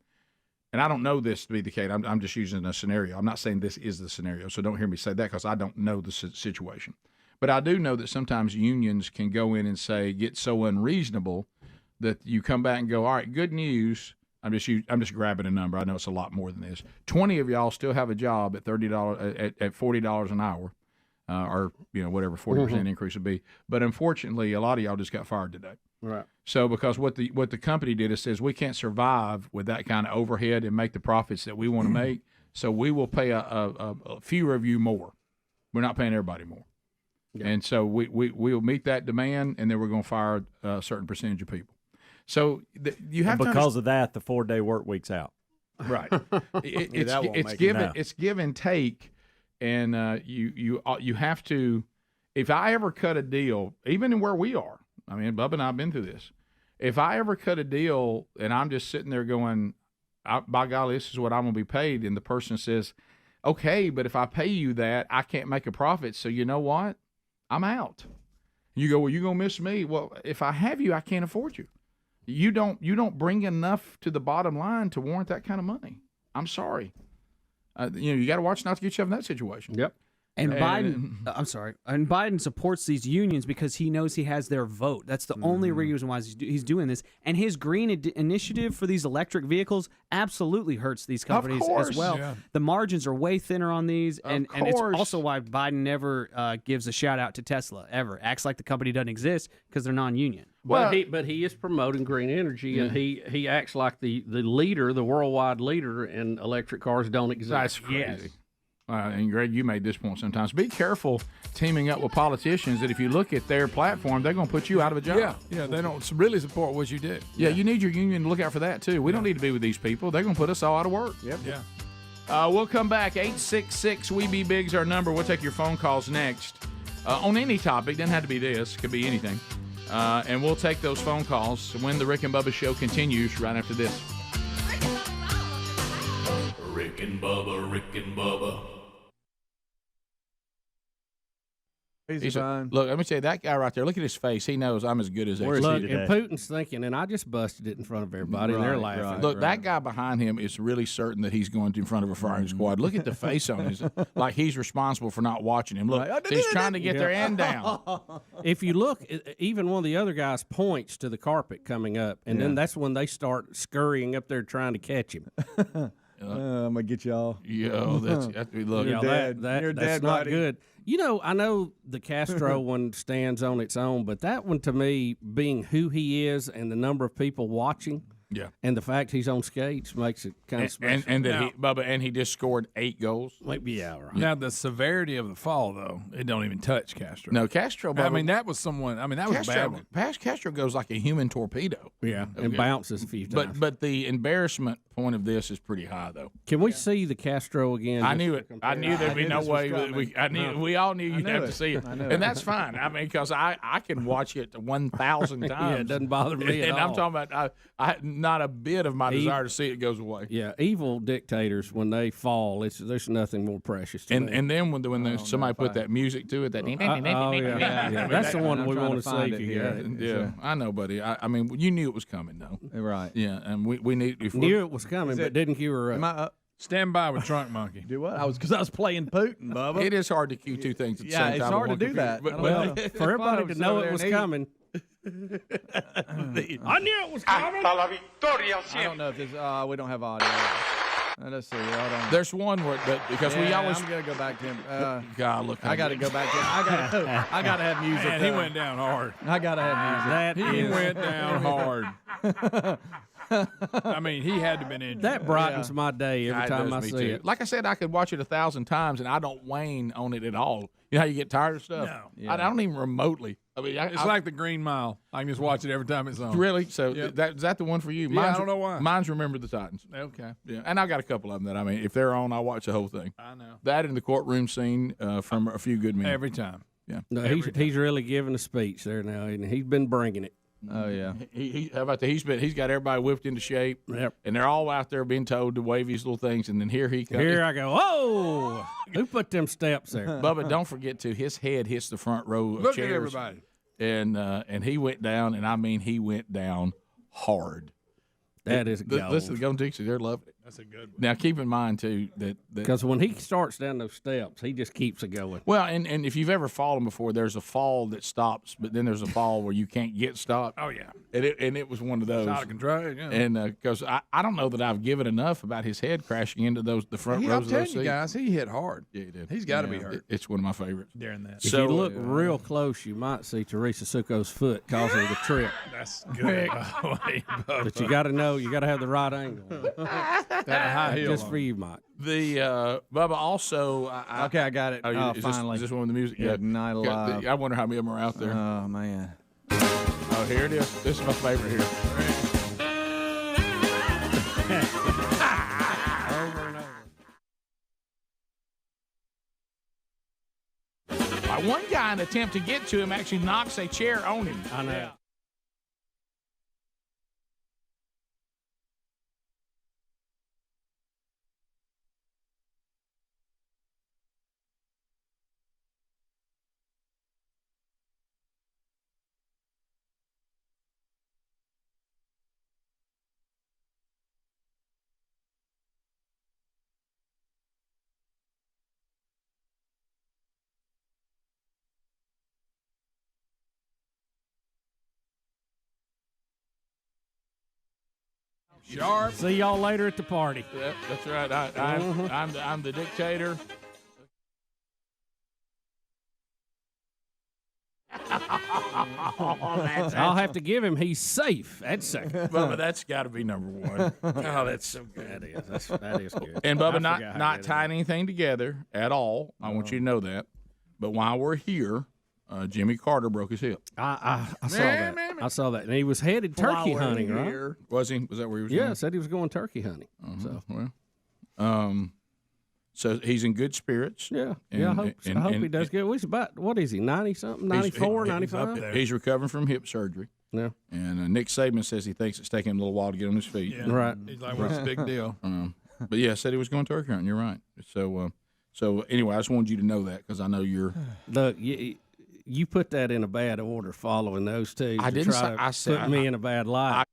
and I don't know this to be the case. I'm just using a scenario. I'm not saying this is the scenario, so don't hear me say that because I don't know the situation. But I do know that sometimes unions can go in and get so unreasonable that you come back and go, all right, good news. I'm just grabbing a number. I know it's a lot more than this. 20 of y'all still have a job at $30 at $40 an hour. Or whatever 40% increase would be, but unfortunately, a lot of y'all just got fired today. Right. So because what the company did is says we can't survive with that kind of overhead and make the profits that we want to make. So we will pay a fewer of you more. We're not paying everybody more, and so we'll meet that demand, and then we're going to fire a certain percentage of people. So you have because of that, the 4-day work week's out. Right. It's give and take. And you have to, if I ever cut a deal, even in where we are, I mean, Bubba and I have been through this. If I ever cut a deal and I'm just sitting there going, by golly, this is what I'm going to be paid, and the person says, okay, but if I pay you that, I can't make a profit, so you know what? I'm out. You go, well, you're going to miss me. Well, if I have you, I can't afford you. You don't bring enough to the bottom line to warrant that kind of money. I'm sorry. You got to watch not to get yourself in that situation. Yep. And Biden supports these unions because he knows he has their vote. That's the only reason why he's doing this. And his green initiative for these electric vehicles absolutely hurts these companies as well. Yeah. The margins are way thinner on these, and it's also why Biden never gives a shout out to Tesla ever. Acts like the company doesn't exist because they're non-union. But he is promoting green energy, and he acts like the leader, the worldwide leader, and electric cars don't exist. That's crazy. Yes. And Greg, you made this point sometimes. Be careful teaming up with politicians that if you look at their platform, they're going to put you out of a job. Yeah, they don't really support what you do. Yeah, you need your union to look out for that, too. We don't need to be with these people. They're going to put us all out of work. Yep. Yeah. We'll come back. 866-WE-BE-BIG's our number. We'll take your phone calls next on any topic. Doesn't have to be this. Could be anything. And we'll take those phone calls when the Rick and Bubba Show continues right after this. Rick and Bubba, Rick and Bubba. Look, let me tell you, that guy right there, look at his face. He knows I'm as good as Look, and Putin's thinking, and I just busted it in front of everybody, and they're laughing. Look, that guy behind him is really certain that he's going in front of a firing squad. Look at the face on his, like he's responsible for not watching him. Look, he's trying to get their end down. If you look, even one of the other guys points to the carpet coming up, and then that's when they start scurrying up there trying to catch him. I'm gonna get y'all. Yo, that's look. You're dead. You're dead, that's not buddy. good. You know, I know the Castro one stands on its own, but that one to me, being who he is and the number of people watching, and the fact he's on skates makes it kind of special. And that Bubba, and he just scored 8 goals. Right. Now the severity of the fall, though, it don't even touch Castro. No, Castro. Bubba, I mean, that was someone. I mean, that was Castro, a bad one. Castro goes like a human torpedo. And bounces a few times. But the embarrassment point of this is pretty high, though. Can we see the Castro again? I knew it. I knew there'd be no way. We all knew you'd have to see it, and that's fine. I mean, because I can watch it 1,000 times. Yeah, it doesn't bother me at all. And I'm talking about I not a bit of my desire to see it goes away. Yeah, evil dictators when they fall, there's nothing more precious to me. And then when somebody put that music to it, that that's the one we want to see if you got it. Yeah, I know, buddy. I mean, you knew it was coming, though. Right. Yeah, and we need knew it was coming, but didn't cue her up. Stand by with Trunk Monkey. Do what? Because I was playing Putin, Bubba. It is hard to cue two things at the same time. Yeah, it's hard to do that. But, well, for everybody to know it was coming. I knew it was coming. I don't know if this. We don't have audio. Let's see. There's one where, because we always. I'm gonna go back to him. God, look. I got to go back to him. I got to have music. Man, he went down hard. I got to have music. He went down hard. I mean, he had to have been injured. That brightens my day every time I see it. Like I said, I could watch it 1,000 times, and I don't wane on it at all. You know how you get tired of stuff? No. Yeah. I don't even remotely. I mean, it's like the Green Mile. I can just watch it every time it's on. Really? So is that the one for you? I don't know why. Mine's Remember the Titans. Okay. Yeah, and I've got a couple of them that, I mean, if they're on, I'll watch the whole thing. I know. That and the courtroom scene from A Few Good Men. Every time. Yeah. No, he's really giving a speech there now, and he's been bringing it. Oh yeah. How about that? He's got everybody whipped into shape. Yep. And they're all out there being told to wave these little things, and then here he comes. Here I go. Whoa! Who put them steps there? Bubba, don't forget his head hits the front row of Look chairs. at everybody. And he went down, and I mean he went down hard. That is gold. Listen, the Golden Dixie, they're loving it. That's a good one. Now keep in mind too that because when he starts down those steps, he just keeps it going. Well, and if you've ever fallen before, there's a fall that stops, but then there's a fall where you can't get stopped. Oh yeah, and it was one of those. It's out of control. Yeah. And because I don't know that I've given enough about his head crashing into the front rows I'm of those telling seats. you guys, he hit hard. Yeah, he did. He's got to be hurt. It's one of my favorites during that. If you look real close, you might see Teresa Suko's foot causing the trip. That's good. But you got to know, you got to have the right angle. That high heel. Just for you, Mike. The Bubba also. Okay, I got it. Finally. Is this one with the music? Yeah, Night Alive. I wonder how many of them are out there. Oh man. Oh, here it is. This is my favorite here. Over and over. One guy, in an attempt to get to him, actually knocks a chair on him. I know. Yeah. Sharp. See y'all later at the party. Yep, that's right. I'm the dictator. I'll have to give him. He's safe at second. Bubba, that's got to be number one. Oh, that's so good. That is good. And Bubba, not tying anything together at all. I want you to know that. But while we're here, Jimmy Carter broke his hip. I saw that. I saw that. And he was headed turkey hunting, right? Was he? Was that where he was going? going? Said he was going turkey hunting. So he's in good spirits. Yeah. I hope he does good. He's about, what is he, 90-something, 94, 95? He's recovering from hip surgery. Yeah. And Nick Saban says he thinks it's taking him a little while to get on his feet. Yeah. Right. He's like, what's the big deal? But yeah, I said he was going turkey hunting. You're right. So anyway, I just wanted you to know that because I know you're. Look, you put that in a bad order following those two. I didn't say. I said put me in a bad light.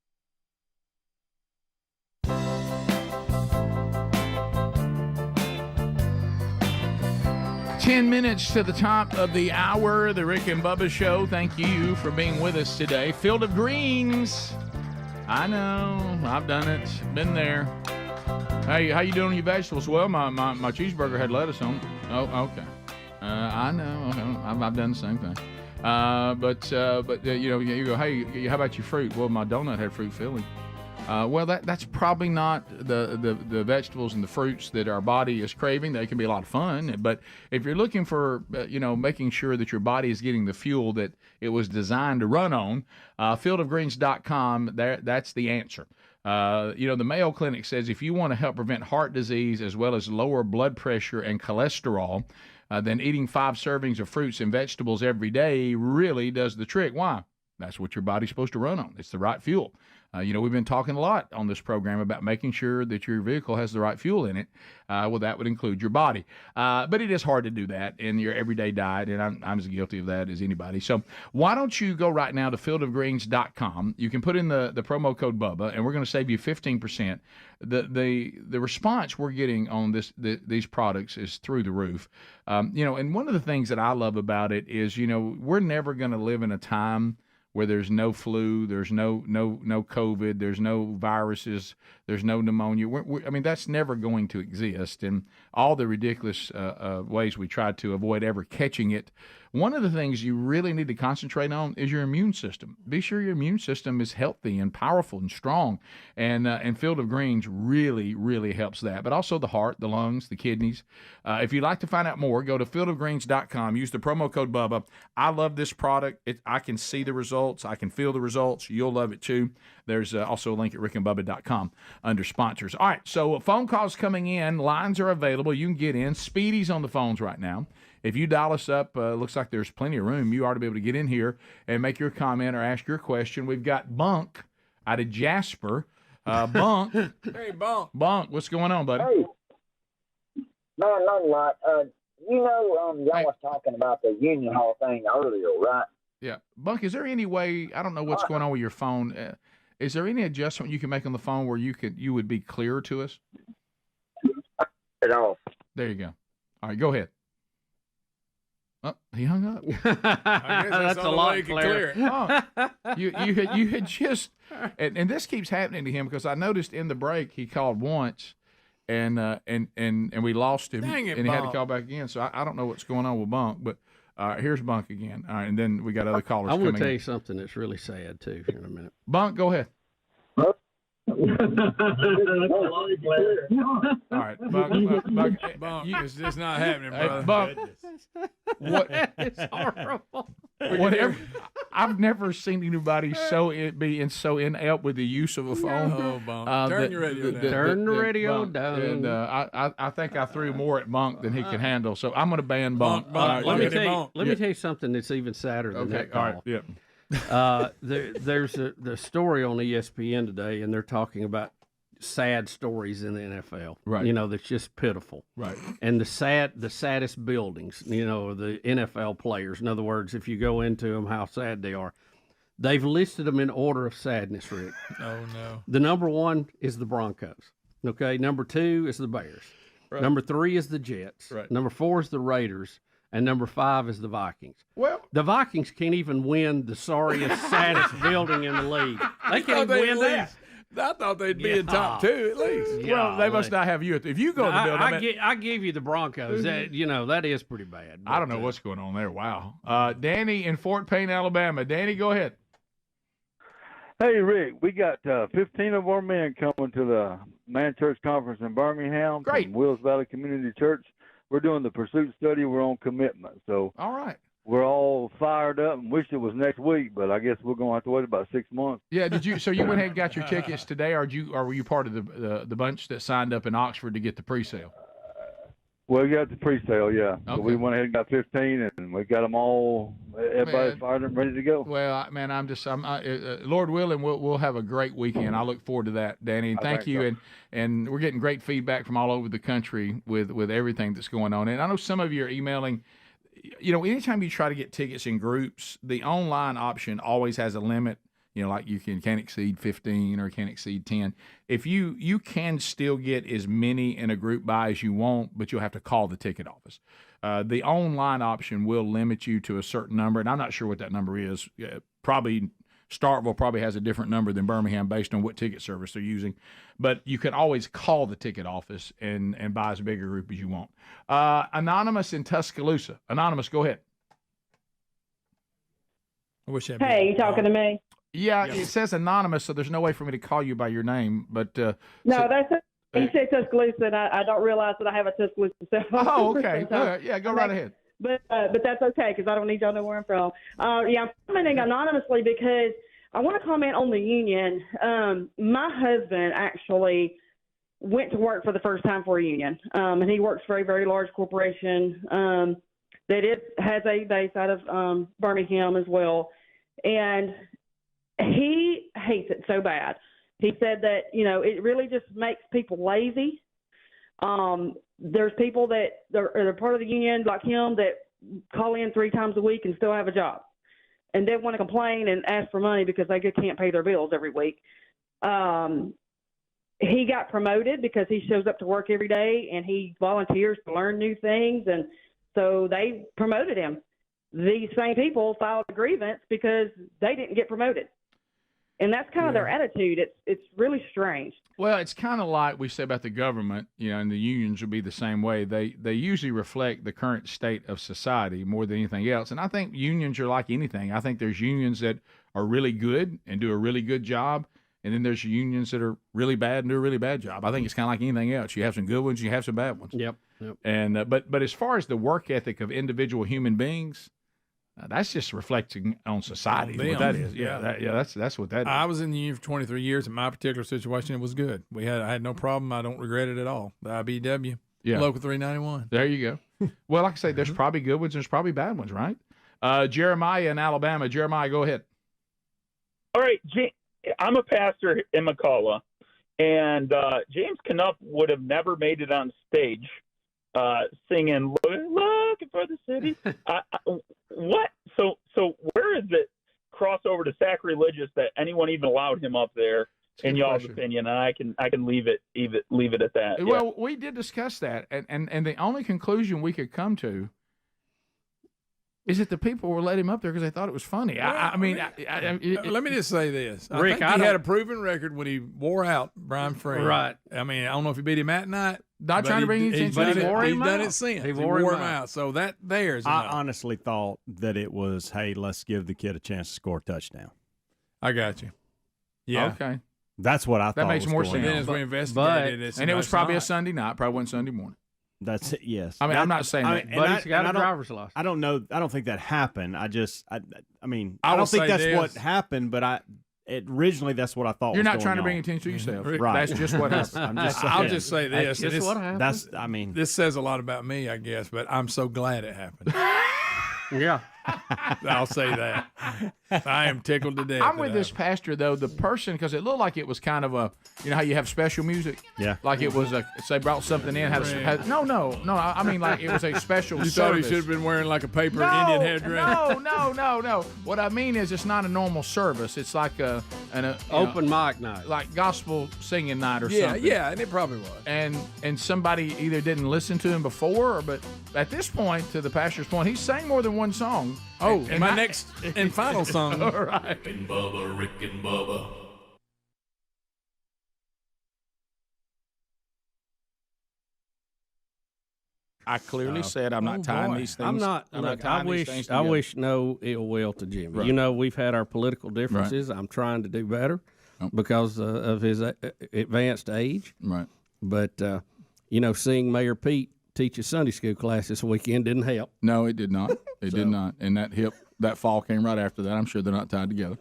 10 minutes to the top of the hour, the Rick and Bubba Show. Thank you for being with us today. Field of Greens. I know. I've done it. Been there. Hey, how you doing on your vegetables? Well, my cheeseburger had lettuce on it. Oh, okay. I know. I've done the same thing. But you go, hey, how about your fruit? Well, my donut had fruit filling. Well, that's probably not the vegetables and the fruits that our body is craving. They can be a lot of fun, but if you're looking for making sure that your body is getting the fuel that it was designed to run on, fieldofgreens.com, that's the answer. The Mayo Clinic says if you want to help prevent heart disease as well as lower blood pressure and cholesterol, then eating 5 servings of fruits and vegetables every day really does the trick. Why? That's what your body's supposed to run on. It's the right fuel. We've been talking a lot on this program about making sure that your vehicle has the right fuel in it. Well, that would include your body. But it is hard to do that in your everyday diet, and I'm as guilty of that as anybody. So why don't you go right now to fieldofgreens.com. You can put in the promo code Bubba, and we're going to save you 15%. The response we're getting on these products is through the roof. And one of the things that I love about it is, we're never going to live in a time where there's no flu, there's no COVID, there's no viruses, there's no pneumonia. That's never going to exist. And all the ridiculous ways we try to avoid ever catching it. One of the things you really need to concentrate on is your immune system. Be sure your immune system is healthy and powerful and strong. And Field of Greens really, really helps that. But also the heart, the lungs, the kidneys. If you'd like to find out more, go to fieldofgreens.com. Use the promo code Bubba. I love this product. I can see the results. I can feel the results. You'll love it too. There's also a link at rickandbubba.com under sponsors. All right, so phone calls coming in. Lines are available. You can get in. Speedy's on the phones right now. If you dial us up, looks like there's plenty of room. You ought to be able to get in here and make your comment or ask your question. We've got Bunk out of Jasper. Bunk. Hey, Bunk. Bunk, what's going on, buddy? Hey. No, not a lot. Y'all was talking about the Union Hall thing earlier, right? Yeah. Bunk, is there any way, I don't know what's going on with your phone. Is there any adjustment you can make on the phone where you would be clearer to us? At all. There you go. All right, go ahead. Oh, he hung up. I guess that's a lot clearer. You had just, and this keeps happening to him because I noticed in the break he called once, and we lost him, Dang it, and he had to Bunk. call back again. So I don't know what's going on with Bunk, but here's Bunk again. All right, and then we got other callers. I want coming to tell in. you something that's really sad too. Here in a minute. Bunk, go ahead. All right, Bunk, it's just not happening, brother. Bunk, what? It's horrible. Whatever. I've never seen anybody so inept with the use of a phone. Oh, Bunk. Turn your radio down. Turn the radio Bunk. down. And I think I threw more at Bunk than he can handle. So I'm going to ban Bunk. Bunk, Let me Bunk. tell you something that's even sadder than that call. All right. Yeah. There's the story on ESPN today, and they're talking about sad stories in the NFL. Right. That's just pitiful. Right. And the saddest buildings, the NFL players. In other words, if you go into them, how sad they are. They've listed them in order of sadness, Rick. Oh, no. The number 1 is the Broncos. Okay. Number 2 is the Bears. Right. Number 3 is the Jets. Right. Number 4 is the Raiders. And number 5 is the Vikings. Well, the Vikings can't even win the sorriest, saddest building in the league. They can't even win that. I thought they'd be in top 2 at least. Well, they must not have you. If you go to the building, I give you the Broncos. That is pretty bad. I don't know what's going on there. Wow. Danny in Fort Payne, Alabama. Danny, go ahead. Hey, Rick, we got 15 of our men coming to the Man Church Conference in Birmingham. Great. From Wills Valley Community Church. We're doing the pursuit study. We're on commitment. So all right. We're all fired up and wish it was next week, but I guess we're going to have to wait about 6 months. Yeah, so you went ahead and got your tickets today, or were you part of the bunch that signed up in Oxford to get the pre-sale? Well, we got the pre-sale, yeah. So Okay. we went ahead and got 15, and we got them all. Everybody's fired up, ready to go. Well, man, Lord willing, we'll have a great weekend. I look forward to that, Danny. And thank you. And we're getting great feedback from all over the country with everything that's going on. And I know some of you are emailing. You know, anytime you try to get tickets in groups, the online option always has a limit. You know, like you can't exceed 15 or can't exceed 10. If you can still get as many in a group buy as you want, but you'll have to call the ticket office. The online option will limit you to a certain number, and I'm not sure what that number is. Probably Starkville probably has a different number than Birmingham based on what ticket service they're using. But you can always call the ticket office and buy as big a group as you want. Anonymous in Tuscaloosa. Anonymous, go ahead. Hey, you talking to me? Yeah, it says anonymous, so there's no way for me to call you by your name. But No, that's it. He said Tuscaloosa, and I don't realize that I have a Tuscaloosa cell phone. Oh, okay. Yeah, go right ahead. But that's okay because I don't need y'all to know where I'm from. I'm commenting anonymously because I want to comment on the union. My husband actually went to work for the first time for a union, and he works for a very large corporation that has a base out of Birmingham as well, and he hates it so bad. He said that, it really just makes people lazy. There's people that are part of the union like him that call in 3 times a week and still have a job and then want to complain and ask for money because they can't pay their bills every week. He got promoted because he shows up to work every day and he volunteers to learn new things. And so they promoted him. These same people filed a grievance because they didn't get promoted. And that's kind of their attitude. It's really strange. Well, it's kind of like we say about the government, and the unions would be the same way. They usually reflect the current state of society more than anything else. And I think unions are like anything. I think there's unions that are really good and do a really good job, and then there's unions that are really bad and do a really bad job. I think it's kind of like anything else. You have some good ones, you have some bad ones. Yep. And but as far as the work ethic of individual human beings, that's just reflecting on society. What that is, that's what that is. I was in the union for 23 years. In my particular situation, it was good. I had no problem. I don't regret it at all. The IBW, Local 391. There you go. Well, like I say, there's probably good ones. There's probably bad ones, right? Jeremiah in Alabama. Jeremiah, go ahead. All right, I'm a pastor in McCullough, and James Knupp would have never made it on stage singing "Looking for the City." What? So where is it crossover to sacrilegious that anyone even allowed him up there? In y'all's opinion, and I can leave it at that. Well, we did discuss that, and the only conclusion we could come to is that the people were letting him up there because they thought it was funny. Let me just say this. Rick, I think he had a proven record when he wore out Brian Free. Right. I mean, I don't know if he beat him that night. Not trying to bring any attention. But he's done out. it since. He wore him out. So that there's I enough. honestly thought that it was, hey, let's give the kid a chance to score a touchdown. I got you. Yeah. Okay. That's what I thought. That makes more sense. And then as we investigated it, and it was probably a Sunday night. Probably wasn't Sunday morning. That's it. Yes. I mean, I'm not saying that. But he's got a driver's license. I don't know. I don't think that happened. I mean, I I don't will think say that's this. what happened. But originally that's what I thought. You're was not going trying to on. bring attention to yourself. Right. That's just what happened. I'm just saying. I'll just say this. That's just what happened. That's. I mean, this says a lot about me, I guess, but I'm so glad it happened. Yeah. I'll say that. I am tickled to death. I'm with this pastor, though, the person, because it looked like it was kind of a, how you have special music? Yeah. Like it was they brought something in. No. I mean, like it was a special You service. thought he should have been wearing like a paper Indian headdress. No. What I mean is it's not a normal service. It's like an open mic night. Like gospel singing night or something. Yeah, and it probably was. And somebody either didn't listen to him before, but at this point, to the pastor's point, he sang more than one song. Oh, and my next and final song. All right. Rick and Bubba, Rick and Bubba. I clearly said I'm not tying these things. I'm not. I wish no ill will to Jimmy. Right. We've had our political differences. Right. I'm trying to do better because of his advanced age. Right. But seeing Mayor Pete teach a Sunday school class this weekend didn't help. No, it did not. It did not. And that fall came right after that. I'm sure they're not tied together.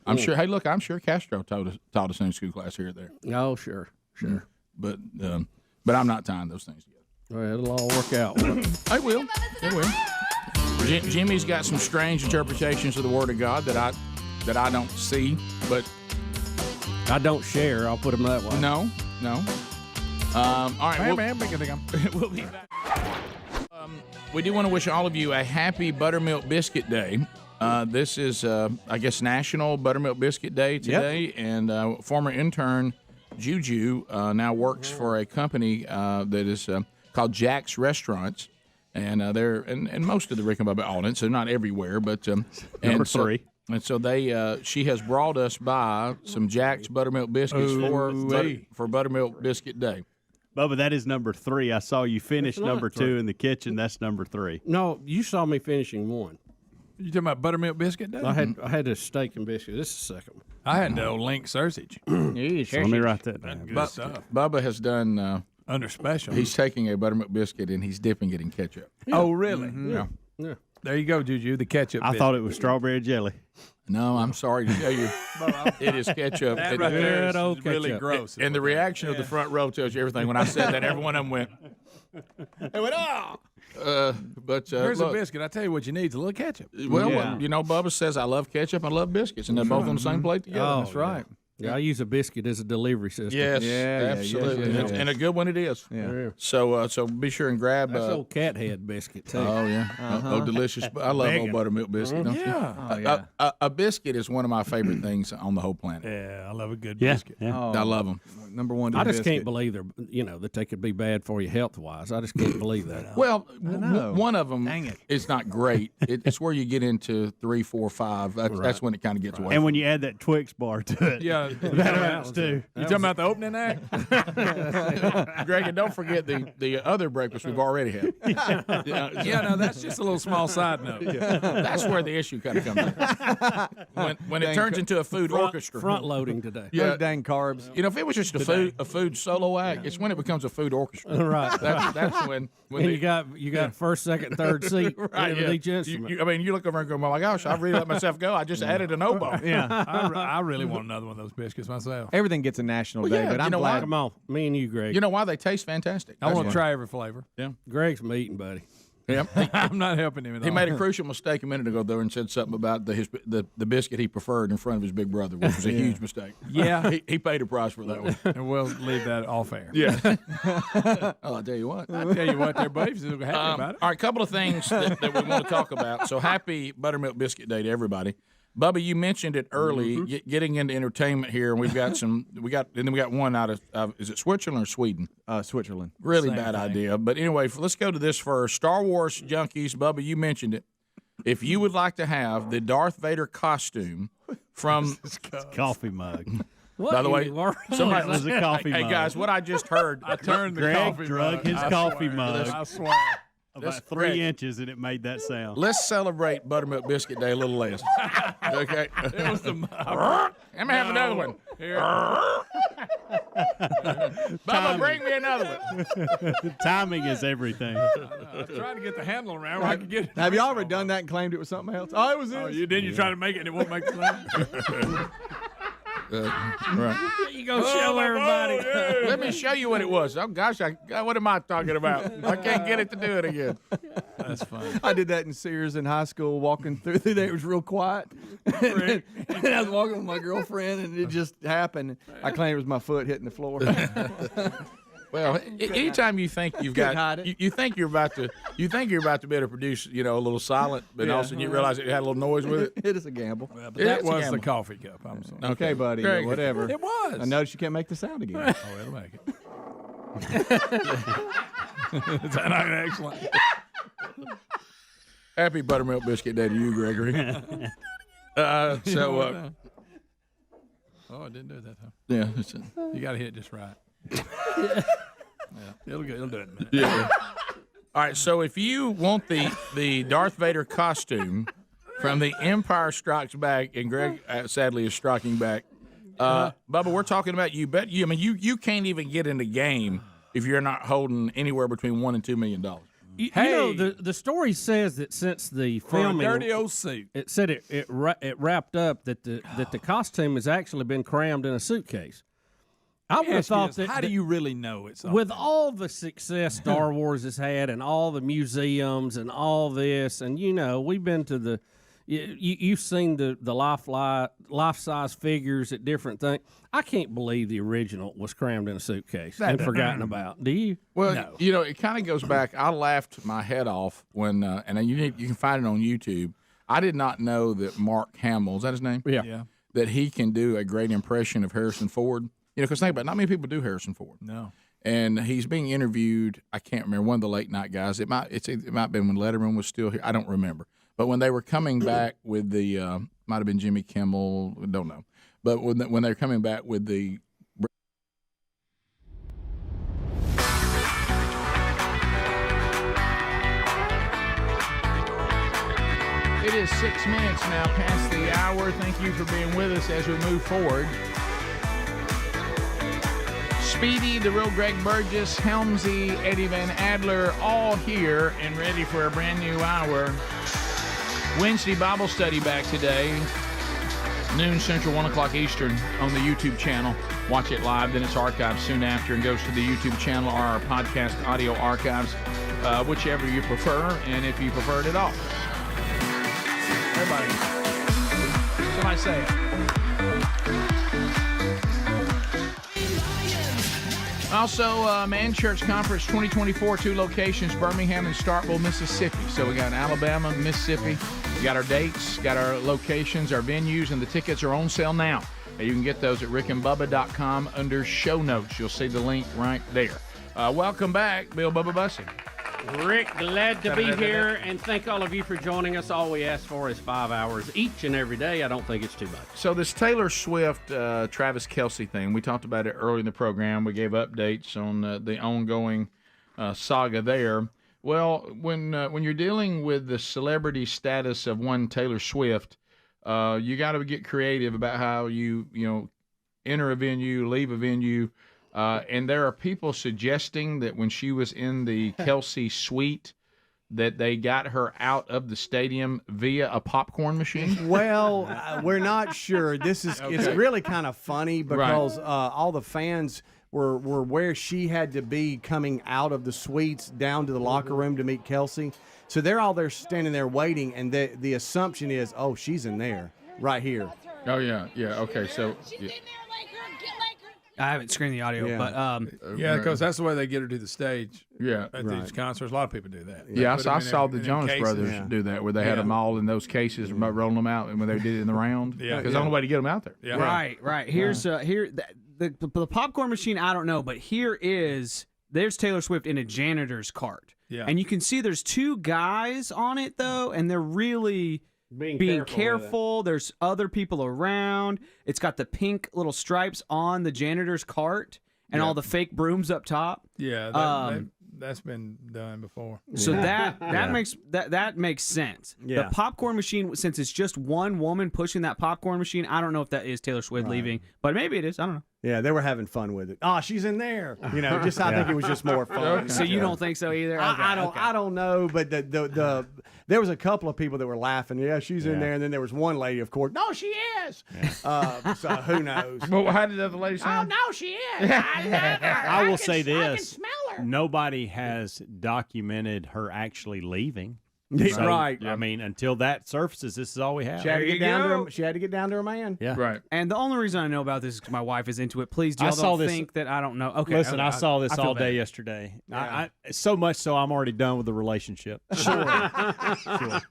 I'm sure. Hey, look, I'm sure Castro taught a Sunday school class here or there. Oh, sure. But I'm not tying those things together. Well, it'll all work out. It will. It will. Jimmy's got some strange interpretations of the Word of God that I don't see, but I don't share. I'll put them that way. No. All right. We'll be back. We do want to wish all of you a happy Buttermilk Biscuit Day. This is, I guess, National Buttermilk Biscuit Day today, and former intern Juju now works for a company that is called Jack's Restaurants, and they're and most of the Rick and Bubba audience, they're not everywhere, but Number three. And so she has brought us by some Jack's Buttermilk Biscuits for Buttermilk Biscuit Day. Bubba, that is number 3. I saw you finish number 2 in the kitchen. That's number 3. No, you saw me finishing one. You talking about Buttermilk Biscuit Day? I had a steak and biscuit. This is the second one. I had the old link sausage. So let me write that down. Good stuff. Bubba has done under special. He's taking a buttermilk biscuit and he's dipping it in ketchup. Yeah. Oh, really? Mm-hmm. Yeah. There you go, Juju. The ketchup. I thought it was strawberry jelly. No, I'm sorry to tell you, it is ketchup. That right there is really gross. And the reaction of the front row tells you everything. When I said that, every one of them went. They went, oh. Here's a biscuit. I tell you what you need is a little ketchup. Well, Bubba says I love ketchup. I love biscuits, and they're both on the same plate together. Oh, that's right. Yeah, I use a biscuit as a delivery system. Yes, absolutely, yes. And a good one it is. Yeah. So be sure and grab. That's old cat head biscuit too. Oh yeah, oh delicious! I love old buttermilk biscuit. Don't you? A biscuit is one of my favorite things on the whole planet. Yeah, I love a good biscuit. Yeah. Oh, I love them. Number one. I just can't believe that they could be bad for you health wise. I just can't believe that. Well, one of them is not great. It's where you get into 3, 4, 5. That's when it kind of gets away. And when you add that Twix bar to it, yeah, that hurts too. You talking about the opening act? Greg, and don't forget the other breakfast we've already had. Yeah, no, that's just a little small side note. That's where the issue kind of comes in. When it turns into a food orchestra. Front loading today. Yeah, those dang carbs. If it was just a food solo act, it's when it becomes a food orchestra. Right. That's when you got first, second, third seat right, with each instrument. You look over and go, oh my gosh, I really let myself go. I just added an oboe. Yeah, I really want another one of those biscuits myself. Everything gets a national day, but I'm glad. Come on, me and you, Greg. You know why? They taste fantastic. I want to try every flavor. Yeah, Greg's my eating buddy. Yeah, I'm not helping him at all. He made a crucial mistake a minute ago, though, and said something about the biscuit he preferred in front of his big brother, which was a huge mistake. Yeah. He paid a price for that one. And we'll leave that off air. Yeah. Oh, I'll tell you what. There, buddy. If you're happy about it. All right, a couple of things that we want to talk about. So happy Buttermilk Biscuit Day to everybody. Bubba, you mentioned it early, getting into entertainment here, and we got one out of is it Switzerland or Sweden? Switzerland. Really bad idea. But anyway, let's go to this first. Star Wars junkies, Bubba, you mentioned it. If you would like to have the Darth Vader costume from coffee mug. By the way, somebody was a coffee mug. Hey guys, what I just heard. I turned the Greg coffee drug mug. his coffee mug. I swear. About 3 inches, and it made that sound. Let's celebrate Buttermilk Biscuit Day a little less. Okay. It was the Let me have another one. Bubba, bring me another one. Timing is everything. I was trying to get the handle around where I could get it. Have y'all ever done that and claimed it was something else? Oh, it was this. Oh, you try to make it and it won't make the sound. Right. You go show everybody. Let me show you what it was. Oh gosh, what am I talking about? I can't get it to do it again. That's funny. I did that in Sears in high school, walking through there. It was real quiet. and I was walking with my girlfriend, and it just happened. I claimed it was my foot hitting the floor. Well, anytime you think you've got, you think you're about to be able to produce, a little silent, but also you realize it had a little noise with it. It is a gamble. Well, but that was the coffee cup. I'm sorry. Okay, buddy. Greg, whatever. It was. I noticed you can't make the sound again. Oh, it'll make it. Is that not excellent? Happy Buttermilk Biscuit Day to you, Gregory. Oh, I didn't do that, huh? Yeah. You got to hit it just right. Yeah, it'll do it in a minute. Yeah. All right, so if you want the Darth Vader costume from The Empire Strikes Back, and Greg sadly is striking back, Bubba, we're talking about you can't even get in the game if you're not holding anywhere between $1 and $2 million. The story says that since the filming, dirty old suit, it said it wrapped up that the costume has actually been crammed in a suitcase. I would have thought that. How do you really know it's with all the success Star Wars has had, and all the museums, and all this, and we've been to the. You've seen the life-size figures at different things. I can't believe the original was crammed in a suitcase and forgotten about. Do you? Well, no. It kind of goes back. I laughed my head off when, and you can find it on YouTube. I did not know that Mark Hamill, is that his name? Yeah. That he can do a great impression of Harrison Ford. Because think about it, not many people do Harrison Ford. No. And he's being interviewed. I can't remember, one of the late night guys. It might have been when Letterman was still here. I don't remember. But when they were coming back with the, might have been Jimmy Kimmel, don't know. But when they're coming back with the. It is 6 minutes now past the hour. Thank you for being with us as we move forward. Speedy, the real Greg Burgess, Helmsy, Eddie Van Adler, all here and ready for a brand new hour. Wednesday Bible study back today, noon Central, 1 o'clock Eastern on the YouTube channel. Watch it live, then it's archived soon after and goes to the YouTube channel or our podcast audio archives, whichever you prefer, and if you prefer it at all. Everybody, somebody say it. Also, Man Church Conference 2024, 2 locations, Birmingham and Starkville, Mississippi. So we got Alabama, Mississippi. We got our dates, got our locations, our venues, and the tickets are on sale now. You can get those at rickandbubba.com under show notes. You'll see the link right there. Welcome back, Bill Bubba Bussey. Rick, glad to be here, and thank all of you for joining us. All we ask for is 5 hours each and every day. I don't think it's too much. So this Taylor Swift, Travis Kelce thing, we talked about it early in the program. We gave updates on the ongoing saga there. Well, when you're dealing with the celebrity status of one Taylor Swift, you got to get creative about how you enter a venue, leave a venue. And there are people suggesting that when she was in the Kelce suite, that they got her out of the stadium via a popcorn machine. Well, we're not sure. It's really kind of funny because all the fans were where she had to be coming out of the suites down to the locker room to meet Kelce. So they're all there standing there waiting, and the assumption is, oh, she's in there right here. Oh, yeah. Okay, so... Yeah. I haven't screened the audio, but because that's the way they get her to the stage. Yeah, at these concerts, a lot of people do that. Yeah, I saw the Jonas Brothers do that, where they had them all in those cases, rolling them out, and when they did it in the round. Because the only way to get them out there. Yeah. Right. Here's the popcorn machine. I don't know, but there's Taylor Swift in a janitor's cart. Yeah, and you can see there's 2 guys on it though, and they're really. Being careful. There's other people around. It's got the pink little stripes on the janitor's cart and all the fake brooms up top. Yeah, that's been done before. So that makes sense. Yeah. The popcorn machine, since it's just one woman pushing that popcorn machine, I don't know if that is Taylor Swift leaving, but maybe it is. I don't know. Yeah, they were having fun with it. Oh, she's in there. I think it was just more fun. Okay. So you don't think so either? Okay. I don't know, but the there was a couple of people that were laughing. Yeah, she's in there, and then there was one lady, of course. No, she is. Yeah. So who knows? Well, how did the other lady say? Oh no, she is. I love her. I will say this: I can smell her. Nobody has documented her actually leaving. So, right. I mean, until that surfaces, this is all we have. She had to get down to her man. Yeah. Right. And the only reason I know about this is because my wife is into it. Please, y'all don't think that I don't know. Okay. Listen, I saw this all day yesterday. Yeah. So much so I'm already done with the relationship. Sure.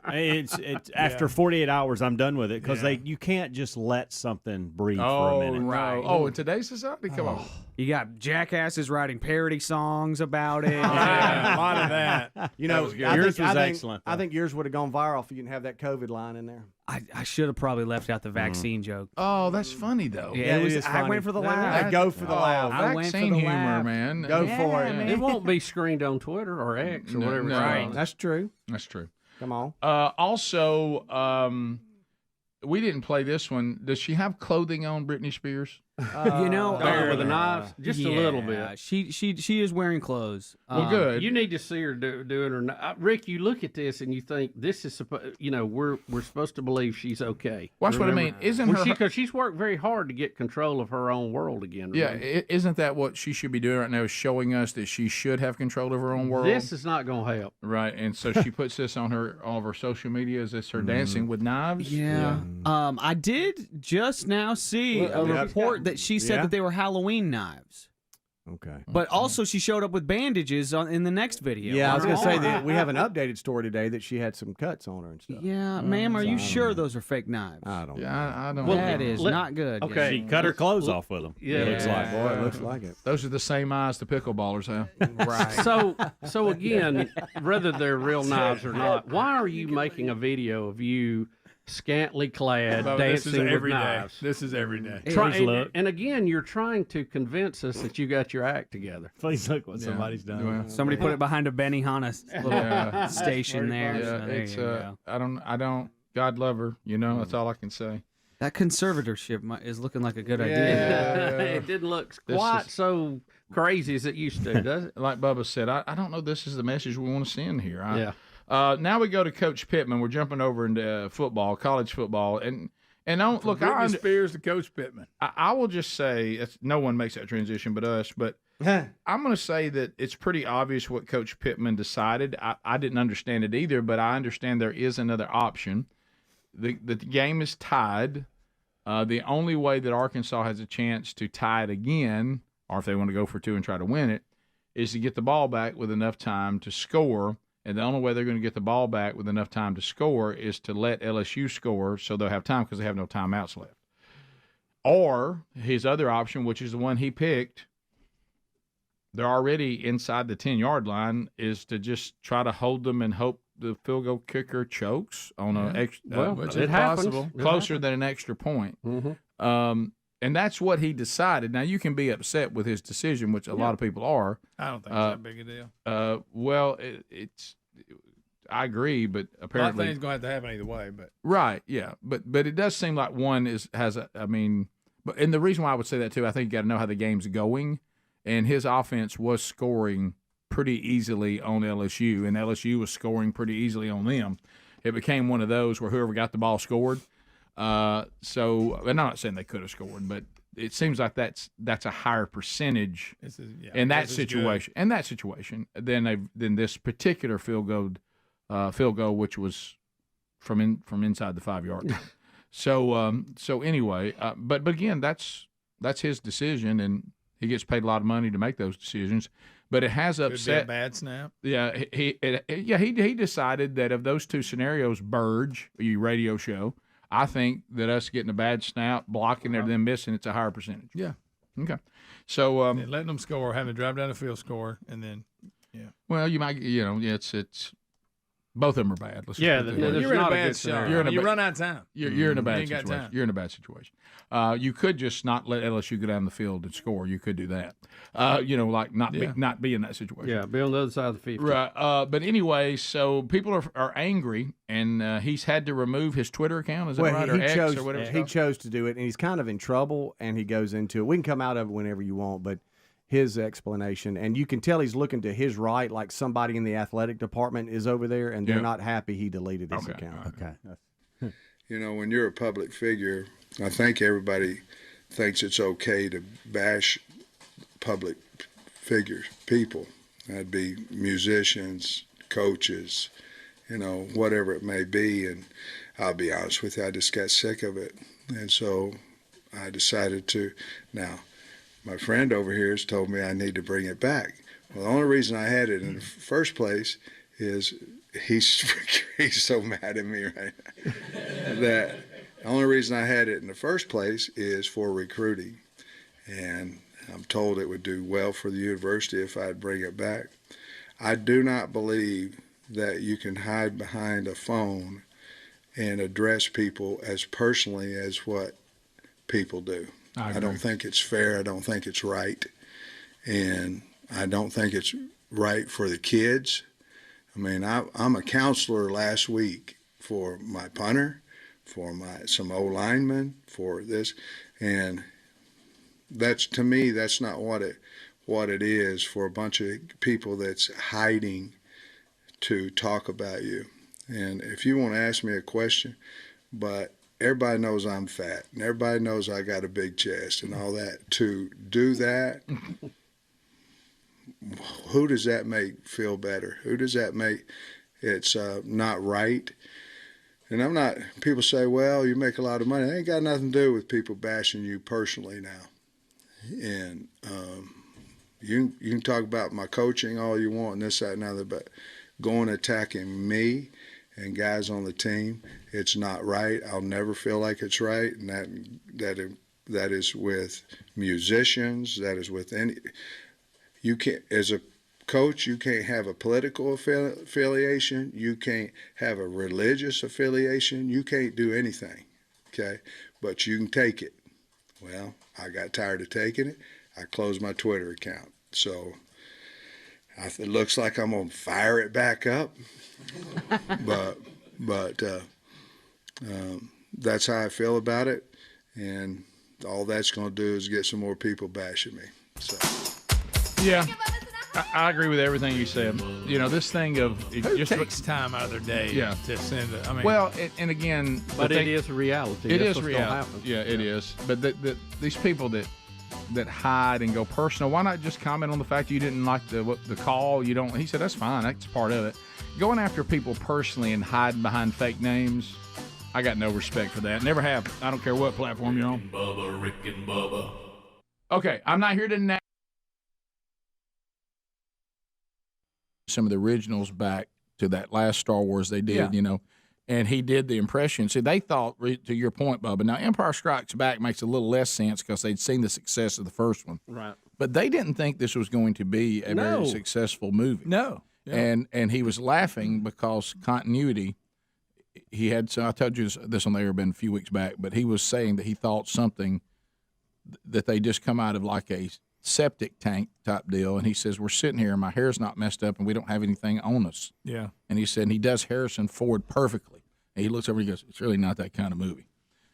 It's after 48 hours, I'm done with it because you can't just let something breathe for a minute. Right. Oh, in today's society, come on. You got jackasses writing parody songs about it. Yeah, a lot of that. Yours was excellent. I think yours would have gone viral if you didn't have that COVID line in there. I should have probably left out the vaccine joke. Oh, that's funny though. Yeah, it was funny. I went for the laugh. Go for the laugh. Vaccine humor, man. Go for it. It won't be screened on Twitter or X or whatever. Right. That's true. That's true. Come on. Also, we didn't play this one. Does she have clothing on, Britney Spears? You know, with the knives, just a little bit. She is wearing clothes. Well, good. You need to see her doing her. Rick, you look at this and you think this is supposed. You know, we're supposed to believe she's okay. Well, that's what I mean. Isn't her because she's worked very hard to get control of her own world again? Yeah, really. Isn't that what she should be doing right now? Is showing us that she should have control of her own world. This is not going to help. Right, and so she puts this on all of her social media. Is this her dancing with knives? Yeah. I did just now see a report that she said that they were Halloween knives. Okay. But also she showed up with bandages in the next video. Yeah, I was going to say that we have an updated story today that she had some cuts on her and stuff. Yeah, ma'am, are you sure those are fake knives? I don't know. I don't Well, know. that is not good. Okay. She cut her clothes off with them. Yeah. Looks like. Boy, it looks like it. Those are the same eyes the pickleballers have. Right. So again, whether they're real knives or not, why are you making a video of you scantily clad dancing with knives? This is every day. And again, you're trying to convince us that you got your act together. Please look what somebody's done. Well, Somebody put it behind a Benihana little station there. Yeah, So there it's you go. I don't. God love her. You know, that's all I can say. That conservatorship is looking like a good idea. It didn't look quite so crazy as it used to, does it? Like Bubba said, I don't know. This is the message we want to send here. Yeah. Now we go to Coach Pittman. We're jumping over into football, college football, and don't look. Britney Spears to Coach Pittman. I will just say no one makes that transition but us. But I'm going to say that it's pretty obvious what Coach Pittman decided. I didn't understand it either, but I understand there is another option. The game is tied. The only way that Arkansas has a chance to tie it again, or if they want to go for two and try to win it, is to get the ball back with enough time to score. And the only way they're going to get the ball back with enough time to score is to let LSU score so they'll have time because they have no timeouts left. Or his other option, which is the one he picked, they're already inside the 10-yard line, is to just try to hold them and hope the field goal kicker chokes on which is possible. Closer than an extra point. And that's what he decided. Now, you can be upset with his decision, which a lot of people are. I don't think it's that big a deal. Well, I agree, but apparently a lot of things going to have to happen either way. But right, yeah, but it does seem like one and the reason why I would say that too, I think you got to know how the game's going, and his offense was scoring pretty easily on LSU, and LSU was scoring pretty easily on them. It became one of those where whoever got the ball scored. So, and I'm not saying they could have scored, but it seems like that's a higher percentage in that situation. In that situation, than this particular field goal, which was from inside the 5-yard line. So anyway, but again, that's his decision, and he gets paid a lot of money to make those decisions. But it has upset. Could be a bad snap. Yeah, he decided that of those two scenarios, Burge, your radio show, I think that us getting a bad snap, blocking or them missing, it's a higher percentage. Yeah. Okay. So letting them score, having to drive down the field, score, and then well, you might it's both of them are bad. You're in a bad shot. You run out of time. You're in a bad situation. Time. You're in a bad situation. You could just not let LSU go down the field and score. You could do that. Not be in that situation. Yeah, be on the other side of the 50. Right. But anyway, so people are angry, and he's had to remove his Twitter account. Is that right? Or X or whatever. He chose to do it, and he's kind of in trouble. And he goes into it. We can come out of it whenever you want, but his explanation, and you can tell he's looking to his right, like somebody in the athletic department is over there, and they're not happy he deleted his account. Okay. You know, when you're a public figure, I think everybody thinks it's okay to bash public figures, people. That'd be musicians, coaches, whatever it may be. And I'll be honest with you, I just got sick of it. And so I decided to. Now, my friend over here has told me I need to bring it back. Well, the only reason I had it in the first place is he's so mad at me right now. That the only reason I had it in the first place is for recruiting. And I'm told it would do well for the university if I'd bring it back. I do not believe that you can hide behind a phone and address people as personally as what people do. I don't think it's fair. I don't think it's right. And I don't think it's right for the kids. I mean, I'm a counselor last week for my punter, for some O linemen, for this. And that's, to me, that's not what it is for a bunch of people that's hiding to talk about you. And if you want to ask me a question, but everybody knows I'm fat and everybody knows I got a big chest and all that, to do that, who does that make feel better? Who does that make it's not right? And I'm not, people say, well, you make a lot of money. It ain't got nothing to do with people bashing you personally now. And you can talk about my coaching all you want and this, that, and other, but going attacking me and guys on the team, it's not right. I'll never feel like it's right. And that is with musicians, that is with any, you can't, as a coach, you can't have a political affiliation, you can't have a religious affiliation, you can't do anything, okay? But you can take it. Well, I got tired of taking it. I closed my Twitter account. So it looks like I'm going to fire it back up. but that's how I feel about it. And all that's going to do is get some more people bashing me. So. Yeah. I agree with everything you said. You know, this thing of who just takes time out of their day to send it. I mean, well, and again, but it is a reality. It is reality. Yeah, it is. But these people that hide and go personal, why not just comment on the fact you didn't like the call? You don't. He said that's fine. That's part of it. Going after people personally and hiding behind fake names, I got no respect for that. Never have. I don't care what platform you're on. Rick and Bubba. Okay, I'm not here to some of the originals back to that last Star Wars they did, you know, and he did the impression. See, they thought, to your point, Bubba, now Empire Strikes Back makes a little less sense because they'd seen the success of the first one. Right. But they didn't think this was going to be a very successful movie. No. Yeah. And he was laughing because continuity, he had, so I told you this on the air been a few weeks back, but he was saying that he thought something that they just come out of like a septic tank type deal, and he says, we're sitting here and my hair's not messed up and we don't have anything on us. Yeah. And he said, and he does Harrison Ford perfectly. And he looks over and he goes, it's really not that kind of movie.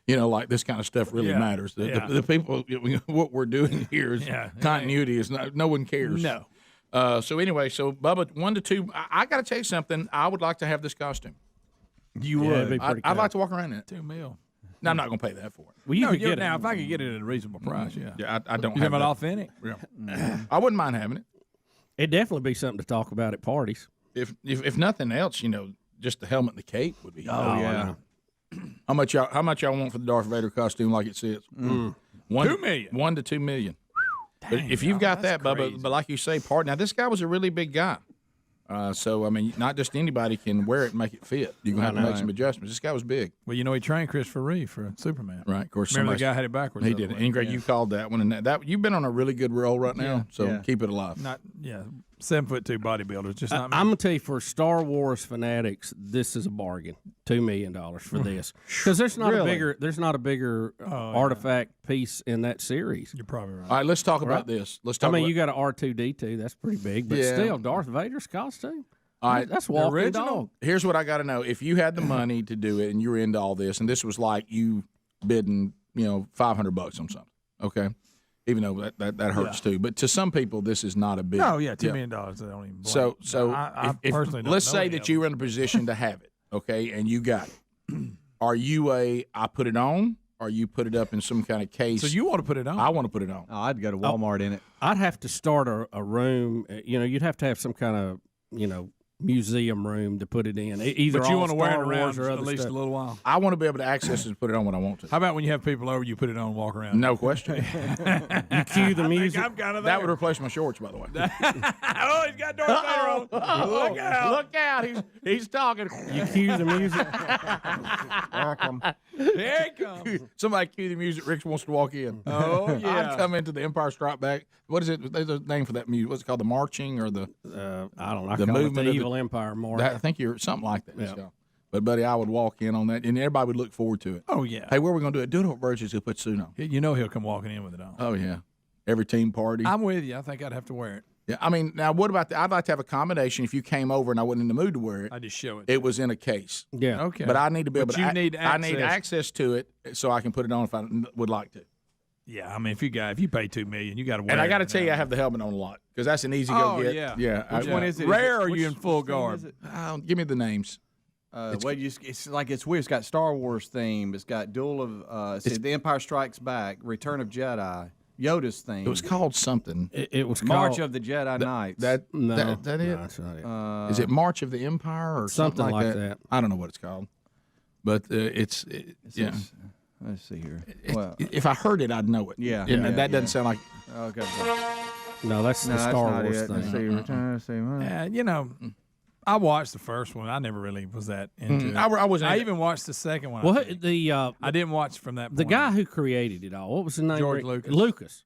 You know, like this kind of stuff really matters. The people, what we're doing here is continuity is not, no one cares. No. So anyway, so Bubba, 1 to 2, I got to tell you something. I would like to have this costume. You would. I'd like to walk around in it. $2 million. No, I'm not going to pay that for it. Well, you could get it. Now, if I could get it at a reasonable price, Yeah, I don't you have it that. authentic? Yeah. I wouldn't mind having it. It'd definitely be something to talk about at parties. If nothing else, you know, just the helmet and the cape would be. Oh, yeah. How much y'all want for the Darth Vader costume like it sits? $2 million. 1 to 2 million. But Dang, if you've got that's that, Bubba, crazy. but like you say, now this guy was a really big guy. So I mean, not just anybody can wear it and make it fit. You're gonna have to make some adjustments. This guy was big. Well, you know, he trained Christopher Reeve for Superman. Right, of course. Remember the guy had it backwards. He did it. And Greg, you called that one, and that you've been on a really good roll right now. So keep it alive. 7'2" bodybuilders, just not me. I'm gonna tell you, for Star Wars fanatics, this is a bargain. $2 million for this, because there's not a bigger artifact piece in that series. You're probably right. All right, let's talk about this. Let's talk. You got an R2-D2. That's pretty big, but still, Darth Vader's costume. All right, that's walking dog. Here's what I got to know: if you had the money to do it, and you were into all this, and this was like you bidding, $500 on something, okay? Even though that hurts too, but to some people, this is not a big. Oh yeah, $2 million. They don't even. So I personally don't let's know say any that of you were in a position to have it, okay, and you got it. Are you I put it on, or you put it up in some kind of case? So you want to put it on? I want to put it on. Oh, I'd go to Walmart in it. I'd have to start a room. You'd have to have some kind of museum room to put it in. Either but you want to wear it Star around Wars or at other least stuff. a little while. I want to be able to access it and put it on when I want to. How about when you have people over, you put it on and walk around? No question. You cue the music. I'm kind of that would replace my shorts, by the way. Oh, he's got Darth Vader on. Look out! Look out! He's talking. You cue the music. Here he comes. Somebody cue the music. Rick wants to walk in. Oh yeah! I'd come into the Empire Strike Back. What is it? There's a name for that music. What's it called? The marching or the? I don't know. The movement the of Evil Empire more. I think you're something like that. Yeah. So. But buddy, I would walk in on that, and everybody would look forward to it. Oh yeah. Hey, where are we going to do it? Do it at Burgess. He'll put suit on. You know he'll come walking in with it on. Oh yeah. Every team party. I'm with you. I think I'd have to wear it. Yeah, I mean, now what about I'd like to have a combination. If you came over and I wasn't in the mood to wear it, I just show it. It was in a case. Yeah. Okay. But I need to be able to. I need access to it so I can put it on if I would like to. Yeah, I mean, if you pay $2 million, you got to wear. And I got to it tell you, I have the helmet on a lot because that's an easy go get. Yeah. Which one is it? Rare, or are you in Which full theme garb? is it? Give me the names. It's weird. It's got Star Wars theme. It's got Duel of The Empire Strikes Back, Return of Jedi, Yoda's theme. It was called something. It was March called, of the Jedi Knights. That it? No, that's not it. Is it March of the Empire or Something like that? I don't know what it's called, but it's yeah. Let's see here. If I heard it, I'd know it. Yeah. And that doesn't sound like. Okay. No, that's the Star Wars thing. Let's see, Return. I watched the first one. I never really was that into it. I wasn't. I even watched the second one. Well, I didn't watch from that point. The guy who created it all. What was his name? George Rick? Lucas.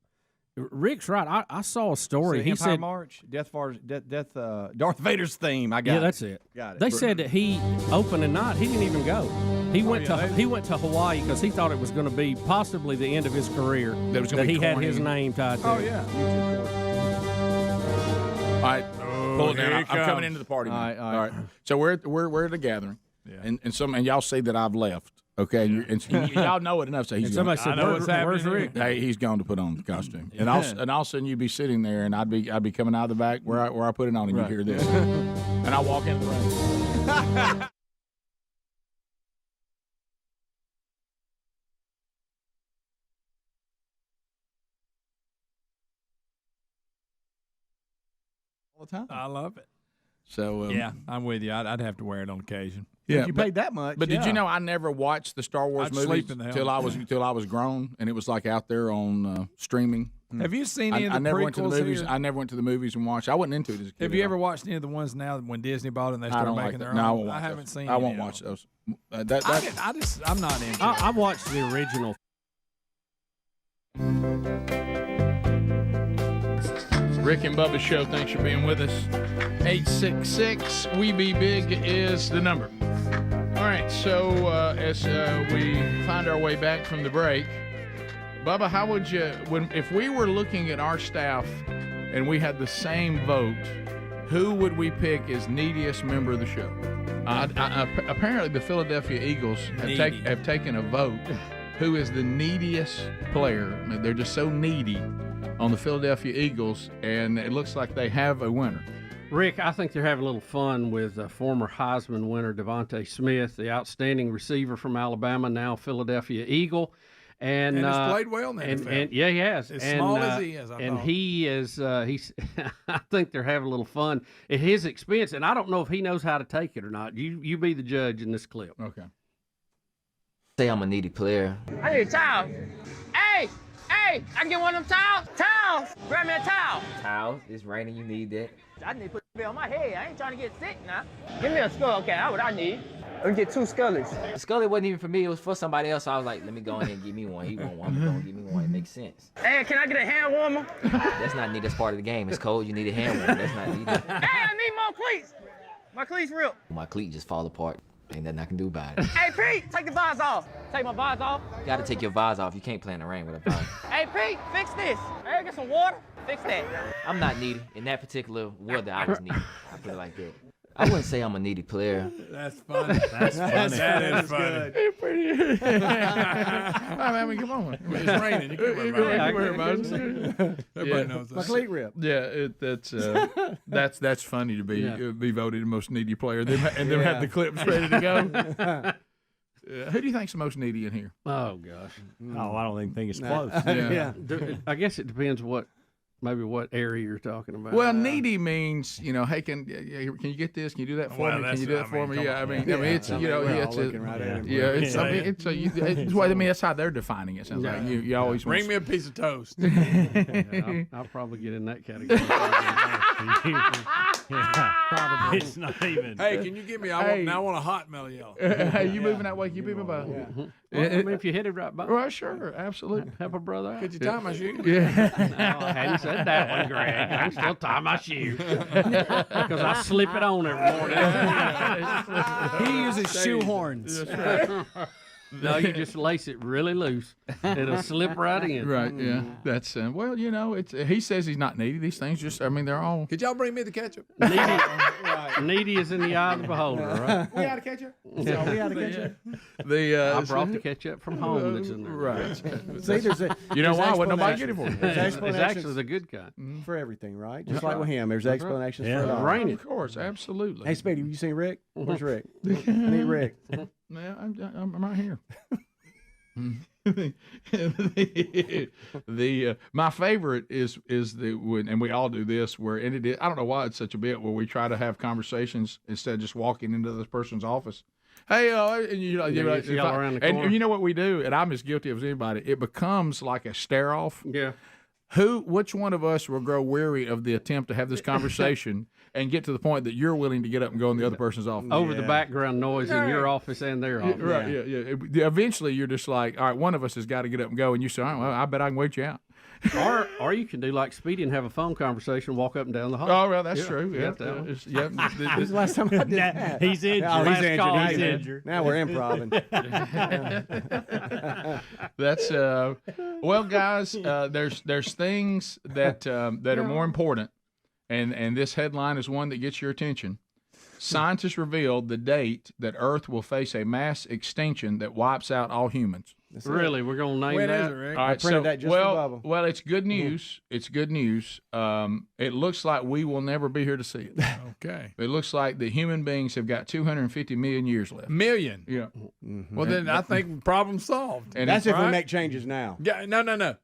Rick's right. I saw a story. He Empire said March, Darth Vader's theme. I got it. that's it. Got it. They said that he opening night. He didn't even go. He went to Hawaii because he thought it was going to be possibly the end of his career. That he had corny. his name tied to. Oh it. yeah. All right, pull it down. I'm coming comes. into the party. All All right, right, all right. So we're at a gathering, and y'all say that I've left. Okay, and y'all know it enough. So he's And somebody said, "Where's Rick?" Hey, he's gone to put on the costume, and all of a sudden you'd be sitting there, and I'd be coming out of the back where I put it on, and you hear this, and I walk into the room. All the time. I love it. So Yeah, I'm with you. I'd have to wear it on occasion. Yeah, If you paid that much. But did you know I never watched the Star Wars I'd movies sleep in the till helmet. I was grown, and it was like out there on streaming. Have you seen any of the I never went to the prequels movies. here? I never went to the movies and watched. I wasn't into it as a kid. Have you ever watched any of the ones now when Disney bought it and they started making their own? No, I won't watch I haven't those. seen. I any won't of watch them. those. I'm not into. I watched the original. Rick and Bubba's show. Thanks for being with us. 866 We Be Big is the number. All right, so as we find our way back from the break, Bubba, how would you, if we were looking at our staff and we had the same vote, who would we pick as neediest member of the show? Apparently, the Philadelphia Eagles have taken a vote. Who is the neediest player? They're just so needy on the Philadelphia Eagles, and it looks like they have a winner. Rick, I think they're having a little fun with former Heisman winner Devontae Smith, the outstanding receiver from Alabama, now Philadelphia Eagle. And has played well in the NFL. And yeah, he has. As small as he is, I thought. he is. He's. I think they're having a little fun at his expense, and I don't know if he knows how to take it or not. You be the judge in this clip. Okay. Say I'm a needy player. I need a towel. Hey, I can get one of them towels. Towels. Grab me a towel. Towels. It's raining. You need that. I need to put it on my head. I ain't trying to get sick now. Give me a skull. Okay, that's what I need. Let me get 2 scullies. The scully wasn't even for me. It was for somebody else. So I was like, let me go in and give me one. He want one. I'm going to give me one. It makes sense. Hey, can I get a hand warmer? That's not needed. That's part of the game. It's cold. You need a hand warmer. That's not needed. Hey, I need more cleats. My cleats ripped. My cleat just fall apart. Ain't nothing I can do about it. Hey, Pete, take the vise off. Take my vise off. You got to take your vise off. You can't play in the rain with a vise. Hey, Pete, fix this. Hey, get some water. Fix that. I'm not needy. In that particular weather, I was needy. I feel like that. I wouldn't say I'm a needy player. That's funny. That's funny. That is funny. I mean, come on. It's raining. You can't worry about it. Everybody knows that. My cleat rip. Yeah, that's funny to be voted the most needy player, and then have the clips ready to go. Who do you think's the most needy in here? Oh gosh. Oh, I don't think it's close. Yeah. I guess it depends what area you're talking about. Well, needy means, hey, can you get this? Can you do that for me? Can you do that for me? Yeah, I mean, it's that's how they're defining it. Sounds like you always bring me a piece of toast. I'll probably get in that category. Probably. It's not even. Hey, can you give me? I want a hot mellow yellow. Hey, you moving that way? You moving by? Well, I mean, if you hit it right by. Well, sure, absolutely. Help a brother out. Could you tie my shoe? Yeah. No, I hadn't said that one, Greg. I can still tie my shoe because I slip it on every morning. He uses shoe horns. That's right. No, you just lace it really loose. It'll slip right in. Right, yeah. That's, it's. He says he's not needy. These things they're all. Could y'all bring me the ketchup? Needy is in the eye of the beholder, right? We out of ketchup? We out of ketchup? I brought the ketchup from home that's in there. Right. See, there's a, You know there's why? Wouldn't nobody explanations. get it for you? There's It's explanations actually the good kind. for everything, right? Just That's like right. with him, there's That's right. explanations Yeah. for it all. Rain Of course, absolutely. Hey, Speedy, you seen Rick? Where's Rick? I need Rick. Yeah, I'm right here. My favorite is and we all do this I don't know why it's such a bit where we try to have conversations instead of just walking into this person's office. Hey, and you know what we do, and I'm as guilty as anybody. It becomes like a stare off. Yeah. Which one of us will grow weary of the attempt to have this conversation and get to the point that you're willing to get up and go in the other person's office? Over the background noise in your office and their office. Right, yeah. Eventually, you're just like, all right, one of us has got to get up and go, and you say, all right, well, I bet I can wait you out. or you can do like Speedy and have a phone conversation, walk up and down the hall. Oh, well, that's true. Yeah. When's the last time I did that? He's injured. Oh, he's Last call, injured. he's injured. Now we're improvising. That's well, guys. There's things that are more important, and this headline is one that gets your attention. Scientists revealed the date that Earth will face a mass extinction that wipes out all humans. Really, we're gonna name When that? is it, Rick? All right, I printed that just for Bubba. well, it's good news. It's good news. It looks like we will never be here to see it. Okay. It looks like the human beings have got 250 million years left. Million. Yeah. Well, then I think problem solved. And That's if we right? make changes now. Yeah, no.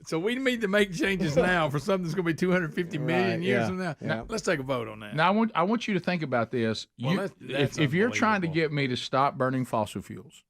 So we need to make changes now for something that's going to be 250 million Right, years yeah, from now. yeah. Now, let's take a vote on that. Now I want you to think about this. Well, If you're trying to unbelievable. get me to stop burning fossil fuels,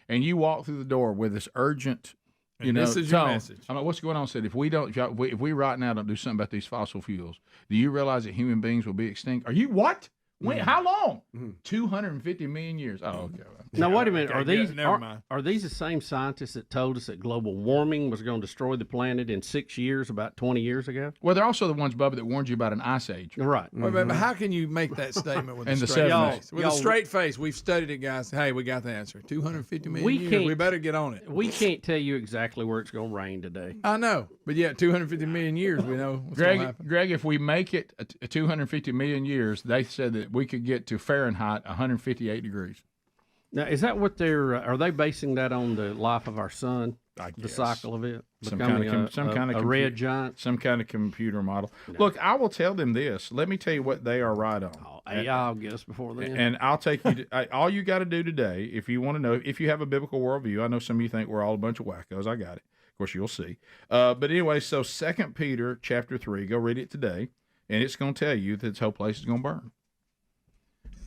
and you walk through the door with this urgent, And this is your tone, message. I'm like, what's going on? Said if we right now don't do something about these fossil fuels, do you realize that human beings will be extinct? Are you what? When? How long? 250 million years. Oh, okay. Now wait a minute. Okay, Are these never mind. are these the same scientists that told us that global warming was going to destroy the planet in 6 years, about 20 years ago? Well, they're also the ones, Bubba, that warned you about an ice age. Right. Wait, but how can you make that statement with In a the straight 70s. face? With a straight face, we've studied it, guys. Hey, we got the answer. 250 million We years. can't- We better get on it. We can't tell you exactly where it's going to rain today. I know, but yeah, 250 million years, we know what's going to happen. Greg, if we make it 250 million years, they said that we could get to Fahrenheit 158 degrees. Now, is that what are they basing that on the life of our sun? I The guess. cycle of it? Some Becoming kind of a red giant? Some kind of computer model. Look, I will tell them this. Let me tell you what they are right on. AI will get us before then. And I'll take you to, all you got to do today, if you want to know, if you have a biblical worldview, I know some of you think we're all a bunch of wackos. I got it. Of course, you'll see. But anyway, so 2 Peter chapter 3, go read it today, and it's going to tell you that this whole place is going to burn.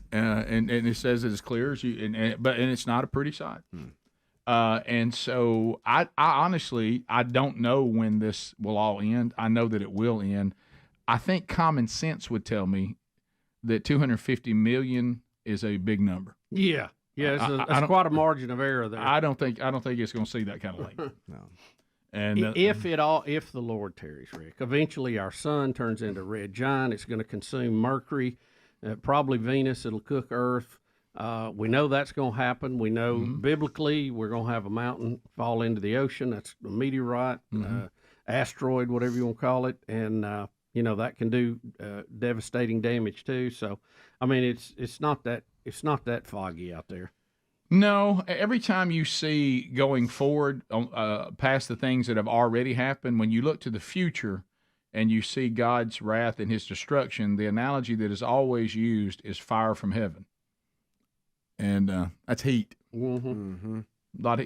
And it says it as clear as you, and it's not a pretty sight. And so I honestly, I don't know when this will all end. I know that it will end. I think common sense would tell me that 250 million is a big number. Yeah. Yeah, it's quite a margin of error there. I don't think it's going to see that kind of length. No. And if the Lord tarries, Rick, eventually our sun turns into a red giant. It's going to consume Mercury, probably Venus. It'll cook Earth. We know that's going to happen. We know biblically we're going to have a mountain fall into the ocean. That's a meteorite, asteroid, whatever you want to call it, and that can do devastating damage too. So, I mean, it's not that foggy out there. No, every time you see going forward past the things that have already happened, when you look to the future and you see God's wrath and his destruction, the analogy that is always used is fire from heaven. And that's heat. Mm-hmm.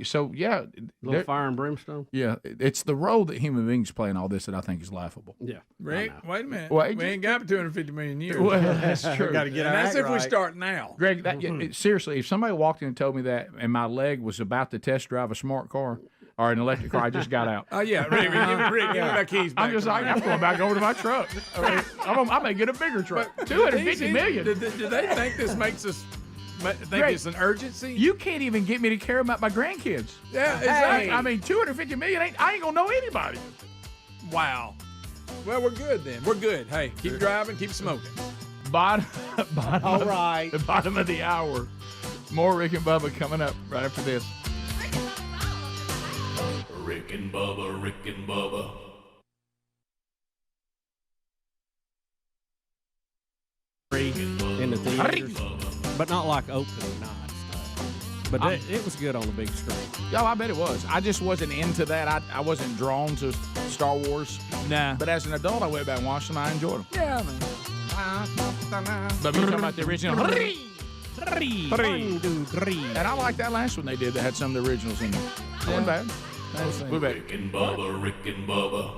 So, yeah. Little fire and brimstone? Yeah. It's the role that human beings play in all this that I think is laughable. Yeah. Rick, wait a minute. Well, we ain't got 250 million years. Well, that's true. Got to get And our that's act if we right. start now. Greg, seriously, if somebody walked in and told me that and my leg was about to test drive a smart car or an electric car, I just got out. Oh, yeah. Rick, give me my keys back. I'm just like, I'm going back over to my truck. I may get a bigger truck. 250 million. Do they think this makes us think Greg, it's an urgency? You can't even get me to care about my grandkids. Yeah, exactly. I mean, 250 million, I ain't going to know anybody. Wow. Well, we're good then. We're good. Hey, keep driving, keep smoking. Bottom All right. The bottom of the hour. More Rick and Bubba coming up right after this. Rick and Bubba, Rick and Bubba. In the theaters, but not like opening night stuff. But it was good on the big screen. Oh, I bet it was. I just wasn't into that. I wasn't drawn to Star Wars. Nah. But as an adult, I went back and watched them. I enjoyed them. Yeah, I mean. But you're talking about the original. Three. And I like that last one they did that had some of the originals in it. It wasn't bad. We're back. Rick and Bubba, Rick and Bubba.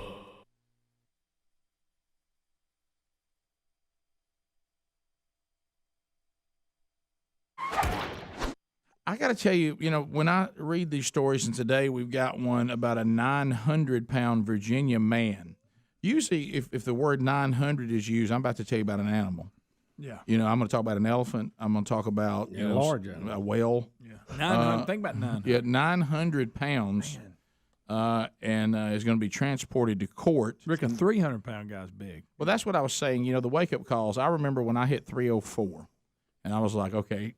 I got to tell you, when I read these stories, and today we've got one about a 900-pound Virginia man. Usually, if the word 900 is used, I'm about to tell you about an animal. Yeah. I'm going to talk about an elephant. I'm going to talk about large a whale. Yeah. 900. Think about 900. Yeah, 900 pounds, and is going to be transported to court. Rick, a 300-pound guy's big. Well, that's what I was saying. The wake-up calls. I remember when I hit 304, and I was like, okay,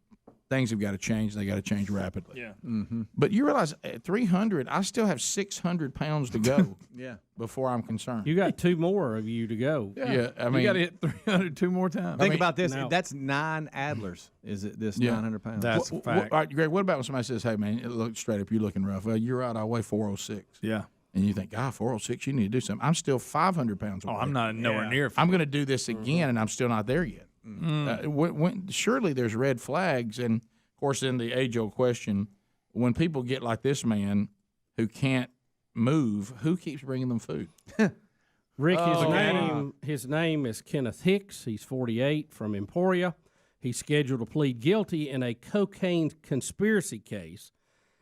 things have got to change. They got to change rapidly. Yeah. Mm-hmm. But you realize at 300, I still have 600 pounds to go. Yeah. Before I'm concerned. You got 2 more of you to go. Yeah, I mean, you got to hit 300 2 more times. Think about this. That's 9 Adlers. Is it this 900 pounds? That's a fact. All right, Greg, what about when somebody says, hey, man, look straight up, you're looking rough. Well, you're right, I weigh 406. Yeah. And you think, 406, you need to do something. I'm still 500 pounds away. Oh, I'm not nowhere near. I'm going to do this again, and I'm still not there yet. Surely there's red flags. And, of course, then the age-old question, when people get like this man who can't move, who keeps bringing them food? Rick, his name is Kenneth Hicks. He's 48 from Emporia. He's scheduled to plead guilty in a cocaine conspiracy case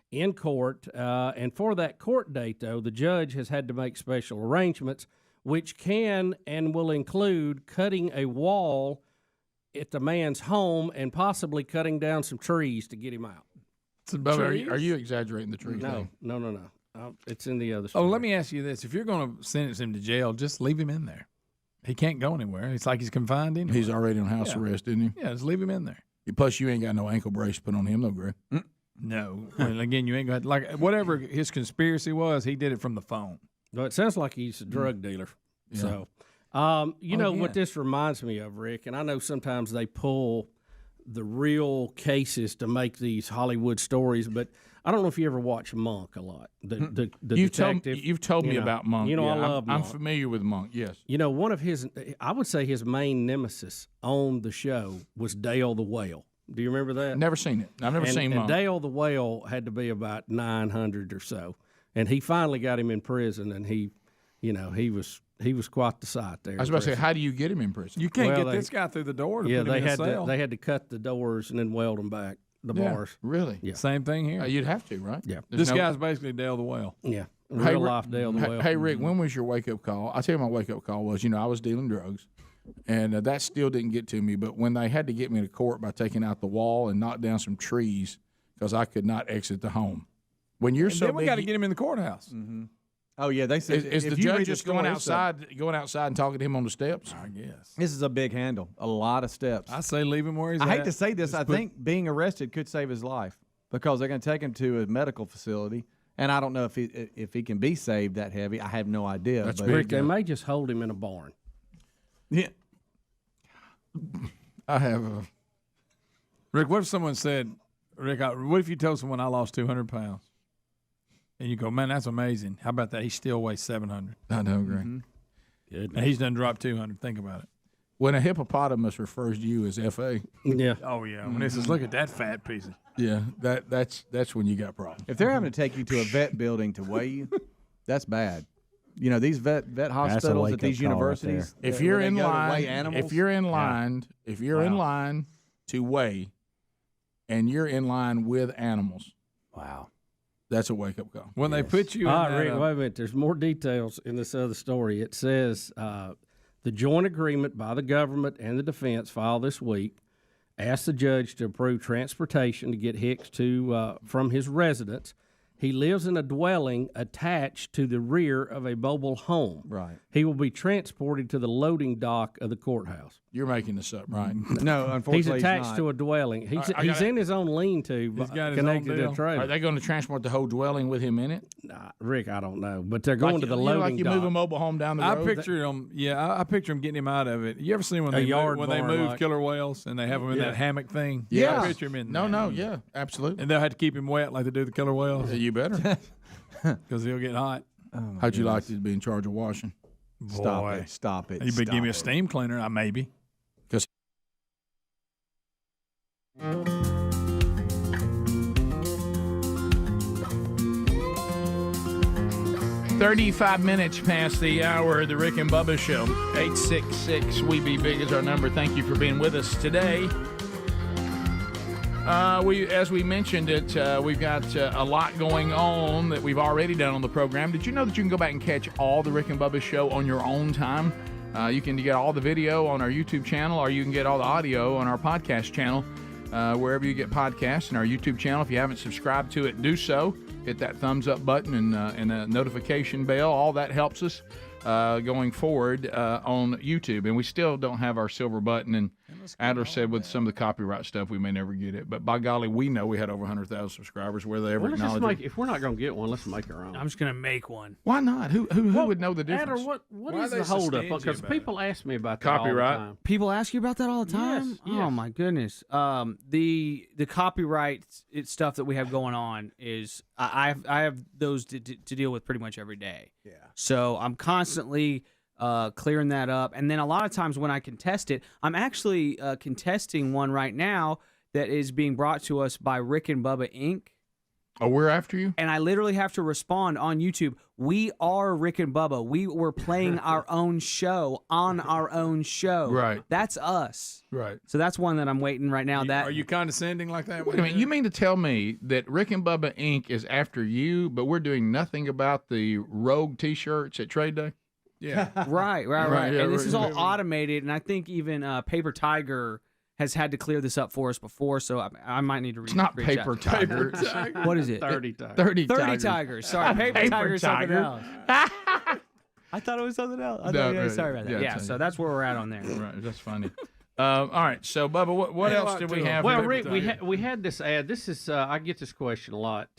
in court. And for that court date, though, the judge has had to make special arrangements, which can and will include cutting a wall at the man's home and possibly cutting down some trees to get him out. Are you exaggerating the trees? No. It's in the other story. Oh, let me ask you this. If you're going to sentence him to jail, just leave him in there. He can't go anywhere. It's like he's confined anywhere. He's already on house arrest, isn't he? Yeah, just leave him in there. Plus, you ain't got no ankle brace put on him, though, Greg. No. Well, again, you ain't got, like, whatever his conspiracy was, he did it from the phone. Well, it sounds like he's a drug dealer. Yeah. So, what this reminds me of, Rick, and I know sometimes they pull the real cases to make these Hollywood stories, but I don't know if you ever watch Monk a lot. The detective. You've told me about Monk. I love Monk. I'm familiar with Monk, yes. One of his, I would say his main nemesis on the show was Dale the Whale. Do you remember that? Never seen it. I've never seen Monk. And Dale the Whale had to be about 900 or so. And he finally got him in prison, and he was quite the sight there. I was about to say, how do you get him in prison? You can't get this guy through the door to put him in a cell. They had to cut the doors and then weld them back, the bars. Really? Yeah. Same thing here. You'd have to, right? Yeah. This guy's basically Dale the Whale. Yeah. Real life Dale the Whale. Hey, Rick, when was your wake-up call? I'll tell you my wake-up call was, I was dealing drugs, and that still didn't get to me. But when they had to get me to court by taking out the wall and knock down some trees because I could not exit the home. When you're so then we big, got to get him in the courthouse. Mm-hmm. Oh yeah, they said is the judge just going outside and talking to him on the steps? I guess this is a big handle, a lot of steps. I say leave him where he's at. I hate to say this, I think being arrested could save his life because they're going to take him to a medical facility, and I don't know if he can be saved that heavy. I have no idea. That's Rick. They may just hold him in a barn. Yeah, I have a Rick. What if someone said, Rick? What if you told someone I lost 200 pounds? And you go, man, that's amazing. How about that? He still weighs 700. I know, Greg. Mm-hmm. And he's done dropped 200. Think about it. When a hippopotamus refers to you as F.A. Yeah. Oh, yeah. When it says, look at that fat piece. Yeah, that's when you got problems. If they're having to take you to a vet building to weigh you, that's bad. These vet hospitals at these universities. If you're in line to weigh, and you're in line with animals. Wow. That's a wake-up call. When they put you in Rick, wait a minute. There's more details in this other story. It says the joint agreement by the government and the defense filed this week asked the judge to approve transportation to get Hicks from his residence. He lives in a dwelling attached to the rear of a mobile home. Right. He will be transported to the loading dock of the courthouse. You're making this up, right? No, unfortunately, He's attached not. to a dwelling. He's in his own lean-to, He's got his connected own to a deal. trailer. Are they going to transport the whole dwelling with him in it? Nah, Rick, I don't know, but they're going to the loading like you dock. move a mobile home down the road. I picture him. Yeah, I picture him getting him out of it. You ever seen when A they yard move, when they barn, move like- killer whales and they have them in that hammock thing? Yeah. I picture him in. No, that. no, yeah, absolutely. And they'll have to keep him wet like they do the killer whales. You better. Because he'll get hot. How'd you like to be in charge of washing? Stop it. You better give me a steam cleaner, maybe. 35 minutes past the hour of the Rick and Bubba Show. 866-WE-BE-BIG is our number. Thank you for being with us today. As we mentioned it, we've got a lot going on that we've already done on the program. Did you know that you can go back and catch all the Rick and Bubba Show on your own time? You can get all the video on our YouTube channel, or you can get all the audio on our podcast channel, wherever you get podcasts, and our YouTube channel. If you haven't subscribed to it, do so. Hit that thumbs up button and a notification bell. All that helps us going forward on YouTube. And we still don't have our silver button. And Adler said with some of the copyright stuff, we may never get it. But by golly, we know we had over 100,000 subscribers. Whether they ever acknowledge it. If we're not going to get one, let's make our own. I'm just going to make one. Why not? Who would know the difference? Adler, what is the holdup? Because people ask me about that Copyright. all the time. People ask you about that all the time? Yes, Oh, my goodness. The copyright stuff that we have going on is I have those to deal with pretty much every day. Yeah. So I'm constantly clearing that up. And then a lot of times when I contest it, I'm actually contesting one right now that is being brought to us by Rick and Bubba Inc. Oh, we're after you? And I literally have to respond on YouTube. We are Rick and Bubba. We were playing our own show on our own show. Right. That's us. Right. So that's one that I'm waiting right now. Are you condescending like that? Wait a minute. You mean to tell me that Rick and Bubba Inc. is after you, but we're doing nothing about the rogue T-shirts at Trade Day? Yeah. Right. Yeah, And this is all right. automated. And I think even Paper Tiger has had to clear this up for us before, so I might need to reach It's not reach Paper out. Tiger. What is it? 30 Tigers. 30 Tigers. Sorry, Paper Tiger is something Tiger. else. I thought it was something else. Sorry about that. Yeah, it's- so that's where we're at on there. Right, that's funny. All right, so Bubba, what else did we have? Well, for Rick, Paper we had this ad. This is I get this question a lot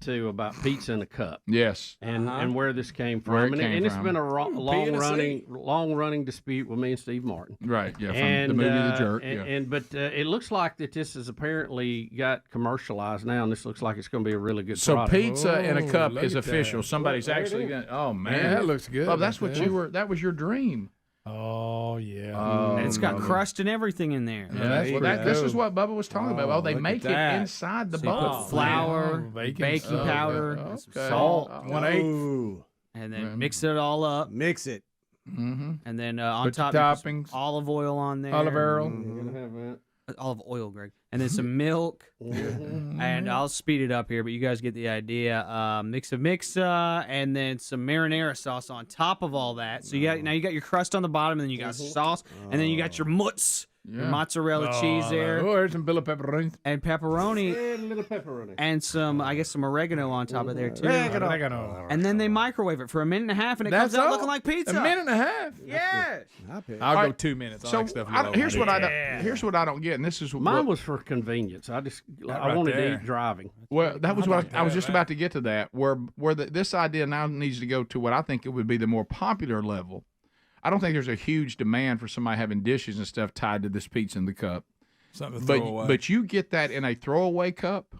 too about pizza in a cup. Yes, and where this came from. Where it and came it's from. been a P&C. long running dispute with me and Steve Martin. Right, yeah, from And the movie The Jerk. but it looks like that this has apparently got commercialized now, and this looks like it's going to be a really good So product. pizza in a cup look is at official. that. Somebody's There it actually is. going. Oh man, Man, that looks good. Bub, that's what Yeah. you were. That was your dream. Oh, yeah. Oh, And it's got Bubba. crust and everything in there. Yeah, that's There what you this go. is what Bubba was talking about. Oh, they look at make it that. inside the So you bowl. put flour, Bacon, baking stuff. powder, Okay. salt, 1/8. Ooh. and then mix it all up. Mix it. Mm-hmm. And then on Put the top, you put some toppings. olive oil on there. Olive oil. You're gonna have that. Olive oil, Greg. And then some milk. And I'll speed it up here, but you guys get the idea. Mix, and then some marinara sauce on top of all that. So now you got your crust on the bottom, and then you got sauce, and then you got your mutz, your mozzarella cheese there, Oh, there's some Bill pepperoni. and pepperoni, And a little pepperoni. and some oregano on top of there too. Oregano. And then they microwave it for a minute and a half, and it That's comes out all? looking like pizza. A minute and a half. Yes. I'll All go right. 2 minutes. I So like stuff low. here's what I Yeah. don't. Here's what I don't get, and this is Mine was for convenience. I right wanted there. to eat driving. Well, that was what I was just that. about to get to that, where this idea now needs to go to what I think it would be the more popular level. I don't think there's a huge demand for somebody having dishes and stuff tied to this pizza in the cup. Something to throw away. But you get that in a throwaway cup,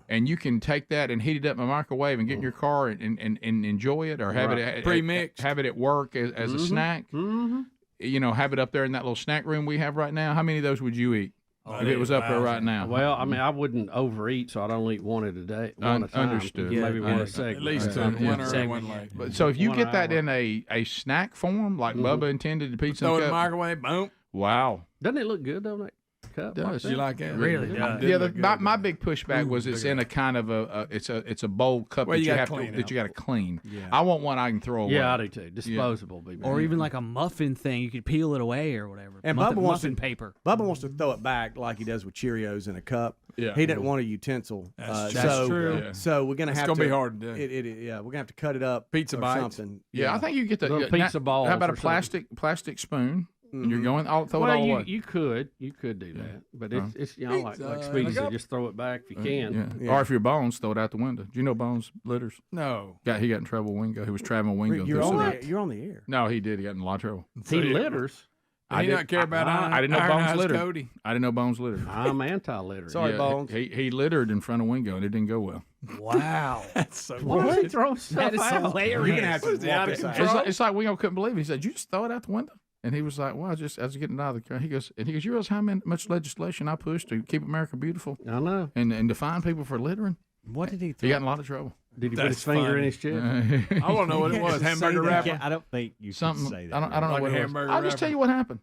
and you can take that and heat it up in a microwave and get in your car and enjoy it, or have it Pre-mixed. have it at work as a snack. Mm-hmm. You know, have it up there in that little snack room we have right now. How many of those would you eat if it was up there right now? Well, I mean, I wouldn't overeat, so I'd only eat one at a day. One at a time. Understood. Maybe one a Understood. second. At least two. Yeah. One early, one late. But so if you One get that hour. in a snack form, like Bubba intended the pizza Throw in it the in the cup, microwave, boom. wow. Doesn't it look good, though, Nick? cup. Does. You like that? Really Yeah. does. Yeah, my big pushback was it's in a kind of it's a bowl cup Well, that you you gotta have clean that out. you got to clean. Yeah. I want one I can throw away. Yeah, I do too. Disposable, be better. Or even like a muffin thing, you could peel it away or whatever. And muffin, Bubba wants muffin to, paper. Bubba wants to throw it back like he does with Cheerios in a cup. Yeah. He doesn't want a utensil. That's so, true. Yeah. So we're gonna It's have gonna to. be hard to do. Yeah, we're gonna have to cut it up. Pizza or bites. something. Yeah, I think you get the Little pizza balls How about a or something. plastic spoon? And you're going. I'll throw it Well, all away. you could do that, but it's like Pizza. Speedy said, just throw it back if you can. Yeah. Or if you're Bones, throw it out the window. Do you know Bones litters? No. He got in trouble with Wingo. He was traveling Wingo. You're on the air. No, he did. He got in a lot of trouble. He litters. I did not care about I didn't know Iron Bones Eyes littered. Cody. I didn't know Bones littered. I'm anti-littering. Sorry, Bones. He littered in front of Wingo, and it didn't go well. Wow. That's so Why is he throwing stuff That is out? hilarious. You're gonna have to What is he, walk out of this out. control? It's like Wingo couldn't believe it. He said, "You just throw it out the window." And he was like, "Well, I was getting out of the car." He goes, "You realize how much legislation I pushed to keep America beautiful I know. and to fine people for littering?" What did he He throw? got in a lot of trouble. Did he put That's his finger funny. in his chip? I want to know what it was. Hamburger wrapper. I don't think you Something. can say that. I don't know Like what a it was. hamburger I'll just wrapper. tell you what happened.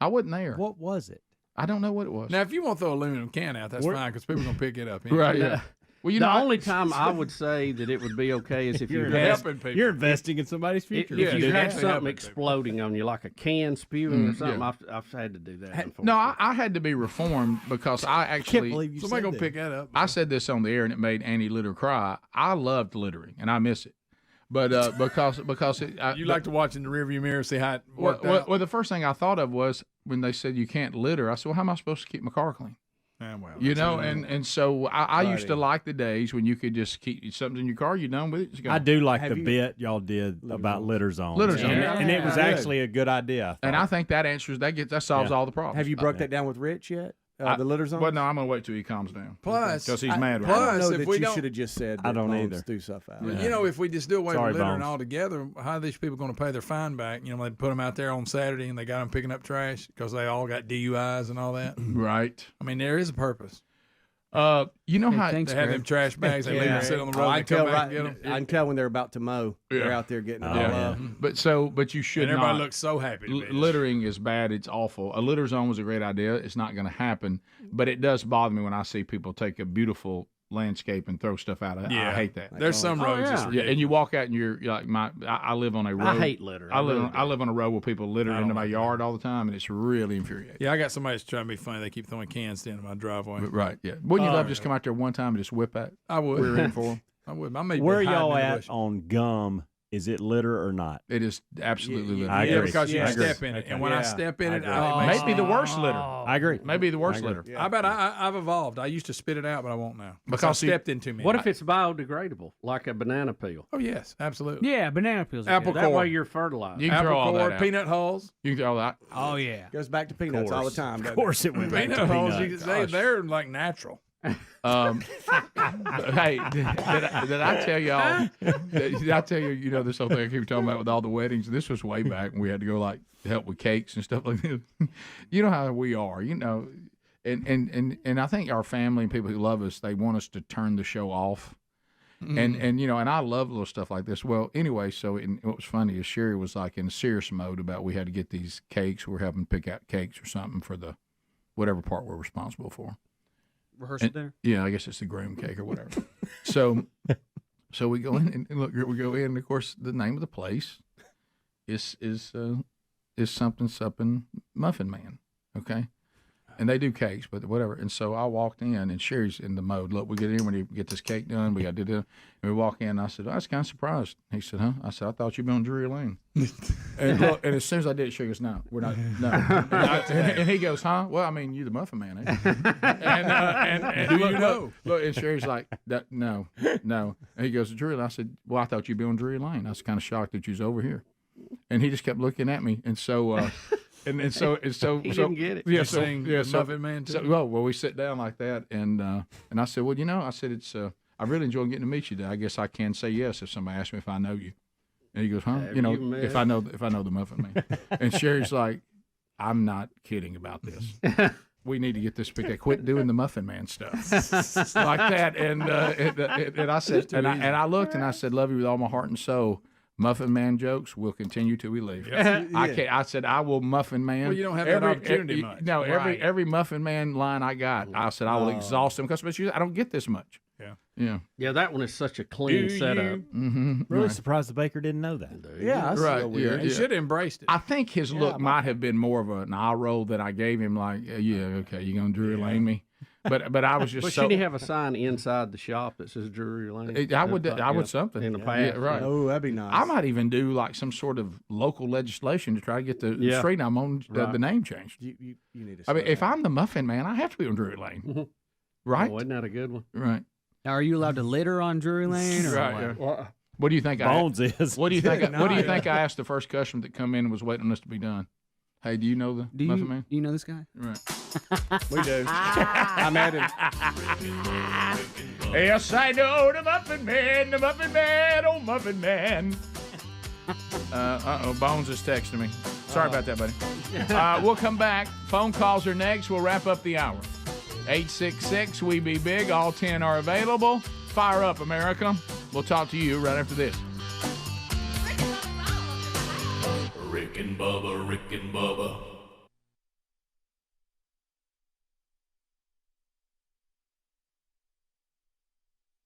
I wasn't there. What was it? I don't know what it was. Now, if you want to throw an aluminum can out, that's fine because people are going to pick it up. Right, yeah. Well, you the know, only time I would say that it would be okay is if you You're had, helping people. You're investing in somebody's future. if you Yeah, had actually something helping exploding on you, like a can spewing or something. yeah. I've had to do that. No, unfortunately. I had to be reformed because I Can't actually. believe you Somebody said going to that. pick that up. I said this on the air and it made Annie Litter cry. I loved littering and I miss it, but because You like to watch in the rearview mirror, see how it worked out? well, the first thing I thought of was when they said you can't litter. I said, well, how am I supposed to keep my car clean? Yeah, well, You that's know, it. and so I used to like the days when you could just keep something in your car. You're done with it. It's gone. I do like Have the you- bit y'all did about litter zones. Litter zones. And it was Yeah. actually a good idea. And I think that answers that solves Yeah. all the problems. Have you broke that down with Rich yet? The litter zone. Well, no, I'm gonna wait till he calms down. Plus, because he's mad. I Right don't Plus, know if that we you don't- should have just said. I that don't Bones either. do stuff out. You know, if we just do away Sorry, with littering Bones. altogether, how are these people going to pay their fine back? You know, they put them out there on Saturday and they got them picking up trash because they all got DUIs and all that. Right. I mean, there is a purpose. You know how they have them trash bags. They leave them sit on the road. I and they come back and get them. I can tell when they're about to mow. They're Yeah. out there getting it Oh, all yeah. up. But you should And everybody not. looks so happy. To be there. Littering is bad. It's awful. A litter zone was a great idea. It's not going to happen, but it does bother me when I see people take a beautiful landscape and throw stuff out. I hate that. There's some roads. that's Yeah, and you walk out and you're like I live on a road. I hate litter. I live really I live on a road where people litter I don't into my like yard all the time, and it's really infuriating. Yeah, I got somebody that's trying to be funny. They keep throwing cans into my driveway. Right. Yeah. Wouldn't you love to just come out there one time and just whip that? I would. Rear end for them. I would. I may be Where hiding y'all in the at bush. on gum? Is it litter or not? It is absolutely litter. I Yeah, agree. because you I agree. step in it, Okay. and when I Yeah. step in I it, agree. it makes Maybe the worst litter. I agree. Maybe the worst I agree. litter. I bet I've evolved. I used to spit it out, but I won't now because I Because stepped in too many. What if it's biodegradable, like a banana peel? Oh yes, absolutely. Yeah, banana peels. Are Apple good. That core. way you're fertilized. You can throw all Apple core, that out. peanut hulls. You can throw all that. Oh yeah. Goes back to peanuts all the time. Of doesn't course it went back Peanut to hulls. peanuts. They're like natural. Hey, did I tell y'all? Did I tell you? You know this whole thing I keep talking about with all the weddings. This was way back when we had to go like help with cakes and stuff like this. You know how we are. You know, and I think our family and people who love us, they want us to turn the show off. And you know, and I love little stuff like this. Well, anyway, so what was funny is Sherry was like in serious mode about we had to get these cakes. We're helping pick out cakes or something for the whatever part we're responsible for. Rehearsal there. Yeah, I guess it's the groom cake or whatever. so we go in and look. We go in, and of course, the name of the place is something Muffin Man. Okay, and they do cakes, but whatever. And so I walked in, and Sherry's in the mode. Look, we get in when you get this cake done. We got to do it. And we walk in. And I said, I was kind of surprised. He said, huh? I said, I thought you'd be on Drury Lane. And look, and as soon as I did it, Sherry goes, no, we're not. No. And he goes, huh? Well, I mean, you're the Muffin Man, eh? and Do look, you know? Look, and Sherry's like, no. And he goes, Drury Lane. I said, well, I thought you'd be on Drury Lane. I was kind of shocked that you was over here. And he just kept looking at me. And so, and so He didn't get it. Yeah, You so, sing yeah, so, Muffin Man too? so, well, we sit down like that, and I said, well, you know, I said it's I really enjoyed getting to meet you. I guess I can say yes if somebody asks me if I know you. And he goes, huh? Have You know, you met- if I know the Muffin Man. And Sherry's like, I'm not kidding about this. We need to get this picked. Quit doing the Muffin Man stuff like that. And I said, and I looked and I said, love you with all my heart and soul. Muffin Man jokes will continue till we leave. I said I will Muffin Man. Well, you don't have that opportunity much. No, Right. every Muffin Man line I got, I said I will exhaust them because I don't get this much. Yeah, that one is such a clean setup. Really surprised the baker didn't know that. That's right. weird. He should have embraced it. I think his look might have been more of an eye roll that I gave him. Like, okay, you gonna Drury Lane me? But I was just But so. shouldn't he have a sign inside the shop that says Drury Lane? I would something in the past. Yeah, right. Oh, that'd be nice. I might even do like some sort of local legislation to try to get the street I'm on the name changed. You need to. I mean, if I'm the Muffin Man, I have to be on Drury Lane, right? Oh, isn't that a good one? Right. Now, are you allowed to litter on Drury Lane? Or Right. what? What do you think? Bones is. What do you think? What do you think? I asked the first customer that come in and was waiting on us to be done. Hey, do you know the Muffin Man? Do you know this guy? Right. We do. I'm at him. Yes, I know the Muffin Man, oh Muffin Man. Bones is texting me. Sorry about that, buddy. We'll come back. Phone calls are next. We'll wrap up the hour. 866 We Be Big. All 10 are available. Fire up, America. We'll talk to you right after this. Rick and Bubba, Rick and Bubba.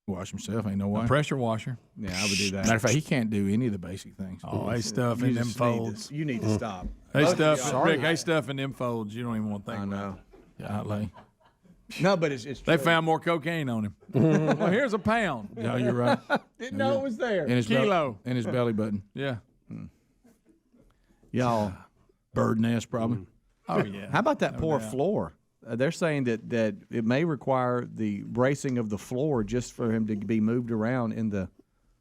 Wash himself, ain't no way. A pressure washer. Yeah, I would do that. Matter of fact, he can't do any of the basic things. Oh, they stuff in them folds. You need to stop. They stuff, Rick, they stuff in them folds. You don't even want to think about it. Golly. No, but it's They true. found more cocaine on him. Well, here's a pound. No, you're right. Didn't know it was there. In his Kilo. In his belly button. Yeah. Y'all. Bird nest, probably. Oh, yeah. How about that poor floor? They're saying that it may require the bracing of the floor just for him to be moved around in the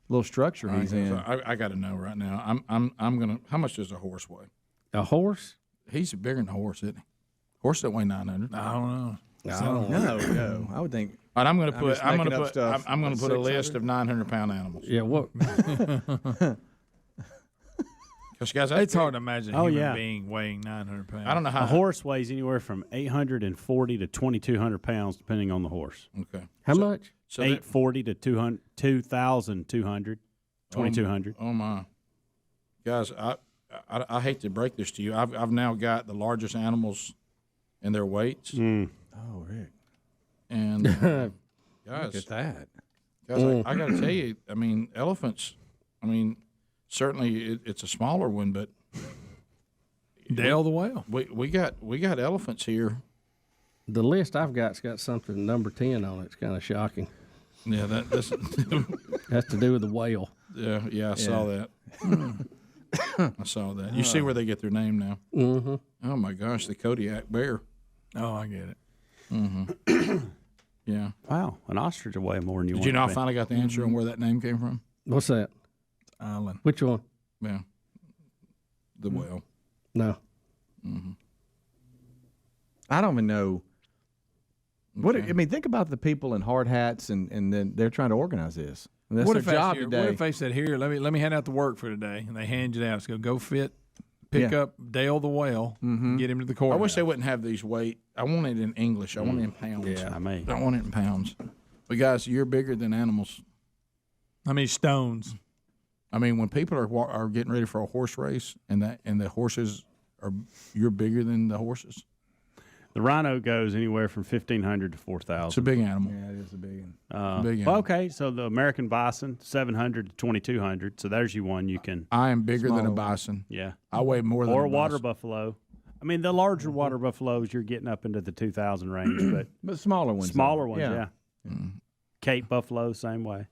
little structure he's in. I got to know right now. I'm gonna. How much does a horse weigh? A horse? He's bigger than a horse, isn't he? Horse don't weigh 900. I don't know. No. I would think. All right, I'm gonna I'm put. just I'm making gonna up put. stuff. I'm gonna put a 600? list of 900-pound animals. Yeah, what? Because guys, It's hard to imagine a Oh, human yeah. being weighing 900 pounds. I don't know how A horse weighs anywhere from 840 to 2,200 pounds, depending on the horse. Okay. How much? So 840 to 2,200, 2,200. Oh my, guys, I hate to break this to you. I've now got the largest animals and their weights. Oh, Rick. And guys, Look at that. Guys, I got to tell you, I mean, elephants. I mean, certainly it's a smaller one, but Dale the whale. We got elephants here. The list I've got's got something number 10 on it. It's kind of shocking. Yeah, that's has to do with the whale. Yeah, I saw that. I saw that. You see where they get their name now? Mm-hmm. Oh my gosh, the Kodiak bear. Oh, I get it. Mm-hmm. Yeah. Wow, an ostrich will weigh more than you Did want you know to I be. finally got the answer on where that name came from? What's that? Island. Which one? Yeah. The whale. No. Mm-hmm. I don't even know. What Okay. I mean, think about the people in hard hats, and then they're trying to organize this. And that's What their if they job said, today. What if they said, "Here, let me hand out the work for today," and they hand you it out? So go fit, pick up Dale the whale, and get him to the I courthouse. wish they wouldn't have these weight. I want it in English. I want it in pounds. Yeah, I mean. I don't want it in pounds. But guys, you're bigger than animals. How many stones? I mean, when people are getting ready for a horse race, and the horses are, you're bigger than the horses. The rhino goes anywhere from 1,500 to 4,000. It's a big animal. Yeah, it is a big one. Big Well, animal. okay, so the American bison, 700 to 2,200. So there's you one you can. I am bigger than a Smaller. bison. Yeah. I weigh more than Or a a water bison. buffalo. I mean, the larger water buffaloes, you're getting up into the 2,000 range, but But smaller ones. smaller though. ones, yeah. Cape buffalo, same way.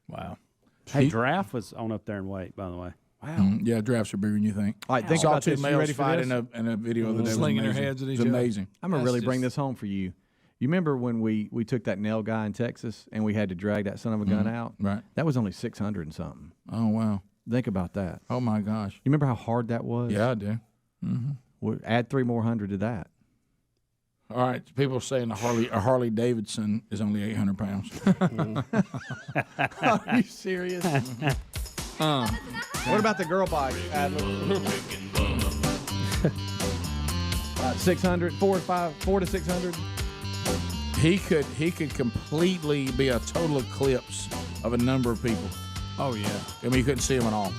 Wow. Hey, giraffe was on up there in weight, by the way. Wow. Yeah, giraffes are bigger than you think. All right, think Saw about two this. You males ready for fight this? in a video of the day. It was Slinging their amazing. heads at each It's other. amazing. I'm gonna That's really bring just- this home for you. You remember when we took that nail guy in Texas and we had to drag that son of a gun out? Right. That was only 600 and something. Oh wow. Think about that. Oh my gosh. You remember how hard that was? Yeah, I do. Well, add 3 more hundred to that. All right. People are saying a Harley Davidson is only 800 pounds. Are you serious? What about the girl bike? 600, 4 to 600. He could completely be a total eclipse of a number of people. Oh, yeah. I mean, you couldn't see him at all.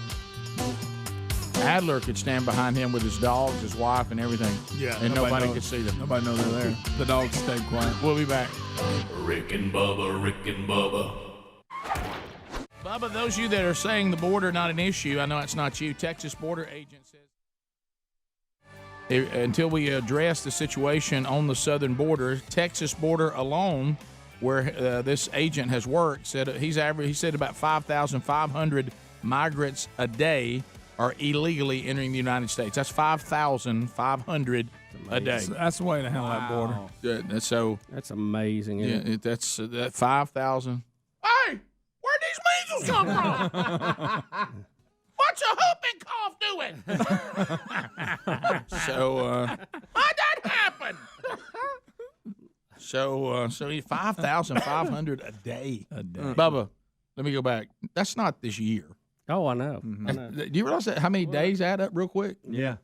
Adler could stand behind him with his dogs, his wife, and everything. Yeah. And nobody knows- could see them. Nobody knows they're there. The dogs stayed quiet. We'll be back. Rick and Bubba, Rick and Bubba. Bubba, those of you that are saying the border not an issue, I know it's not you. Texas border agent says until we address the situation on the southern border, Texas border alone, where this agent has worked, said he said about 5,500 migrants a day are illegally entering the United States. That's 5,500 a day. That's the way to handle that border. That's amazing. Isn't it? That's 5,000. Hey, where'd these measles come from? What's a whooping cough doing? How'd that happen? So 5,500 a day. Bubba, let me go back. That's not this year. Oh, I know. Do you realize how many days add up real quick? Yeah.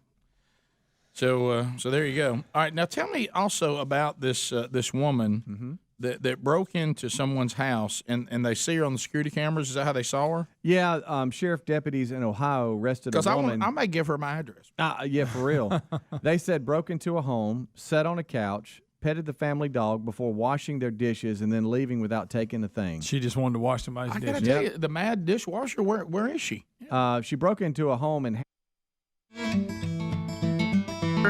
So there you go. All right, now tell me also about this woman that broke into someone's house and they see her on the security cameras. Is that how they saw her? Yeah, sheriff deputies in Ohio arrested a woman. I may give her my address. Yeah, for real. They said broke into a home, sat on a couch, petted the family dog before washing their dishes and then leaving without taking a thing. She just wanted to wash somebody's I dishes. gotta tell you, the mad dishwasher. Where is she? She broke into a home and.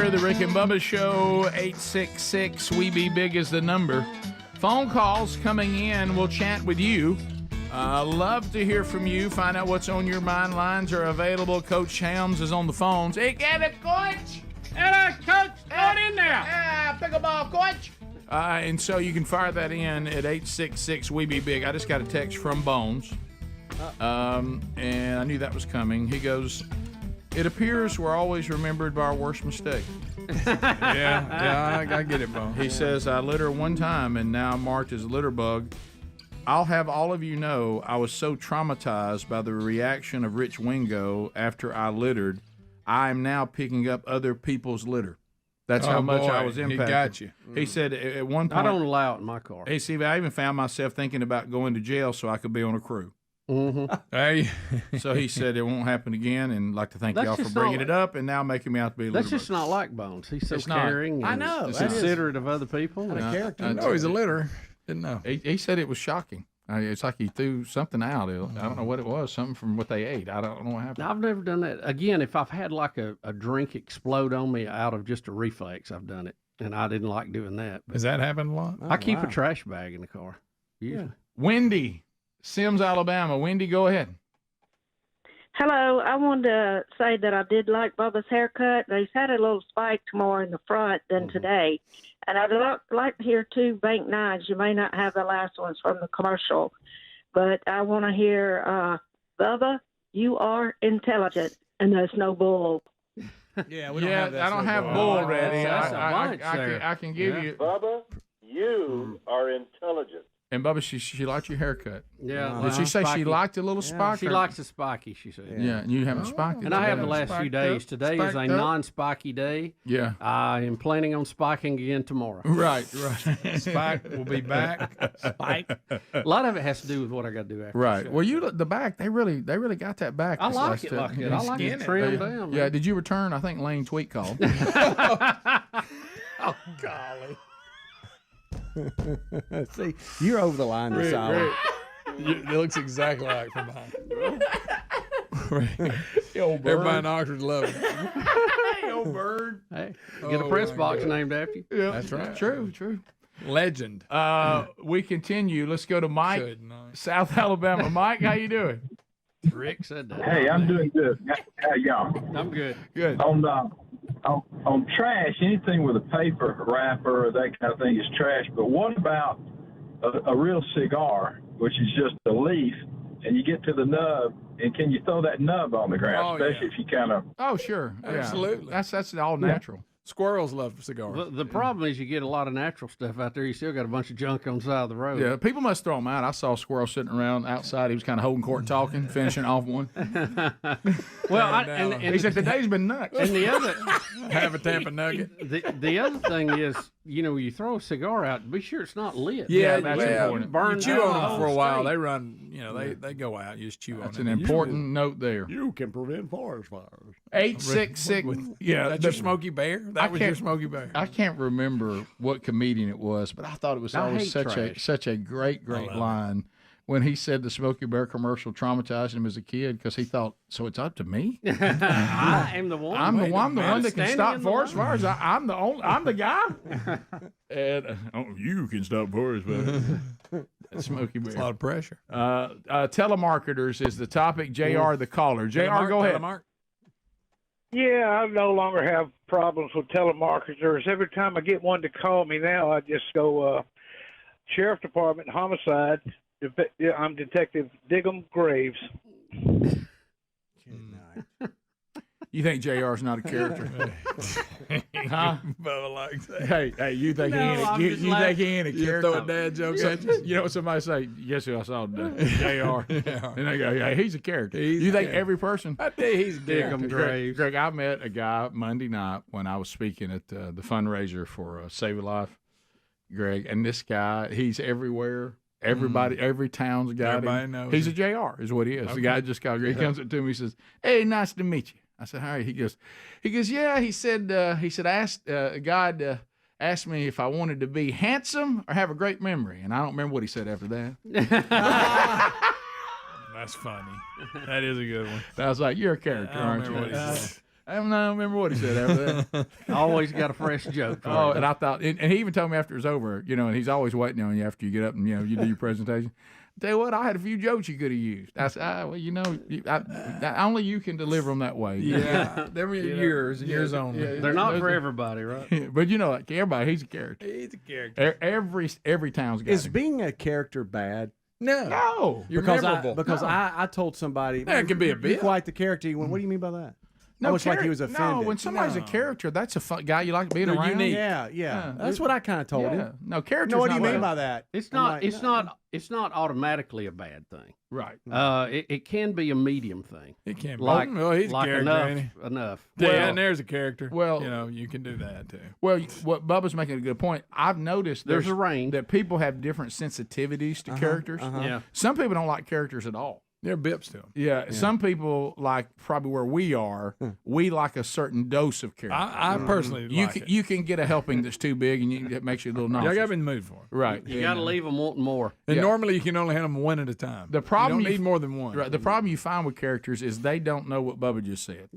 The Rick and Bubba Show, 866 We Be Big is the number. Phone calls coming in. We'll chat with you. Love to hear from you. Find out what's on your mind. Lines are available. Coach Helms is on the phones. Hey, get it, Coach! Hey, Coach, throw it in there. Pickleball, Coach! And so you can fire that in at 866 We Be Big. I just got a text from Bones. And I knew that was coming. He goes, "It appears we're always remembered by our worst mistake." Yeah, I get it, Bo. He says, "I litter one time and now I'm marked as a litter bug. I'll have all of you know I was so traumatized by the reaction of Rich Wingo after I littered. I am now picking up other people's litter." That's how much I was impacted. He got you. He said at one point, I don't allow it in my car. Hey, Steve, I even found myself thinking about going to jail so I could be on a crew. Hey. So he said it won't happen again, and I'd like to thank That's y'all for just bringing not- it up and now making me out to be a That's litter just bug. not like Bones. He's so It's not. caring. I and know. That is- considerate of other people. I know he's a litterer. Didn't know. He said it was shocking. It's like he threw something out. I don't know what it was. Something from what they ate. I don't know what happened. I've never done that. Again, if I've had like a drink explode on me out of just a reflex, I've done it. And I didn't like doing that. Has that happened a lot? I keep a trash bag in the car. Usually. Wendy, Sims, Alabama. Wendy, go ahead. Hello, I wanted to say that I did like Bubba's haircut. He's had a little spike more in the front than today. And I'd like to hear 2 bank nines. You may not have the last ones from the commercial, but I want to hear, Bubba, you are intelligent, and there's no bull. Yeah, I don't have bull ready. That's a bunch there. I can give you. Bubba, you are intelligent. And Bubba, she liked your haircut. Yeah. Did she say spiky. she liked a little spike? She likes a spiky, she said. Yeah, and you haven't spiked it. And I have the today. last few days. Today is a spiked up. non-spiky day. Yeah. I am planning on spiking again tomorrow. Right. Spike will be back. Spike. A lot of it has to do with what I got to do after. Right. the show. Well, you the back. They really got that back. I this like last it time. like it. I like it trimmed down. Yeah. Did you return? I think Lane Tweet called. Oh, golly. See, you're over the line this hour. It looks exactly like from behind. Yo, bird. Everybody in Oxford loves it. Yo, bird. Hey, get a press box named after you. Yeah, That's right. True. Legend. We continue. Let's go to Mike, Good night. South Alabama. Mike, how you doing? Rick said that. Hey, I'm doing good. How y'all? I'm good. Good. On trash, anything with a paper wrapper or that kind of thing is trash. But what about a real cigar, which is just a leaf, and you get to the nub, and can you throw that nub on the ground, Oh, especially yeah. if you kind of... Oh, sure. Yeah. Absolutely. That's all natural. Squirrels love cigars. The problem is you get a lot of natural stuff out there. You still got a bunch of junk on the side of the road. Yeah, people must throw them out. I saw a squirrel sitting around outside. He was kind of holding court talking, finishing off one. Well, he said, today's been nuts. And the other have a Tampa nugget. The other thing is, you throw a cigar out, be sure it's not lit. Yeah, that's important. Burn you chew on them down for a the while. street. They run, they go out. You just chew on That's it. an important note there. You can prevent forest fires. 866. Yeah, that's your Smokey Bear. That was your Smokey Bear. I can't remember what comedian it was, but I thought it was I always hate such a great line when he said the Smokey Bear commercial traumatized him as a kid because he thought, so it's up to me. I am the one. I'm the one that can standing stop in the forest line. fires. I'm the guy. And you can stop forest fires. Smokey Bear. It's a lot of pressure. Telemarketers is the topic. JR, the caller. JR, go ahead. Yeah, I no longer have problems with telemarketers. Every time I get one to call me now, I just go, Sheriff Department, homicide. I'm Detective Diggum Graves. You think JR's not a character? Huh? Bubba likes that. Hey, you think he ain't a You character? throw a dad joke at you? You know what somebody say? Yes, I saw JR. And they go, yeah, he's a character. You think every person? I think he's a character. Greg, I met a guy Monday night when I was speaking at the fundraiser for Save a Life, Greg, and this guy, he's everywhere. Everybody, every town's got Everybody him. knows He's him. a JR, is what he is. Okay. The guy just called. He comes up to me. He says, "Hey, nice to meet you." I said, "Hi." He goes, "Yeah." He said, God asked me if I wanted to be handsome or have a great memory, and I don't remember what he said after that. That's funny. That is a good one. I was like, "You're a character, I don't aren't you?" remember what he said. I don't remember what he said after that. Always got a fresh joke. Oh, and I thought, and he even told me after it was over, and he's always waiting on you after you get up and you do your presentation. Tell you what, I had a few jokes you could have used. I said, only you can deliver them that way. Yeah, they were yours and yours only. Yeah, they're not for everybody, right? But like everybody, he's a character. He's a character. Every town's got Is him. being a character bad? No, you're memorable. I told somebody That could be a bit. You're quite the character. He went, what do you mean by that? I was like he was offended. No, when somebody's a character, that's a fun guy you like being around. Unique. Yeah. That's what I kind of told him. No, character. No, what do you mean by that? It's not. It's not automatically a bad thing. Right. It can be a medium thing. It can be. Like, Well, he's a like character, enough. ain't Enough. Yeah, and there's a character. Well, you can do that too. Well, what Bubba's making a good point. I've noticed There's a range that people have different sensitivities to characters. Yeah. Some people don't like characters at all. They're bips to them. Yeah, some people like probably where we are. We like a certain dose of character. I personally like it. You can get a helping that's too big, and it makes you a little nauseous. I got to be in the mood for it. Right. You got to leave them wanting more. And Yeah. normally you can only handle them one at a time. The problem you don't need more than one. Right. The problem you find with characters is they don't know what Bubba just said.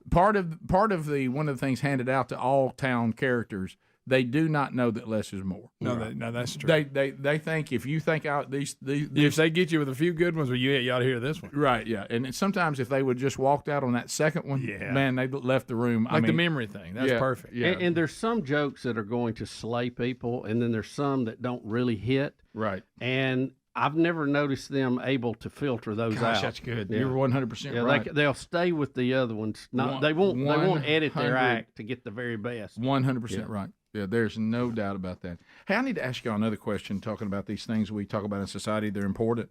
Part of one of the things handed out to all town characters. They do not know that less is more. No, that's true. They think if you think out these if they get you with a few good ones, well, you ought to hear this one. Right, yeah. And sometimes if they would just walked out on that second one, man, they left the room. Like the memory thing. That's perfect. Yeah. And there's some jokes that are going to slay people, and then there's some that don't really hit. Right. And I've never noticed them able to filter those out. Gosh, that's good. You're 100% right. They'll stay with the other ones. They won't edit their 100 act to get the very best. 100% right. Yeah, there's no doubt about that. Hey, I need to ask you another question talking about these things we talk about in society. They're important.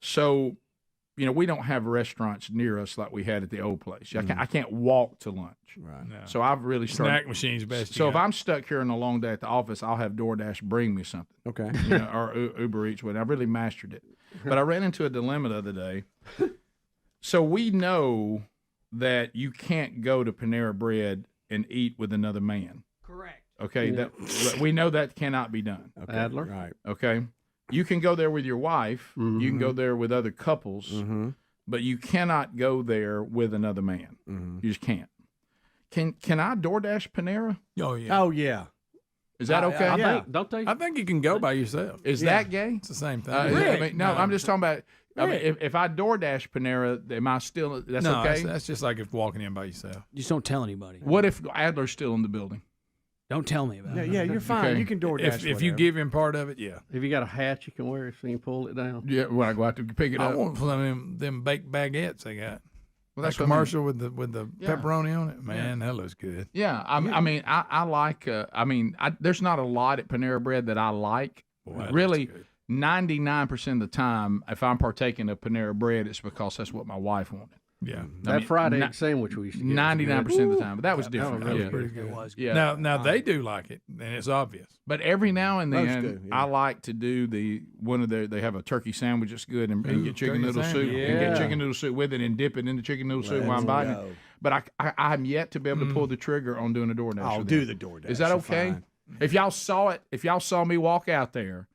So, we don't have restaurants near us like we had at the old place. I can't walk to lunch. Right. No. So I've really started. Snack machine's best. So if I'm stuck here on a long day at the office, I'll have DoorDash bring me something. Okay. Or Uber Eats. I've really mastered it. But I ran into a dilemma the other day. So we know that you can't go to Panera Bread and eat with another man. Correct. Okay, that we know that cannot be done. Okay. Adler. Right. Okay, you can go there with your wife. Mm-hmm. You can go there with other couples, but you cannot go there with another man. You just can't. Can I DoorDash Panera? Oh yeah. Oh yeah. Is that okay? I think you can go by yourself. Is that gay? It's the same thing. I'm just talking about. If I DoorDash Panera, am I still? That's no, okay. That's just like if walking in by yourself. Just don't tell anybody. What if Adler's still in the building? Don't tell me about it. Yeah, you're fine. Okay. You can DoorDash. If you give him part of it, yeah. Have you got a hat you can wear so you can pull it down? Yeah, when I go out to pick it I up. want some of them baked baguettes they got. Well, that that's what I mean. commercial with the pepperoni on it. Man, that looks good. Yeah, I like. There's not a lot at Panera Bread that I like. Boy, really, 99% of the time, if I'm partaking of Panera Bread, it's because that's what my wife wanted. Yeah, that fried egg sandwich we used to get. 99% of the time, but that was different. That was yeah. pretty good. Yeah. Now they do like it, and it's obvious. But every now and Most then, do, yeah. I like to do they have a turkey sandwich that's good and get chicken turkey noodle soup sandwich. and get Yeah. chicken noodle soup with it and dip it in the chicken noodle soup while I'm Let's biting go. it. But I'm yet to be able to pull the trigger on doing a DoorDash. I'll with do them. the DoorDash. Is that You're okay? fine. If y'all saw me walk out there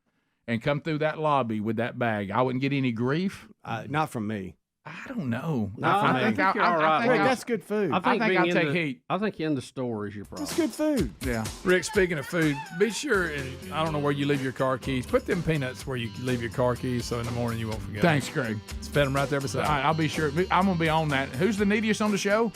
and come through that lobby with that bag, I wouldn't get any grief. Not from me. I don't know. Not from me. you're all right. Rick, that's good food. I think being I'll in take the- heat. I think in the store is your problem. That's good food. Yeah. Rick, speaking of food, be sure, and I don't know where you leave your car keys. Put them peanuts where you leave your car keys so in the morning you won't forget. Thanks, Craig. Just fed them right there beside. All right, I'll be sure. I'm going to be on that. Who's the neediest on the show?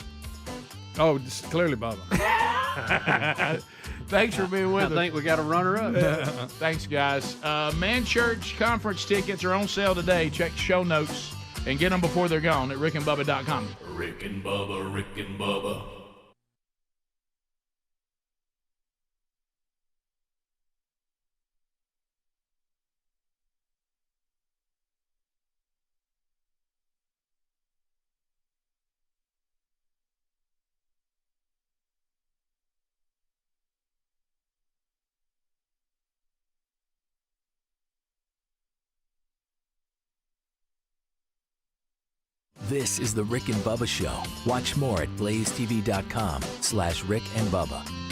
Oh, it's clearly Bubba. Thanks for being with us. I think we got a runner-up. Thanks, guys. Man Church conference tickets are on sale today. Check the show notes and get them before they're gone at rickandbubba.com. Rick and Bubba, Rick and Bubba. This is the Rick and Bubba Show. Watch more at blazetv.com/Rick and Bubba.